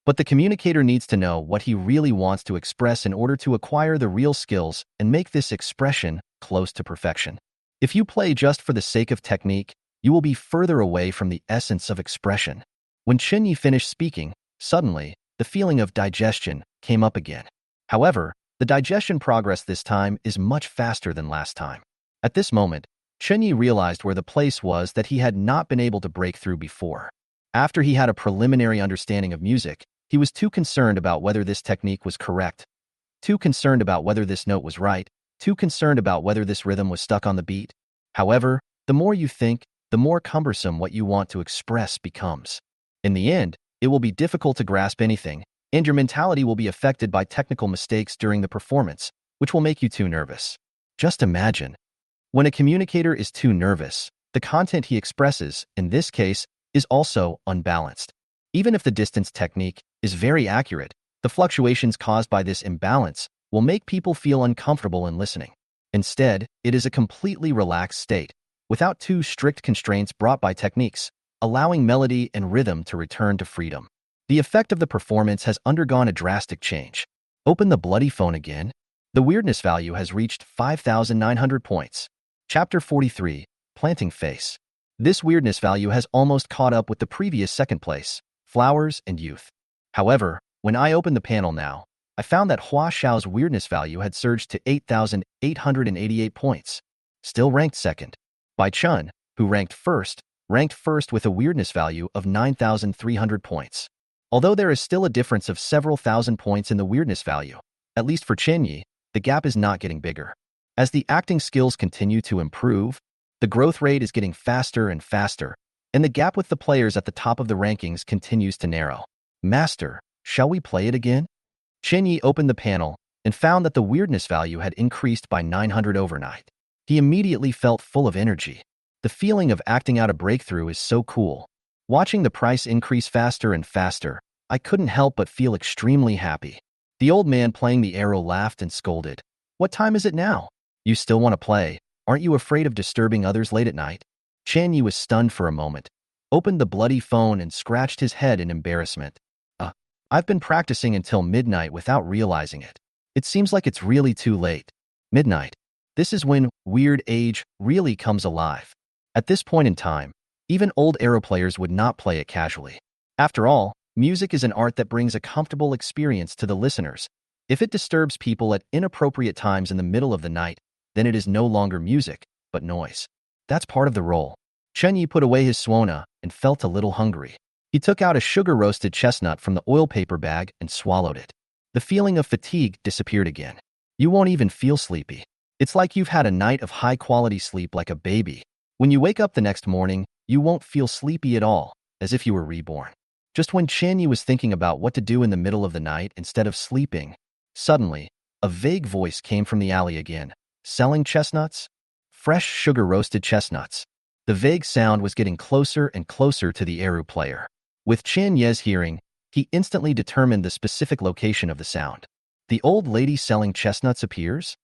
But the communicator needs to know what he really wants to express in order to acquire the real skills and make this expression close to perfection. If you play just for the sake of technique, you will be further away from the essence of expression." When Chenyi finished speaking, suddenly, the feeling of digestion came up again. However, the digestion progress this time is much faster than last time. At this moment, Chenyi realized where the place was that he had not been able to break through before. After he had a preliminary understanding of music, he was too concerned about whether this technique was correct, too concerned about whether this note was right, too concerned about whether this rhythm was stuck on the beat. However, the more you think, the more cumbersome what you want to express becomes. In the end, it will be difficult to grasp anything, and your mentality will be affected by technical mistakes during the performance, which will make you too nervous. Just imagine. When a communicator is too nervous, the content he expresses, in this case, is also unbalanced. Even if the distance technique is very accurate, the fluctuations caused by this imbalance will make people feel uncomfortable in listening. Instead, it is a completely relaxed state, without too strict constraints brought by techniques, allowing melody and rhythm to return to freedom. The effect of the performance has undergone a drastic change. Open the bloody phone again. The weirdness value has reached 5,900 points. Chapter 43, Planting Face. This weirdness value has almost caught up with the previous second place, Flowers and Youth. However, when I opened the panel now, I found that Hua Xiao's weirdness value had surged to 8,888 points, still ranked second. Bai Chun, who ranked first with a weirdness value of 9,300 points. Although there is still a difference of several thousand points in the weirdness value, at least for Chenyi, the gap is not getting bigger. As the acting skills continue to improve, the growth rate is getting faster and faster, and the gap with the players at the top of the rankings continues to narrow. "Master, shall we play it again?" Chenyi opened the panel and found that the weirdness value had increased by 900 overnight. He immediately felt full of energy. The feeling of acting out a breakthrough is so cool. Watching the price increase faster and faster, I couldn't help but feel extremely happy. The old man playing the arrow laughed and scolded. "What time is it now? You still want to play? Aren't you afraid of disturbing others late at night?" Chenyi was stunned for a moment, opened the bloody phone and scratched his head in embarrassment. I've been practicing until midnight without realizing it. It seems like it's really too late." Midnight. This is when Weird Age really comes alive. At this point in time, even old arrow players would not play it casually. After all, Music is an art that brings a comfortable experience to the listeners. If it disturbs people at inappropriate times in the middle of the night, then it is no longer music, but noise. That's part of the role. Chen Yi put away his suona and felt a little hungry. He took out a sugar-roasted chestnut from the oil paper bag and swallowed it. The feeling of fatigue disappeared again. You won't even feel sleepy. It's like you've had a night of high-quality sleep like a baby. When you wake up the next morning, you won't feel sleepy at all, as if you were reborn. Just when Chen Yi was thinking about what to do in the middle of the night instead of sleeping, suddenly, a vague voice came from the alley again. Selling chestnuts? Fresh sugar-roasted chestnuts. The vague sound was getting closer and closer to the Eru player. With Chen Ye's hearing, he instantly determined the specific location of the sound. The old lady selling chestnuts appears?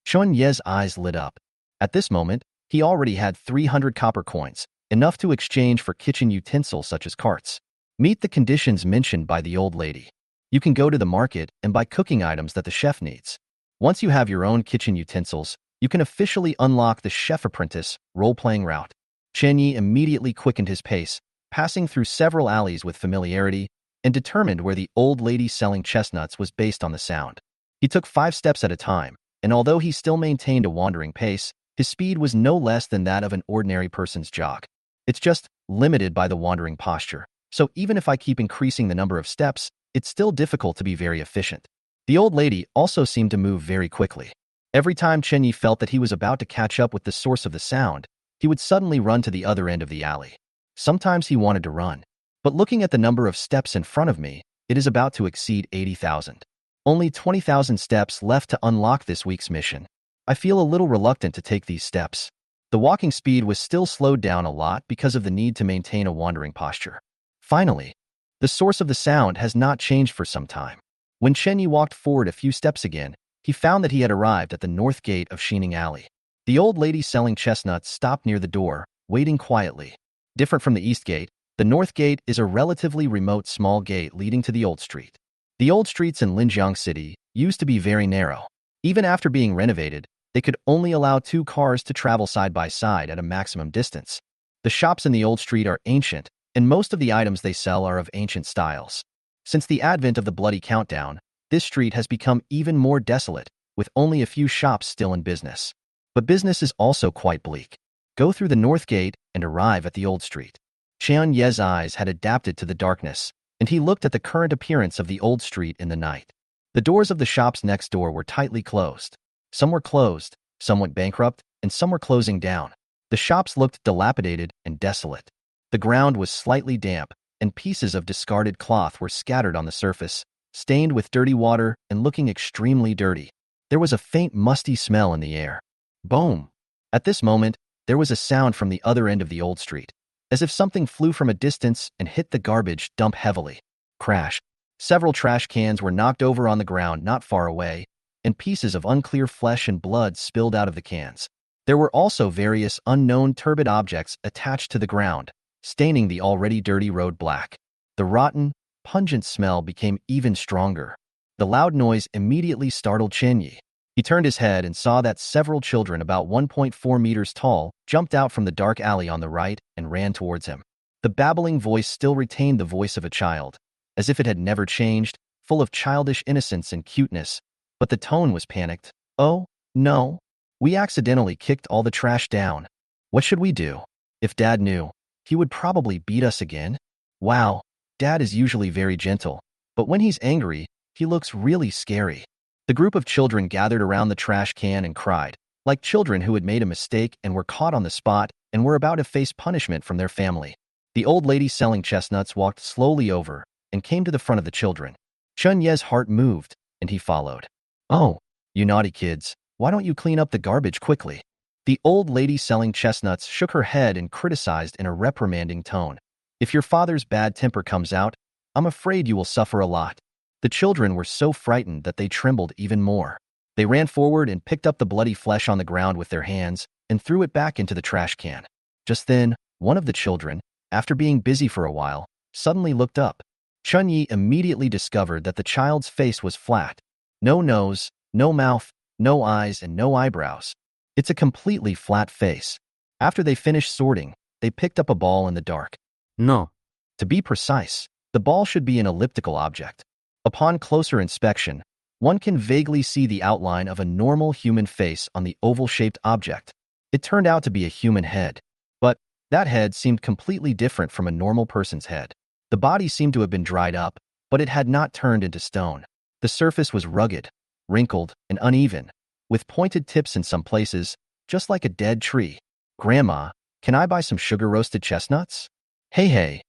Chen Ye's eyes lit up. At this moment, he already had 300 copper coins, enough to exchange for kitchen utensils such as carts. Meet the conditions mentioned by the old lady. You can go to the market and buy cooking items that the chef needs. Once you have your own kitchen utensils, you can officially unlock the chef apprentice role-playing route. Chen Yi immediately quickened his pace, passing through several alleys with familiarity, and determined where the old lady selling chestnuts was based on the sound. He took 5 steps at a time, and although he still maintained a wandering pace, his speed was no less than that of an ordinary person's jog. It's just limited by the wandering posture. So even if I keep increasing the number of steps, it's still difficult to be very efficient. The old lady also seemed to move very quickly. Every time Chen Yi felt that he was about to catch up with the source of the sound, he would suddenly run to the other end of the alley. Sometimes he wanted to run. But looking at the number of steps in front of me, it is about to exceed 80,000. Only 20,000 steps left to unlock this week's mission. I feel a little reluctant to take these steps. The walking speed was still slowed down a lot because of the need to maintain a wandering posture. Finally, the source of the sound has not changed for some time. When Chen Yi walked forward a few steps again, he found that he had arrived at the north gate of Xining Alley. The old lady selling chestnuts stopped near the door, waiting quietly. Different from the east gate, the north gate is a relatively remote small gate leading to the old street. The old streets in Linjiang City used to be very narrow. Even after being renovated, they could only allow 2 cars to travel side by side at a maximum distance. The shops in the old street are ancient, and most of the items they sell are of ancient styles. Since the advent of the Bloody Countdown, this street has become even more desolate, with only a few shops still in business. But business is also quite bleak. Go through the north gate and arrive at the old street. Chen Ye's eyes had adapted to the darkness, and he looked at the current appearance of the old street in the night. The doors of the shops next door were tightly closed. Some were closed, some went bankrupt, and some were closing down. The shops looked dilapidated and desolate. The ground was slightly damp, and pieces of discarded cloth were scattered on the surface, stained with dirty water and looking extremely dirty. There was a faint musty smell in the air. Boom! At this moment, there was a sound from the other end of the old street, as if something flew from a distance and hit the garbage dump heavily. Crash! Several trash cans were knocked over on the ground not far away, and pieces of unclear flesh and blood spilled out of the cans. There were also various unknown turbid objects attached to the ground, staining the already dirty road black. The rotten, pungent smell became even stronger. The loud noise immediately startled Chen Yi. He turned his head and saw that several children about 1.4 meters tall jumped out from the dark alley on the right and ran towards him. The babbling voice still retained the voice of a child, as if it had never changed, full of childish innocence and cuteness, but the tone was panicked. Oh, no. We accidentally kicked all the trash down. What should we do? If Dad knew, he would probably beat us again. Wow, Dad is usually very gentle, but when he's angry, he looks really scary. The group of children gathered around the trash can and cried, like children who had made a mistake and were caught on the spot and were about to face punishment from their family. The old lady selling chestnuts walked slowly over and came to the front of the children. Chen Ye's heart moved, and he followed. Oh, you naughty kids, why don't you clean up the garbage quickly? The old lady selling chestnuts shook her head and criticized in a reprimanding tone. If your father's bad temper comes out, I'm afraid you will suffer a lot. The children were so frightened that they trembled even more. They ran forward and picked up the bloody flesh on the ground with their hands and threw it back into the trash can. Just then, one of the children, after being busy for a while, suddenly looked up. Chen Yi immediately discovered that the child's face was flat. No nose, no mouth, no eyes, and no eyebrows. It's a completely flat face. After they finished sorting, they picked up a ball in the dark. No. To be precise, The ball should be an elliptical object. Upon closer inspection, one can vaguely see the outline of a normal human face on the oval-shaped object. It turned out to be a human head. But that head seemed completely different from a normal person's head. The body seemed to have been dried up, but it had not turned into stone. The surface was rugged, wrinkled, and uneven, with pointed tips in some places, just like a dead tree. Grandma, can I buy some sugar-roasted chestnuts? Hey.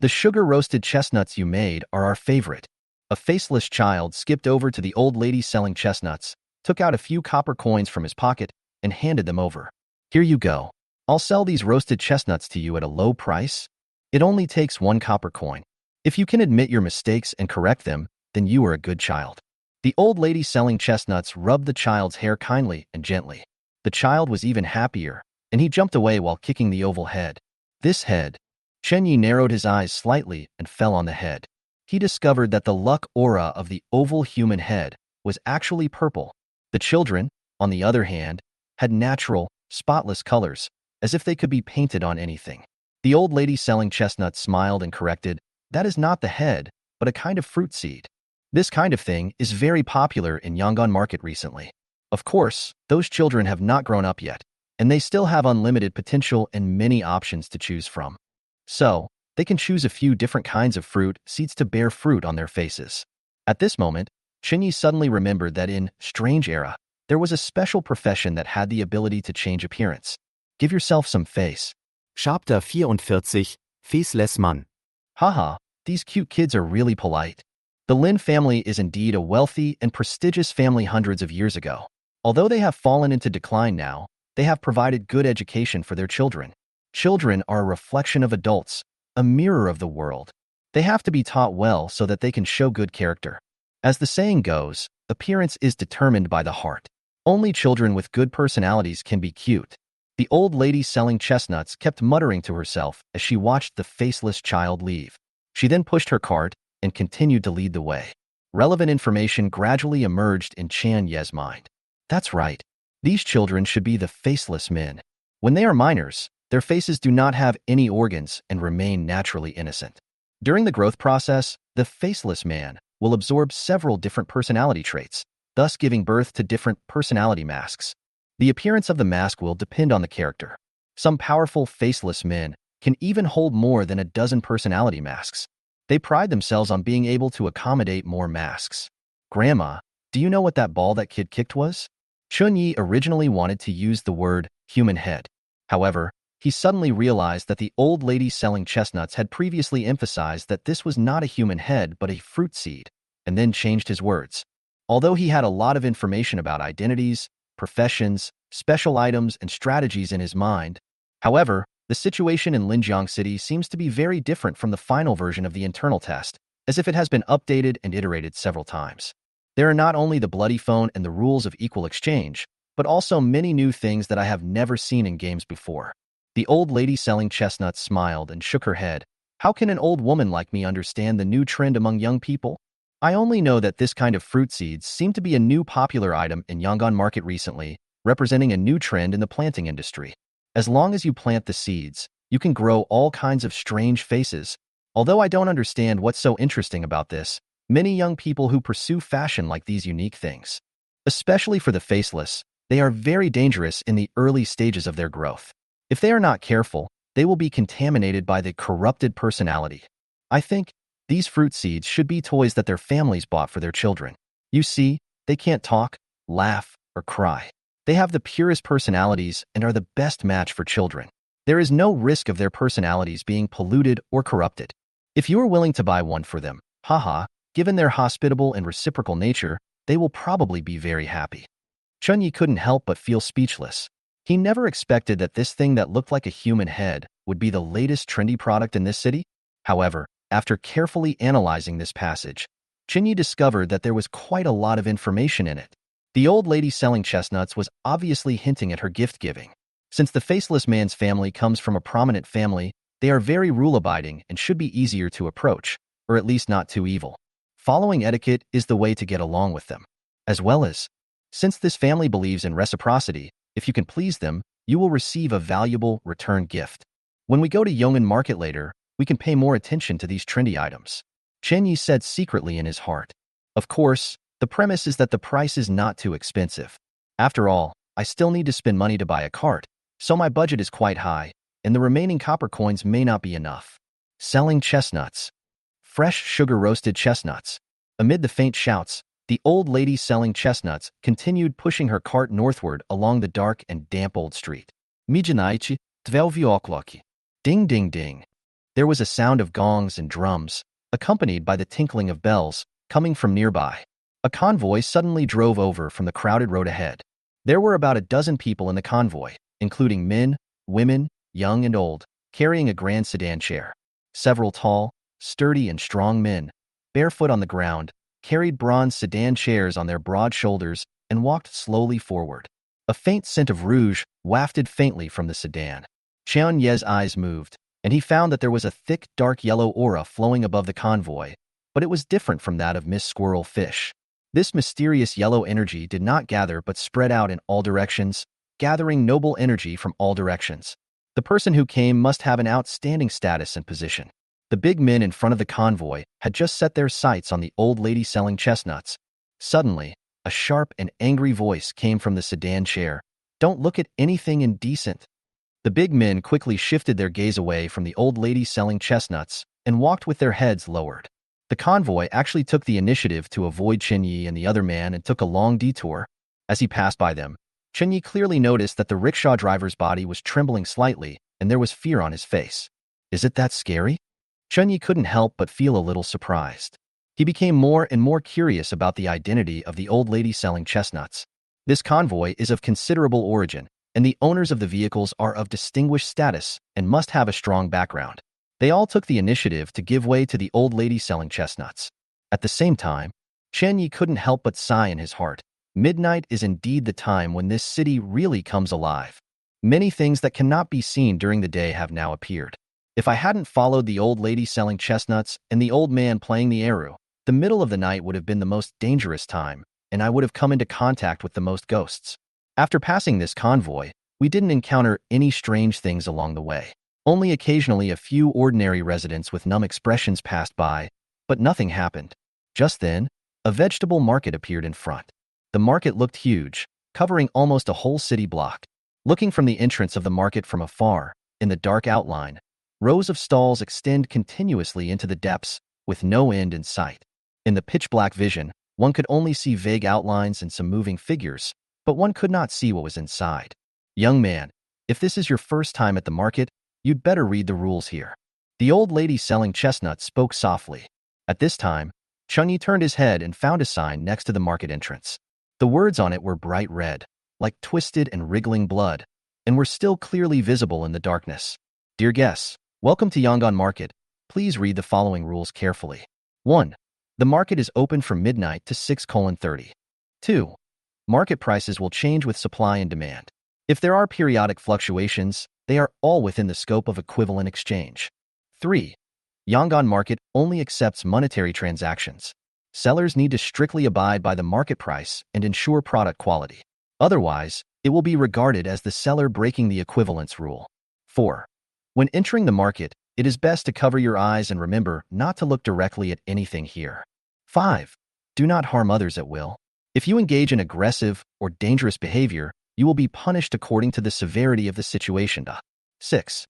The sugar-roasted chestnuts you made are our favorite. A faceless child skipped over to the old lady selling chestnuts, took out a few copper coins from his pocket, and handed them over. Here you go. I'll sell these roasted chestnuts to you at a low price. It only takes 1 copper coin. If you can admit your mistakes and correct them, then you are a good child. The old lady selling chestnuts rubbed the child's hair kindly and gently. The child was even happier, and he jumped away while kicking the oval head. This head. Chen Yi narrowed his eyes slightly and fell on the head. He discovered that the luck aura of the oval human head was actually purple. The children, on the other hand, had natural, spotless colors, as if they could be painted on anything. The old lady selling chestnuts smiled and corrected, "That is not the head, but a kind of fruit seed. This kind of thing is very popular in Yangon market recently. Of course, those children have not grown up yet, and they still have unlimited potential and many options to choose from. So, they can choose a few different kinds of fruit seeds to bear fruit on their faces." At this moment, Chinyi suddenly remembered that in Strange Era, there was a special profession that had the ability to change appearance. Give yourself some face. Chapter 44, Faceless Man. Haha, these cute kids are really polite. The Lin family is indeed a wealthy and prestigious family hundreds of years ago. Although they have fallen into decline now, they have provided good education for their children. Children are a reflection of adults, a mirror of the world. They have to be taught well so that they can show good character. As the saying goes, appearance is determined by the heart. Only children with good personalities can be cute. The old lady selling chestnuts kept muttering to herself as she watched the faceless child leave. She then pushed her cart and continued to lead the way. Relevant information gradually emerged in Chan Ye's mind. That's right. These children should be the faceless men. When they are minors, their faces do not have any organs and remain naturally innocent. During the growth process, the faceless man will absorb several different personality traits, thus giving birth to different personality masks. The appearance of the mask will depend on the character. Some powerful faceless men can even hold more than a dozen personality masks. They pride themselves on being able to accommodate more masks. Grandma, do you know what that ball that kid kicked was? Chun Yi originally wanted to use the word human head. However, he suddenly realized that the old lady selling chestnuts had previously emphasized that this was not a human head but a fruit seed, and then changed his words. Although he had a lot of information about identities, professions, special items, and strategies in his mind, however, the situation in Linjiang City seems to be very different from the final version of the internal test, as if it has been updated and iterated several times. There are not only the bloody phone and the rules of equal exchange, but also many new things that I have never seen in games before. The old lady selling chestnuts smiled and shook her head. How can an old woman like me understand the new trend among young people? I only know that this kind of fruit seeds seem to be a new popular item in Yangon market recently, representing a new trend in the planting industry. As long as you plant the seeds, you can grow all kinds of strange faces. Although I don't understand what's so interesting about this, many young people who pursue fashion like these unique things. Especially for the faceless, they are very dangerous in the early stages of their growth. If they are not careful, they will be contaminated by the corrupted personality. I think these fruit seeds should be toys that their families bought for their children. You see, they can't talk, laugh, or cry. They have the purest personalities and are the best match for children. There is no risk of their personalities being polluted or corrupted. If you are willing to buy one for them, haha, given their hospitable and reciprocal nature, they will probably be very happy. Chun Yi couldn't help but feel speechless. He never expected that this thing that looked like a human head would be the latest trendy product in this city. However, after carefully analyzing this passage, Chin Yi discovered that there was quite a lot of information in it. The old lady selling chestnuts was obviously hinting at her gift-giving. Since the faceless man's family comes from a prominent family, they are very rule-abiding and should be easier to approach, or at least not too evil. Following etiquette is the way to get along with them. As well as, since this family believes in reciprocity, if you can please them, you will receive a valuable return gift. When we go to Yong'an Market later, we can pay more attention to these trendy items. Chen Yi said secretly in his heart. Of course, the premise is that the price is not too expensive. After all, I still need to spend money to buy a cart, so my budget is quite high, and the remaining copper coins may not be enough. Selling chestnuts. Fresh sugar-roasted chestnuts. Amid the faint shouts, the old lady selling chestnuts continued pushing her cart northward along the dark and damp old street. Mijinaichi, 12 okloki. Ding ding ding. There was a sound of gongs and drums, accompanied by the tinkling of bells, coming from nearby. A convoy suddenly drove over from the crowded road ahead. There were about a dozen people in the convoy, including men, women, young and old, carrying a grand sedan chair. Several tall, sturdy and strong men, barefoot on the ground, carried bronze sedan chairs on their broad shoulders and walked slowly forward. A faint scent of rouge wafted faintly from the sedan. Qian Ye's eyes moved, and he found that there was a thick, dark yellow aura flowing above the convoy, but it was different from that of Miss Squirrel Fish. This mysterious yellow energy did not gather but spread out in all directions, gathering noble energy from all directions. The person who came must have an outstanding status and position. The big men in front of the convoy had just set their sights on the old lady selling chestnuts. Suddenly, a sharp and angry voice came from the sedan chair. "Don't look at anything indecent." The big men quickly shifted their gaze away from the old lady selling chestnuts and walked with their heads lowered. The convoy actually took the initiative to avoid Chen Yi and the other man and took a long detour. As he passed by them, Chen Yi clearly noticed that the rickshaw driver's body was trembling slightly and there was fear on his face. Is it that scary? Chen Yi couldn't help but feel a little surprised. He became more and more curious about the identity of the old lady selling chestnuts. This convoy is of considerable origin, and the owners of the vehicles are of distinguished status and must have a strong background. They all took the initiative to give way to the old lady selling chestnuts. At the same time, Chen Yi couldn't help but sigh in his heart. Midnight is indeed the time when this city really comes alive. Many things that cannot be seen during the day have now appeared. If I hadn't followed the old lady selling chestnuts and the old man playing the eru, the middle of the night would have been the most dangerous time, and I would have come into contact with the most ghosts. After passing this convoy, we didn't encounter any strange things along the way. Only occasionally a few ordinary residents with numb expressions passed by, but nothing happened. Just then, a vegetable market appeared in front. The market looked huge, covering almost a whole city block. Looking from the entrance of the market from afar, in the dark outline, rows of stalls extend continuously into the depths, with no end in sight. In the pitch-black vision, one could only see vague outlines and some moving figures, but one could not see what was inside. Young man, if this is your first time at the market, you'd better read the rules here. The old lady selling chestnuts spoke softly. At this time, Chen Yi turned his head and found a sign next to the market entrance. The words on it were bright red, like twisted and wriggling blood, and were still clearly visible in the darkness. Dear guests, welcome to Yangon Market. Please read the following rules carefully. 1. The market is open from midnight to 6:30. 2. Market prices will change with supply and demand. If there are periodic fluctuations, they are all within the scope of equivalent exchange. 3. Yangon Market only accepts monetary transactions. Sellers need to strictly abide by the market price and ensure product quality. Otherwise, it will be regarded as the seller breaking the equivalence rule. 4. When entering the market, it is best to cover your eyes and remember not to look directly at anything here. 5. Do not harm others at will. If you engage in aggressive or dangerous behavior, you will be punished according to the severity of the situation. 6.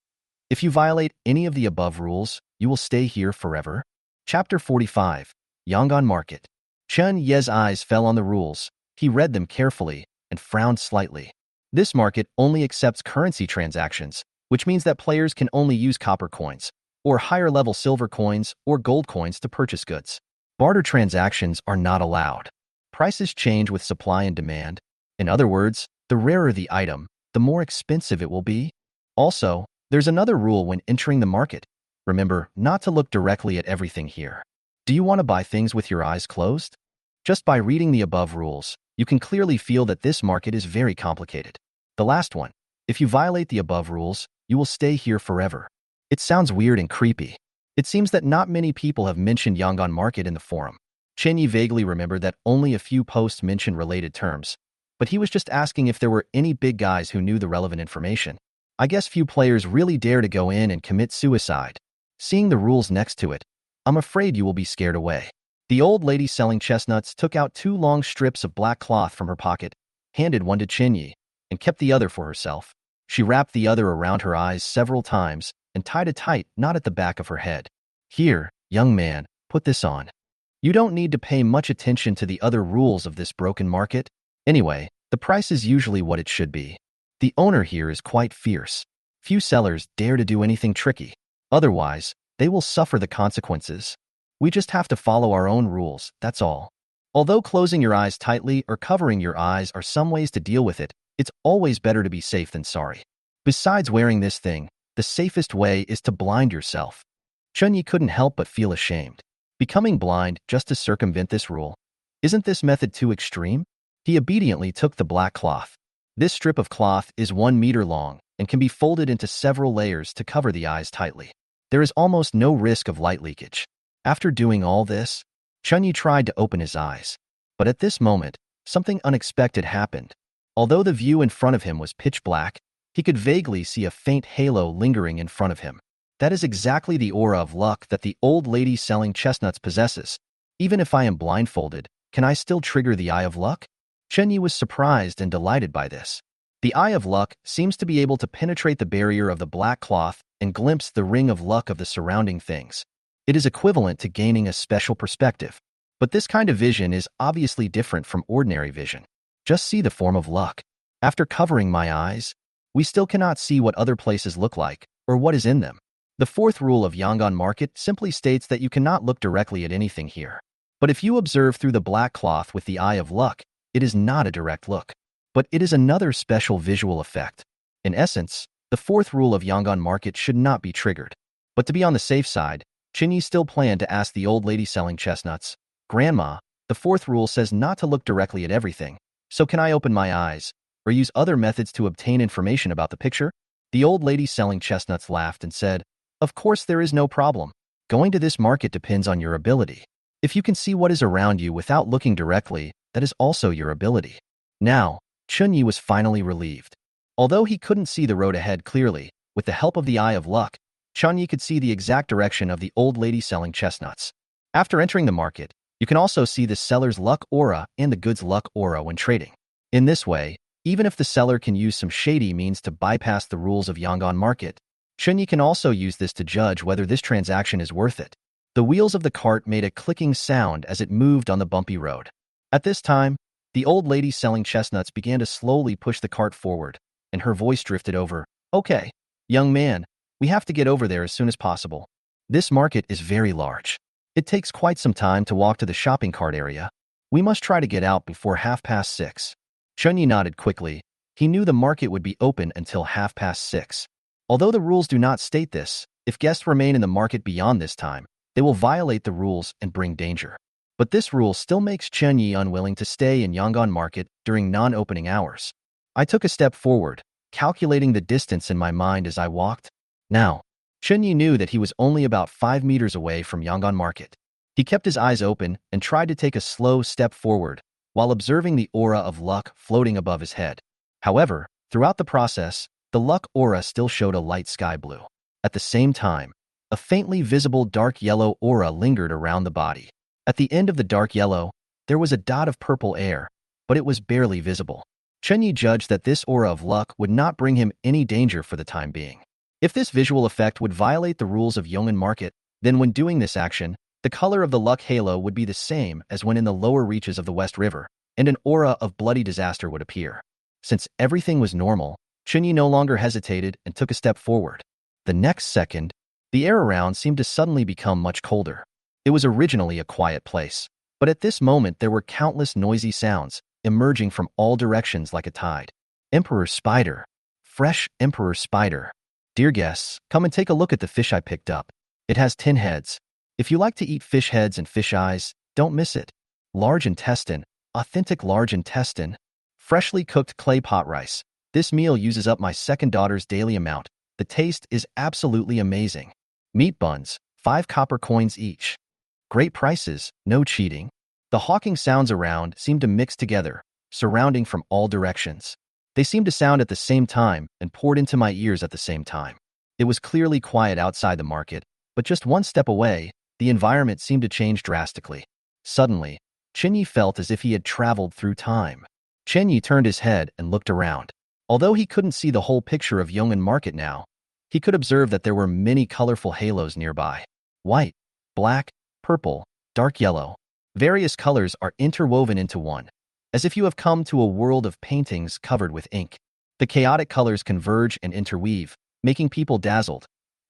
If you violate any of the above rules, you will stay here forever. Chapter 45. Yangon Market. Chen Ye's eyes fell on the rules. He read them carefully and frowned slightly. This market only accepts currency transactions, which means that players can only use copper coins, or higher-level silver coins or gold coins to purchase goods. Barter transactions are not allowed. Prices change with supply and demand. In other words, the rarer the item, the more expensive it will be. Also, there's another rule when entering the market. Remember not to look directly at everything here. Do you want to buy things with your eyes closed? Just by reading the above rules, you can clearly feel that this market is very complicated. The last one. If you violate the above rules, you will stay here forever. It sounds weird and creepy. It seems that not many people have mentioned Yangon Market in the forum. Chen Yi vaguely remembered that only a few posts mentioned related terms, but he was just asking if there were any big guys who knew the relevant information. I guess few players really dare to go in and commit suicide. Seeing the rules next to it, I'm afraid you will be scared away. The old lady selling chestnuts took out 2 long strips of black cloth from her pocket, handed one to Chinyi, and kept the other for herself. She wrapped the other around her eyes several times and tied a tight knot at the back of her head. Here, young man, put this on. You don't need to pay much attention to the other rules of this broken market. Anyway, the price is usually what it should be. The owner here is quite fierce. Few sellers dare to do anything tricky. Otherwise, they will suffer the consequences. We just have to follow our own rules, that's all. Although closing your eyes tightly or covering your eyes are some ways to deal with it, it's always better to be safe than sorry. Besides wearing this thing, the safest way is to blind yourself. Chunyi couldn't help but feel ashamed. Becoming blind just to circumvent this rule. Isn't this method too extreme? He obediently took the black cloth. This strip of cloth is 1 meter long and can be folded into several layers to cover the eyes tightly. There is almost no risk of light leakage. After doing all this, Chunyi tried to open his eyes. But at this moment, something unexpected happened. Although the view in front of him was pitch black, he could vaguely see a faint halo lingering in front of him. That is exactly the aura of luck that the old lady selling chestnuts possesses. Even if I am blindfolded, can I still trigger the Eye of Luck? Chenyi was surprised and delighted by this. The Eye of Luck seems to be able to penetrate the barrier of the black cloth and glimpse the ring of luck of the surrounding things. It is equivalent to gaining a special perspective. But this kind of vision is obviously different from ordinary vision. Just see the form of luck. After covering my eyes, we still cannot see what other places look like or what is in them. The fourth rule of Yangon Market simply states that you cannot look directly at anything here. But if you observe through the black cloth with the Eye of Luck, it is not a direct look. But it is another special visual effect. In essence, the fourth rule of Yangon Market should not be triggered. But to be on the safe side, Chinyi still planned to ask the old lady selling chestnuts, "Grandma, the fourth rule says not to look directly at everything. So can I open my eyes or use other methods to obtain information about the picture?" The old lady selling chestnuts laughed and said, "Of course there is no problem. Going to this market depends on your ability. If you can see what is around you without looking directly, that is also your ability." Now, Chunyi was finally relieved. Although he couldn't see the road ahead clearly, with the help of the Eye of Luck, Chunyi could see the exact direction of the old lady selling chestnuts. After entering the market, you can also see the seller's luck aura and the goods luck aura when trading. In this way, even if the seller can use some shady means to bypass the rules of Yangon Market, Chunyi can also use this to judge whether this transaction is worth it. The wheels of the cart made a clicking sound as it moved on the bumpy road. At this time, the old lady selling chestnuts began to slowly push the cart forward, and her voice drifted over, "Okay, young man, we have to get over there as soon as possible. This market is very large. It takes quite some time to walk to the shopping cart area. We must try to get out before 6:30. Chunyi nodded quickly. He knew the market would be open until 6:30. Although the rules do not state this, if guests remain in the market beyond this time, they will violate the rules and bring danger. But this rule still makes Chenyi unwilling to stay in Yangon Market during non-opening hours. I took a step forward, calculating the distance in my mind as I walked. Now, Chenyi knew that he was only about 5 meters away from Yangon Market. He kept his eyes open and tried to take a slow step forward while observing the aura of luck floating above his head. However, throughout the process, the luck aura still showed a light sky blue. At the same time, a faintly visible dark yellow aura lingered around the body. At the end of the dark yellow, there was a dot of purple air, but it was barely visible. Chenyi judged that this aura of luck would not bring him any danger for the time being. If this visual effect would violate the rules of Yongan Market, then when doing this action, the color of the luck halo would be the same as when in the lower reaches of the West River, and an aura of bloody disaster would appear. Since everything was normal, Chenyi no longer hesitated and took a step forward. The next second, the air around seemed to suddenly become much colder. It was originally a quiet place, but at this moment there were countless noisy sounds emerging from all directions like a tide. Emperor Spider. Fresh Emperor Spider. Dear guests, come and take a look at the fish I picked up. It has 10 heads. If you like to eat fish heads and fish eyes, don't miss it. Large intestine. Authentic large intestine. Freshly cooked clay pot rice. This meal uses up my second daughter's daily amount. The taste is absolutely amazing. Meat buns. 5 copper coins each. Great prices, no cheating. The hawking sounds around seemed to mix together, surrounding from all directions. They seemed to sound at the same time and poured into my ears at the same time. It was clearly quiet outside the market, but just one step away, the environment seemed to change drastically. Suddenly, Chenyi felt as if he had traveled through time. Chenyi turned his head and looked around. Although he couldn't see the whole picture of Yong'an Market now, he could observe that there were many colorful halos nearby. White, black, purple, dark yellow. Various colors are interwoven into one, as if you have come to a world of paintings covered with ink. The chaotic colors converge and interweave, making people dazzled.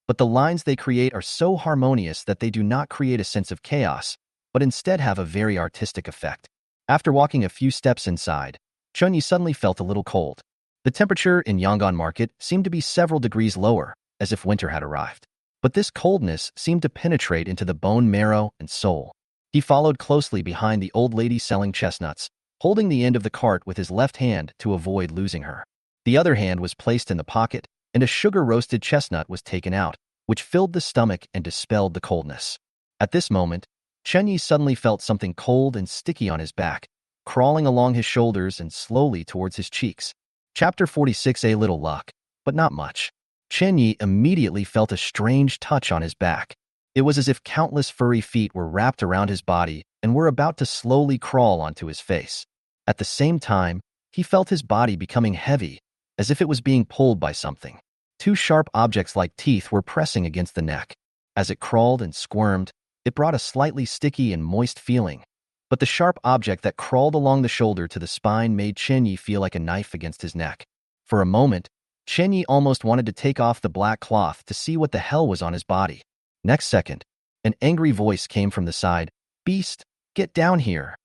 But the lines they create are so harmonious that they do not create a sense of chaos, but instead have a very artistic effect. After walking a few steps inside, Chunyi suddenly felt a little cold. The temperature in Yong'an Market seemed to be several degrees lower, as if winter had arrived. But this coldness seemed to penetrate into the bone marrow and soul. He followed closely behind the old lady selling chestnuts, holding the end of the cart with his left hand to avoid losing her. The other hand was placed in the pocket, and a sugar-roasted chestnut was taken out, which filled the stomach and dispelled the coldness. At this moment, Chenyi suddenly felt something cold and sticky on his back, crawling along his shoulders and slowly towards his cheeks. Chapter 46. A little luck, but not much. Chenyi immediately felt a strange touch on his back. It was as if countless furry feet were wrapped around his body and were about to slowly crawl onto his face. At the same time, he felt his body becoming heavy, as if it was being pulled by something. Two sharp objects like teeth were pressing against the neck. As it crawled and squirmed, it brought a slightly sticky and moist feeling. But the sharp object that crawled along the shoulder to the spine made Chenyi feel like a knife against his neck. For a moment, Chenyi almost wanted to take off the black cloth to see what the hell was on his body. Next second, an angry voice came from the side. "Beast, get down here."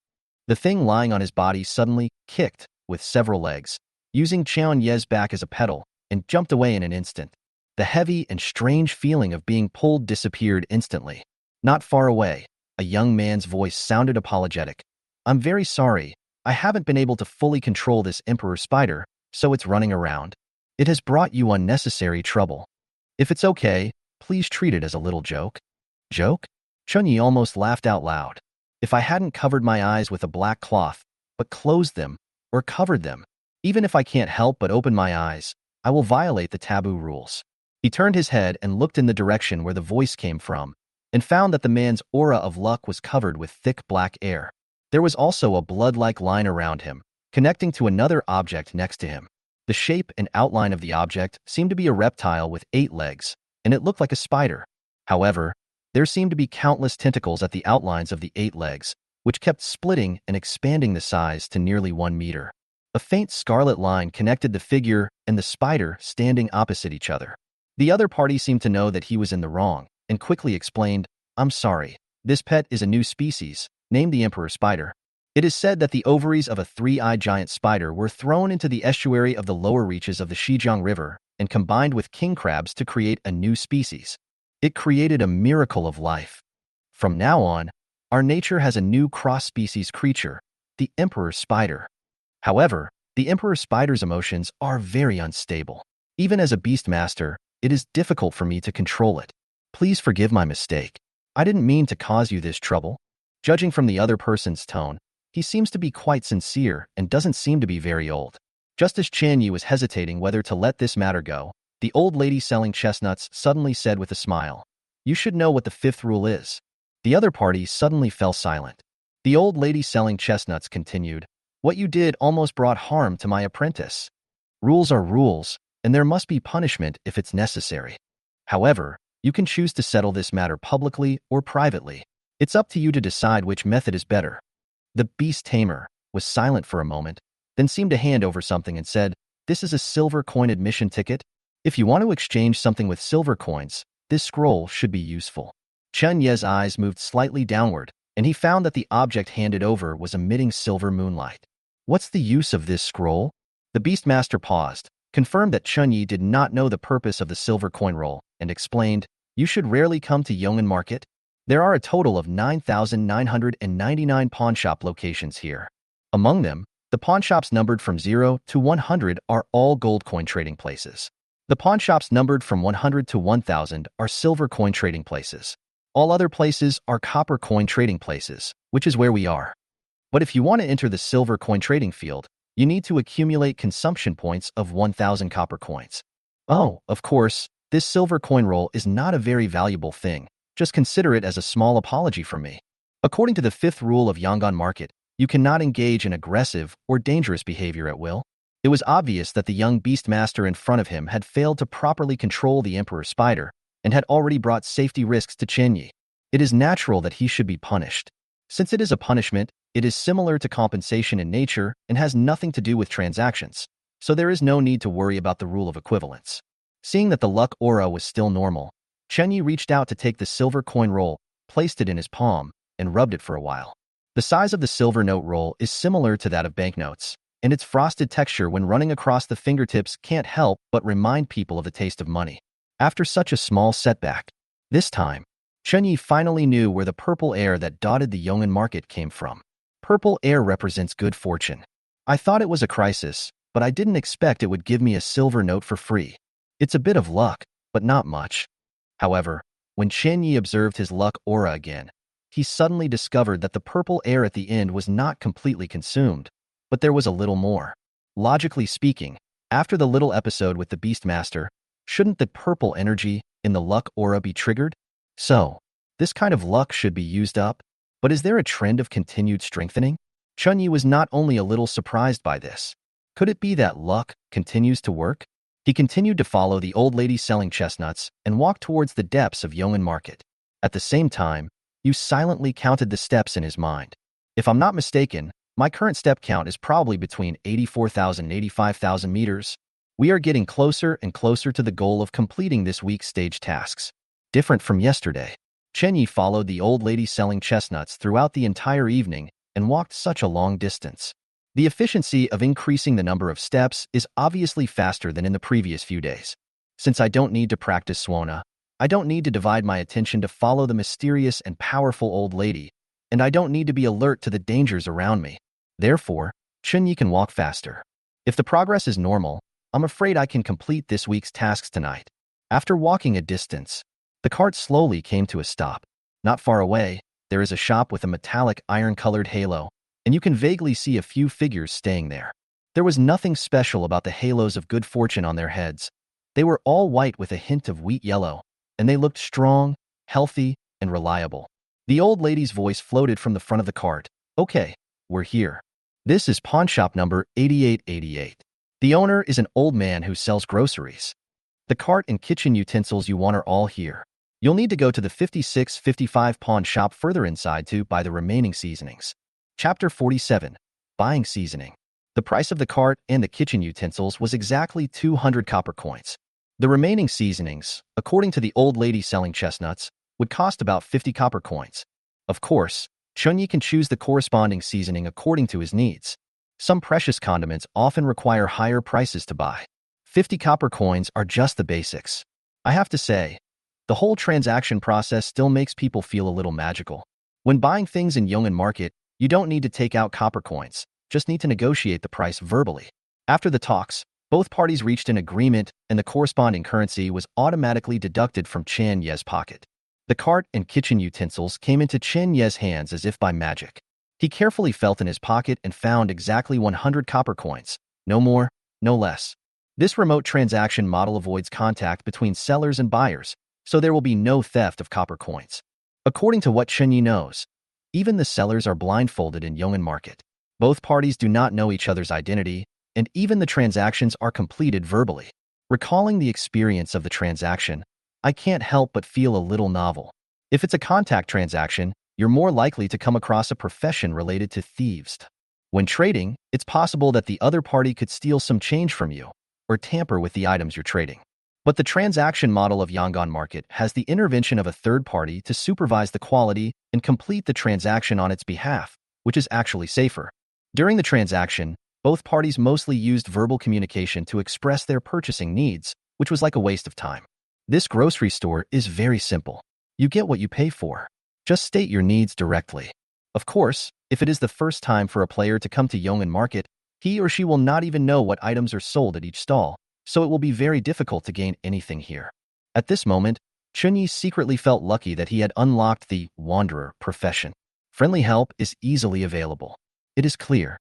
The thing lying on his body suddenly kicked, with several legs, using Cheonye's back as a pedal, and jumped away in an instant. The heavy and strange feeling of being pulled disappeared instantly. Not far away, a young man's voice sounded apologetic. "I'm very sorry, I haven't been able to fully control this emperor spider, so it's running around. It has brought you unnecessary trouble. If it's okay, please treat it as a little joke." Joke? Chunyi almost laughed out loud. If I hadn't covered my eyes with a black cloth, but closed them, or covered them, even if I can't help but open my eyes, I will violate the taboo rules. He turned his head and looked in the direction where the voice came from, and found that the man's aura of luck was covered with thick black air. There was also a blood-like line around him, connecting to another object next to him. The shape and outline of the object seemed to be a reptile with 8 legs, and it looked like a spider. However, there seemed to be countless tentacles at the outlines of the 8 legs, which kept splitting and expanding the size to nearly 1 meter. A faint scarlet line connected the figure and the spider standing opposite each other. The other party seemed to know that he was in the wrong, and quickly explained, "I'm sorry, this pet is a new species, named the emperor spider. It is said that the ovaries of a 3-eyed giant spider were thrown into the estuary of the lower reaches of the Xijiang River and combined with king crabs to create a new species. It created a miracle of life. From now on, our nature has a new cross-species creature, the emperor spider. However, the emperor spider's emotions are very unstable. Even as a beast master, it is difficult for me to control it. Please forgive my mistake. I didn't mean to cause you this trouble." Judging from the other person's tone, he seems to be quite sincere and doesn't seem to be very old. Just as Chenyi was hesitating whether to let this matter go, the old lady selling chestnuts suddenly said with a smile, "You should know what the 5th rule is." The other party suddenly fell silent. The old lady selling chestnuts continued, "What you did almost brought harm to my apprentice. Rules are rules, and there must be punishment if it's necessary. However, you can choose to settle this matter publicly or privately. It's up to you to decide which method is better." The beast tamer was silent for a moment, then seemed to hand over something and said, "This is a silver coin admission ticket. If you want to exchange something with silver coins, this scroll should be useful." Chen Ye's eyes moved slightly downward, and he found that the object handed over was emitting silver moonlight. "What's the use of this scroll?" The Beastmaster paused, confirmed that Chun Yi did not know the purpose of the silver coin roll, and explained, "You should rarely come to Yong'an Market. There are a total of 9,999 pawnshop locations here. Among them, the pawnshops numbered from 0 to 100 are all gold coin trading places. The pawnshops numbered from 100 to 1,000 are silver coin trading places. All other places are copper coin trading places, which is where we are. But if you want to enter the silver coin trading field, you need to accumulate consumption points of 1,000 copper coins. Oh, of course, this silver coin roll is not a very valuable thing, Just consider it as a small apology from me. According to the fifth rule of Yangon Market, you cannot engage in aggressive or dangerous behavior at will. It was obvious that the young beastmaster in front of him had failed to properly control the emperor spider and had already brought safety risks to Chen Yi. It is natural that he should be punished. Since it is a punishment, it is similar to compensation in nature and has nothing to do with transactions, so there is no need to worry about the rule of equivalence. Seeing that the luck aura was still normal, Chen Yi reached out to take the silver coin roll, placed it in his palm, and rubbed it for a while. The size of the silver note roll is similar to that of banknotes, and its frosted texture when running across the fingertips can't help but remind people of the taste of money. After such a small setback, this time, Chen Yi finally knew where the purple air that dotted the Yong'an market came from. Purple air represents good fortune. I thought it was a crisis, but I didn't expect it would give me a silver note for free. It's a bit of luck, but not much. However, when Chen Yi observed his luck aura again, he suddenly discovered that the purple air at the end was not completely consumed, but there was a little more. Logically speaking, after the little episode with the Beastmaster, shouldn't the purple energy in the luck aura be triggered? So, this kind of luck should be used up, but is there a trend of continued strengthening? Chen Yi was not only a little surprised by this. Could it be that luck continues to work? He continued to follow the old lady selling chestnuts and walked towards the depths of Yong'an Market. At the same time, Yu silently counted the steps in his mind. If I'm not mistaken, my current step count is probably between 84,000 and 85,000 meters. We are getting closer and closer to the goal of completing this week's stage tasks. Different from yesterday, Chen Yi followed the old lady selling chestnuts throughout the entire evening and walked such a long distance. The efficiency of increasing the number of steps is obviously faster than in the previous few days. Since I don't need to practice Swana, I don't need to divide my attention to follow the mysterious and powerful old lady, and I don't need to be alert to the dangers around me. Therefore, Chen Yi can walk faster. If the progress is normal, I'm afraid I can complete this week's tasks tonight. After walking a distance, the cart slowly came to a stop. Not far away, there is a shop with a metallic iron-colored halo, and you can vaguely see a few figures staying there. There was nothing special about the halos of good fortune on their heads. They were all white with a hint of wheat yellow, and they looked strong, healthy, and reliable. The old lady's voice floated from the front of the cart. Okay, we're here. This is pawn shop number 8888. The owner is an old man who sells groceries. The cart and kitchen utensils you want are all here. You'll need to go to the 5655 pawn shop further inside to buy the remaining seasonings. Chapter 47. Buying Seasoning. The price of the cart and the kitchen utensils was exactly 200 copper coins. The remaining seasonings, according to the old lady selling chestnuts, would cost about 50 copper coins. Of course, Chen Yi can choose the corresponding seasoning according to his needs. Some precious condiments often require higher prices to buy. 50 copper coins are just the basics. I have to say, the whole transaction process still makes people feel a little magical. When buying things in Yong'an Market, you don't need to take out copper coins, just need to negotiate the price verbally. After the talks, both parties reached an agreement and the corresponding currency was automatically deducted from Chen Ye's pocket. The cart and kitchen utensils came into Chen Ye's hands as if by magic. He carefully felt in his pocket and found exactly 100 copper coins, no more, no less. This remote transaction model avoids contact between sellers and buyers, so there will be no theft of copper coins. According to what Chen Yi knows, even the sellers are blindfolded in Yong'an Market. Both parties do not know each other's identity, and even the transactions are completed verbally. Recalling the experience of the transaction, I can't help but feel a little novel. If it's a contact transaction, you're more likely to come across a profession related to thieves. When trading, it's possible that the other party could steal some change from you, or tamper with the items you're trading. But the transaction model of Yangon Market has the intervention of a third party to supervise the quality and complete the transaction on its behalf, which is actually safer. During the transaction, both parties mostly used verbal communication to express their purchasing needs, which was like a waste of time. This grocery store is very simple. You get what you pay for. Just state your needs directly. Of course, if it is the first time for a player to come to Yong'an Market, he or she will not even know what items are sold at each stall, so it will be very difficult to gain anything here. At this moment, Chen Yi secretly felt lucky that he had unlocked the Wanderer profession. Friendly help is easily available. It is clear.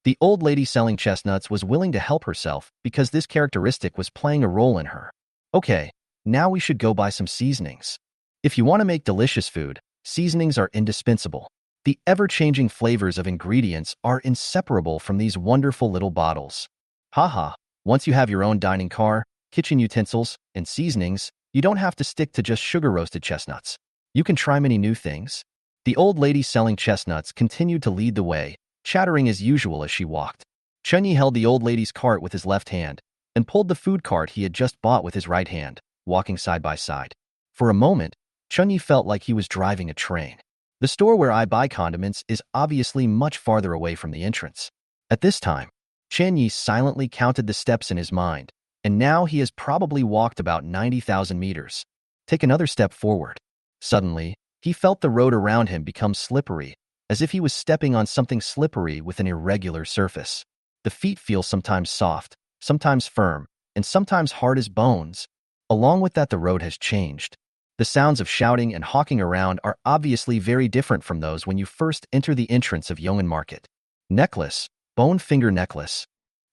The old lady selling chestnuts was willing to help herself because this characteristic was playing a role in her. Okay, now we should go buy some seasonings. If you want to make delicious food, seasonings are indispensable. The ever-changing flavors of ingredients are inseparable from these wonderful little bottles. Haha, once you have your own dining car, kitchen utensils, and seasonings, you don't have to stick to just sugar-roasted chestnuts. You can try many new things. The old lady selling chestnuts continued to lead the way, chattering as usual as she walked. Chunyi held the old lady's cart with his left hand and pulled the food cart he had just bought with his right hand, walking side by side. For a moment, Chunyi felt like he was driving a train. The store where I buy condiments is obviously much farther away from the entrance. At this time, Chunyi silently counted the steps in his mind, and now he has probably walked about 90,000 meters. Take another step forward. Suddenly, he felt the road around him become slippery, as if he was stepping on something slippery with an irregular surface. The feet feel sometimes soft, sometimes firm, and sometimes hard as bones. Along with that, the road has changed. The sounds of shouting and hawking around are obviously very different from those when you first enter the entrance of Yongin Market. Necklace, bone finger necklace.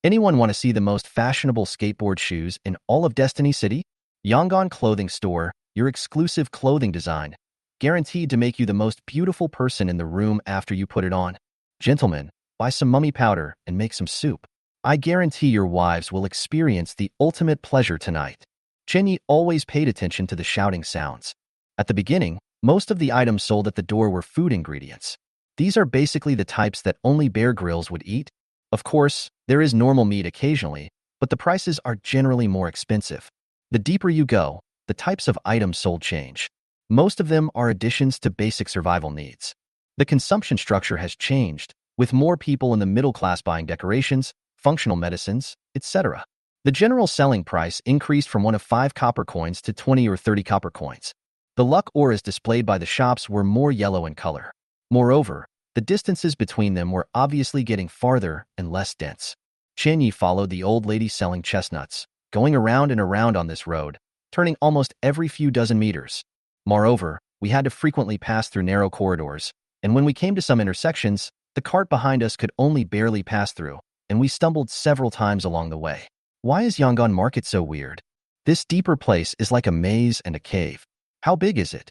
Anyone want to see the most fashionable skateboard shoes in all of Destiny City? Yongon Clothing Store, your exclusive clothing design, guaranteed to make you the most beautiful person in the room after you put it on. Gentlemen, buy some mummy powder and make some soup. I guarantee your wives will experience the ultimate pleasure tonight. Chenyi always paid attention to the shouting sounds. At the beginning, most of the items sold at the door were food ingredients. These are basically the types that only Bear Grylls would eat. Of course, there is normal meat occasionally, but the prices are generally more expensive. The deeper you go, the types of items sold change. Most of them are additions to basic survival needs. The consumption structure has changed, with more people in the middle class buying decorations, functional medicines, etc. The general selling price increased from 1 of 5 copper coins to 20 or 30 copper coins. The luck auras displayed by the shops were more yellow in color. Moreover, the distances between them were obviously getting farther and less dense. Chenyi followed the old lady selling chestnuts, going around and around on this road, turning almost every few dozen meters. Moreover, we had to frequently pass through narrow corridors, and when we came to some intersections, the cart behind us could only barely pass through, and we stumbled several times along the way. Why is Yongon Market so weird? This deeper place is like a maze and a cave. How big is it?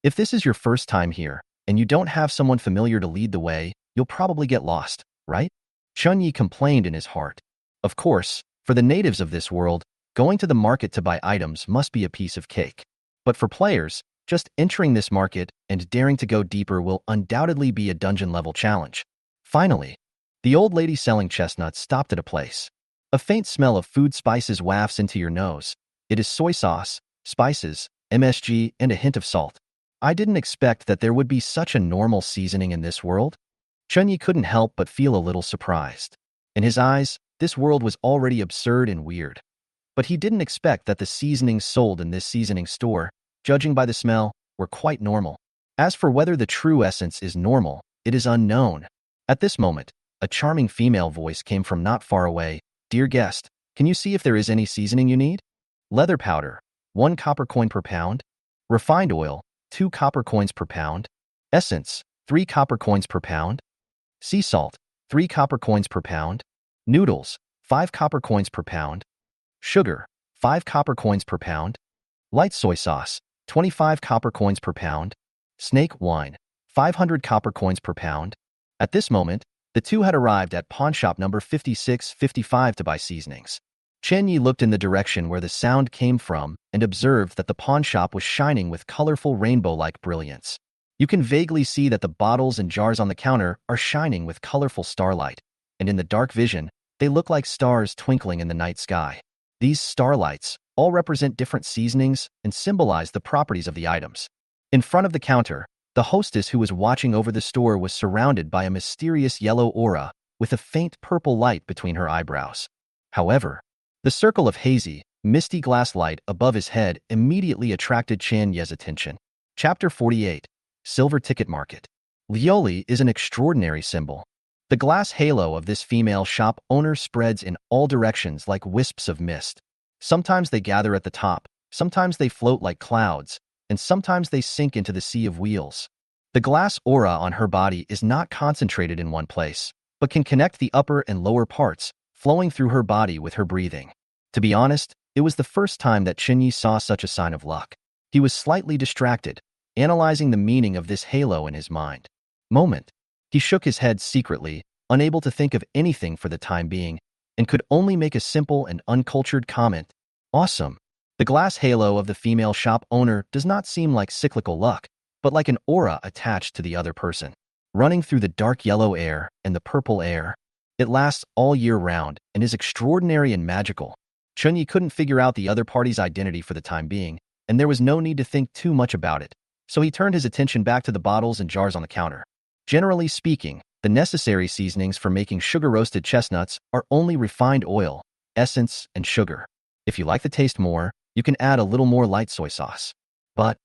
If this is your first time here, and you don't have someone familiar to lead the way, you'll probably get lost, right? Chunyi complained in his heart. Of course, for the natives of this world, going to the market to buy items must be a piece of cake. But for players, just entering this market and daring to go deeper will undoubtedly be a dungeon-level challenge. Finally, the old lady selling chestnuts stopped at a place. A faint smell of food spices wafts into your nose. It is soy sauce, spices, MSG, and a hint of salt. I didn't expect that there would be such a normal seasoning in this world. Chunyi couldn't help but feel a little surprised. In his eyes, this world was already absurd and weird. But he didn't expect that the seasonings sold in this seasoning store, judging by the smell, were quite normal. As for whether the true essence is normal, it is unknown. At this moment, a charming female voice came from not far away. Dear guest, can you see if there is any seasoning you need? Leather powder, 1 copper coin per pound. Refined oil, 2 copper coins per pound. Essence, 3 copper coins per pound. Sea salt, 3 copper coins per pound. Noodles, 5 copper coins per pound. Sugar, 5 copper coins per pound. Light soy sauce, 25 copper coins per pound. Snake wine, 500 copper coins per pound. At this moment, the two had arrived at pawnshop number 5655 to buy seasonings. Chenyi looked in the direction where the sound came from and observed that the pawnshop was shining with colorful rainbow-like brilliance. You can vaguely see that the bottles and jars on the counter are shining with colorful starlight, and in the dark vision, they look like stars twinkling in the night sky. These starlights all represent different seasonings and symbolize the properties of the items. In front of the counter, the hostess who was watching over the store was surrounded by a mysterious yellow aura with a faint purple light between her eyebrows. However, the circle of hazy, misty glass light above his head immediately attracted Chan Ye's attention. Chapter 48. Silver Ticket Market. Lioli is an extraordinary symbol. The glass halo of this female shop owner spreads in all directions like wisps of mist. Sometimes they gather at the top, sometimes they float like clouds, and sometimes they sink into the sea of wheels. The glass aura on her body is not concentrated in one place, but can connect the upper and lower parts, flowing through her body with her breathing. To be honest, it was the first time that Chenyi saw such a sign of luck. He was slightly distracted, analyzing the meaning of this halo in his mind. Moment. He shook his head secretly, unable to think of anything for the time being, and could only make a simple and uncultured comment. Awesome. The glass halo of the female shop owner does not seem like cyclical luck, but like an aura attached to the other person, running through the dark yellow air and the purple air. It lasts all year round and is extraordinary and magical. Chunyi couldn't figure out the other party's identity for the time being, and there was no need to think too much about it, so he turned his attention back to the bottles and jars on the counter. Generally speaking, the necessary seasonings for making sugar-roasted chestnuts are only refined oil, essence, and sugar. If you like the taste more, you can add a little more light soy sauce. But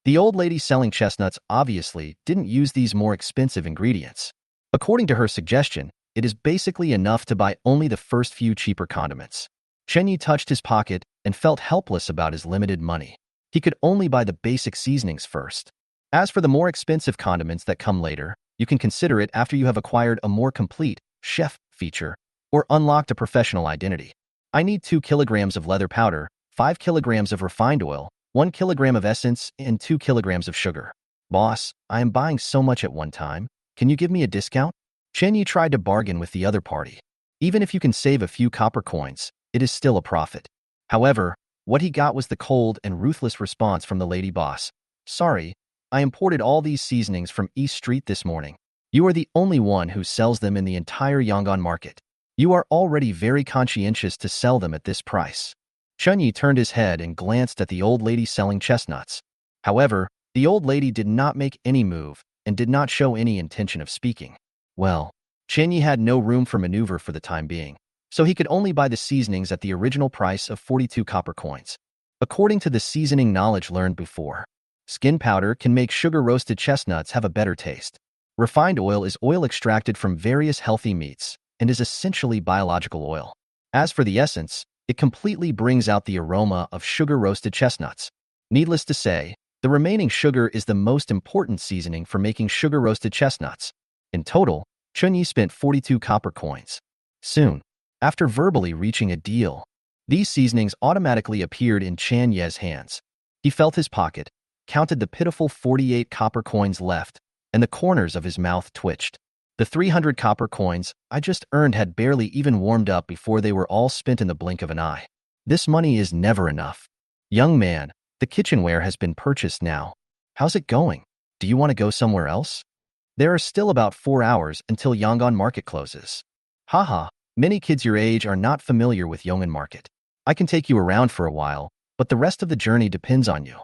the old lady selling chestnuts obviously didn't use these more expensive ingredients. According to her suggestion, it is basically enough to buy only the first few cheaper condiments. Chenyi touched his pocket and felt helpless about his limited money. He could only buy the basic seasonings first. As for the more expensive condiments that come later, you can consider it after you have acquired a more complete chef feature or unlocked a professional identity. I need 2 kilograms of leather powder, 5 kilograms of refined oil, 1 kilogram of essence, and 2 kilograms of sugar. Boss, I am buying so much at one time. Can you give me a discount? Chenyi tried to bargain with the other party. Even if you can save a few copper coins, it is still a profit. However, what he got was the cold and ruthless response from the lady boss. Sorry, I imported all these seasonings from East Street this morning. You are the only one who sells them in the entire Yangon market. You are already very conscientious to sell them at this price. Chunyi turned his head and glanced at the old lady selling chestnuts. However, the old lady did not make any move and did not show any intention of speaking. Well, Chenyi had no room for maneuver for the time being, so he could only buy the seasonings at the original price of 42 copper coins. According to the seasoning knowledge learned before, skin powder can make sugar-roasted chestnuts have a better taste. Refined oil is oil extracted from various healthy meats and is essentially biological oil. As for the essence, it completely brings out the aroma of sugar-roasted chestnuts. Needless to say, the remaining sugar is the most important seasoning for making sugar-roasted chestnuts. In total, Chunyi spent 42 copper coins. Soon, after verbally reaching a deal, these seasonings automatically appeared in Chan Ye's hands. He felt his pocket, counted the pitiful 48 copper coins left, and the corners of his mouth twitched. The 300 copper coins I just earned had barely even warmed up before they were all spent in the blink of an eye. This money is never enough. Young man, the kitchenware has been purchased now. How's it going? Do you want to go somewhere else? There are still about 4 hours until Yangon Market closes. Haha, many kids your age are not familiar with Yongan Market. I can take you around for a while, but the rest of the journey depends on you.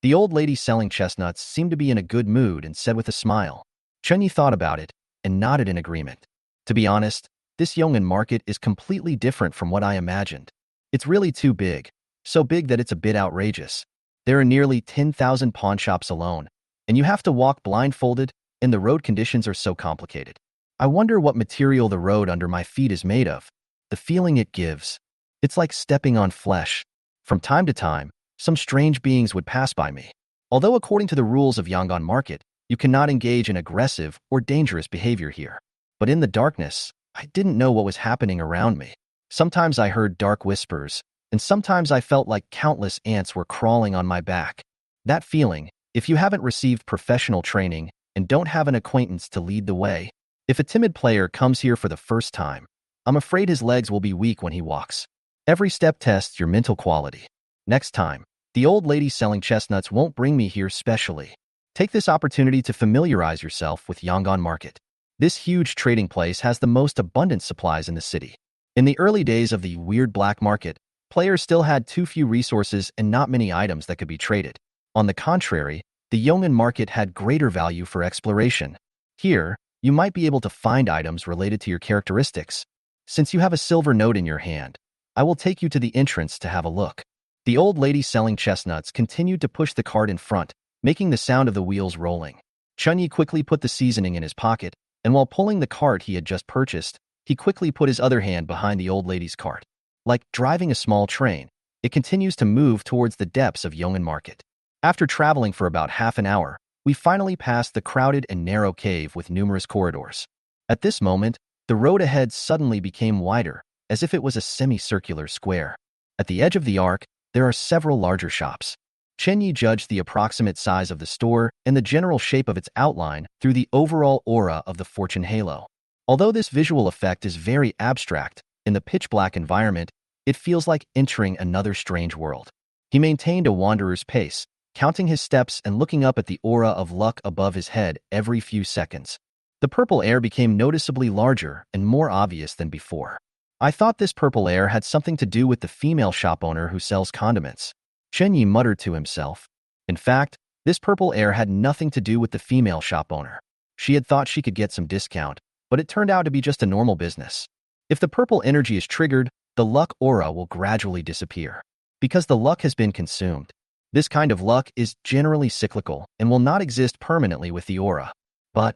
The old lady selling chestnuts seemed to be in a good mood and said with a smile. Chunyi thought about it and nodded in agreement. To be honest, this Yongan Market is completely different from what I imagined. It's really too big, so big that it's a bit outrageous. There are nearly 10,000 pawn shops alone, and you have to walk blindfolded, and the road conditions are so complicated. I wonder what material the road under my feet is made of. The feeling it gives. It's like stepping on flesh. From time to time, some strange beings would pass by me. Although according to the rules of Yangon Market, you cannot engage in aggressive or dangerous behavior here. But in the darkness, I didn't know what was happening around me. Sometimes I heard dark whispers, and sometimes I felt like countless ants were crawling on my back. That feeling, if you haven't received professional training and don't have an acquaintance to lead the way, if a timid player comes here for the first time, I'm afraid his legs will be weak when he walks. Every step tests your mental quality. Next time, the old lady selling chestnuts won't bring me here specially. Take this opportunity to familiarize yourself with Yangon Market. This huge trading place has the most abundant supplies in the city. In the early days of the weird black market, players still had too few resources and not many items that could be traded. On the contrary, the Yongan Market had greater value for exploration. Here, you might be able to find items related to your characteristics. Since you have a silver note in your hand, I will take you to the entrance to have a look. The old lady selling chestnuts continued to push the cart in front, making the sound of the wheels rolling. Chunyi quickly put the seasoning in his pocket, and while pulling the cart he had just purchased, he quickly put his other hand behind the old lady's cart. Like driving a small train, it continues to move towards the depths of Yongan Market. After traveling for about half an hour, we finally passed the crowded and narrow cave with numerous corridors. At this moment, the road ahead suddenly became wider, as if it was a semicircular square. At the edge of the arc, there are several larger shops. Chen Yi judged the approximate size of the store and the general shape of its outline through the overall aura of the fortune halo. Although this visual effect is very abstract, in the pitch-black environment, it feels like entering another strange world. He maintained a wanderer's pace, counting his steps and looking up at the aura of luck above his head every few seconds. The purple air became noticeably larger and more obvious than before. I thought this purple air had something to do with the female shop owner who sells condiments. Chen Yi muttered to himself. In fact, this purple air had nothing to do with the female shop owner. She had thought she could get some discount, but it turned out to be just a normal business. If the purple energy is triggered, the luck aura will gradually disappear. Because the luck has been consumed. This kind of luck is generally cyclical and will not exist permanently with the aura. But,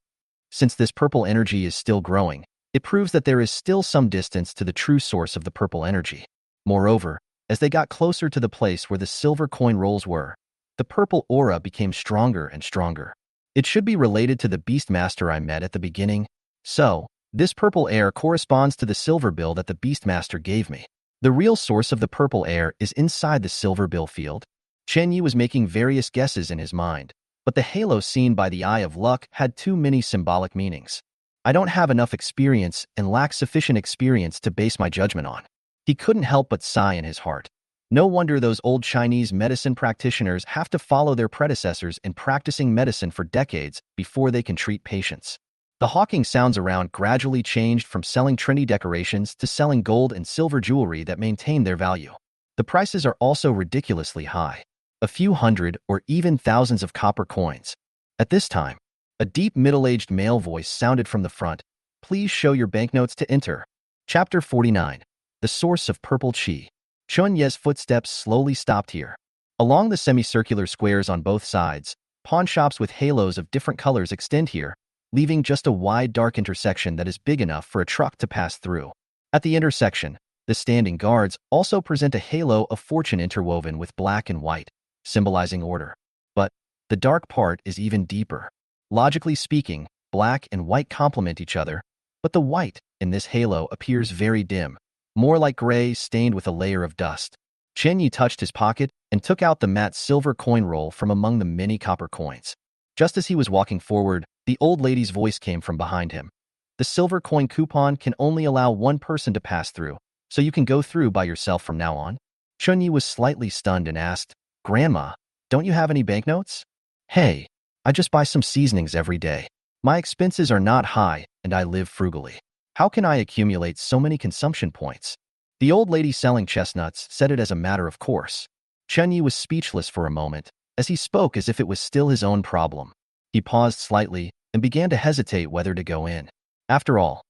since this purple energy is still growing, it proves that there is still some distance to the true source of the purple energy. Moreover, as they got closer to the place where the silver coin rolls were, the purple aura became stronger and stronger. It should be related to the Beastmaster I met at the beginning. So, this purple air corresponds to the silver bill that the Beastmaster gave me. The real source of the purple air is inside the silver bill field. Chen Yi was making various guesses in his mind, but the halo seen by the Eye of Luck had too many symbolic meanings. I don't have enough experience and lack sufficient experience to base my judgment on. He couldn't help but sigh in his heart. No wonder those old Chinese medicine practitioners have to follow their predecessors in practicing medicine for decades before they can treat patients. The hawking sounds around gradually changed from selling trendy decorations to selling gold and silver jewelry that maintain their value. The prices are also ridiculously high. A few hundred or even thousands of copper coins. At this time, a deep middle-aged male voice sounded from the front. Please show your banknotes to enter. Chapter 49. The Source of Purple Qi. Chun Ye's footsteps slowly stopped here. Along the semicircular squares on both sides, pawn shops with halos of different colors extend here, leaving just a wide dark intersection that is big enough for a truck to pass through. At the intersection, the standing guards also present a halo of fortune interwoven with black and white, symbolizing order. But the dark part is even deeper. Logically speaking, black and white complement each other, but the white in this halo appears very dim, more like gray stained with a layer of dust. Chen Yi touched his pocket and took out the matte silver coin roll from among the many copper coins. Just as he was walking forward, the old lady's voice came from behind him. The silver coin coupon can only allow one person to pass through, so you can go through by yourself from now on. Chun Yi was slightly stunned and asked, Grandma, don't you have any banknotes? Hey, I just buy some seasonings every day. My expenses are not high and I live frugally. How can I accumulate so many consumption points? The old lady selling chestnuts said it as a matter of course. Chun Yi was speechless for a moment, as he spoke as if it was still his own problem. He paused slightly and began to hesitate whether to go in. After all,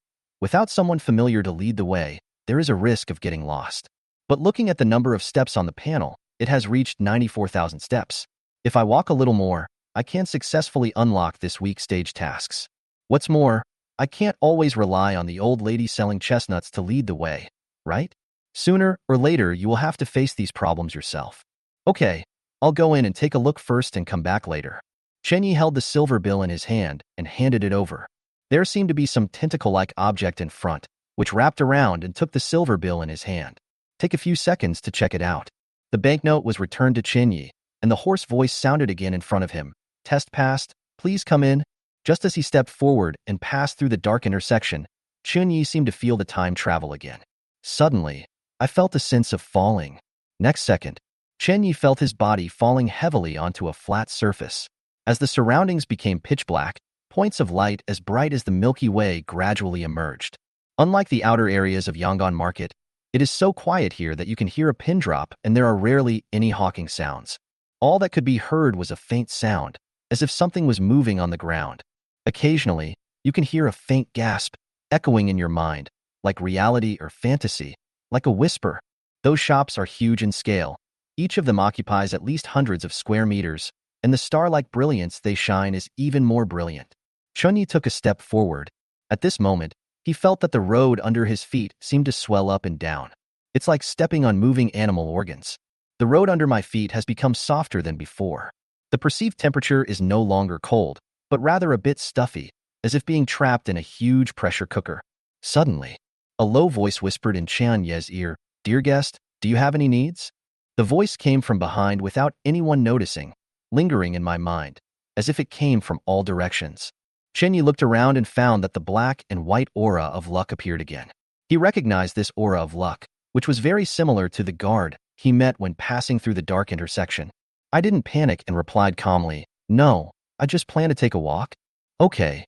without someone familiar to lead the way, there is a risk of getting lost. But looking at the number of steps on the panel, it has reached 94,000 steps. If I walk a little more, I can successfully unlock this week's stage tasks. What's more, I can't always rely on the old lady selling chestnuts to lead the way, right? Sooner or later, you will have to face these problems yourself. Okay, I'll go in and take a look first and come back later. Chen Yi held the silver bill in his hand and handed it over. There seemed to be some tentacle-like object in front, which wrapped around and took the silver bill in his hand. Take a few seconds to check it out. The banknote was returned to Chen Yi, and the hoarse voice sounded again in front of him. Test passed, please come in. Just as he stepped forward and passed through the dark intersection, Chun Yi seemed to feel the time travel again. Suddenly, I felt a sense of falling. Next second, Chen Yi felt his body falling heavily onto a flat surface. As the surroundings became pitch black, points of light as bright as the Milky Way gradually emerged. Unlike the outer areas of Yangon Market, it is so quiet here that you can hear a pin drop and there are rarely any hawking sounds. All that could be heard was a faint sound, as if something was moving on the ground. Occasionally, you can hear a faint gasp, echoing in your mind, like reality or fantasy, like a whisper. Those shops are huge in scale. Each of them occupies at least hundreds of square meters, and the star-like brilliance they shine is even more brilliant. Chun Yi took a step forward. At this moment, he felt that the road under his feet seemed to swell up and down. It's like stepping on moving animal organs. The road under my feet has become softer than before. The perceived temperature is no longer cold, but rather a bit stuffy, as if being trapped in a huge pressure cooker. Suddenly, a low voice whispered in Chen Ye's ear, Dear guest, do you have any needs? The voice came from behind without anyone noticing, lingering in my mind, as if it came from all directions. Chen Yi looked around and found that the black and white aura of luck appeared again. He recognized this aura of luck, which was very similar to the guard he met when passing through the dark intersection. I didn't panic and replied calmly, "No, I just plan to take a walk." "Okay."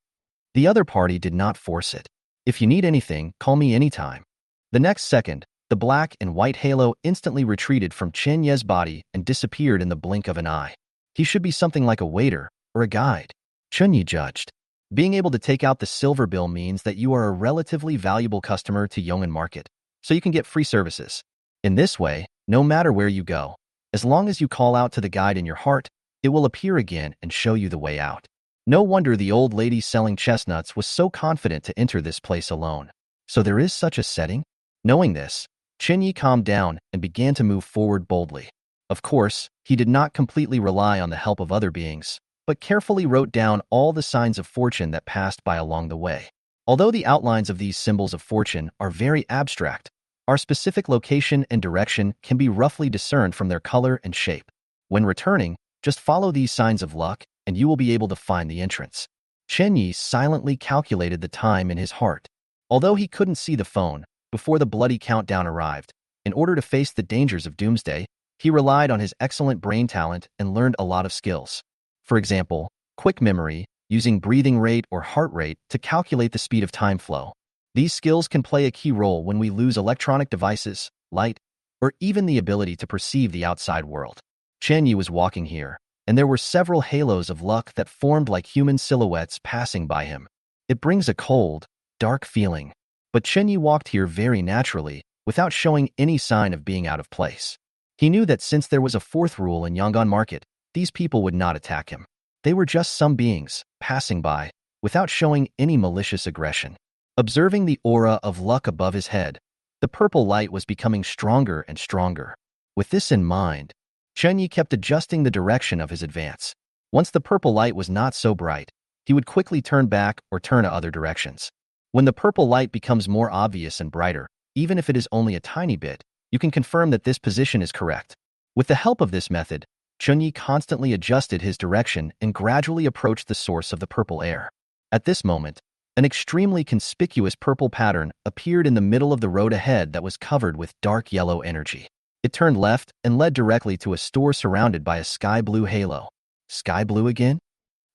The other party did not force it. "If you need anything, call me anytime." The next second, the black and white halo instantly retreated from Chen Ye's body and disappeared in the blink of an eye. He should be something like a waiter or a guide, Chen Yi judged. Being able to take out the silver bill means that you are a relatively valuable customer to Yong'an Market, so you can get free services. In this way, no matter where you go, as long as you call out to the guide in your heart, it will appear again and show you the way out. No wonder the old lady selling chestnuts was so confident to enter this place alone. So there is such a setting? Knowing this, Chen Yi calmed down and began to move forward boldly. Of course, he did not completely rely on the help of other beings, but carefully wrote down all the signs of fortune that passed by along the way. Although the outlines of these symbols of fortune are very abstract, our specific location and direction can be roughly discerned from their color and shape. When returning, just follow these signs of luck, and you will be able to find the entrance. Chen Yi silently calculated the time in his heart. Although he couldn't see the phone, before the bloody countdown arrived, in order to face the dangers of doomsday, he relied on his excellent brain talent and learned a lot of skills. For example, quick memory, using breathing rate or heart rate to calculate the speed of time flow. These skills can play a key role when we lose electronic devices, light, or even the ability to perceive the outside world. Chen Yi was walking here, and there were several halos of luck that formed like human silhouettes passing by him. It brings a cold, dark feeling. But Chen Yi walked here very naturally, without showing any sign of being out of place. He knew that since there was a fourth rule in Yong'an Market, these people would not attack him. They were just some beings, passing by, without showing any malicious aggression. Observing the aura of luck above his head, the purple light was becoming stronger and stronger. With this in mind, Chen Yi kept adjusting the direction of his advance. Once the purple light was not so bright, he would quickly turn back or turn to other directions. When the purple light becomes more obvious and brighter, even if it is only a tiny bit, you can confirm that this position is correct. With the help of this method, Chen Yi constantly adjusted his direction and gradually approached the source of the purple air. At this moment, an extremely conspicuous purple pattern appeared in the middle of the road ahead that was covered with dark yellow energy. It turned left and led directly to a store surrounded by a sky blue halo. Sky blue again?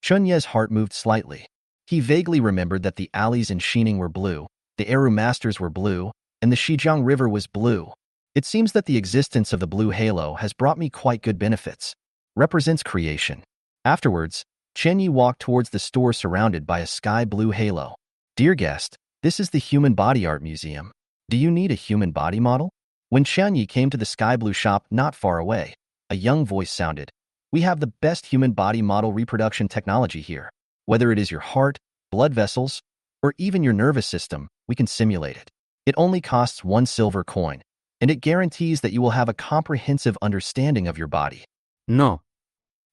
Chen Yi's heart moved slightly. He vaguely remembered that the alleys in Xining were blue, the Eru Masters were blue, and the Shijiang River was blue. It seems that the existence of the blue halo has brought me quite good benefits. Represents creation. Afterwards, Chen Yi walked towards the store surrounded by a sky blue halo. "Dear guest, this is the Human Body Art Museum. Do you need a human body model?" When Chen Yi came to the sky blue shop not far away, a young voice sounded. "We have the best human body model reproduction technology here. Whether it is your heart, blood vessels, or even your nervous system, we can simulate it. It only costs 1 silver coin, and it guarantees that you will have a comprehensive understanding of your body." No.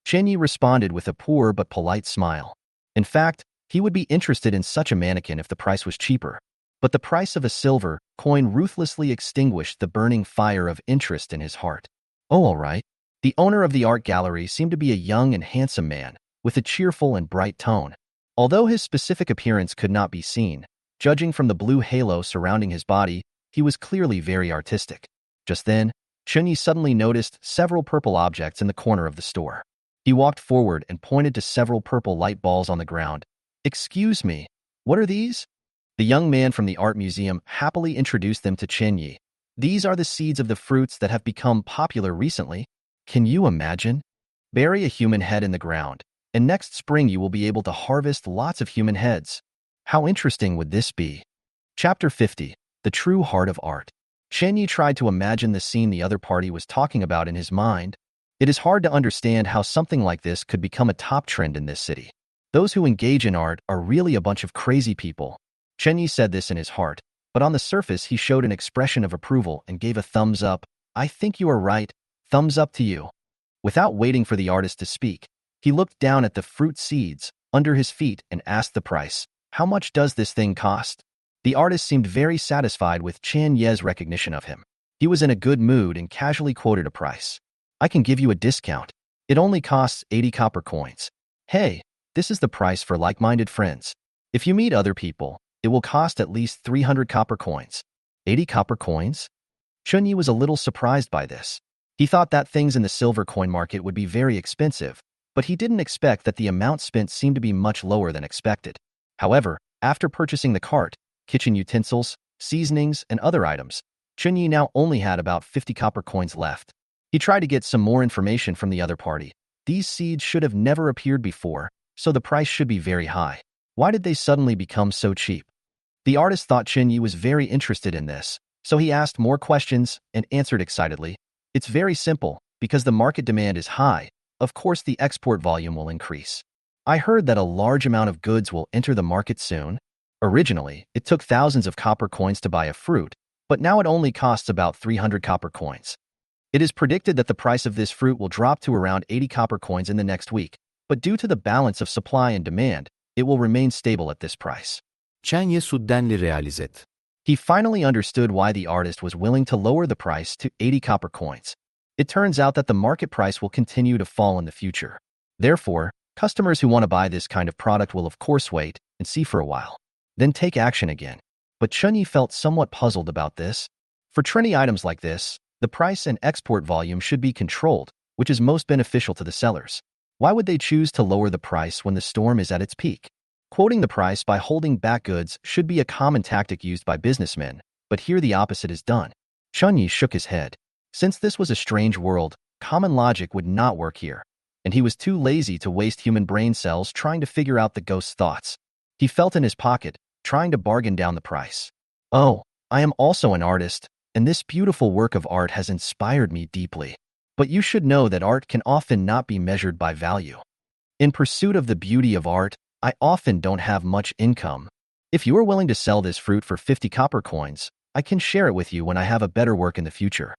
Chen Yi responded with a poor but polite smile. In fact, he would be interested in such a mannequin if the price was cheaper. But the price of a silver coin ruthlessly extinguished the burning fire of interest in his heart. "Oh, all right." The owner of the art gallery seemed to be a young and handsome man, with a cheerful and bright tone. Although his specific appearance could not be seen, judging from the blue halo surrounding his body, he was clearly very artistic. Just then, Chen Yi suddenly noticed several purple objects in the corner of the store. He walked forward and pointed to several purple light balls on the ground. "Excuse me, what are these?" The young man from the art museum happily introduced them to Chen Yi. "These are the seeds of the fruits that have become popular recently. Can you imagine? Bury a human head in the ground, and next spring you will be able to harvest lots of human heads. How interesting would this be?" Chapter 50. The True Heart of Art. Chen Yi tried to imagine the scene the other party was talking about in his mind. It is hard to understand how something like this could become a top trend in this city. Those who engage in art are really a bunch of crazy people. Chen Yi said this in his heart, but on the surface he showed an expression of approval and gave a thumbs up. "I think you are right. Thumbs up to you." Without waiting for the artist to speak, he looked down at the fruit seeds under his feet and asked the price. "How much does this thing cost?" The artist seemed very satisfied with Chen Ye's recognition of him. He was in a good mood and casually quoted a price. I can give you a discount. It only costs 80 copper coins. Hey, this is the price for like-minded friends. If you meet other people, it will cost at least 300 copper coins. 80 copper coins? Chunyi was a little surprised by this. He thought that things in the silver coin market would be very expensive, but he didn't expect that the amount spent seemed to be much lower than expected. However, after purchasing the cart, kitchen utensils, seasonings, and other items, Chunyi now only had about 50 copper coins left. He tried to get some more information from the other party. These seeds should have never appeared before, so the price should be very high. Why did they suddenly become so cheap? The artist thought Chunyi was very interested in this, so he asked more questions and answered excitedly. It's very simple. Because the market demand is high, of course the export volume will increase. I heard that a large amount of goods will enter the market soon. Originally, it took thousands of copper coins to buy a fruit, but now it only costs about 300 copper coins. It is predicted that the price of this fruit will drop to around 80 copper coins in the next week, but due to the balance of supply and demand, it will remain stable at this price. Chunyi suddenly realized. He finally understood why the artist was willing to lower the price to 80 copper coins. It turns out that the market price will continue to fall in the future. Therefore, customers who want to buy this kind of product will of course wait and see for a while, then take action again. But Chunyi felt somewhat puzzled about this. For trendy items like this, the price and export volume should be controlled, which is most beneficial to the sellers. Why would they choose to lower the price when the storm is at its peak? Quoting the price by holding back goods should be a common tactic used by businessmen, but here the opposite is done. Chunyi shook his head. Since this was a strange world, common logic would not work here, and he was too lazy to waste human brain cells trying to figure out the ghost's thoughts. He felt in his pocket, trying to bargain down the price. Oh, I am also an artist, and this beautiful work of art has inspired me deeply. But you should know that art can often not be measured by value. In pursuit of the beauty of art, I often don't have much income. If you are willing to sell this fruit for 50 copper coins, I can share it with you when I have a better work in the future.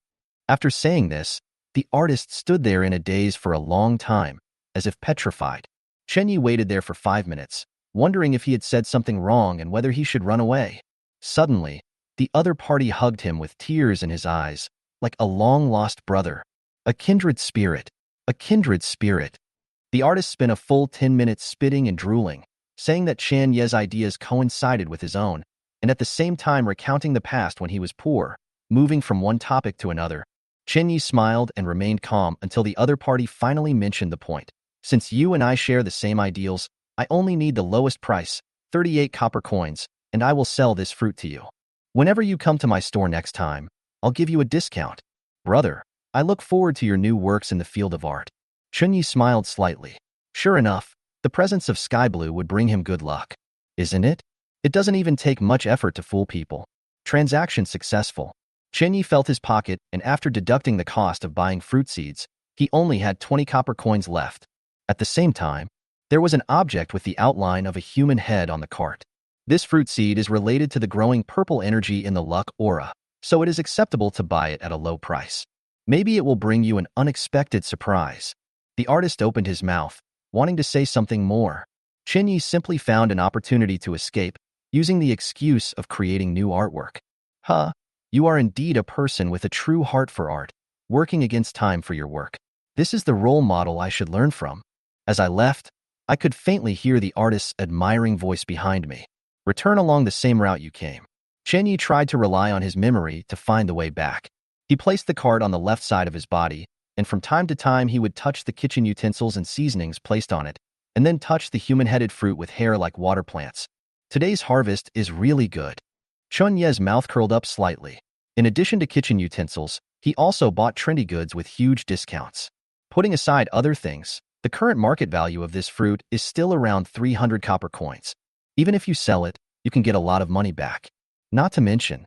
After saying this, the artist stood there in a daze for a long time, as if petrified. Chunyi waited there for 5 minutes, wondering if he had said something wrong and whether he should run away. Suddenly, the other party hugged him with tears in his eyes, like a long-lost brother. A kindred spirit. A kindred spirit. The artist spent a full 10 minutes spitting and drooling, saying that Chan Ye's ideas coincided with his own, and at the same time recounting the past when he was poor, moving from one topic to another. Chunyi smiled and remained calm until the other party finally mentioned the point. Since you and I share the same ideals, I only need the lowest price, 38 copper coins, and I will sell this fruit to you. Whenever you come to my store next time, I'll give you a discount. Brother, I look forward to your new works in the field of art. Chunyi smiled slightly. Sure enough, the presence of Sky Blue would bring him good luck. Isn't it? It doesn't even take much effort to fool people. Transaction successful. Chunyi felt his pocket, and after deducting the cost of buying fruit seeds, he only had 20 copper coins left. At the same time, there was an object with the outline of a human head on the cart. This fruit seed is related to the growing purple energy in the luck aura, so it is acceptable to buy it at a low price. Maybe it will bring you an unexpected surprise. The artist opened his mouth, wanting to say something more. Chunyi simply found an opportunity to escape, using the excuse of creating new artwork. Huh, you are indeed a person with a true heart for art, working against time for your work. This is the role model I should learn from. As I left, I could faintly hear the artist's admiring voice behind me. Return along the same route you came. Chunyi tried to rely on his memory to find the way back. He placed the cart on the left side of his body, and from time to time he would touch the kitchen utensils and seasonings placed on it, and then touch the human-headed fruit with hair like water plants. Today's harvest is really good. Chunyi's mouth curled up slightly. In addition to kitchen utensils, he also bought trendy goods with huge discounts. Putting aside other things, the current market value of this fruit is still around 300 copper coins. Even if you sell it, you can get a lot of money back. Not to mention,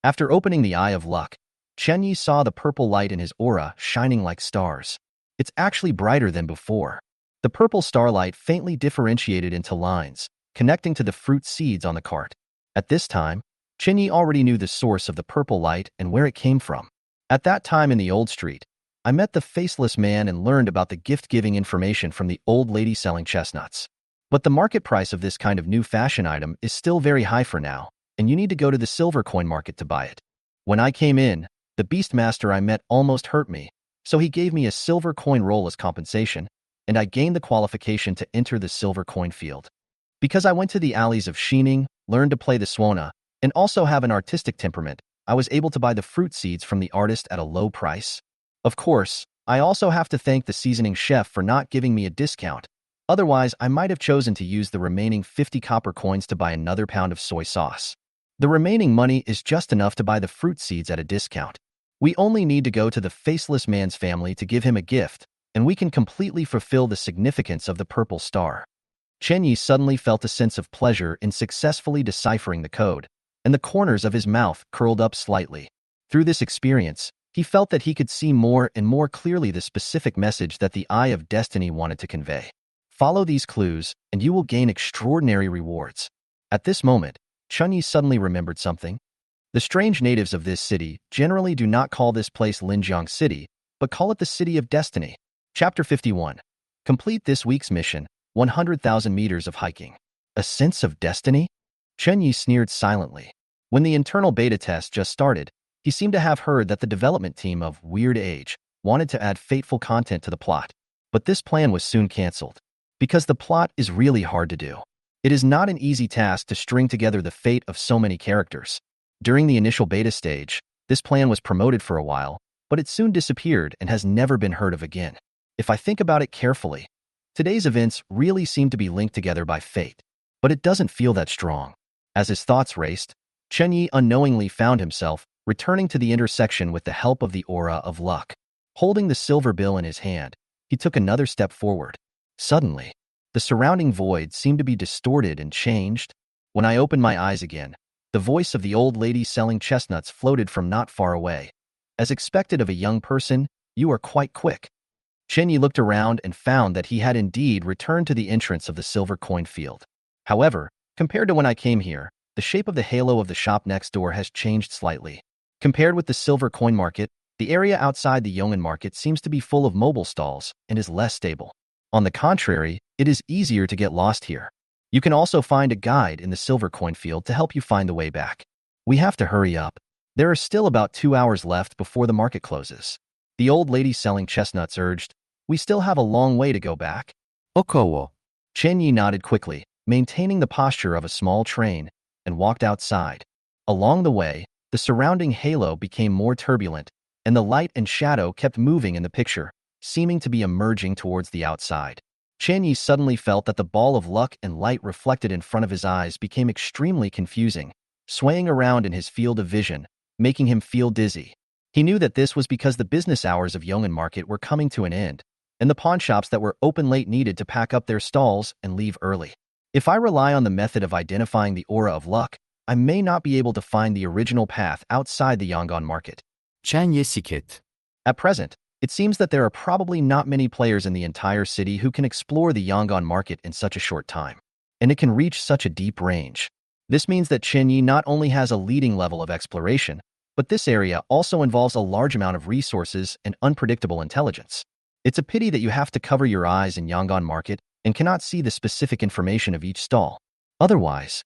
after opening the Eye of Luck, Chunyi saw the purple light in his aura shining like stars. It's actually brighter than before. The purple starlight faintly differentiated into lines, connecting to the fruit seeds on the cart. At this time, Chunyi already knew the source of the purple light and where it came from. At that time in the old street, I met the faceless man and learned about the gift-giving information from the old lady selling chestnuts. But the market price of this kind of new fashion item is still very high for now, and you need to go to the silver coin market to buy it. When I came in, The beastmaster I met almost hurt me, so he gave me a silver coin roll as compensation, and I gained the qualification to enter the silver coin field. Because I went to the alleys of Shining, learned to play the Swana, and also have an artistic temperament, I was able to buy the fruit seeds from the artist at a low price. Of course, I also have to thank the seasoning chef for not giving me a discount. Otherwise, I might have chosen to use the remaining 50 copper coins to buy another pound of soy sauce. The remaining money is just enough to buy the fruit seeds at a discount. We only need to go to the faceless man's family to give him a gift, and we can completely fulfill the significance of the purple star. Chen Yi suddenly felt a sense of pleasure in successfully deciphering the code, and the corners of his mouth curled up slightly. Through this experience, he felt that he could see more and more clearly the specific message that the Eye of Destiny wanted to convey. Follow these clues, and you will gain extraordinary rewards. At this moment, Chen Yi suddenly remembered something. The strange natives of this city generally do not call this place Linjiang City, but call it the City of Destiny. Chapter 51. Complete this week's mission, 100,000 meters of hiking. A sense of destiny? Chen Yi sneered silently. When the internal beta test just started, he seemed to have heard that the development team of Weird Age wanted to add fateful content to the plot. But this plan was soon cancelled. Because the plot is really hard to do. It is not an easy task to string together the fate of so many characters. During the initial beta stage, this plan was promoted for a while, but it soon disappeared and has never been heard of again. If I think about it carefully, today's events really seem to be linked together by fate, but it doesn't feel that strong. As his thoughts raced, Chen Yi unknowingly found himself returning to the intersection with the help of the aura of luck. Holding the silver bill in his hand, he took another step forward. Suddenly, the surrounding void seemed to be distorted and changed. When I opened my eyes again, the voice of the old lady selling chestnuts floated from not far away. As expected of a young person, you are quite quick. Chen Yi looked around and found that he had indeed returned to the entrance of the silver coin field. However, compared to when I came here, the shape of the halo of the shop next door has changed slightly. Compared with the silver coin market, the area outside the Yong'an market seems to be full of mobile stalls and is less stable. On the contrary, it is easier to get lost here. You can also find a guide in the silver coin field to help you find the way back. We have to hurry up. There are still about 2 hours left before the market closes. The old lady selling chestnuts urged, we still have a long way to go back. Okowo. Chen Yi nodded quickly, maintaining the posture of a small train, and walked outside. Along the way, the surrounding halo became more turbulent, and the light and shadow kept moving in the picture, seeming to be emerging towards the outside. Chen Yi suddenly felt that the ball of luck and light reflected in front of his eyes became extremely confusing, swaying around in his field of vision, making him feel dizzy. He knew that this was because the business hours of Yong'an Market were coming to an end, and the pawn shops that were open late needed to pack up their stalls and leave early. If I rely on the method of identifying the aura of luck, I may not be able to find the original path outside the Yong'an Market. Chen Yi siket. At present, it seems that there are probably not many players in the entire city who can explore the Yong'an Market in such a short time, and it can reach such a deep range. This means that Chen Yi not only has a leading level of exploration, but this area also involves a large amount of resources and unpredictable intelligence. It's a pity that you have to cover your eyes in Yong'an Market and cannot see the specific information of each stall. Otherwise,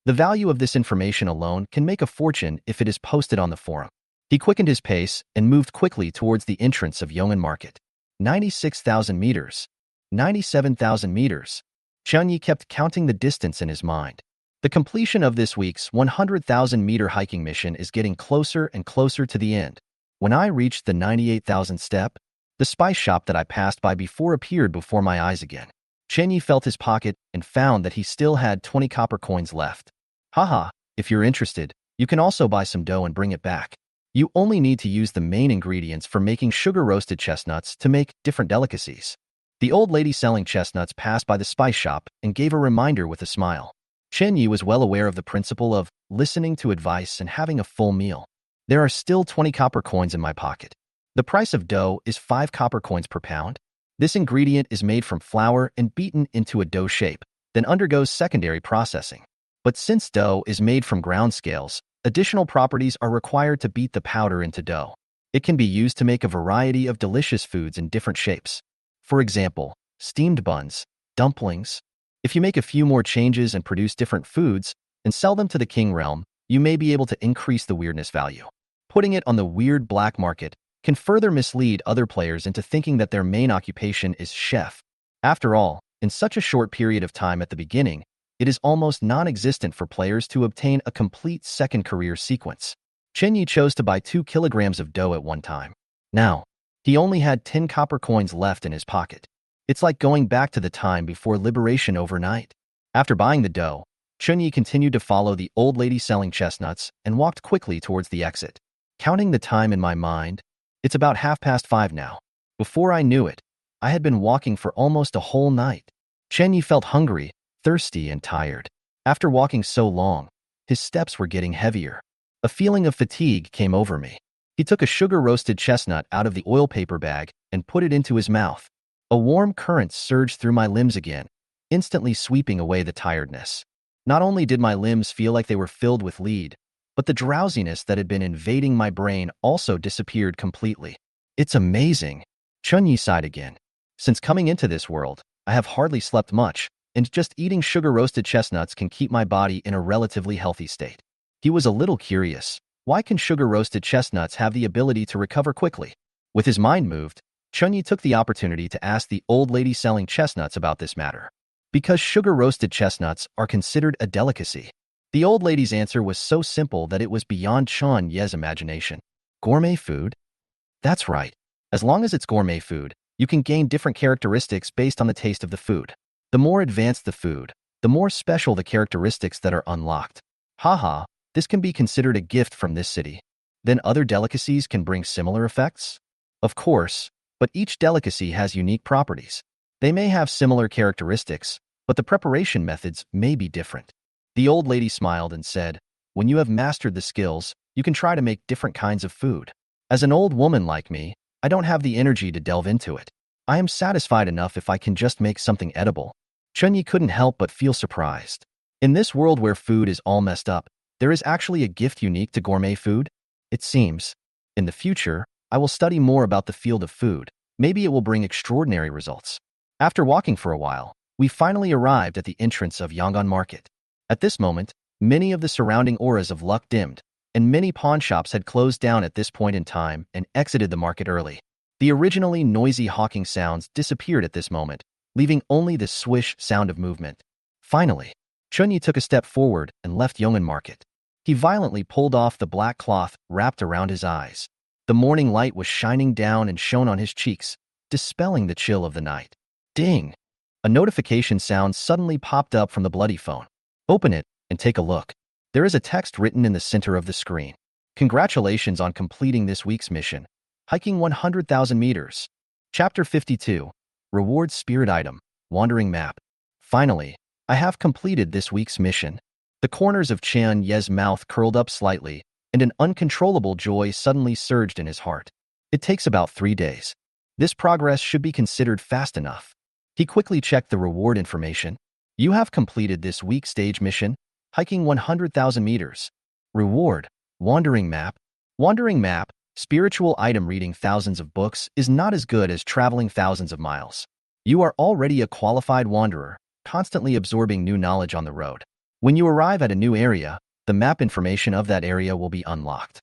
the value of this information alone can make a fortune if it is posted on the forum. He quickened his pace and moved quickly towards the entrance of Yong'an Market. 96,000 meters. 97,000 meters. Chen Yi kept counting the distance in his mind. The completion of this week's 100,000-meter hiking mission is getting closer and closer to the end. When I reached the 98,000 step, the spice shop that I passed by before appeared before my eyes again. Chen Yi felt his pocket and found that he still had 20 copper coins left. Haha, if you're interested, you can also buy some dough and bring it back. You only need to use the main ingredients for making sugar-roasted chestnuts to make different delicacies. The old lady selling chestnuts passed by the spice shop and gave a reminder with a smile. Chen Yi was well aware of the principle of listening to advice and having a full meal. There are still 20 copper coins in my pocket. The price of dough is 5 copper coins per pound. This ingredient is made from flour and beaten into a dough shape, then undergoes secondary processing. But since dough is made from ground scales, additional properties are required to beat the powder into dough. It can be used to make a variety of delicious foods in different shapes. For example, steamed buns, dumplings. If you make a few more changes and produce different foods and sell them to the king realm, you may be able to increase the weirdness value. Putting it on the weird black market can further mislead other players into thinking that their main occupation is chef. After all, in such a short period of time at the beginning, it is almost non-existent for players to obtain a complete second career sequence. Chen Yi chose to buy 2 kilograms of dough at one time. Now, he only had 10 copper coins left in his pocket. It's like going back to the time before liberation overnight. After buying the dough, Chen Yi continued to follow the old lady selling chestnuts and walked quickly towards the exit. Counting the time in my mind, it's about 5:30 now. Before I knew it, I had been walking for almost a whole night. Chen Yi felt hungry, thirsty, and tired. After walking so long, his steps were getting heavier. A feeling of fatigue came over me. He took a sugar-roasted chestnut out of the oil paper bag and put it into his mouth. A warm current surged through my limbs again, instantly sweeping away the tiredness. Not only did my limbs feel like they were filled with lead, but the drowsiness that had been invading my brain also disappeared completely. It's amazing. Chen Yi sighed again. Since coming into this world, I have hardly slept much, and just eating sugar-roasted chestnuts can keep my body in a relatively healthy state. He was a little curious. Why can sugar-roasted chestnuts have the ability to recover quickly? With his mind moved, Chen Yi took the opportunity to ask the old lady selling chestnuts about this matter. Because sugar-roasted chestnuts are considered a delicacy. The old lady's answer was so simple that it was beyond Chen Yi's imagination. Gourmet food? That's right. As long as it's gourmet food, you can gain different characteristics based on the taste of the food. The more advanced the food, the more special the characteristics that are unlocked. Haha, this can be considered a gift from this city. Then other delicacies can bring similar effects? Of course, but each delicacy has unique properties. They may have similar characteristics, but the preparation methods may be different. The old lady smiled and said, when you have mastered the skills, you can try to make different kinds of food. As an old woman like me, I don't have the energy to delve into it. I am satisfied enough if I can just make something edible. Chen Yi couldn't help but feel surprised. In this world where food is all messed up, there is actually a gift unique to gourmet food? It seems. In the future, I will study more about the field of food. Maybe it will bring extraordinary results. After walking for a while, we finally arrived at the entrance of Yangon Market. At this moment, many of the surrounding auras of luck dimmed, and many pawn shops had closed down at this point in time and exited the market early. The originally noisy hawking sounds disappeared at this moment, leaving only the swish sound of movement. Finally, Chen Yi took a step forward and left Yong'an Market. He violently pulled off the black cloth wrapped around his eyes. The morning light was shining down and shone on his cheeks, dispelling the chill of the night. Ding! A notification sound suddenly popped up from the bloody phone. Open it and take a look. There is a text written in the center of the screen. Congratulations on completing this week's mission. Hiking 100,000 meters. Chapter 52. Reward Spirit Item. Wandering Map. Finally, I have completed this week's mission. The corners of Chen Yi's mouth curled up slightly, and an uncontrollable joy suddenly surged in his heart. It takes about 3 days. This progress should be considered fast enough. He quickly checked the reward information. You have completed this week's stage mission, hiking 100,000 meters. Reward, Wandering Map. Wandering Map, spiritual item. Reading thousands of books is not as good as traveling thousands of miles. You are already a qualified wanderer, constantly absorbing new knowledge on the road. When you arrive at a new area, the map information of that area will be unlocked.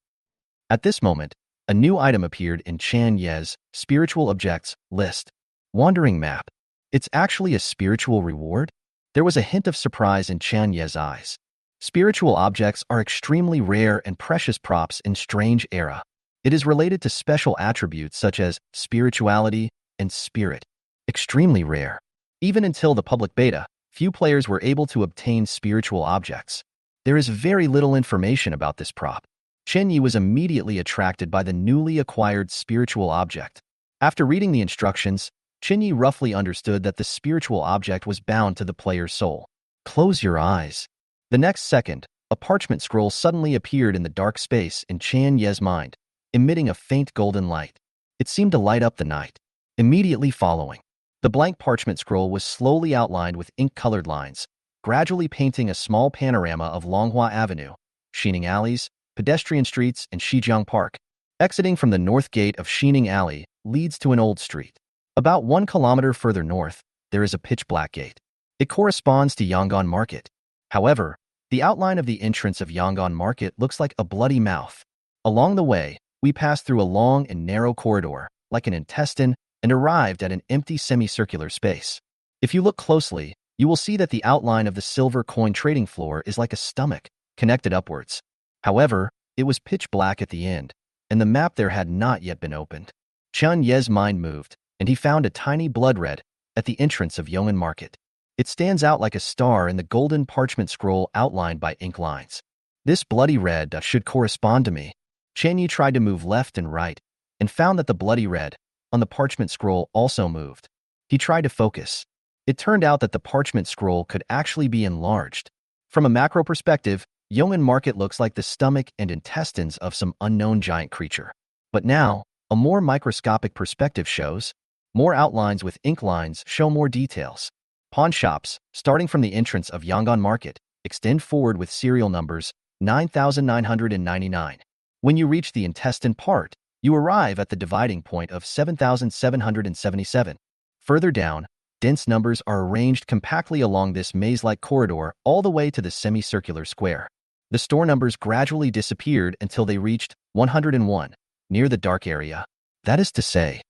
At this moment, a new item appeared in Chen Yi's Spiritual Objects list. Wandering Map. It's actually a spiritual reward? There was a hint of surprise in Chen Yi's eyes. Spiritual objects are extremely rare and precious props in Strange Era. It is related to special attributes such as spirituality and spirit. Extremely rare. Even until the public beta, few players were able to obtain spiritual objects. There is very little information about this prop. Chen Yi was immediately attracted by the newly acquired spiritual object. After reading the instructions, Chen Yi roughly understood that the spiritual object was bound to the player's soul. Close your eyes. The next second, a parchment scroll suddenly appeared in the dark space in Chen Yi's mind, emitting a faint golden light. It seemed to light up the night. Immediately following, the blank parchment scroll was slowly outlined with ink-colored lines, gradually painting a small panorama of Longhua Avenue, Xining Alleys, pedestrian streets, and Shijiang Park. Exiting from the north gate of Xining Alley leads to an old street. About 1 kilometer further north, there is a pitch-black gate. It corresponds to Yangon Market. However, the outline of the entrance of Yangon Market looks like a bloody mouth. Along the way, we passed through a long and narrow corridor, like an intestine, and arrived at an empty semicircular space. If you look closely, you will see that the outline of the silver coin trading floor is like a stomach, connected upwards. However, it was pitch black at the end, and the map there had not yet been opened. Chun Ye's mind moved, and he found a tiny blood red at the entrance of Yong'an Market. It stands out like a star in the golden parchment scroll outlined by ink lines. This bloody red should correspond to me. Chen Yi tried to move left and right, and found that the bloody red on the parchment scroll also moved. He tried to focus. It turned out that the parchment scroll could actually be enlarged. From a macro perspective, Yong'an Market looks like the stomach and intestines of some unknown giant creature. But now, a more microscopic perspective shows. More outlines with ink lines show more details. Pawn shops, starting from the entrance of Yong'an Market, extend forward with serial numbers 9,999. When you reach the intestine part, you arrive at the dividing point of 7,777. Further down, dense numbers are arranged compactly along this maze-like corridor all the way to the semicircular square. The store numbers gradually disappeared until they reached 101, near the dark area. That is to say,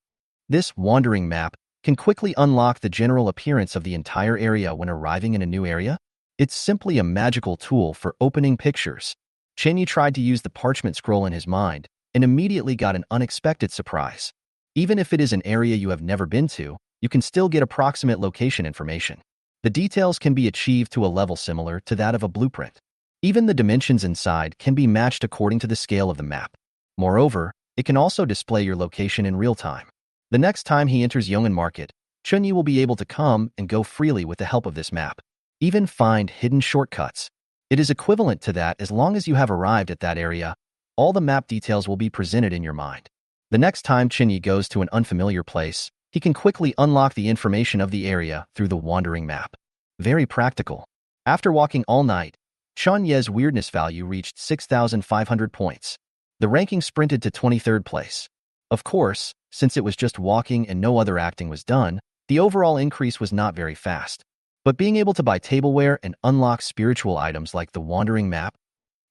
this wandering map can quickly unlock the general appearance of the entire area when arriving in a new area. It's simply a magical tool for opening pictures. Chen Yi tried to use the parchment scroll in his mind and immediately got an unexpected surprise. Even if it is an area you have never been to, you can still get approximate location information. The details can be achieved to a level similar to that of a blueprint. Even the dimensions inside can be matched according to the scale of the map. Moreover, it can also display your location in real time. The next time he enters Yong'an Market, Chun Yi will be able to come and go freely with the help of this map. Even find hidden shortcuts. It is equivalent to that as long as you have arrived at that area, all the map details will be presented in your mind. The next time Chun Yi goes to an unfamiliar place, he can quickly unlock the information of the area through the wandering map. Very practical. After walking all night, Chun Ye's weirdness value reached 6,500 points. The ranking sprinted to 23rd place. Of course, since it was just walking and no other acting was done, the overall increase was not very fast. But being able to buy tableware and unlock spiritual items like the wandering map,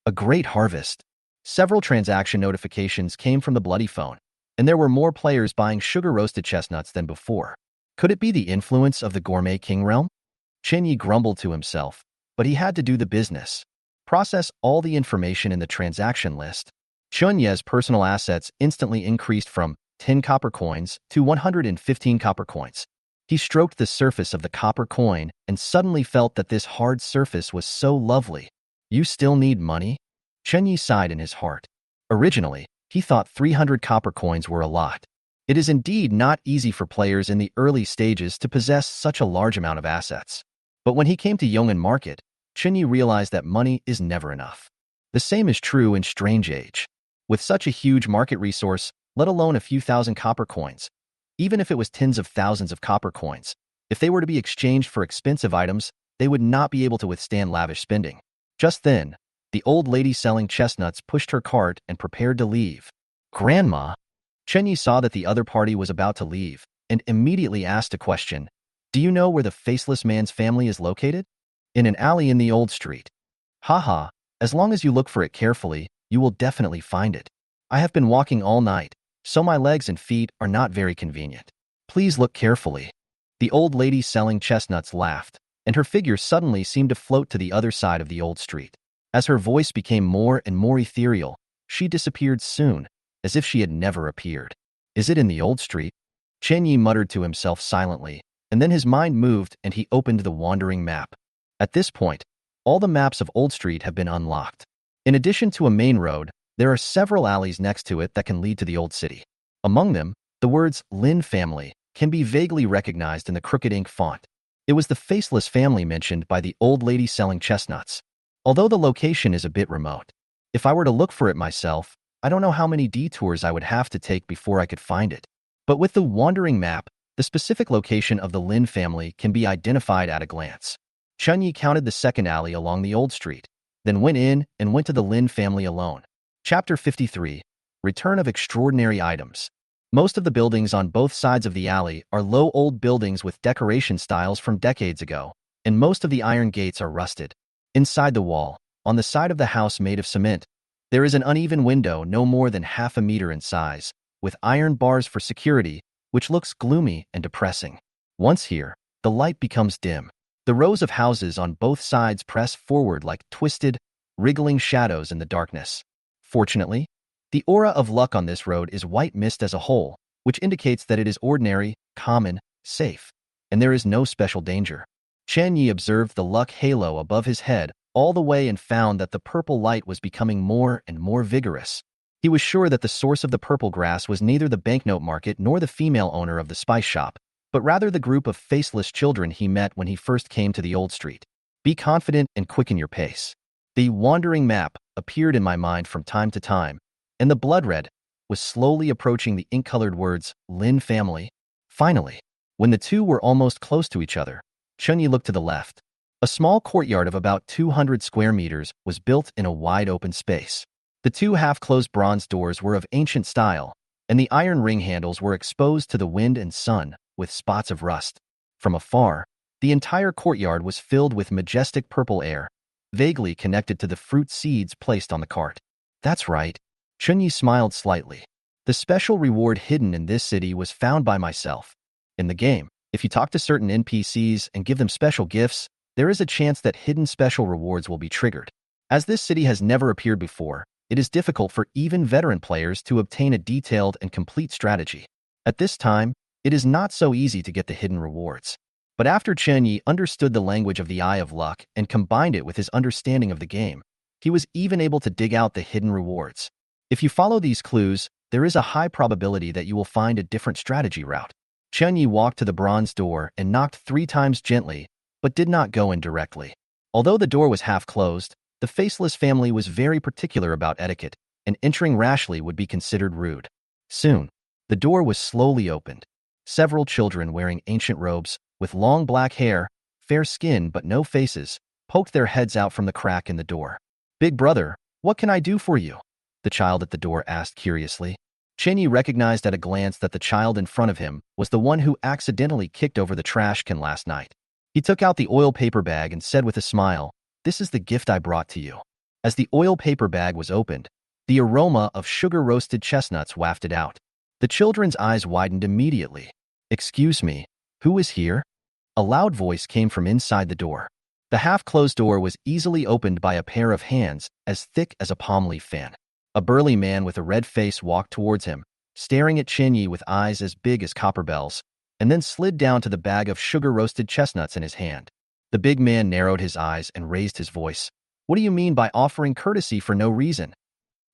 a great harvest. Several transaction notifications came from the bloody phone, and there were more players buying sugar-roasted chestnuts than before. Could it be the influence of the gourmet king realm? Chen Yi grumbled to himself, but he had to do the business. Process all the information in the transaction list. Chun Ye's personal assets instantly increased from 10 copper coins to 115 copper coins. He stroked the surface of the copper coin and suddenly felt that this hard surface was so lovely. You still need money? Chen Yi sighed in his heart. Originally, he thought 300 copper coins were a lot. It is indeed not easy for players in the early stages to possess such a large amount of assets. But when he came to Yong'an Market, Chen Yi realized that money is never enough. The same is true in Strange Age. With such a huge market resource, let alone a few thousand copper coins, even if it was tens of thousands of copper coins, if they were to be exchanged for expensive items, they would not be able to withstand lavish spending. Just then, the old lady selling chestnuts pushed her cart and prepared to leave. Grandma? Chen Yi saw that the other party was about to leave and immediately asked a question. Do you know where the faceless man's family is located? In an alley in the old street. Haha, as long as you look for it carefully, you will definitely find it. I have been walking all night, so my legs and feet are not very convenient. Please look carefully. The old lady selling chestnuts laughed, and her figure suddenly seemed to float to the other side of the old street. As her voice became more and more ethereal, she disappeared soon, as if she had never appeared. Is it in the old street? Chen Yi muttered to himself silently, and then his mind moved and he opened the wandering map. At this point, all the maps of Old Street have been unlocked. In addition to a main road, there are several alleys next to it that can lead to the old city. Among them, the words Lin family can be vaguely recognized in the crooked ink font. It was the faceless family mentioned by the old lady selling chestnuts. Although the location is a bit remote, if I were to look for it myself, I don't know how many detours I would have to take before I could find it. But with the wandering map, the specific location of the Lin family can be identified at a glance. Chun Yi counted the second alley along the old street, then went in and went to the Lin family alone. Chapter 53. Return of Extraordinary Items. Most of the buildings on both sides of the alley are low old buildings with decoration styles from decades ago, and most of the iron gates are rusted. Inside the wall, on the side of the house made of cement, There is an uneven window no more than half a meter in size, with iron bars for security, which looks gloomy and depressing. Once here, the light becomes dim. The rows of houses on both sides press forward like twisted, wriggling shadows in the darkness. Fortunately, the aura of luck on this road is white mist as a whole, which indicates that it is ordinary, common, safe, and there is no special danger. Chen Yi observed the luck halo above his head all the way and found that the purple light was becoming more and more vigorous. He was sure that the source of the purple grass was neither the banknote market nor the female owner of the spice shop, but rather the group of faceless children he met when he first came to the old street. Be confident and quicken your pace. The wandering map appeared in my mind from time to time, and the blood red was slowly approaching the ink-colored words, Lin family. Finally, when the two were almost close to each other, Chunyi looked to the left. A small courtyard of about 200 square meters was built in a wide open space. The two half-closed bronze doors were of ancient style, and the iron ring handles were exposed to the wind and sun with spots of rust. From afar, the entire courtyard was filled with majestic purple air, vaguely connected to the fruit seeds placed on the cart. That's right. Chunyi smiled slightly. The special reward hidden in this city was found by myself. In the game, if you talk to certain NPCs and give them special gifts, there is a chance that hidden special rewards will be triggered. As this city has never appeared before, it is difficult for even veteran players to obtain a detailed and complete strategy. At this time, it is not so easy to get the hidden rewards. But after Chen Yi understood the language of the Eye of Luck and combined it with his understanding of the game, he was even able to dig out the hidden rewards. If you follow these clues, there is a high probability that you will find a different strategy route. Chen Yi walked to the bronze door and knocked 3 times gently, but did not go in directly. Although the door was half closed, the faceless family was very particular about etiquette, and entering rashly would be considered rude. Soon, the door was slowly opened. Several children wearing ancient robes, with long black hair, fair skin but no faces, poked their heads out from the crack in the door. "Big brother, what can I do for you?" the child at the door asked curiously. Chen Yi recognized at a glance that the child in front of him was the one who accidentally kicked over the trash can last night. He took out the oil paper bag and said with a smile, "This is the gift I brought to you." As the oil paper bag was opened, the aroma of sugar-roasted chestnuts wafted out. The children's eyes widened immediately. "Excuse me, who is here?" A loud voice came from inside the door. The half-closed door was easily opened by a pair of hands as thick as a palm leaf fan. A burly man with a red face walked towards him, staring at Chen Yi with eyes as big as copper bells, and then slid down to the bag of sugar-roasted chestnuts in his hand. The big man narrowed his eyes and raised his voice. "What do you mean by offering courtesy for no reason?"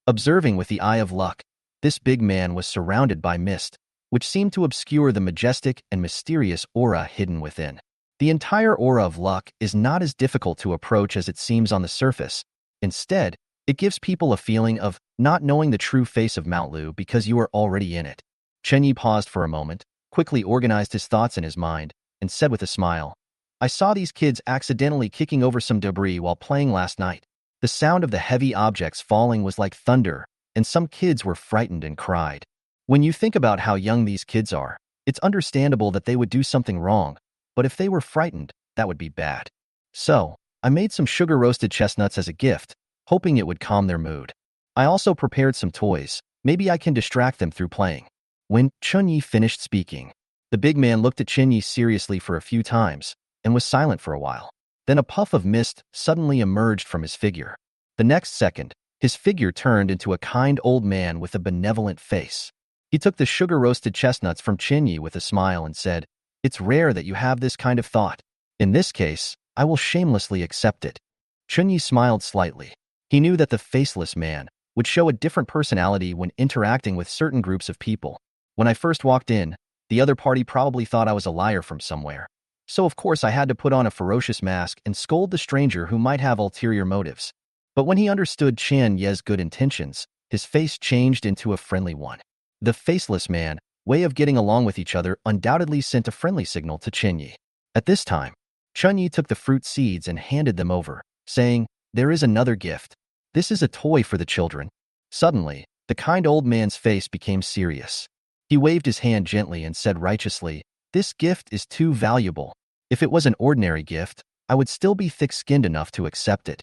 Observing with the Eye of Luck, this big man was surrounded by mist, which seemed to obscure the majestic and mysterious aura hidden within. The entire aura of luck is not as difficult to approach as it seems on the surface. Instead, it gives people a feeling of not knowing the true face of Mount Lu because you are already in it. Chen Yi paused for a moment, quickly organized his thoughts in his mind, and said with a smile, "I saw these kids accidentally kicking over some debris while playing last night. The sound of the heavy objects falling was like thunder, and some kids were frightened and cried. When you think about how young these kids are, it's understandable that they would do something wrong, but if they were frightened, that would be bad. So, I made some sugar-roasted chestnuts as a gift, hoping it would calm their mood. I also prepared some toys. Maybe I can distract them through playing." When Chun Yi finished speaking, the big man looked at Chen Yi seriously for a few times and was silent for a while. Then a puff of mist suddenly emerged from his figure. The next second, his figure turned into a kind old man with a benevolent face. He took the sugar-roasted chestnuts from Chen Yi with a smile and said, "It's rare that you have this kind of thought. In this case, I will shamelessly accept it." Chen Yi smiled slightly. He knew that the faceless man would show a different personality when interacting with certain groups of people. When I first walked in, the other party probably thought I was a liar from somewhere. So of course I had to put on a ferocious mask and scold the stranger who might have ulterior motives. But when he understood Chen Ye's good intentions, his face changed into a friendly one. The faceless man, way of getting along with each other, undoubtedly sent a friendly signal to Chen Yi. At this time, Chen Yi took the fruit seeds and handed them over, saying, "There is another gift. This is a toy for the children." Suddenly, the kind old man's face became serious. He waved his hand gently and said righteously, "This gift is too valuable. If it was an ordinary gift, I would still be thick-skinned enough to accept it.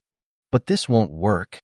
But this won't work."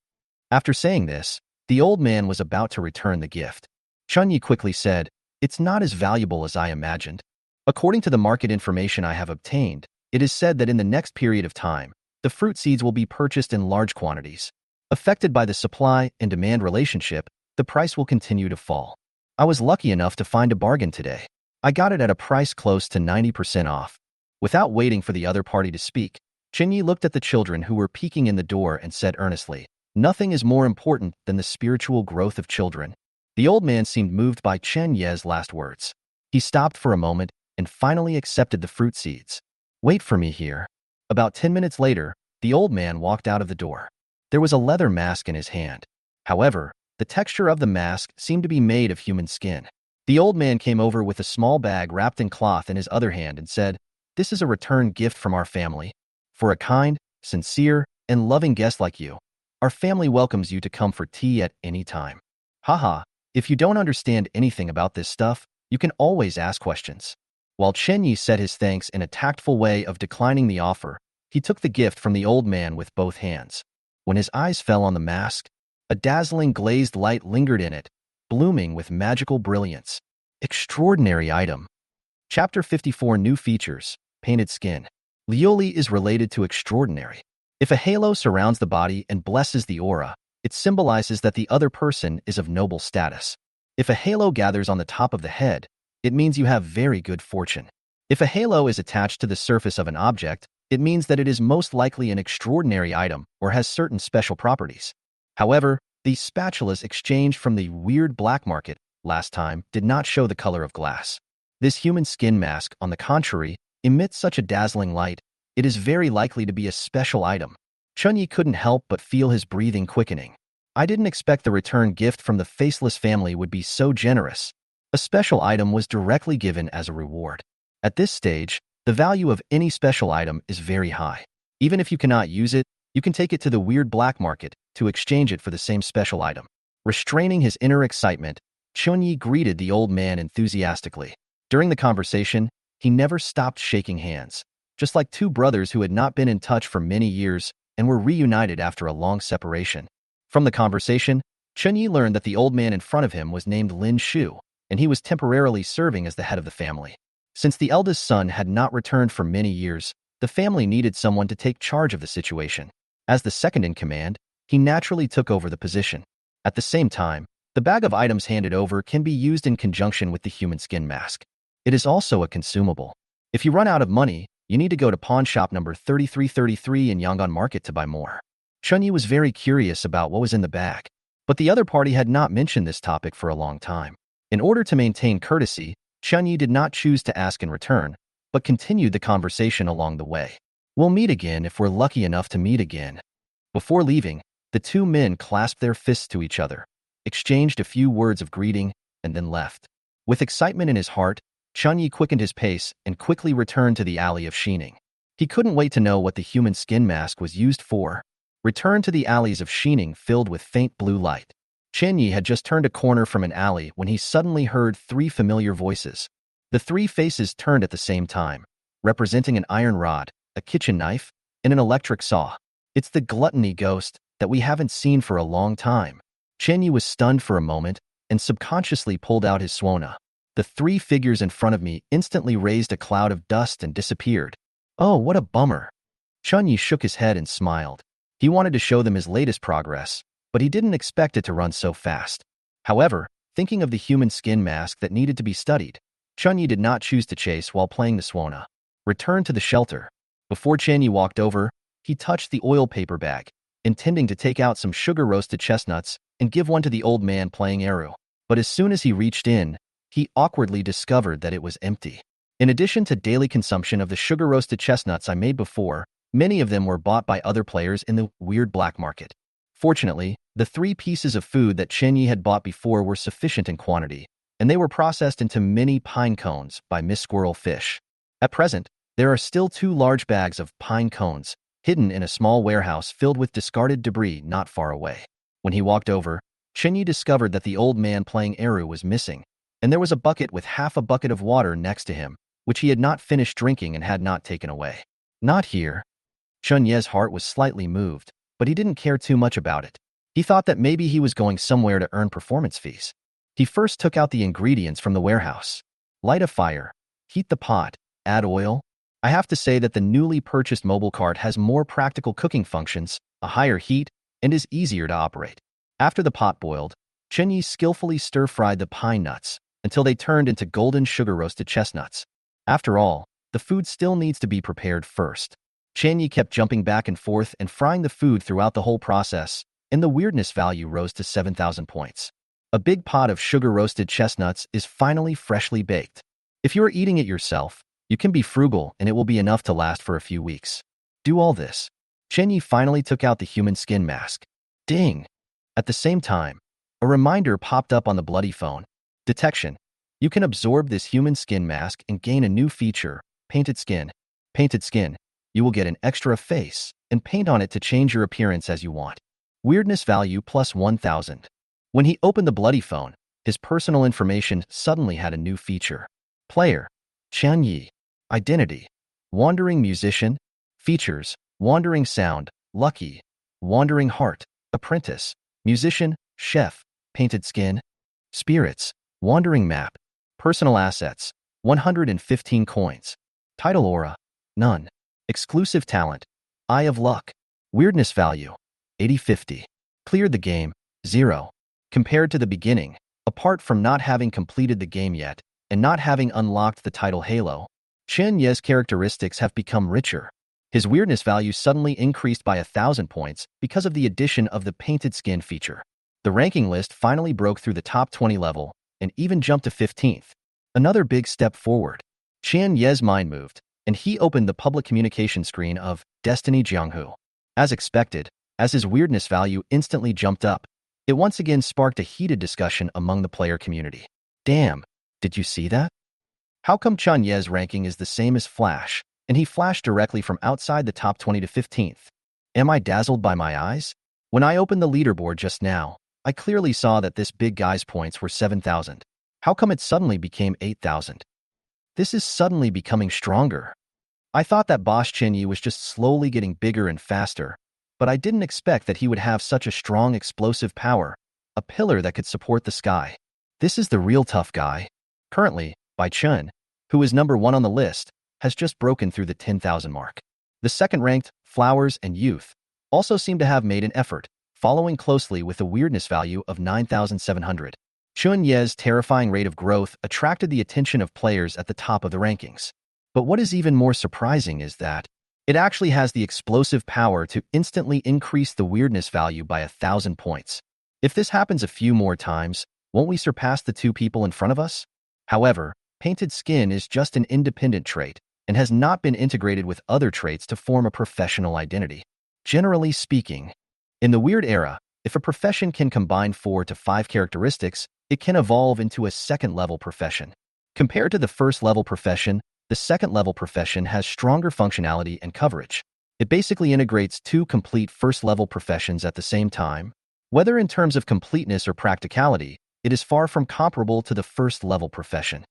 After saying this, the old man was about to return the gift. Chunyi quickly said, "It's not as valuable as I imagined. According to the market information I have obtained, it is said that in the next period of time, the fruit seeds will be purchased in large quantities. Affected by the supply and demand relationship, the price will continue to fall. I was lucky enough to find a bargain today. I got it at a price close to 90% off." Without waiting for the other party to speak, Chinyi looked at the children who were peeking in the door and said earnestly, "Nothing is more important than the spiritual growth of children." The old man seemed moved by Chen Ye's last words. He stopped for a moment and finally accepted the fruit seeds. "Wait for me here." About 10 minutes later, the old man walked out of the door. There was a leather mask in his hand. However, the texture of the mask seemed to be made of human skin. The old man came over with a small bag wrapped in cloth in his other hand and said, "This is a return gift from our family. For a kind, sincere, and loving guest like you, our family welcomes you to come for tea at any time. Haha, if you don't understand anything about this stuff, you can always ask questions." While Chen Yi said his thanks in a tactful way of declining the offer, he took the gift from the old man with both hands. When his eyes fell on the mask, a dazzling glazed light lingered in it, blooming with magical brilliance. Extraordinary item. Chapter 54 New Features, Painted Skin. Lioli is related to extraordinary. If a halo surrounds the body and blesses the aura, it symbolizes that the other person is of noble status. If a halo gathers on the top of the head, it means you have very good fortune. If a halo is attached to the surface of an object, it means that it is most likely an extraordinary item or has certain special properties. However, the spatulas exchanged from the weird black market last time did not show the color of glass. This human skin mask, on the contrary, emits such a dazzling light, it is very likely to be a special item. Chunyi couldn't help but feel his breathing quickening. I didn't expect the return gift from the faceless family would be so generous. A special item was directly given as a reward. At this stage, the value of any special item is very high. Even if you cannot use it, you can take it to the weird black market to exchange it for the same special item. Restraining his inner excitement, Chunyi greeted the old man enthusiastically. During the conversation, he never stopped shaking hands, just like two brothers who had not been in touch for many years and were reunited after a long separation. From the conversation, Chunyi learned that the old man in front of him was named Lin Shu, and he was temporarily serving as the head of the family. Since the eldest son had not returned for many years, the family needed someone to take charge of the situation. As the second in command, he naturally took over the position. At the same time, the bag of items handed over can be used in conjunction with the human skin mask. It is also a consumable. If you run out of money, you need to go to pawn shop number 3333 in Yangon Market to buy more. Chunyi was very curious about what was in the bag, but the other party had not mentioned this topic for a long time. In order to maintain courtesy, Chunyi did not choose to ask in return, but continued the conversation along the way. "We'll meet again if we're lucky enough to meet again." Before leaving, the two men clasped their fists to each other, exchanged a few words of greeting, and then left. With excitement in his heart, Chunyi quickened his pace and quickly returned to the alley of Xining. He couldn't wait to know what the human skin mask was used for. Returned to the alleys of Xining filled with faint blue light. Chunyi had just turned a corner from an alley when he suddenly heard three familiar voices. The three faces turned at the same time, representing an iron rod, a kitchen knife, and an electric saw. "It's the gluttony ghost that we haven't seen for a long time." Chunyi was stunned for a moment and subconsciously pulled out his suona. The three figures in front of me instantly raised a cloud of dust and disappeared. "Oh, what a bummer." Chunyi shook his head and smiled. He wanted to show them his latest progress, but he didn't expect it to run so fast. However, thinking of the human skin mask that needed to be studied, Chunyi did not choose to chase while playing the suona. Returned to the shelter. Before Chunyi walked over, he touched the oil paper bag, intending to take out some sugar-roasted chestnuts and give one to the old man playing Eru. But as soon as he reached in, he awkwardly discovered that it was empty. In addition to daily consumption of the sugar-roasted chestnuts I made before, many of them were bought by other players in the weird black market. Fortunately, the 3 pieces of food that Chenyi had bought before were sufficient in quantity, and they were processed into mini pine cones by Miss Squirrel Fish. At present, there are still 2 large bags of pine cones hidden in a small warehouse filled with discarded debris not far away. When he walked over, Chenyi discovered that the old man playing Eru was missing, and there was a bucket with half a bucket of water next to him, which he had not finished drinking and had not taken away. "Not here." Chunye's heart was slightly moved, but he didn't care too much about it. He thought that maybe he was going somewhere to earn performance fees. He first took out the ingredients from the warehouse. Light a fire, heat the pot, add oil. I have to say that the newly purchased mobile cart has more practical cooking functions, a higher heat, and is easier to operate. After the pot boiled, Chenyi skillfully stir-fried the pine nuts until they turned into golden sugar-roasted chestnuts. After all, the food still needs to be prepared first. Chenyi kept jumping back and forth and frying the food throughout the whole process, and the weirdness value rose to 7,000 points. A big pot of sugar-roasted chestnuts is finally freshly baked. If you are eating it yourself, you can be frugal and it will be enough to last for a few weeks. Do all this. Chenyi finally took out the human skin mask. Ding! At the same time, a reminder popped up on the bloody phone. Detection. You can absorb this human skin mask and gain a new feature, painted skin. Painted skin. You will get an extra face and paint on it to change your appearance as you want. Weirdness value plus 1,000. When he opened the bloody phone, his personal information suddenly had a new feature. Player. Chenyi. Identity. Wandering musician. Features. Wandering sound. Lucky. Wandering heart. Apprentice. Musician. Chef. Painted skin. Spirits. Wandering map. Personal assets. 115 coins. Title aura. None. Exclusive talent. Eye of luck. Weirdness value. 80-50. Cleared the game. 0. Compared to the beginning, apart from not having completed the game yet and not having unlocked the title Halo, Chenyi's characteristics have become richer. His weirdness value suddenly increased by 1,000 points because of the addition of the painted skin feature. The ranking list finally broke through the top 20 level and even jumped to 15th. Another big step forward. Chenyi's mind moved, and he opened the public communication screen of Destiny Jianghu. As expected, as his weirdness value instantly jumped up, it once again sparked a heated discussion among the player community. Damn, did you see that? How come Chenyi's ranking is the same as Flash, and he flashed directly from outside the top 20 to 15th? Am I dazzled by my eyes? When I opened the leaderboard just now, I clearly saw that this big guy's points were 7,000. How come it suddenly became 8,000? This is suddenly becoming stronger. I thought that Boss Chenyi was just slowly getting bigger and faster, but I didn't expect that he would have such a strong explosive power, a pillar that could support the sky. This is the real tough guy. Currently, Bai Chun, who is number 1 on the list, has just broken through the 10,000 mark. The second-ranked, Flowers and Youth, also seem to have made an effort, following closely with a weirdness value of 9,700. Chenyi's terrifying rate of growth attracted the attention of players at the top of the rankings. But what is even more surprising is that it actually has the explosive power to instantly increase the weirdness value by 1,000 points. If this happens a few more times, won't we surpass the 2 people in front of us? However, painted skin is just an independent trait and has not been integrated with other traits to form a professional identity. Generally speaking, in the weird era, if a profession can combine 4 to 5 characteristics, it can evolve into a second-level profession. Compared to the first-level profession, the second-level profession has stronger functionality and coverage. It basically integrates 2 complete first-level professions at the same time. Whether in terms of completeness or practicality, it is far from comparable to the first-level profession.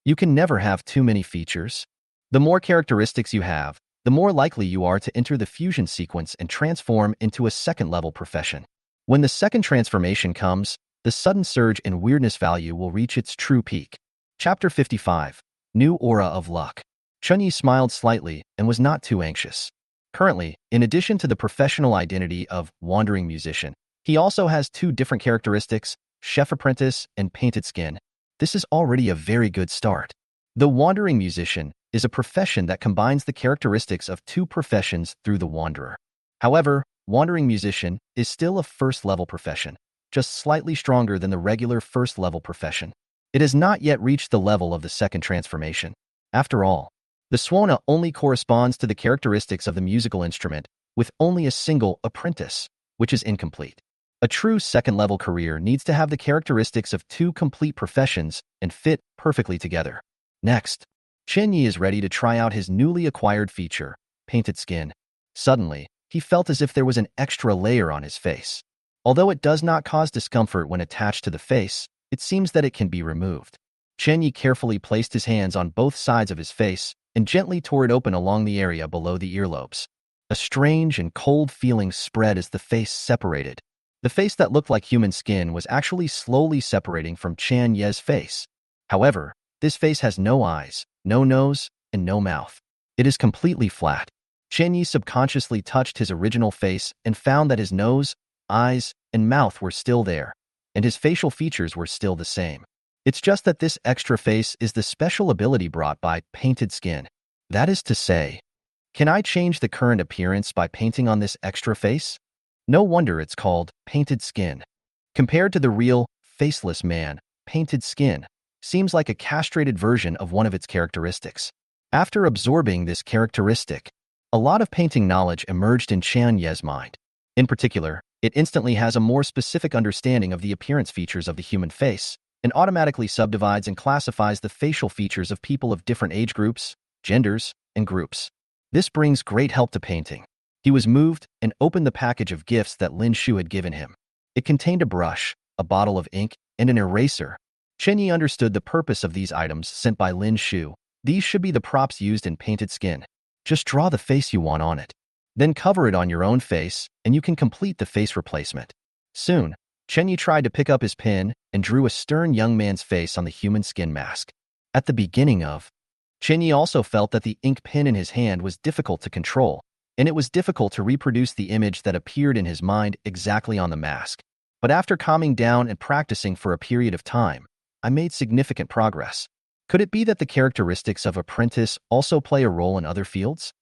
You can never have too many features. The more characteristics you have, the more likely you are to enter the fusion sequence and transform into a second-level profession. When the second transformation comes, the sudden surge in weirdness value will reach its true peak. Chapter 55. New Aura of Luck. Chenyi smiled slightly and was not too anxious. Currently, in addition to the professional identity of Wandering Musician, he also has 2 different characteristics, Chef Apprentice and Painted Skin. This is already a very good start. The Wandering Musician is a profession that combines the characteristics of 2 professions through the Wanderer. However, Wandering Musician is still a first-level profession, just slightly stronger than the regular first-level profession. It has not yet reached the level of the second transformation. After all, the Swana only corresponds to the characteristics of the musical instrument, with only a single apprentice, which is incomplete. A true second-level career needs to have the characteristics of 2 complete professions and fit perfectly together. Next, Chenyi is ready to try out his newly acquired feature, Painted Skin. Suddenly, he felt as if there was an extra layer on his face. Although it does not cause discomfort when attached to the face, it seems that it can be removed. Chenyi carefully placed his hands on both sides of his face and gently tore it open along the area below the earlobes. A strange and cold feeling spread as the face separated. The face that looked like human skin was actually slowly separating from Chan Ye's face. However, this face has no eyes, no nose, and no mouth. It is completely flat. Chen Yi subconsciously touched his original face and found that his nose, eyes, and mouth were still there, and his facial features were still the same. It's just that this extra face is the special ability brought by painted skin. That is to say, can I change the current appearance by painting on this extra face? No wonder it's called painted skin. Compared to the real, faceless man, painted skin seems like a castrated version of one of its characteristics. After absorbing this characteristic, a lot of painting knowledge emerged in Chan Ye's mind. In particular, it instantly has a more specific understanding of the appearance features of the human face and automatically subdivides and classifies the facial features of people of different age groups, genders, and groups. This brings great help to painting. He was moved and opened the package of gifts that Lin Shu had given him. It contained a brush, a bottle of ink, and an eraser. Chen Yi understood the purpose of these items sent by Lin Shu. These should be the props used in painted skin. Just draw the face you want on it. Then cover it on your own face, and you can complete the face replacement. Soon, Chen Yi tried to pick up his pen and drew a stern young man's face on the human skin mask. At the beginning of, Chen Yi also felt that the ink pen in his hand was difficult to control, and it was difficult to reproduce the image that appeared in his mind exactly on the mask. But after calming down and practicing for a period of time, I made significant progress. Could it be that the characteristics of apprentice also play a role in other fields?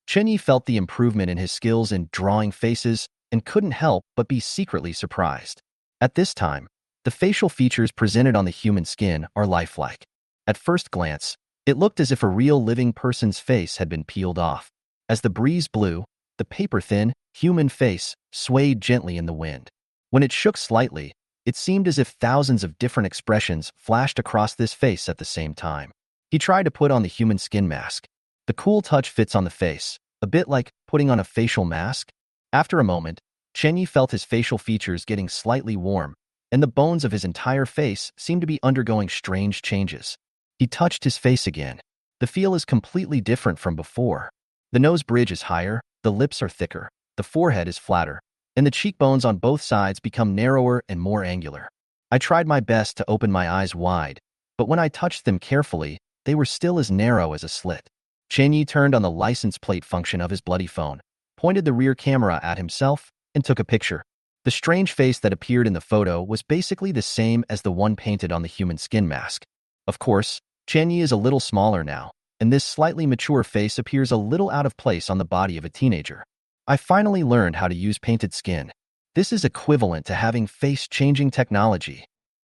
Chen Yi felt the improvement in his skills in drawing faces and couldn't help but be secretly surprised. At this time, the facial features presented on the human skin are lifelike. At first glance, it looked as if a real living person's face had been peeled off. As the breeze blew, the paper-thin, human face swayed gently in the wind. When it shook slightly, it seemed as if thousands of different expressions flashed across this face at the same time. He tried to put on the human skin mask. The cool touch fits on the face, a bit like putting on a facial mask. After a moment, Chen Yi felt his facial features getting slightly warm, and the bones of his entire face seemed to be undergoing strange changes. He touched his face again. The feel is completely different from before. The nose bridge is higher, the lips are thicker, the forehead is flatter, and the cheekbones on both sides become narrower and more angular. I tried my best to open my eyes wide, but when I touched them carefully, they were still as narrow as a slit. Chen Yi turned on the license plate function of his bloody phone, pointed the rear camera at himself, and took a picture. The strange face that appeared in the photo was basically the same as the one painted on the human skin mask. Of course, Chen Yi is a little smaller now, and this slightly mature face appears a little out of place on the body of a teenager. I finally learned how to use painted skin. This is equivalent to having face-changing technology.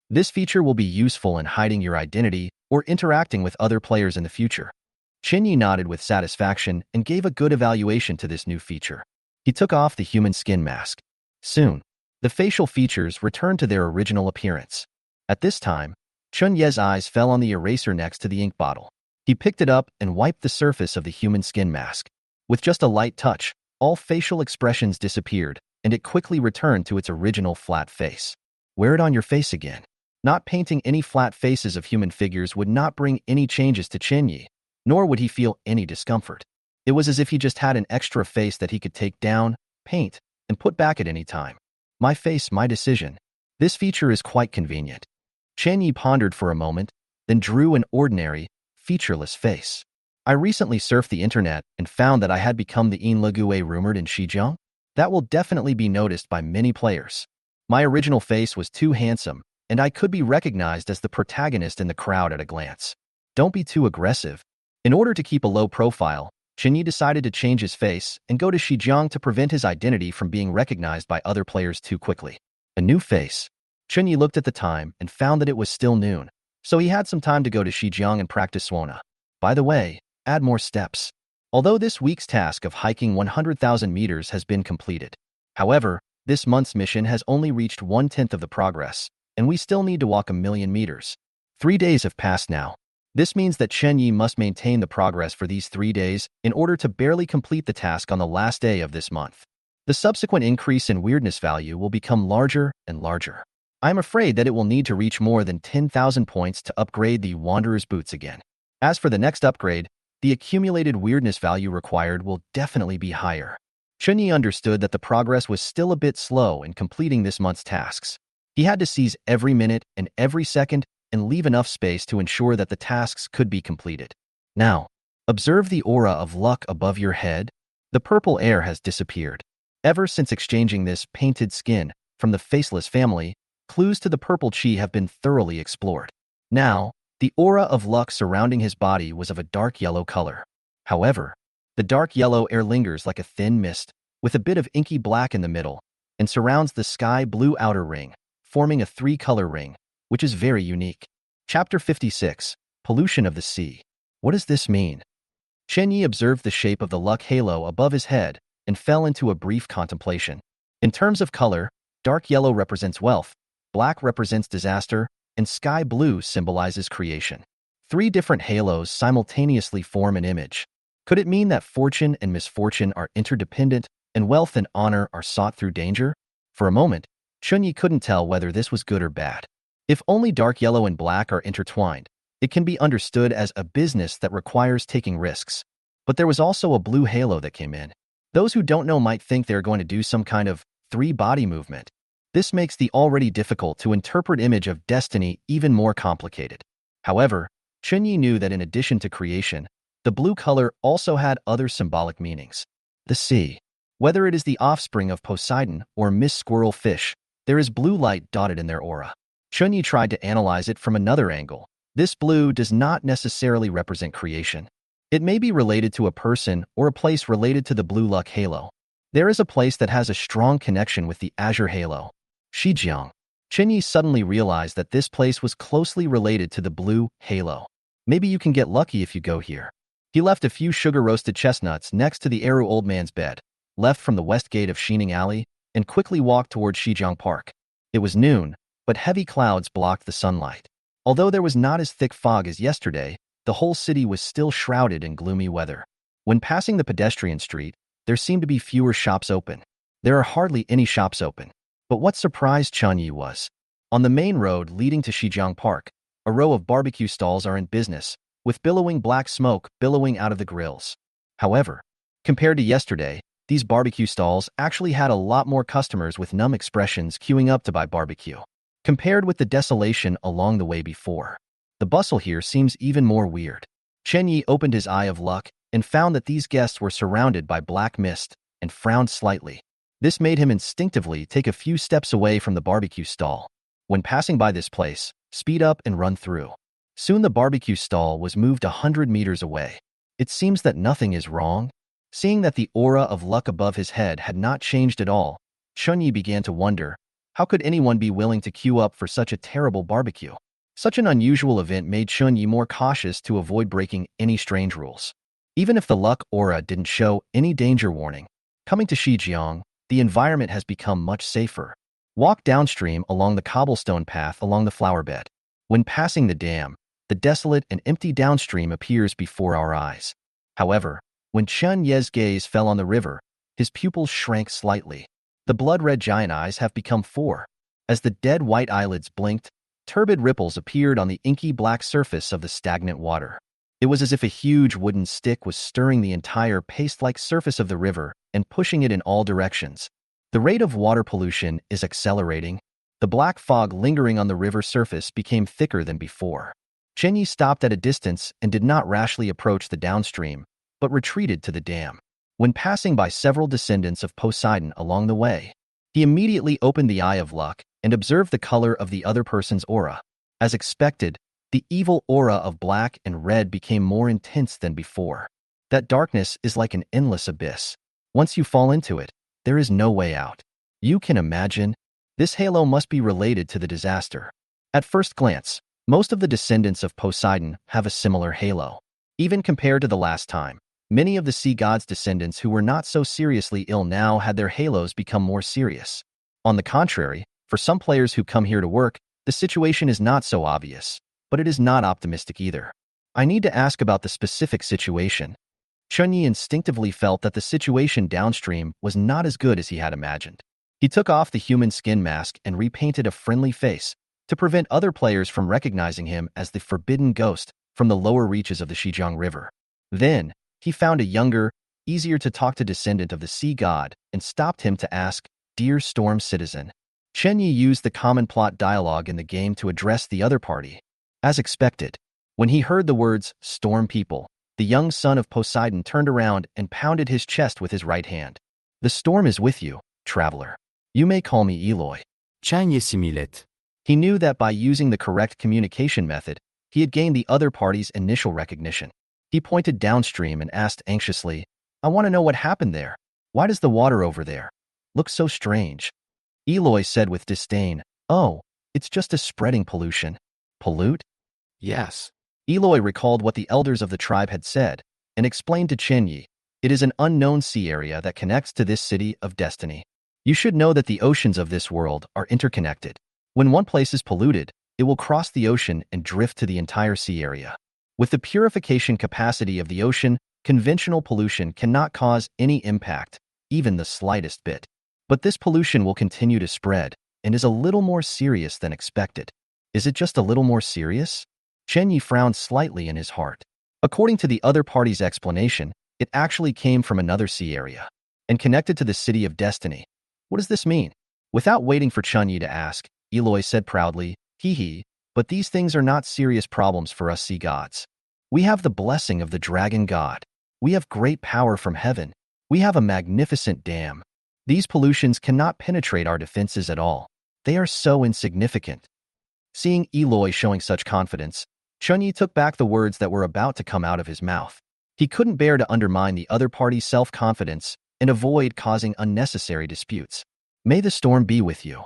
This feature will be useful in hiding your identity or interacting with other players in the future. Chen Yi nodded with satisfaction and gave a good evaluation to this new feature. He took off the human skin mask. Soon, the facial features returned to their original appearance. At this time, Chen Ye's eyes fell on the eraser next to the ink bottle. He picked it up and wiped the surface of the human skin mask. With just a light touch, all facial expressions disappeared, and it quickly returned to its original flat face. Wear it on your face again. Not painting any flat faces of human figures would not bring any changes to Chen Yi, nor would he feel any discomfort. It was as if he just had an extra face that he could take down, paint, and put back at any time. My face, my decision. This feature is quite convenient. Chen Yi pondered for a moment, then drew an ordinary, featureless face. I recently surfed the internet and found that I had become the Yin Legue rumored in Xizang. That will definitely be noticed by many players. My original face was too handsome, and I could be recognized as the protagonist in the crowd at a glance. Don't be too aggressive. In order to keep a low profile, Chen Yi decided to change his face and go to Xizang to prevent his identity from being recognized by other players too quickly. A new face. Chen Yi looked at the time and found that it was still noon, so he had some time to go to Xizang and practice Suona. By the way, add more steps. Although this week's task of hiking 100,000 meters has been completed. However, this month's mission has only reached 1/10 of the progress, and we still need to walk 1,000,000 meters. 3 days have passed now. This means that Chen Yi must maintain the progress for these 3 days in order to barely complete the task on the last day of this month. The subsequent increase in weirdness value will become larger and larger. I am afraid that it will need to reach more than 10,000 points to upgrade the Wanderer's Boots again. As for the next upgrade, the accumulated weirdness value required will definitely be higher. Chunyi understood that the progress was still a bit slow in completing this month's tasks. He had to seize every minute and every second and leave enough space to ensure that the tasks could be completed. Now, observe the aura of luck above your head. The purple air has disappeared. Ever since exchanging this painted skin from the faceless family, clues to the purple chi have been thoroughly explored. Now, the aura of luck surrounding his body was of a dark yellow color. However, the dark yellow air lingers like a thin mist, with a bit of inky black in the middle, and surrounds the sky blue outer ring, forming a three-color ring, which is very unique. Chapter 56, Pollution of the Sea. What does this mean? Chunyi observed the shape of the luck halo above his head and fell into a brief contemplation. In terms of color, dark yellow represents wealth, black represents disaster, and sky blue symbolizes creation. Three different halos simultaneously form an image. Could it mean that fortune and misfortune are interdependent and wealth and honor are sought through danger? For a moment, Chunyi couldn't tell whether this was good or bad. If only dark yellow and black are intertwined, it can be understood as a business that requires taking risks. But there was also a blue halo that came in. Those who don't know might think they're going to do some kind of three-body movement. This makes the already difficult to interpret image of destiny even more complicated. However, Chunyi knew that in addition to creation, the blue color also had other symbolic meanings. The sea. Whether it is the offspring of Poseidon or Miss Squirrel Fish, there is blue light dotted in their aura. Chunyi tried to analyze it from another angle. This blue does not necessarily represent creation. It may be related to a person or a place related to the blue luck halo. There is a place that has a strong connection with the azure halo. Shijiang. Chunyi suddenly realized that this place was closely related to the blue halo. Maybe you can get lucky if you go here. He left a few sugar-roasted chestnuts next to the Eru old man's bed, left from the west gate of Xining Alley, and quickly walked toward Shijiang Park. It was noon, but heavy clouds blocked the sunlight. Although there was not as thick fog as yesterday, the whole city was still shrouded in gloomy weather. When passing the pedestrian street, there seemed to be fewer shops open. There are hardly any shops open. But what surprised Chunyi was, on the main road leading to Shijiang Park, a row of barbecue stalls are in business, with billowing black smoke billowing out of the grills. However, compared to yesterday, these barbecue stalls actually had a lot more customers with numb expressions queuing up to buy barbecue. Compared with the desolation along the way before, the bustle here seems even more weird. Chunyi opened his eye of luck and found that these guests were surrounded by black mist and frowned slightly. This made him instinctively take a few steps away from the barbecue stall. When passing by this place, speed up and run through. Soon the barbecue stall was moved 100 meters away. It seems that nothing is wrong. Seeing that the aura of luck above his head had not changed at all, Chunyi began to wonder, how could anyone be willing to queue up for such a terrible barbecue? Such an unusual event made Chunyi more cautious to avoid breaking any strange rules. Even if the luck aura didn't show any danger warning, coming to Shijiang, the environment has become much safer. Walk downstream along the cobblestone path along the flower bed. When passing the dam, the desolate and empty downstream appears before our eyes. However, when Chunyi's gaze fell on the river, his pupils shrank slightly. The blood-red giant eyes have become four. As the dead white eyelids blinked, turbid ripples appeared on the inky black surface of the stagnant water. It was as if a huge wooden stick was stirring the entire paste-like surface of the river and pushing it in all directions. The rate of water pollution is accelerating. The black fog lingering on the river surface became thicker than before. Chunyi stopped at a distance and did not rashly approach the downstream, but retreated to the dam. When passing by several descendants of Poseidon along the way, he immediately opened the eye of luck and observed the color of the other person's aura. As expected, the evil aura of black and red became more intense than before. That darkness is like an endless abyss. Once you fall into it, there is no way out. You can imagine, this halo must be related to the disaster. At first glance, most of the descendants of Poseidon have a similar halo. Even compared to the last time, many of the sea god's descendants who were not so seriously ill now had their halos become more serious. On the contrary, for some players who come here to work, the situation is not so obvious, but it is not optimistic either. I need to ask about the specific situation. Chunyi instinctively felt that the situation downstream was not as good as he had imagined. He took off the human skin mask and repainted a friendly face to prevent other players from recognizing him as the forbidden ghost from the lower reaches of the Shijiang River. Then, he found a younger, easier to talk to descendant of the sea god, and stopped him to ask, "Dear storm citizen." Chen Yi used the common plot dialogue in the game to address the other party. As expected, when he heard the words, "storm people," the young son of Poseidon turned around and pounded his chest with his right hand. "The storm is with you, traveler. You may call me Eloy." Chanye similet. He knew that by using the correct communication method, he had gained the other party's initial recognition. He pointed downstream and asked anxiously, "I want to know what happened there. Why does the water over there look so strange?" Eloy said with disdain, "Oh, it's just a spreading pollution." Pollute? Yes. Eloy recalled what the elders of the tribe had said and explained to Chen Yi, "It is an unknown sea area that connects to this city of destiny. You should know that the oceans of this world are interconnected. When one place is polluted, it will cross the ocean and drift to the entire sea area. With the purification capacity of the ocean, conventional pollution cannot cause any impact, even the slightest bit. But this pollution will continue to spread and is a little more serious than expected." Is it just a little more serious? Chen Yi frowned slightly in his heart. According to the other party's explanation, it actually came from another sea area and connected to the city of destiny. What does this mean? Without waiting for Chen Yi to ask, Eloy said proudly, "Hee, but these things are not serious problems for us sea gods. We have the blessing of the dragon god. We have great power from heaven. We have a magnificent dam. These pollutions cannot penetrate our defenses at all. They are so insignificant." Seeing Eloy showing such confidence, Chen Yi took back the words that were about to come out of his mouth. He couldn't bear to undermine the other party's self-confidence and avoid causing unnecessary disputes. "May the storm be with you."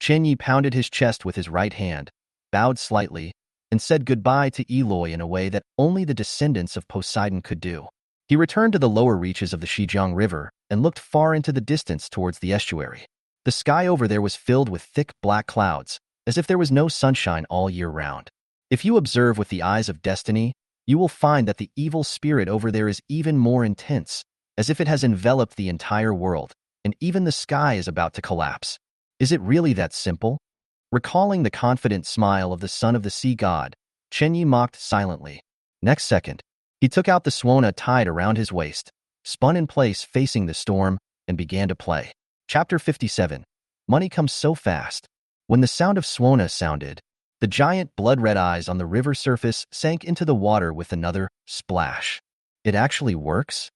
Chen Yi pounded his chest with his right hand, bowed slightly, and said goodbye to Eloy in a way that only the descendants of Poseidon could do. He returned to the lower reaches of the Xijiang River and looked far into the distance towards the estuary. The sky over there was filled with thick black clouds, as if there was no sunshine all year round. If you observe with the eyes of destiny, you will find that the evil spirit over there is even more intense, as if it has enveloped the entire world, and even the sky is about to collapse. Is it really that simple? Recalling the confident smile of the son of the sea god, Chen Yi mocked silently. Next second, he took out the swana tied around his waist, spun in place facing the storm, and began to play. Chapter 57. Money comes so fast. When the sound of swana sounded, the giant blood-red eyes on the river surface sank into the water with another splash. It actually works?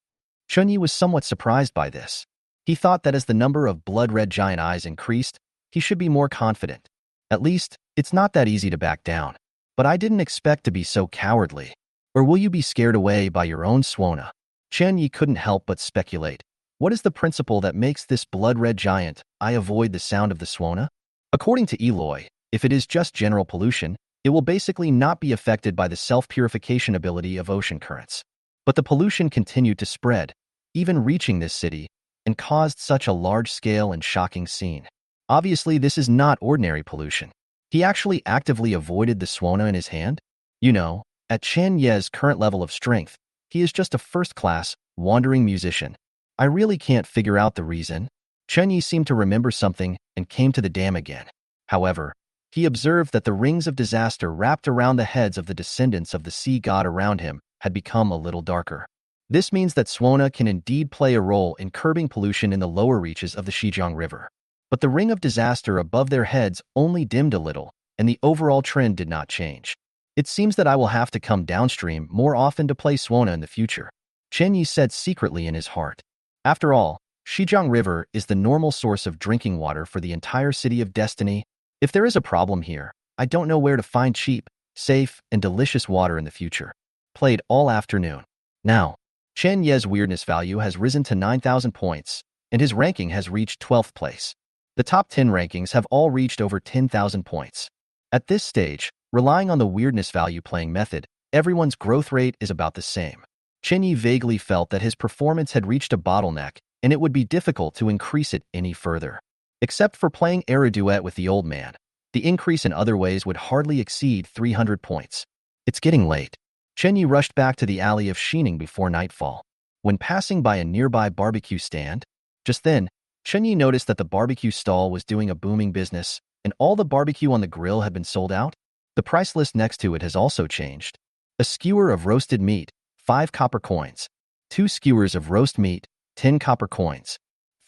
Chen Yi was somewhat surprised by this. He thought that as the number of blood-red giant eyes increased, he should be more confident. At least, it's not that easy to back down. But I didn't expect to be so cowardly. Or will you be scared away by your own swana? Chen Yi couldn't help but speculate. What is the principle that makes this blood-red giant eye avoid the sound of the swana? According to Eloy, if it is just general pollution, it will basically not be affected by the self-purification ability of ocean currents. But the pollution continued to spread, even reaching this city, and caused such a large-scale and shocking scene. Obviously, this is not ordinary pollution. He actually actively avoided the swana in his hand. You know, at Chen Ye's current level of strength, he is just a first-class, wandering musician. I really can't figure out the reason. Chen Yi seemed to remember something and came to the dam again. However, he observed that the rings of disaster wrapped around the heads of the descendants of the sea god around him had become a little darker. This means that swana can indeed play a role in curbing pollution in the lower reaches of the Xijiang River. But the ring of disaster above their heads only dimmed a little, and the overall trend did not change. It seems that I will have to come downstream more often to play swana in the future, Chen Yi said secretly in his heart. After all, Xijiang River is the normal source of drinking water for the entire city of destiny. If there is a problem here, I don't know where to find cheap, safe, and delicious water in the future. Played all afternoon. Now, Chen Ye's weirdness value has risen to 9,000 points, and his ranking has reached 12th place. The top 10 rankings have all reached over 10,000 points. At this stage, relying on the weirdness value playing method, everyone's growth rate is about the same. Chen Yi vaguely felt that his performance had reached a bottleneck, and it would be difficult to increase it any further. Except for playing air duet with the old man, the increase in other ways would hardly exceed 300 points. It's getting late. Chen Yi rushed back to the alley of Xining before nightfall. When passing by a nearby barbecue stand, just then, Chen Yi noticed that the barbecue stall was doing a booming business, and all the barbecue on the grill had been sold out. The price list next to it has also changed. A skewer of roasted meat, 5 copper coins. 2 skewers of roast meat, 10 copper coins.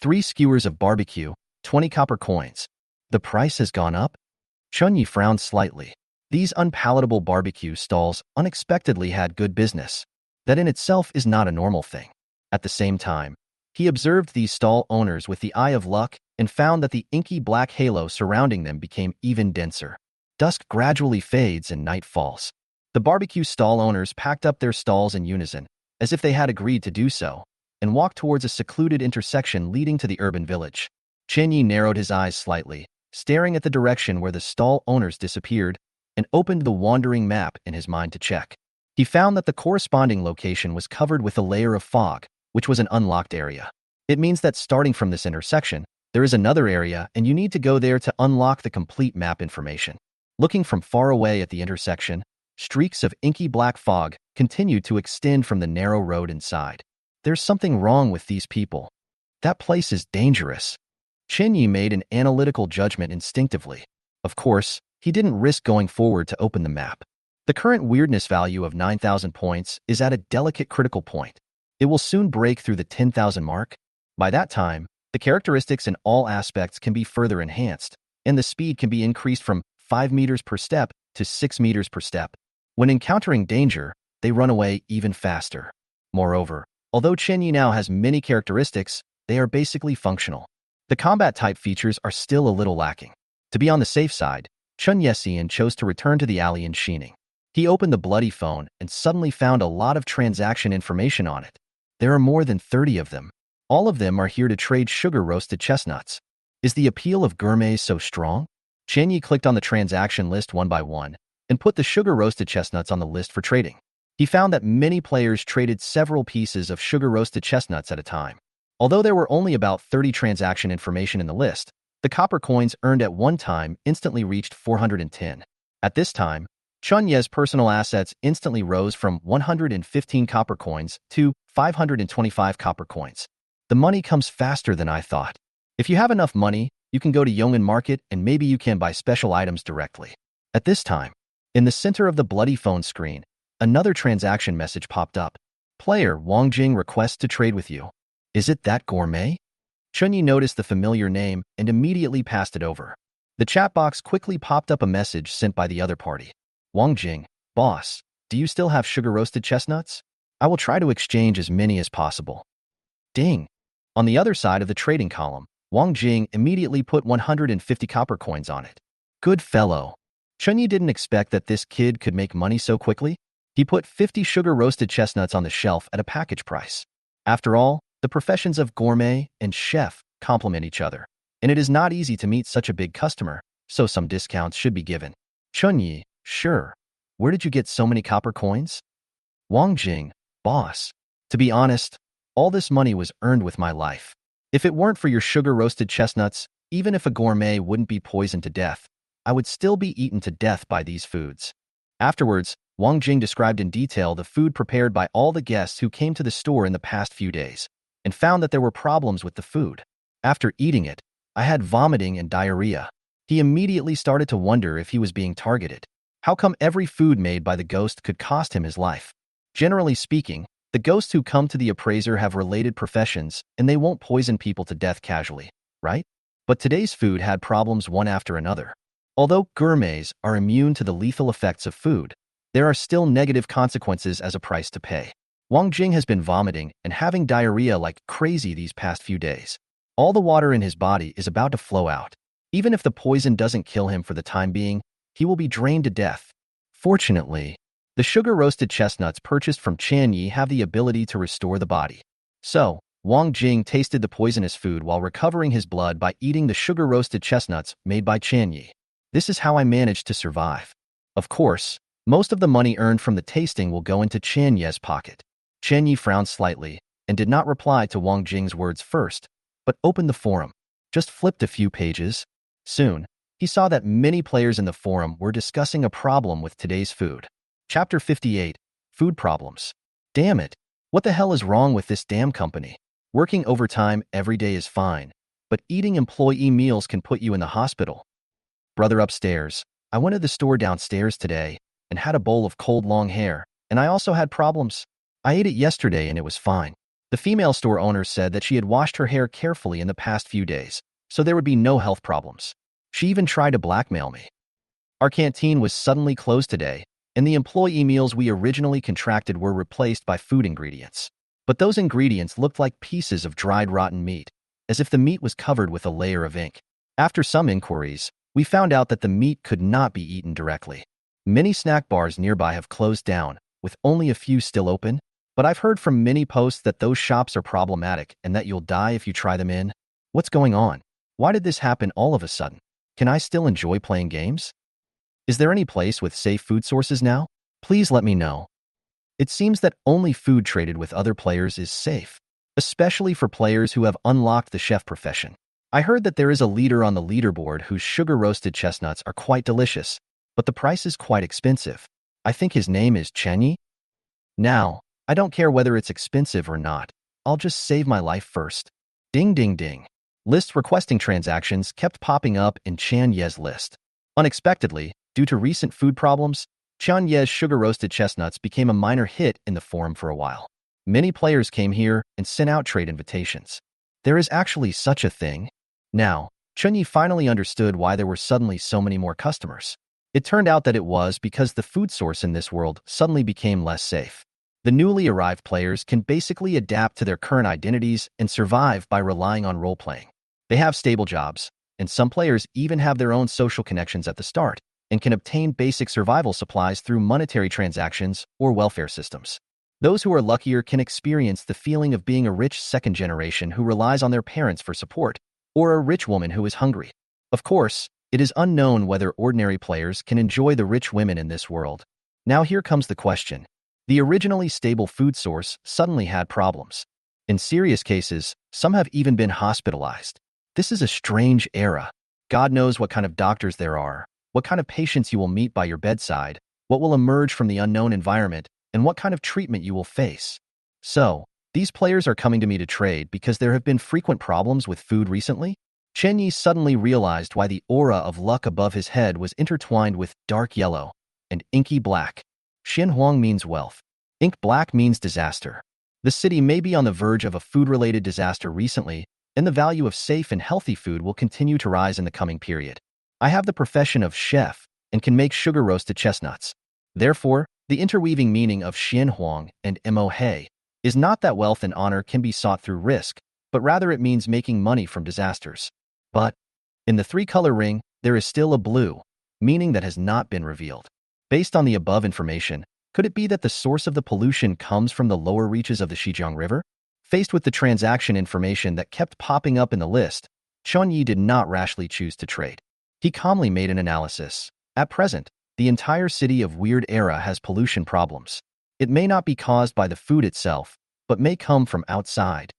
3 skewers of barbecue, 20 copper coins. The price has gone up? Chunyi frowned slightly. These unpalatable barbecue stalls unexpectedly had good business. That in itself is not a normal thing. At the same time, he observed these stall owners with the eye of luck and found that the inky black halo surrounding them became even denser. Dusk gradually fades and night falls. The barbecue stall owners packed up their stalls in unison, as if they had agreed to do so, and walked towards a secluded intersection leading to the urban village. Chenyi narrowed his eyes slightly, staring at the direction where the stall owners disappeared, and opened the wandering map in his mind to check. He found that the corresponding location was covered with a layer of fog, which was an unlocked area. It means that starting from this intersection, there is another area and you need to go there to unlock the complete map information. Looking from far away at the intersection, streaks of inky black fog continued to extend from the narrow road inside. There's something wrong with these people. That place is dangerous. Chenyi made an analytical judgment instinctively. Of course, he didn't risk going forward to open the map. The current weirdness value of 9,000 points is at a delicate critical point. It will soon break through the 10,000 mark. By that time, the characteristics in all aspects can be further enhanced, and the speed can be increased from 5 meters per step to 6 meters per step. When encountering danger, they run away even faster. Moreover, although Chenyi now has many characteristics, they are basically functional. The combat type features are still a little lacking. To be on the safe side, Chun Yesian chose to return to the alley in Xining. He opened the bloody phone and suddenly found a lot of transaction information on it. There are more than 30 of them. All of them are here to trade sugar-roasted chestnuts. Is the appeal of gourmets so strong? Chenyi clicked on the transaction list one by one and put the sugar-roasted chestnuts on the list for trading. He found that many players traded several pieces of sugar-roasted chestnuts at a time. Although there were only about 30 transaction information in the list, the copper coins earned at one time instantly reached 410. At this time, Chun Ye's personal assets instantly rose from 115 copper coins to 525 copper coins. The money comes faster than I thought. If you have enough money, you can go to Yong'an Market and maybe you can buy special items directly. At this time, in the center of the bloody phone screen, another transaction message popped up. Player Wang Jing requests to trade with you. Is it that gourmet? Chunyi noticed the familiar name and immediately passed it over. The chat box quickly popped up a message sent by the other party. Wang Jing, boss, do you still have sugar-roasted chestnuts? I will try to exchange as many as possible. Ding. On the other side of the trading column, Wang Jing immediately put 150 copper coins on it. Good fellow. Chunyi didn't expect that this kid could make money so quickly. He put 50 sugar-roasted chestnuts on the shelf at a package price. After all, the professions of gourmet and chef complement each other, and it is not easy to meet such a big customer, so some discounts should be given. Chunyi, sure. Where did you get so many copper coins? Wang Jing, boss. To be honest, all this money was earned with my life. If it weren't for your sugar-roasted chestnuts, even if a gourmet wouldn't be poisoned to death, I would still be eaten to death by these foods. Afterwards, Wang Jing described in detail the food prepared by all the guests who came to the store in the past few days, and found that there were problems with the food. After eating it, I had vomiting and diarrhea. He immediately started to wonder if he was being targeted. How come every food made by the ghost could cost him his life? Generally speaking, the ghosts who come to the appraiser have related professions, and they won't poison people to death casually, right? But today's food had problems one after another. Although gourmets are immune to the lethal effects of food, there are still negative consequences as a price to pay. Wang Jing has been vomiting and having diarrhea like crazy these past few days. All the water in his body is about to flow out. Even if the poison doesn't kill him for the time being, he will be drained to death. Fortunately, the sugar-roasted chestnuts purchased from Chanyi have the ability to restore the body. So, Wang Jing tasted the poisonous food while recovering his blood by eating the sugar-roasted chestnuts made by Chanyi. This is how I managed to survive. Of course, most of the money earned from the tasting will go into Chanyi's pocket. Chanyi frowned slightly and did not reply to Wang Jing's words first, but opened the forum. Just flipped a few pages. Soon, he saw that many players in the forum were discussing a problem with today's food. Chapter 58, Food Problems. Damn it. What the hell is wrong with this damn company? Working overtime every day is fine, but eating employee meals can put you in the hospital. Brother upstairs, I went to the store downstairs today and had a bowl of cold long hair, and I also had problems. I ate it yesterday and it was fine. The female store owner said that she had washed her hair carefully in the past few days, so there would be no health problems. She even tried to blackmail me. Our canteen was suddenly closed today, and the employee meals we originally contracted were replaced by food ingredients. But those ingredients looked like pieces of dried rotten meat, as if the meat was covered with a layer of ink. After some inquiries, we found out that the meat could not be eaten directly. Many snack bars nearby have closed down, with only a few still open, but I've heard from many posts that those shops are problematic and that you'll die if you try them in. What's going on? Why did this happen all of a sudden? Can I still enjoy playing games? Is there any place with safe food sources now? Please let me know. It seems that only food traded with other players is safe, especially for players who have unlocked the chef profession. I heard that there is a leader on the leaderboard whose sugar-roasted chestnuts are quite delicious, but the price is quite expensive. I think his name is Chenyi. Now, I don't care whether it's expensive or not. I'll just save my life first. Ding ding ding. Lists requesting transactions kept popping up in Chan Ye's list. Unexpectedly, due to recent food problems, Chan Ye's sugar-roasted chestnuts became a minor hit in the forum for a while. Many players came here and sent out trade invitations. There is actually such a thing. Now, Chunyi finally understood why there were suddenly so many more customers. It turned out that it was because the food source in this world suddenly became less safe. The newly arrived players can basically adapt to their current identities and survive by relying on role-playing. They have stable jobs, and some players even have their own social connections at the start and can obtain basic survival supplies through monetary transactions or welfare systems. Those who are luckier can experience the feeling of being a rich second generation who relies on their parents for support, or a rich woman who is hungry. Of course, it is unknown whether ordinary players can enjoy the rich women in this world. Now here comes the question. The originally stable food source suddenly had problems. In serious cases, some have even been hospitalized. This is a strange era. God knows what kind of doctors there are, what kind of patients you will meet by your bedside, what will emerge from the unknown environment, and what kind of treatment you will face. So, these players are coming to me to trade because there have been frequent problems with food recently? Chen Yi suddenly realized why the aura of luck above his head was intertwined with dark yellow and inky black. Xin Huang means wealth. Ink black means disaster. The city may be on the verge of a food-related disaster recently, and the value of safe and healthy food will continue to rise in the coming period. I have the profession of chef and can make sugar-roasted chestnuts. Therefore, the interweaving meaning of Xian Huang and Mo He is not that wealth and honor can be sought through risk, but rather it means making money from disasters. But, in the three-color ring, there is still a blue, meaning that has not been revealed. Based on the above information, could it be that the source of the pollution comes from the lower reaches of the Xijiang River? Faced with the transaction information that kept popping up in the list, Chun Yi did not rashly choose to trade. He calmly made an analysis. At present, the entire city of Weird Era has pollution problems. It may not be caused by the food itself, but may come from outside.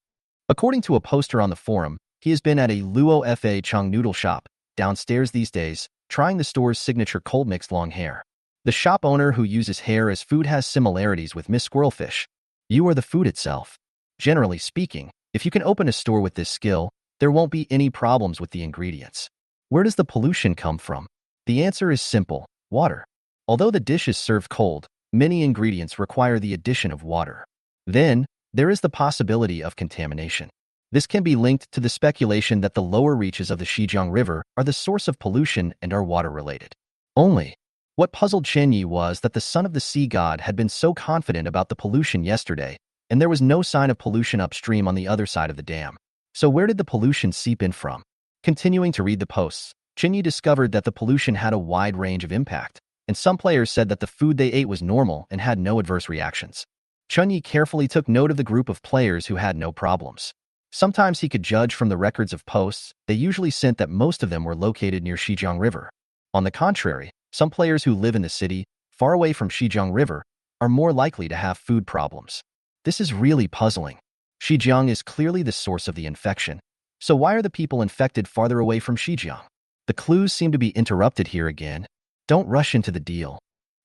According to a poster on the forum, he has been at a Luo Fa Chang noodle shop, downstairs these days, trying the store's signature cold mixed long hair. The shop owner who uses hair as food has similarities with Miss Squirrelfish. You are the food itself. Generally speaking, if you can open a store with this skill, there won't be any problems with the ingredients. Where does the pollution come from? The answer is simple: water. Although the dish is served cold, many ingredients require the addition of water. Then, there is the possibility of contamination. This can be linked to the speculation that the lower reaches of the Xijiang River are the source of pollution and are water-related. Only, what puzzled Chen Yi was that the son of the sea god had been so confident about the pollution yesterday, and there was no sign of pollution upstream on the other side of the dam. So where did the pollution seep in from? Continuing to read the posts, Chen Yi discovered that the pollution had a wide range of impact, and some players said that the food they ate was normal and had no adverse reactions. Chen Yi carefully took note of the group of players who had no problems. Sometimes he could judge from the records of posts, they usually sent that most of them were located near Xijiang River. On the contrary, some players who live in the city, far away from Xijiang River, are more likely to have food problems. This is really puzzling. Xijiang is clearly the source of the infection. So why are the people infected farther away from Xijiang? The clues seem to be interrupted here again. Don't rush into the deal.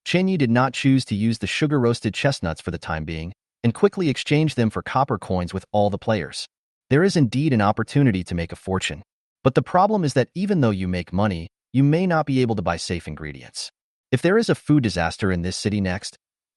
Chen Yi did not choose to use the sugar-roasted chestnuts for the time being, and quickly exchanged them for copper coins with all the players. There is indeed an opportunity to make a fortune. But the problem is that even though you make money, you may not be able to buy safe ingredients. If there is a food disaster in this city next,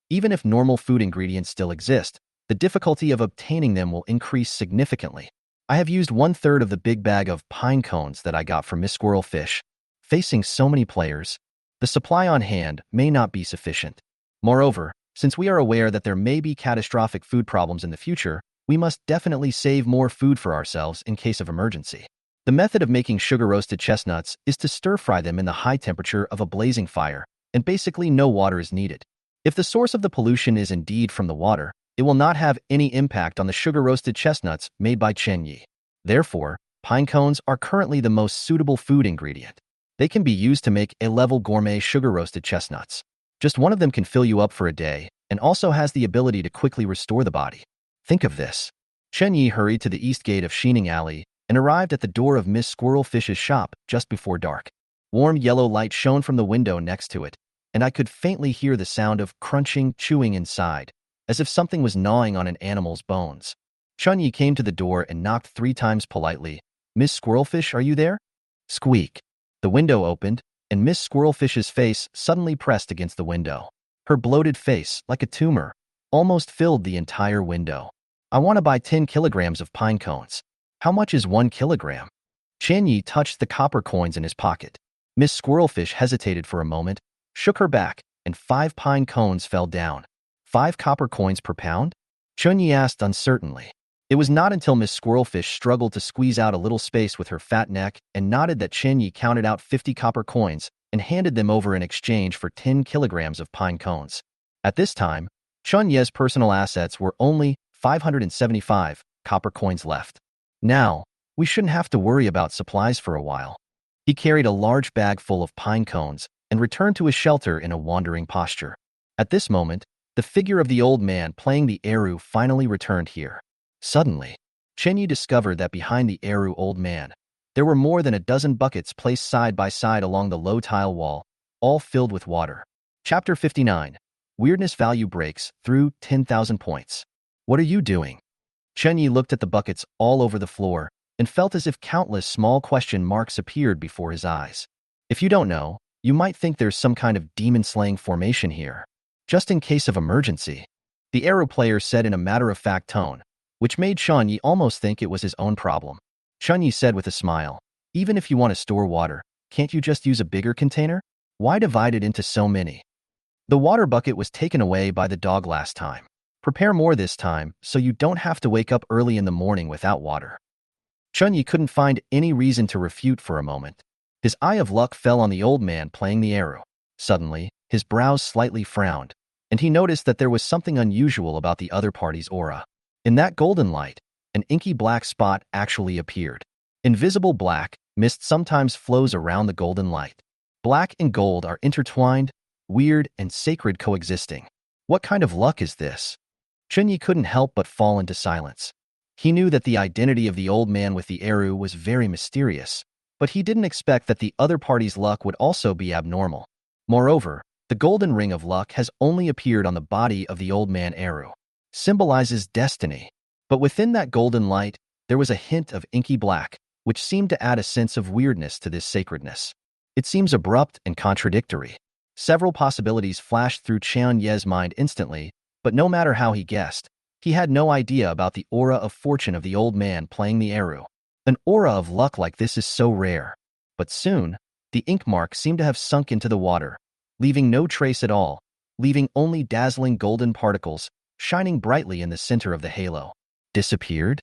Even if normal food ingredients still exist, the difficulty of obtaining them will increase significantly. I have used 1/3 of the big bag of pine cones that I got from Miss Squirrelfish. Facing so many players, the supply on hand may not be sufficient. Moreover, since we are aware that there may be catastrophic food problems in the future, we must definitely save more food for ourselves in case of emergency. The method of making sugar-roasted chestnuts is to stir-fry them in the high temperature of a blazing fire, and basically no water is needed. If the source of the pollution is indeed from the water, it will not have any impact on the sugar-roasted chestnuts made by Chen Yi. Therefore, pine cones are currently the most suitable food ingredient. They can be used to make A-level gourmet sugar-roasted chestnuts. Just one of them can fill you up for a day, and also has the ability to quickly restore the body. Think of this. Chen Yi hurried to the east gate of Xining Alley and arrived at the door of Miss Squirrelfish's shop just before dark. Warm yellow light shone from the window next to it, and I could faintly hear the sound of crunching, chewing inside, as if something was gnawing on an animal's bones. Chen Yi came to the door and knocked 3 times politely. "Miss Squirrelfish, are you there?" Squeak. The window opened, and Miss Squirrelfish's face suddenly pressed against the window. Her bloated face, like a tumor, almost filled the entire window. "I want to buy 10 kilograms of pine cones. How much is 1 kilogram?" Chen Yi touched the copper coins in his pocket. Miss Squirrelfish hesitated for a moment, shook her back, and 5 pine cones fell down. 5 copper coins per pound? Chen Yi asked uncertainly. It was not until Miss Squirrelfish struggled to squeeze out a little space with her fat neck and nodded that Chen Yi counted out 50 copper coins and handed them over in exchange for 10 kilograms of pine cones. At this time, Chen Yi's personal assets were only 575 copper coins left. Now, we shouldn't have to worry about supplies for a while. He carried a large bag full of pine cones and returned to his shelter in a wandering posture. At this moment, the figure of the old man playing the eru finally returned here. Suddenly, Chen Yi discovered that behind the eru old man, there were more than a dozen buckets placed side by side along the low tile wall, all filled with water. Chapter 59. Weirdness value breaks through 10,000 points. What are you doing? Chen Yi looked at the buckets all over the floor and felt as if countless small question marks appeared before his eyes. If you don't know, you might think there's some kind of demon-slaying formation here. Just in case of emergency, the arrow player said in a matter-of-fact tone, which made Chen Yi almost think it was his own problem. Chen Yi said with a smile, "Even if you want to store water, can't you just use a bigger container? Why divide it into so many?" The water bucket was taken away by the dog last time. Prepare more this time so you don't have to wake up early in the morning without water. Chen Yi couldn't find any reason to refute for a moment. His eye of luck fell on the old man playing the arrow. Suddenly, his brows slightly frowned, and he noticed that there was something unusual about the other party's aura. In that golden light, an inky black spot actually appeared. Invisible black mist sometimes flows around the golden light. Black and gold are intertwined, weird and sacred coexisting. What kind of luck is this? Chen Yi couldn't help but fall into silence. He knew that the identity of the old man with the arrow was very mysterious, but he didn't expect that the other party's luck would also be abnormal. Moreover, the golden ring of luck has only appeared on the body of the old man arrow. Symbolizes destiny. But within that golden light, there was a hint of inky black, which seemed to add a sense of weirdness to this sacredness. It seems abrupt and contradictory. Several possibilities flashed through Chen Yi's mind instantly, but no matter how he guessed, he had no idea about the aura of fortune of the old man playing the arrow. An aura of luck like this is so rare. But soon, the ink mark seemed to have sunk into the water, leaving no trace at all, leaving only dazzling golden particles, shining brightly in the center of the halo. Disappeared?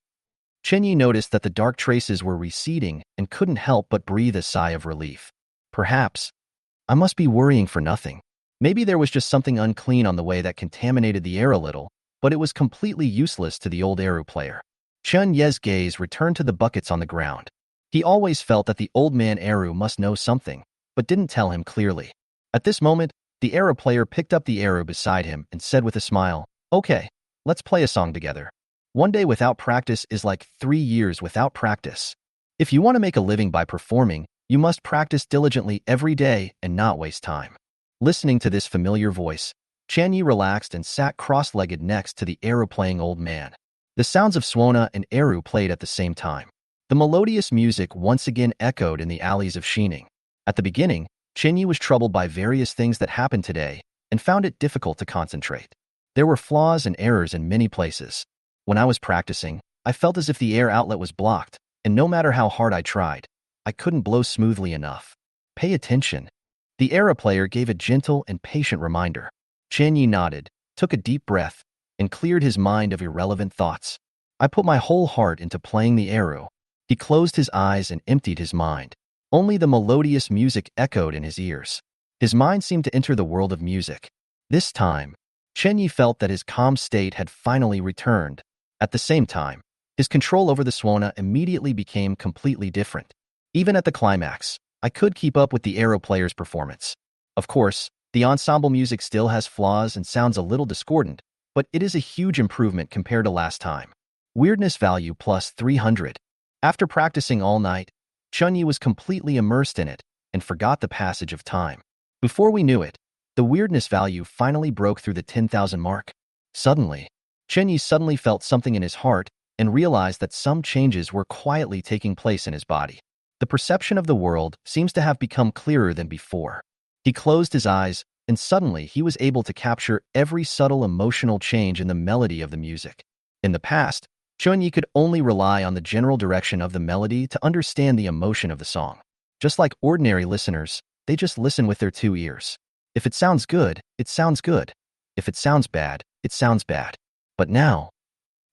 Chen Yi noticed that the dark traces were receding and couldn't help but breathe a sigh of relief. Perhaps, I must be worrying for nothing. Maybe there was just something unclean on the way that contaminated the air a little, but it was completely useless to the old arrow player. Chen Yi's gaze returned to the buckets on the ground. He always felt that the old man arrow must know something, but didn't tell him clearly. At this moment, the arrow player picked up the arrow beside him and said with a smile, "Okay, let's play a song together. 1 day without practice is like 3 years without practice. If you want to make a living by performing, you must practice diligently every day and not waste time." Listening to this familiar voice, Chen Yi relaxed and sat cross-legged next to the arrow-playing old man. The sounds of Suona and Eru played at the same time. The melodious music once again echoed in the alleys of Xining. At the beginning, Chen Yi was troubled by various things that happened today, and found it difficult to concentrate. There were flaws and errors in many places. When I was practicing, I felt as if the air outlet was blocked, and no matter how hard I tried, I couldn't blow smoothly enough. Pay attention. The era player gave a gentle and patient reminder. Chen Yi nodded, took a deep breath, and cleared his mind of irrelevant thoughts. I put my whole heart into playing the eru. He closed his eyes and emptied his mind. Only the melodious music echoed in his ears. His mind seemed to enter the world of music. This time, Chen Yi felt that his calm state had finally returned. At the same time, his control over the swana immediately became completely different. Even at the climax, I could keep up with the Aero player's performance. Of course, the ensemble music still has flaws and sounds a little discordant, but it is a huge improvement compared to last time. Weirdness value plus 300. After practicing all night, Chunyi was completely immersed in it and forgot the passage of time. Before we knew it, the weirdness value finally broke through the 10,000 mark. Suddenly, Chunyi felt something in his heart and realized that some changes were quietly taking place in his body. The perception of the world seems to have become clearer than before. He closed his eyes, and suddenly he was able to capture every subtle emotional change in the melody of the music. In the past, Chunyi could only rely on the general direction of the melody to understand the emotion of the song. Just like ordinary listeners, they just listen with their two ears. If it sounds good, it sounds good. If it sounds bad, it sounds bad. But now,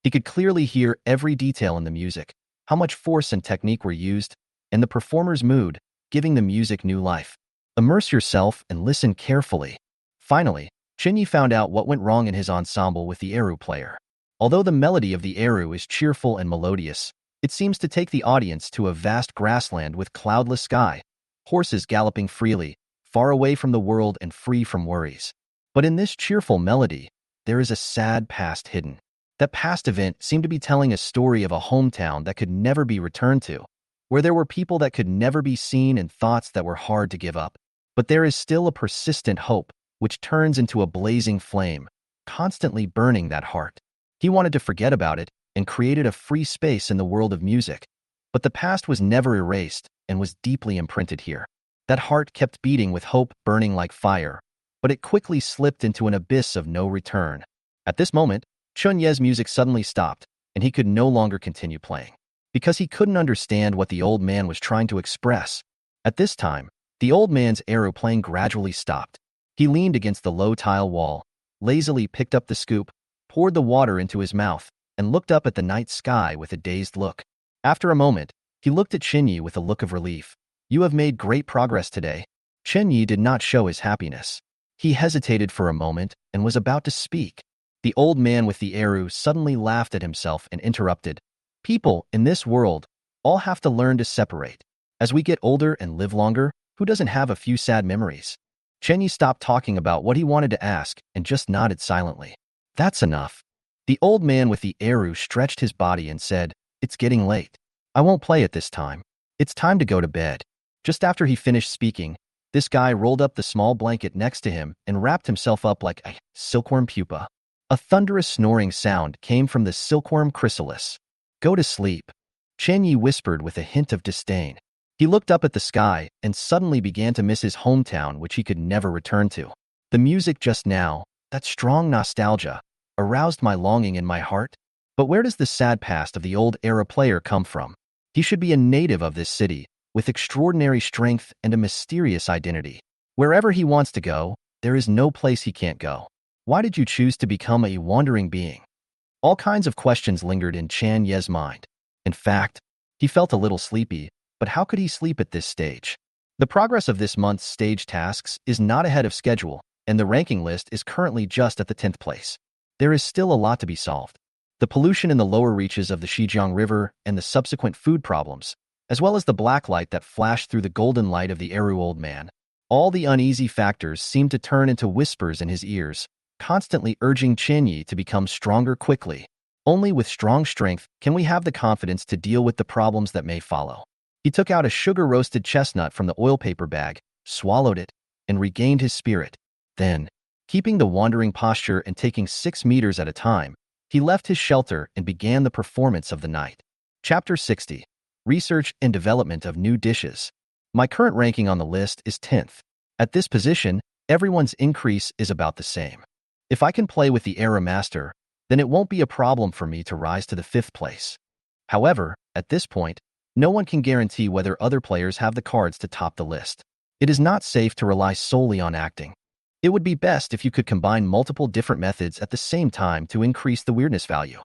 he could clearly hear every detail in the music, how much force and technique were used, and the performer's mood, giving the music new life. Immerse yourself and listen carefully. Finally, Chunyi found out what went wrong in his ensemble with the eru player. Although the melody of the eru is cheerful and melodious, it seems to take the audience to a vast grassland with cloudless sky, horses galloping freely, far away from the world and free from worries. But in this cheerful melody, there is a sad past hidden. That past event seemed to be telling a story of a hometown that could never be returned to, where there were people that could never be seen and thoughts that were hard to give up. But there is still a persistent hope, which turns into a blazing flame, constantly burning that heart. He wanted to forget about it and created a free space in the world of music. But the past was never erased and was deeply imprinted here. That heart kept beating with hope burning like fire, but it quickly slipped into an abyss of no return. At this moment, Chunye's music suddenly stopped, and he could no longer continue playing, because he couldn't understand what the old man was trying to express. At this time, the old man's aeroplane gradually stopped. He leaned against the low tile wall, lazily picked up the scoop, poured the water into his mouth, and looked up at the night sky with a dazed look. After a moment, he looked at Chinyi with a look of relief. "You have made great progress today." Chinyi did not show his happiness. He hesitated for a moment and was about to speak. The old man with the eru suddenly laughed at himself and interrupted. "People in this world all have to learn to separate. As we get older and live longer, who doesn't have a few sad memories?" Chenyi stopped talking about what he wanted to ask and just nodded silently. "That's enough." The old man with the eru stretched his body and said, "It's getting late. I won't play it this time. It's time to go to bed." Just after he finished speaking, this guy rolled up the small blanket next to him and wrapped himself up like a silkworm pupa. A thunderous snoring sound came from the silkworm chrysalis. "Go to sleep," Chenyi whispered with a hint of disdain. He looked up at the sky and suddenly began to miss his hometown, which he could never return to. The music just now, that strong nostalgia, aroused my longing in my heart. But where does the sad past of the old era player come from? He should be a native of this city, with extraordinary strength and a mysterious identity. Wherever he wants to go, there is no place he can't go. Why did you choose to become a wandering being? All kinds of questions lingered in Chan Ye's mind. In fact, he felt a little sleepy, but how could he sleep at this stage? The progress of this month's stage tasks is not ahead of schedule, and the ranking list is currently just at the 10th place. There is still a lot to be solved. The pollution in the lower reaches of the Xijiang River and the subsequent food problems, as well as the black light that flashed through the golden light of the Eru old man. All the uneasy factors seemed to turn into whispers in his ears, constantly urging Chenyi to become stronger quickly. Only with strong strength can we have the confidence to deal with the problems that may follow. He took out a sugar-roasted chestnut from the oil paper bag, swallowed it, and regained his spirit. Then, keeping the wandering posture and taking 6 meters at a time, he left his shelter and began the performance of the night. Chapter 60. Research and Development of New Dishes. My current ranking on the list is 10th. At this position, everyone's increase is about the same. If I can play with the Era Master, then it won't be a problem for me to rise to the 5th place. However, at this point, no one can guarantee whether other players have the cards to top the list. It is not safe to rely solely on acting. It would be best if you could combine multiple different methods at the same time to increase the weirdness value.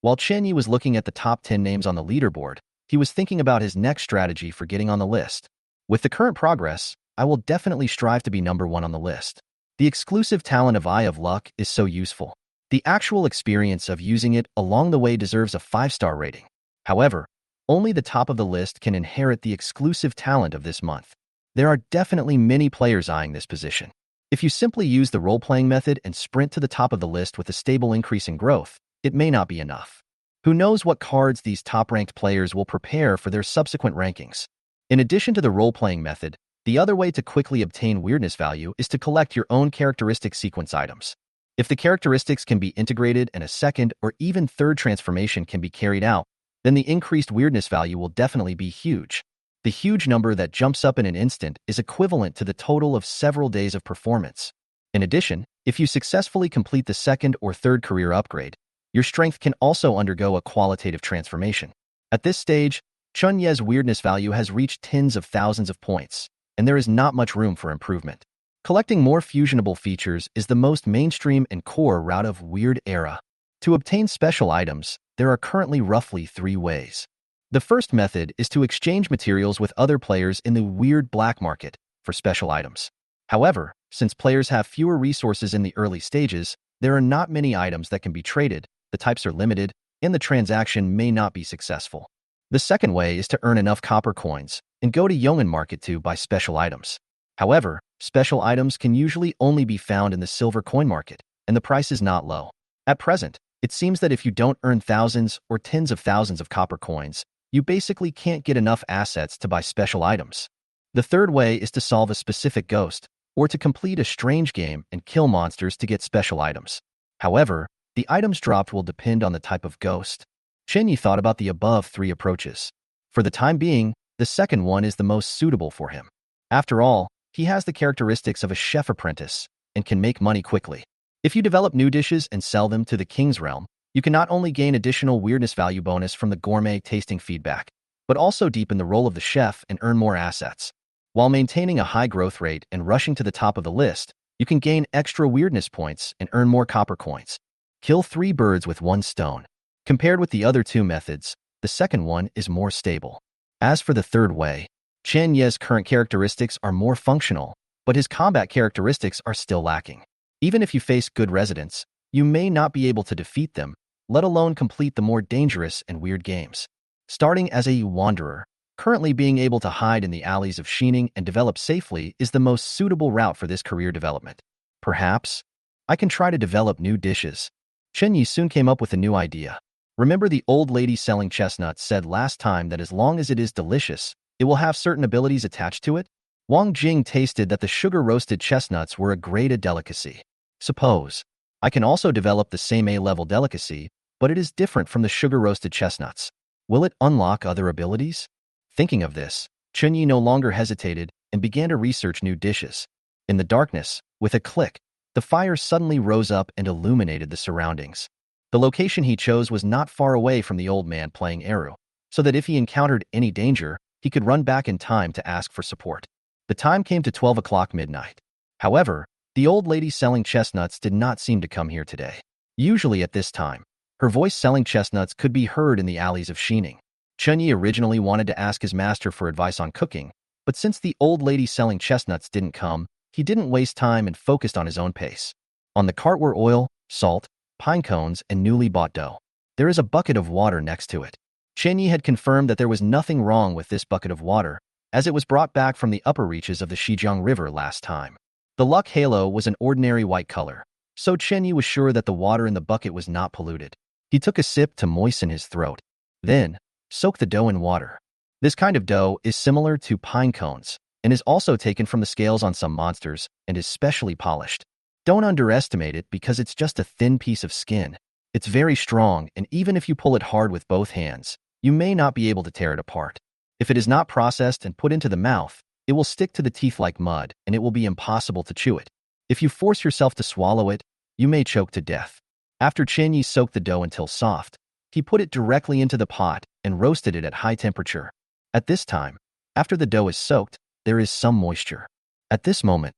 While Chen Yi was looking at the top 10 names on the leaderboard, he was thinking about his next strategy for getting on the list. With the current progress, I will definitely strive to be number 1 on the list. The exclusive talent of Eye of Luck is so useful. The actual experience of using it along the way deserves a 5-star rating. However, only the top of the list can inherit the exclusive talent of this month. There are definitely many players eyeing this position. If you simply use the role-playing method and sprint to the top of the list with a stable increase in growth, it may not be enough. Who knows what cards these top-ranked players will prepare for their subsequent rankings? In addition to the role-playing method, the other way to quickly obtain weirdness value is to collect your own characteristic sequence items. If the characteristics can be integrated and a second or even third transformation can be carried out, then the increased weirdness value will definitely be huge. The huge number that jumps up in an instant is equivalent to the total of several days of performance. In addition, if you successfully complete the second or third career upgrade, your strength can also undergo a qualitative transformation. At this stage, Chun Ye's weirdness value has reached tens of thousands of points, and there is not much room for improvement. Collecting more fusionable features is the most mainstream and core route of Weird Era. To obtain special items, there are currently roughly 3 ways. The first method is to exchange materials with other players in the weird black market for special items. However, since players have fewer resources in the early stages, there are not many items that can be traded, the types are limited, and the transaction may not be successful. The second way is to earn enough copper coins and go to Yong'an Market to buy special items. However, special items can usually only be found in the silver coin market, and the price is not low. At present, it seems that if you don't earn thousands or tens of thousands of copper coins, you basically can't get enough assets to buy special items. The third way is to solve a specific ghost, or to complete a strange game and kill monsters to get special items. However, the items dropped will depend on the type of ghost. Chen Yi thought about the above 3 approaches. For the time being, the second one is the most suitable for him. After all, he has the characteristics of a chef apprentice and can make money quickly. If you develop new dishes and sell them to the King's Realm, you can not only gain additional weirdness value bonus from the gourmet tasting feedback, but also deepen the role of the chef and earn more assets. While maintaining a high growth rate and rushing to the top of the list, you can gain extra weirdness points and earn more copper coins. Kill 3 birds with 1 stone. Compared with the other 2 methods, the second one is more stable. As for the third way, Chen Ye's current characteristics are more functional, but his combat characteristics are still lacking. Even if you face good residents, you may not be able to defeat them, let alone complete the more dangerous and weird games. Starting as a wanderer, currently being able to hide in the alleys of Xining and develop safely is the most suitable route for this career development. Perhaps, I can try to develop new dishes. Chen Yi soon came up with a new idea. Remember the old lady selling chestnuts said last time that as long as it is delicious, it will have certain abilities attached to it? Wang Jing tasted that the sugar-roasted chestnuts were a great delicacy. Suppose I can also develop the same A-level delicacy, but it is different from the sugar-roasted chestnuts. Will it unlock other abilities? Thinking of this, Chen Yi no longer hesitated and began to research new dishes. In the darkness, with a click, the fire suddenly rose up and illuminated the surroundings. The location he chose was not far away from the old man playing Eru, so that if he encountered any danger, he could run back in time to ask for support. The time came to 12 o'clock midnight. However, the old lady selling chestnuts did not seem to come here today. Usually at this time, her voice selling chestnuts could be heard in the alleys of Xining. Chen Yi originally wanted to ask his master for advice on cooking, but since the old lady selling chestnuts didn't come, he didn't waste time and focused on his own pace. On the cart were oil, salt, pine cones, and newly bought dough. There is a bucket of water next to it. Chen Yi had confirmed that there was nothing wrong with this bucket of water, as it was brought back from the upper reaches of the Shijiang River last time. The luck halo was an ordinary white color, so Chen Yi was sure that the water in the bucket was not polluted. He took a sip to moisten his throat. Then, soak the dough in water. This kind of dough is similar to pine cones, and is also taken from the scales on some monsters, and is specially polished. Don't underestimate it because it's just a thin piece of skin. It's very strong, and even if you pull it hard with both hands, you may not be able to tear it apart. If it is not processed and put into the mouth, it will stick to the teeth like mud, and it will be impossible to chew it. If you force yourself to swallow it, you may choke to death. After Chen Yi soaked the dough until soft, he put it directly into the pot and roasted it at high temperature. At this time, after the dough is soaked, there is some moisture. At this moment,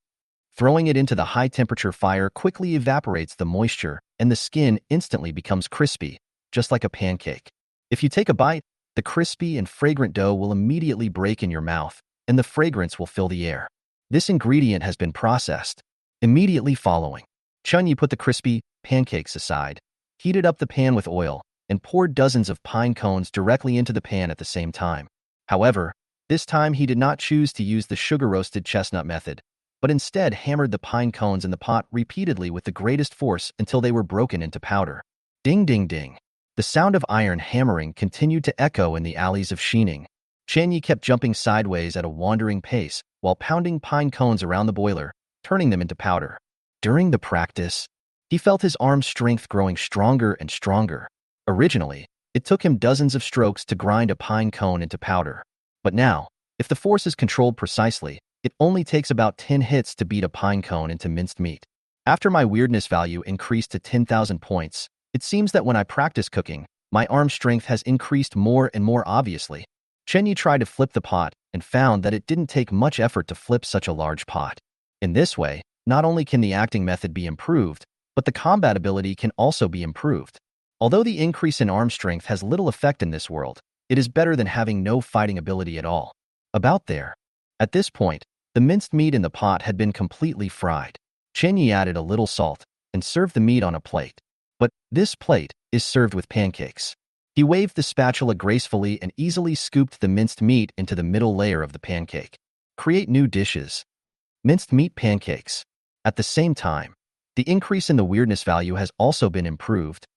throwing it into the high-temperature fire quickly evaporates the moisture and the skin instantly becomes crispy, just like a pancake. If you take a bite, the crispy and fragrant dough will immediately break in your mouth, and the fragrance will fill the air. This ingredient has been processed. Immediately following, Chen Yi put the crispy pancakes aside, heated up the pan with oil, and poured dozens of pine cones directly into the pan at the same time. However, this time he did not choose to use the sugar-roasted chestnut method, but instead hammered the pine cones in the pot repeatedly with the greatest force until they were broken into powder. Ding ding ding. The sound of iron hammering continued to echo in the alleys of Xining. Chen Yi kept jumping sideways at a wandering pace while pounding pine cones around the boiler, turning them into powder. During the practice, he felt his arm strength growing stronger and stronger. Originally, it took him dozens of strokes to grind a pine cone into powder. But now, if the force is controlled precisely, it only takes about 10 hits to beat a pine cone into minced meat. After my weirdness value increased to 10,000 points, it seems that when I practice cooking, my arm strength has increased more and more obviously. Chen Yi tried to flip the pot and found that it didn't take much effort to flip such a large pot. In this way, not only can the acting method be improved, but the combat ability can also be improved. Although the increase in arm strength has little effect in this world, it is better than having no fighting ability at all. About there. At this point, the minced meat in the pot had been completely fried. Chen Yi added a little salt and served the meat on a plate. But this plate is served with pancakes. He waved the spatula gracefully and easily scooped the minced meat into the middle layer of the pancake. Create new dishes. Minced meat pancakes. At the same time, the increase in the weirdness value has also been improved,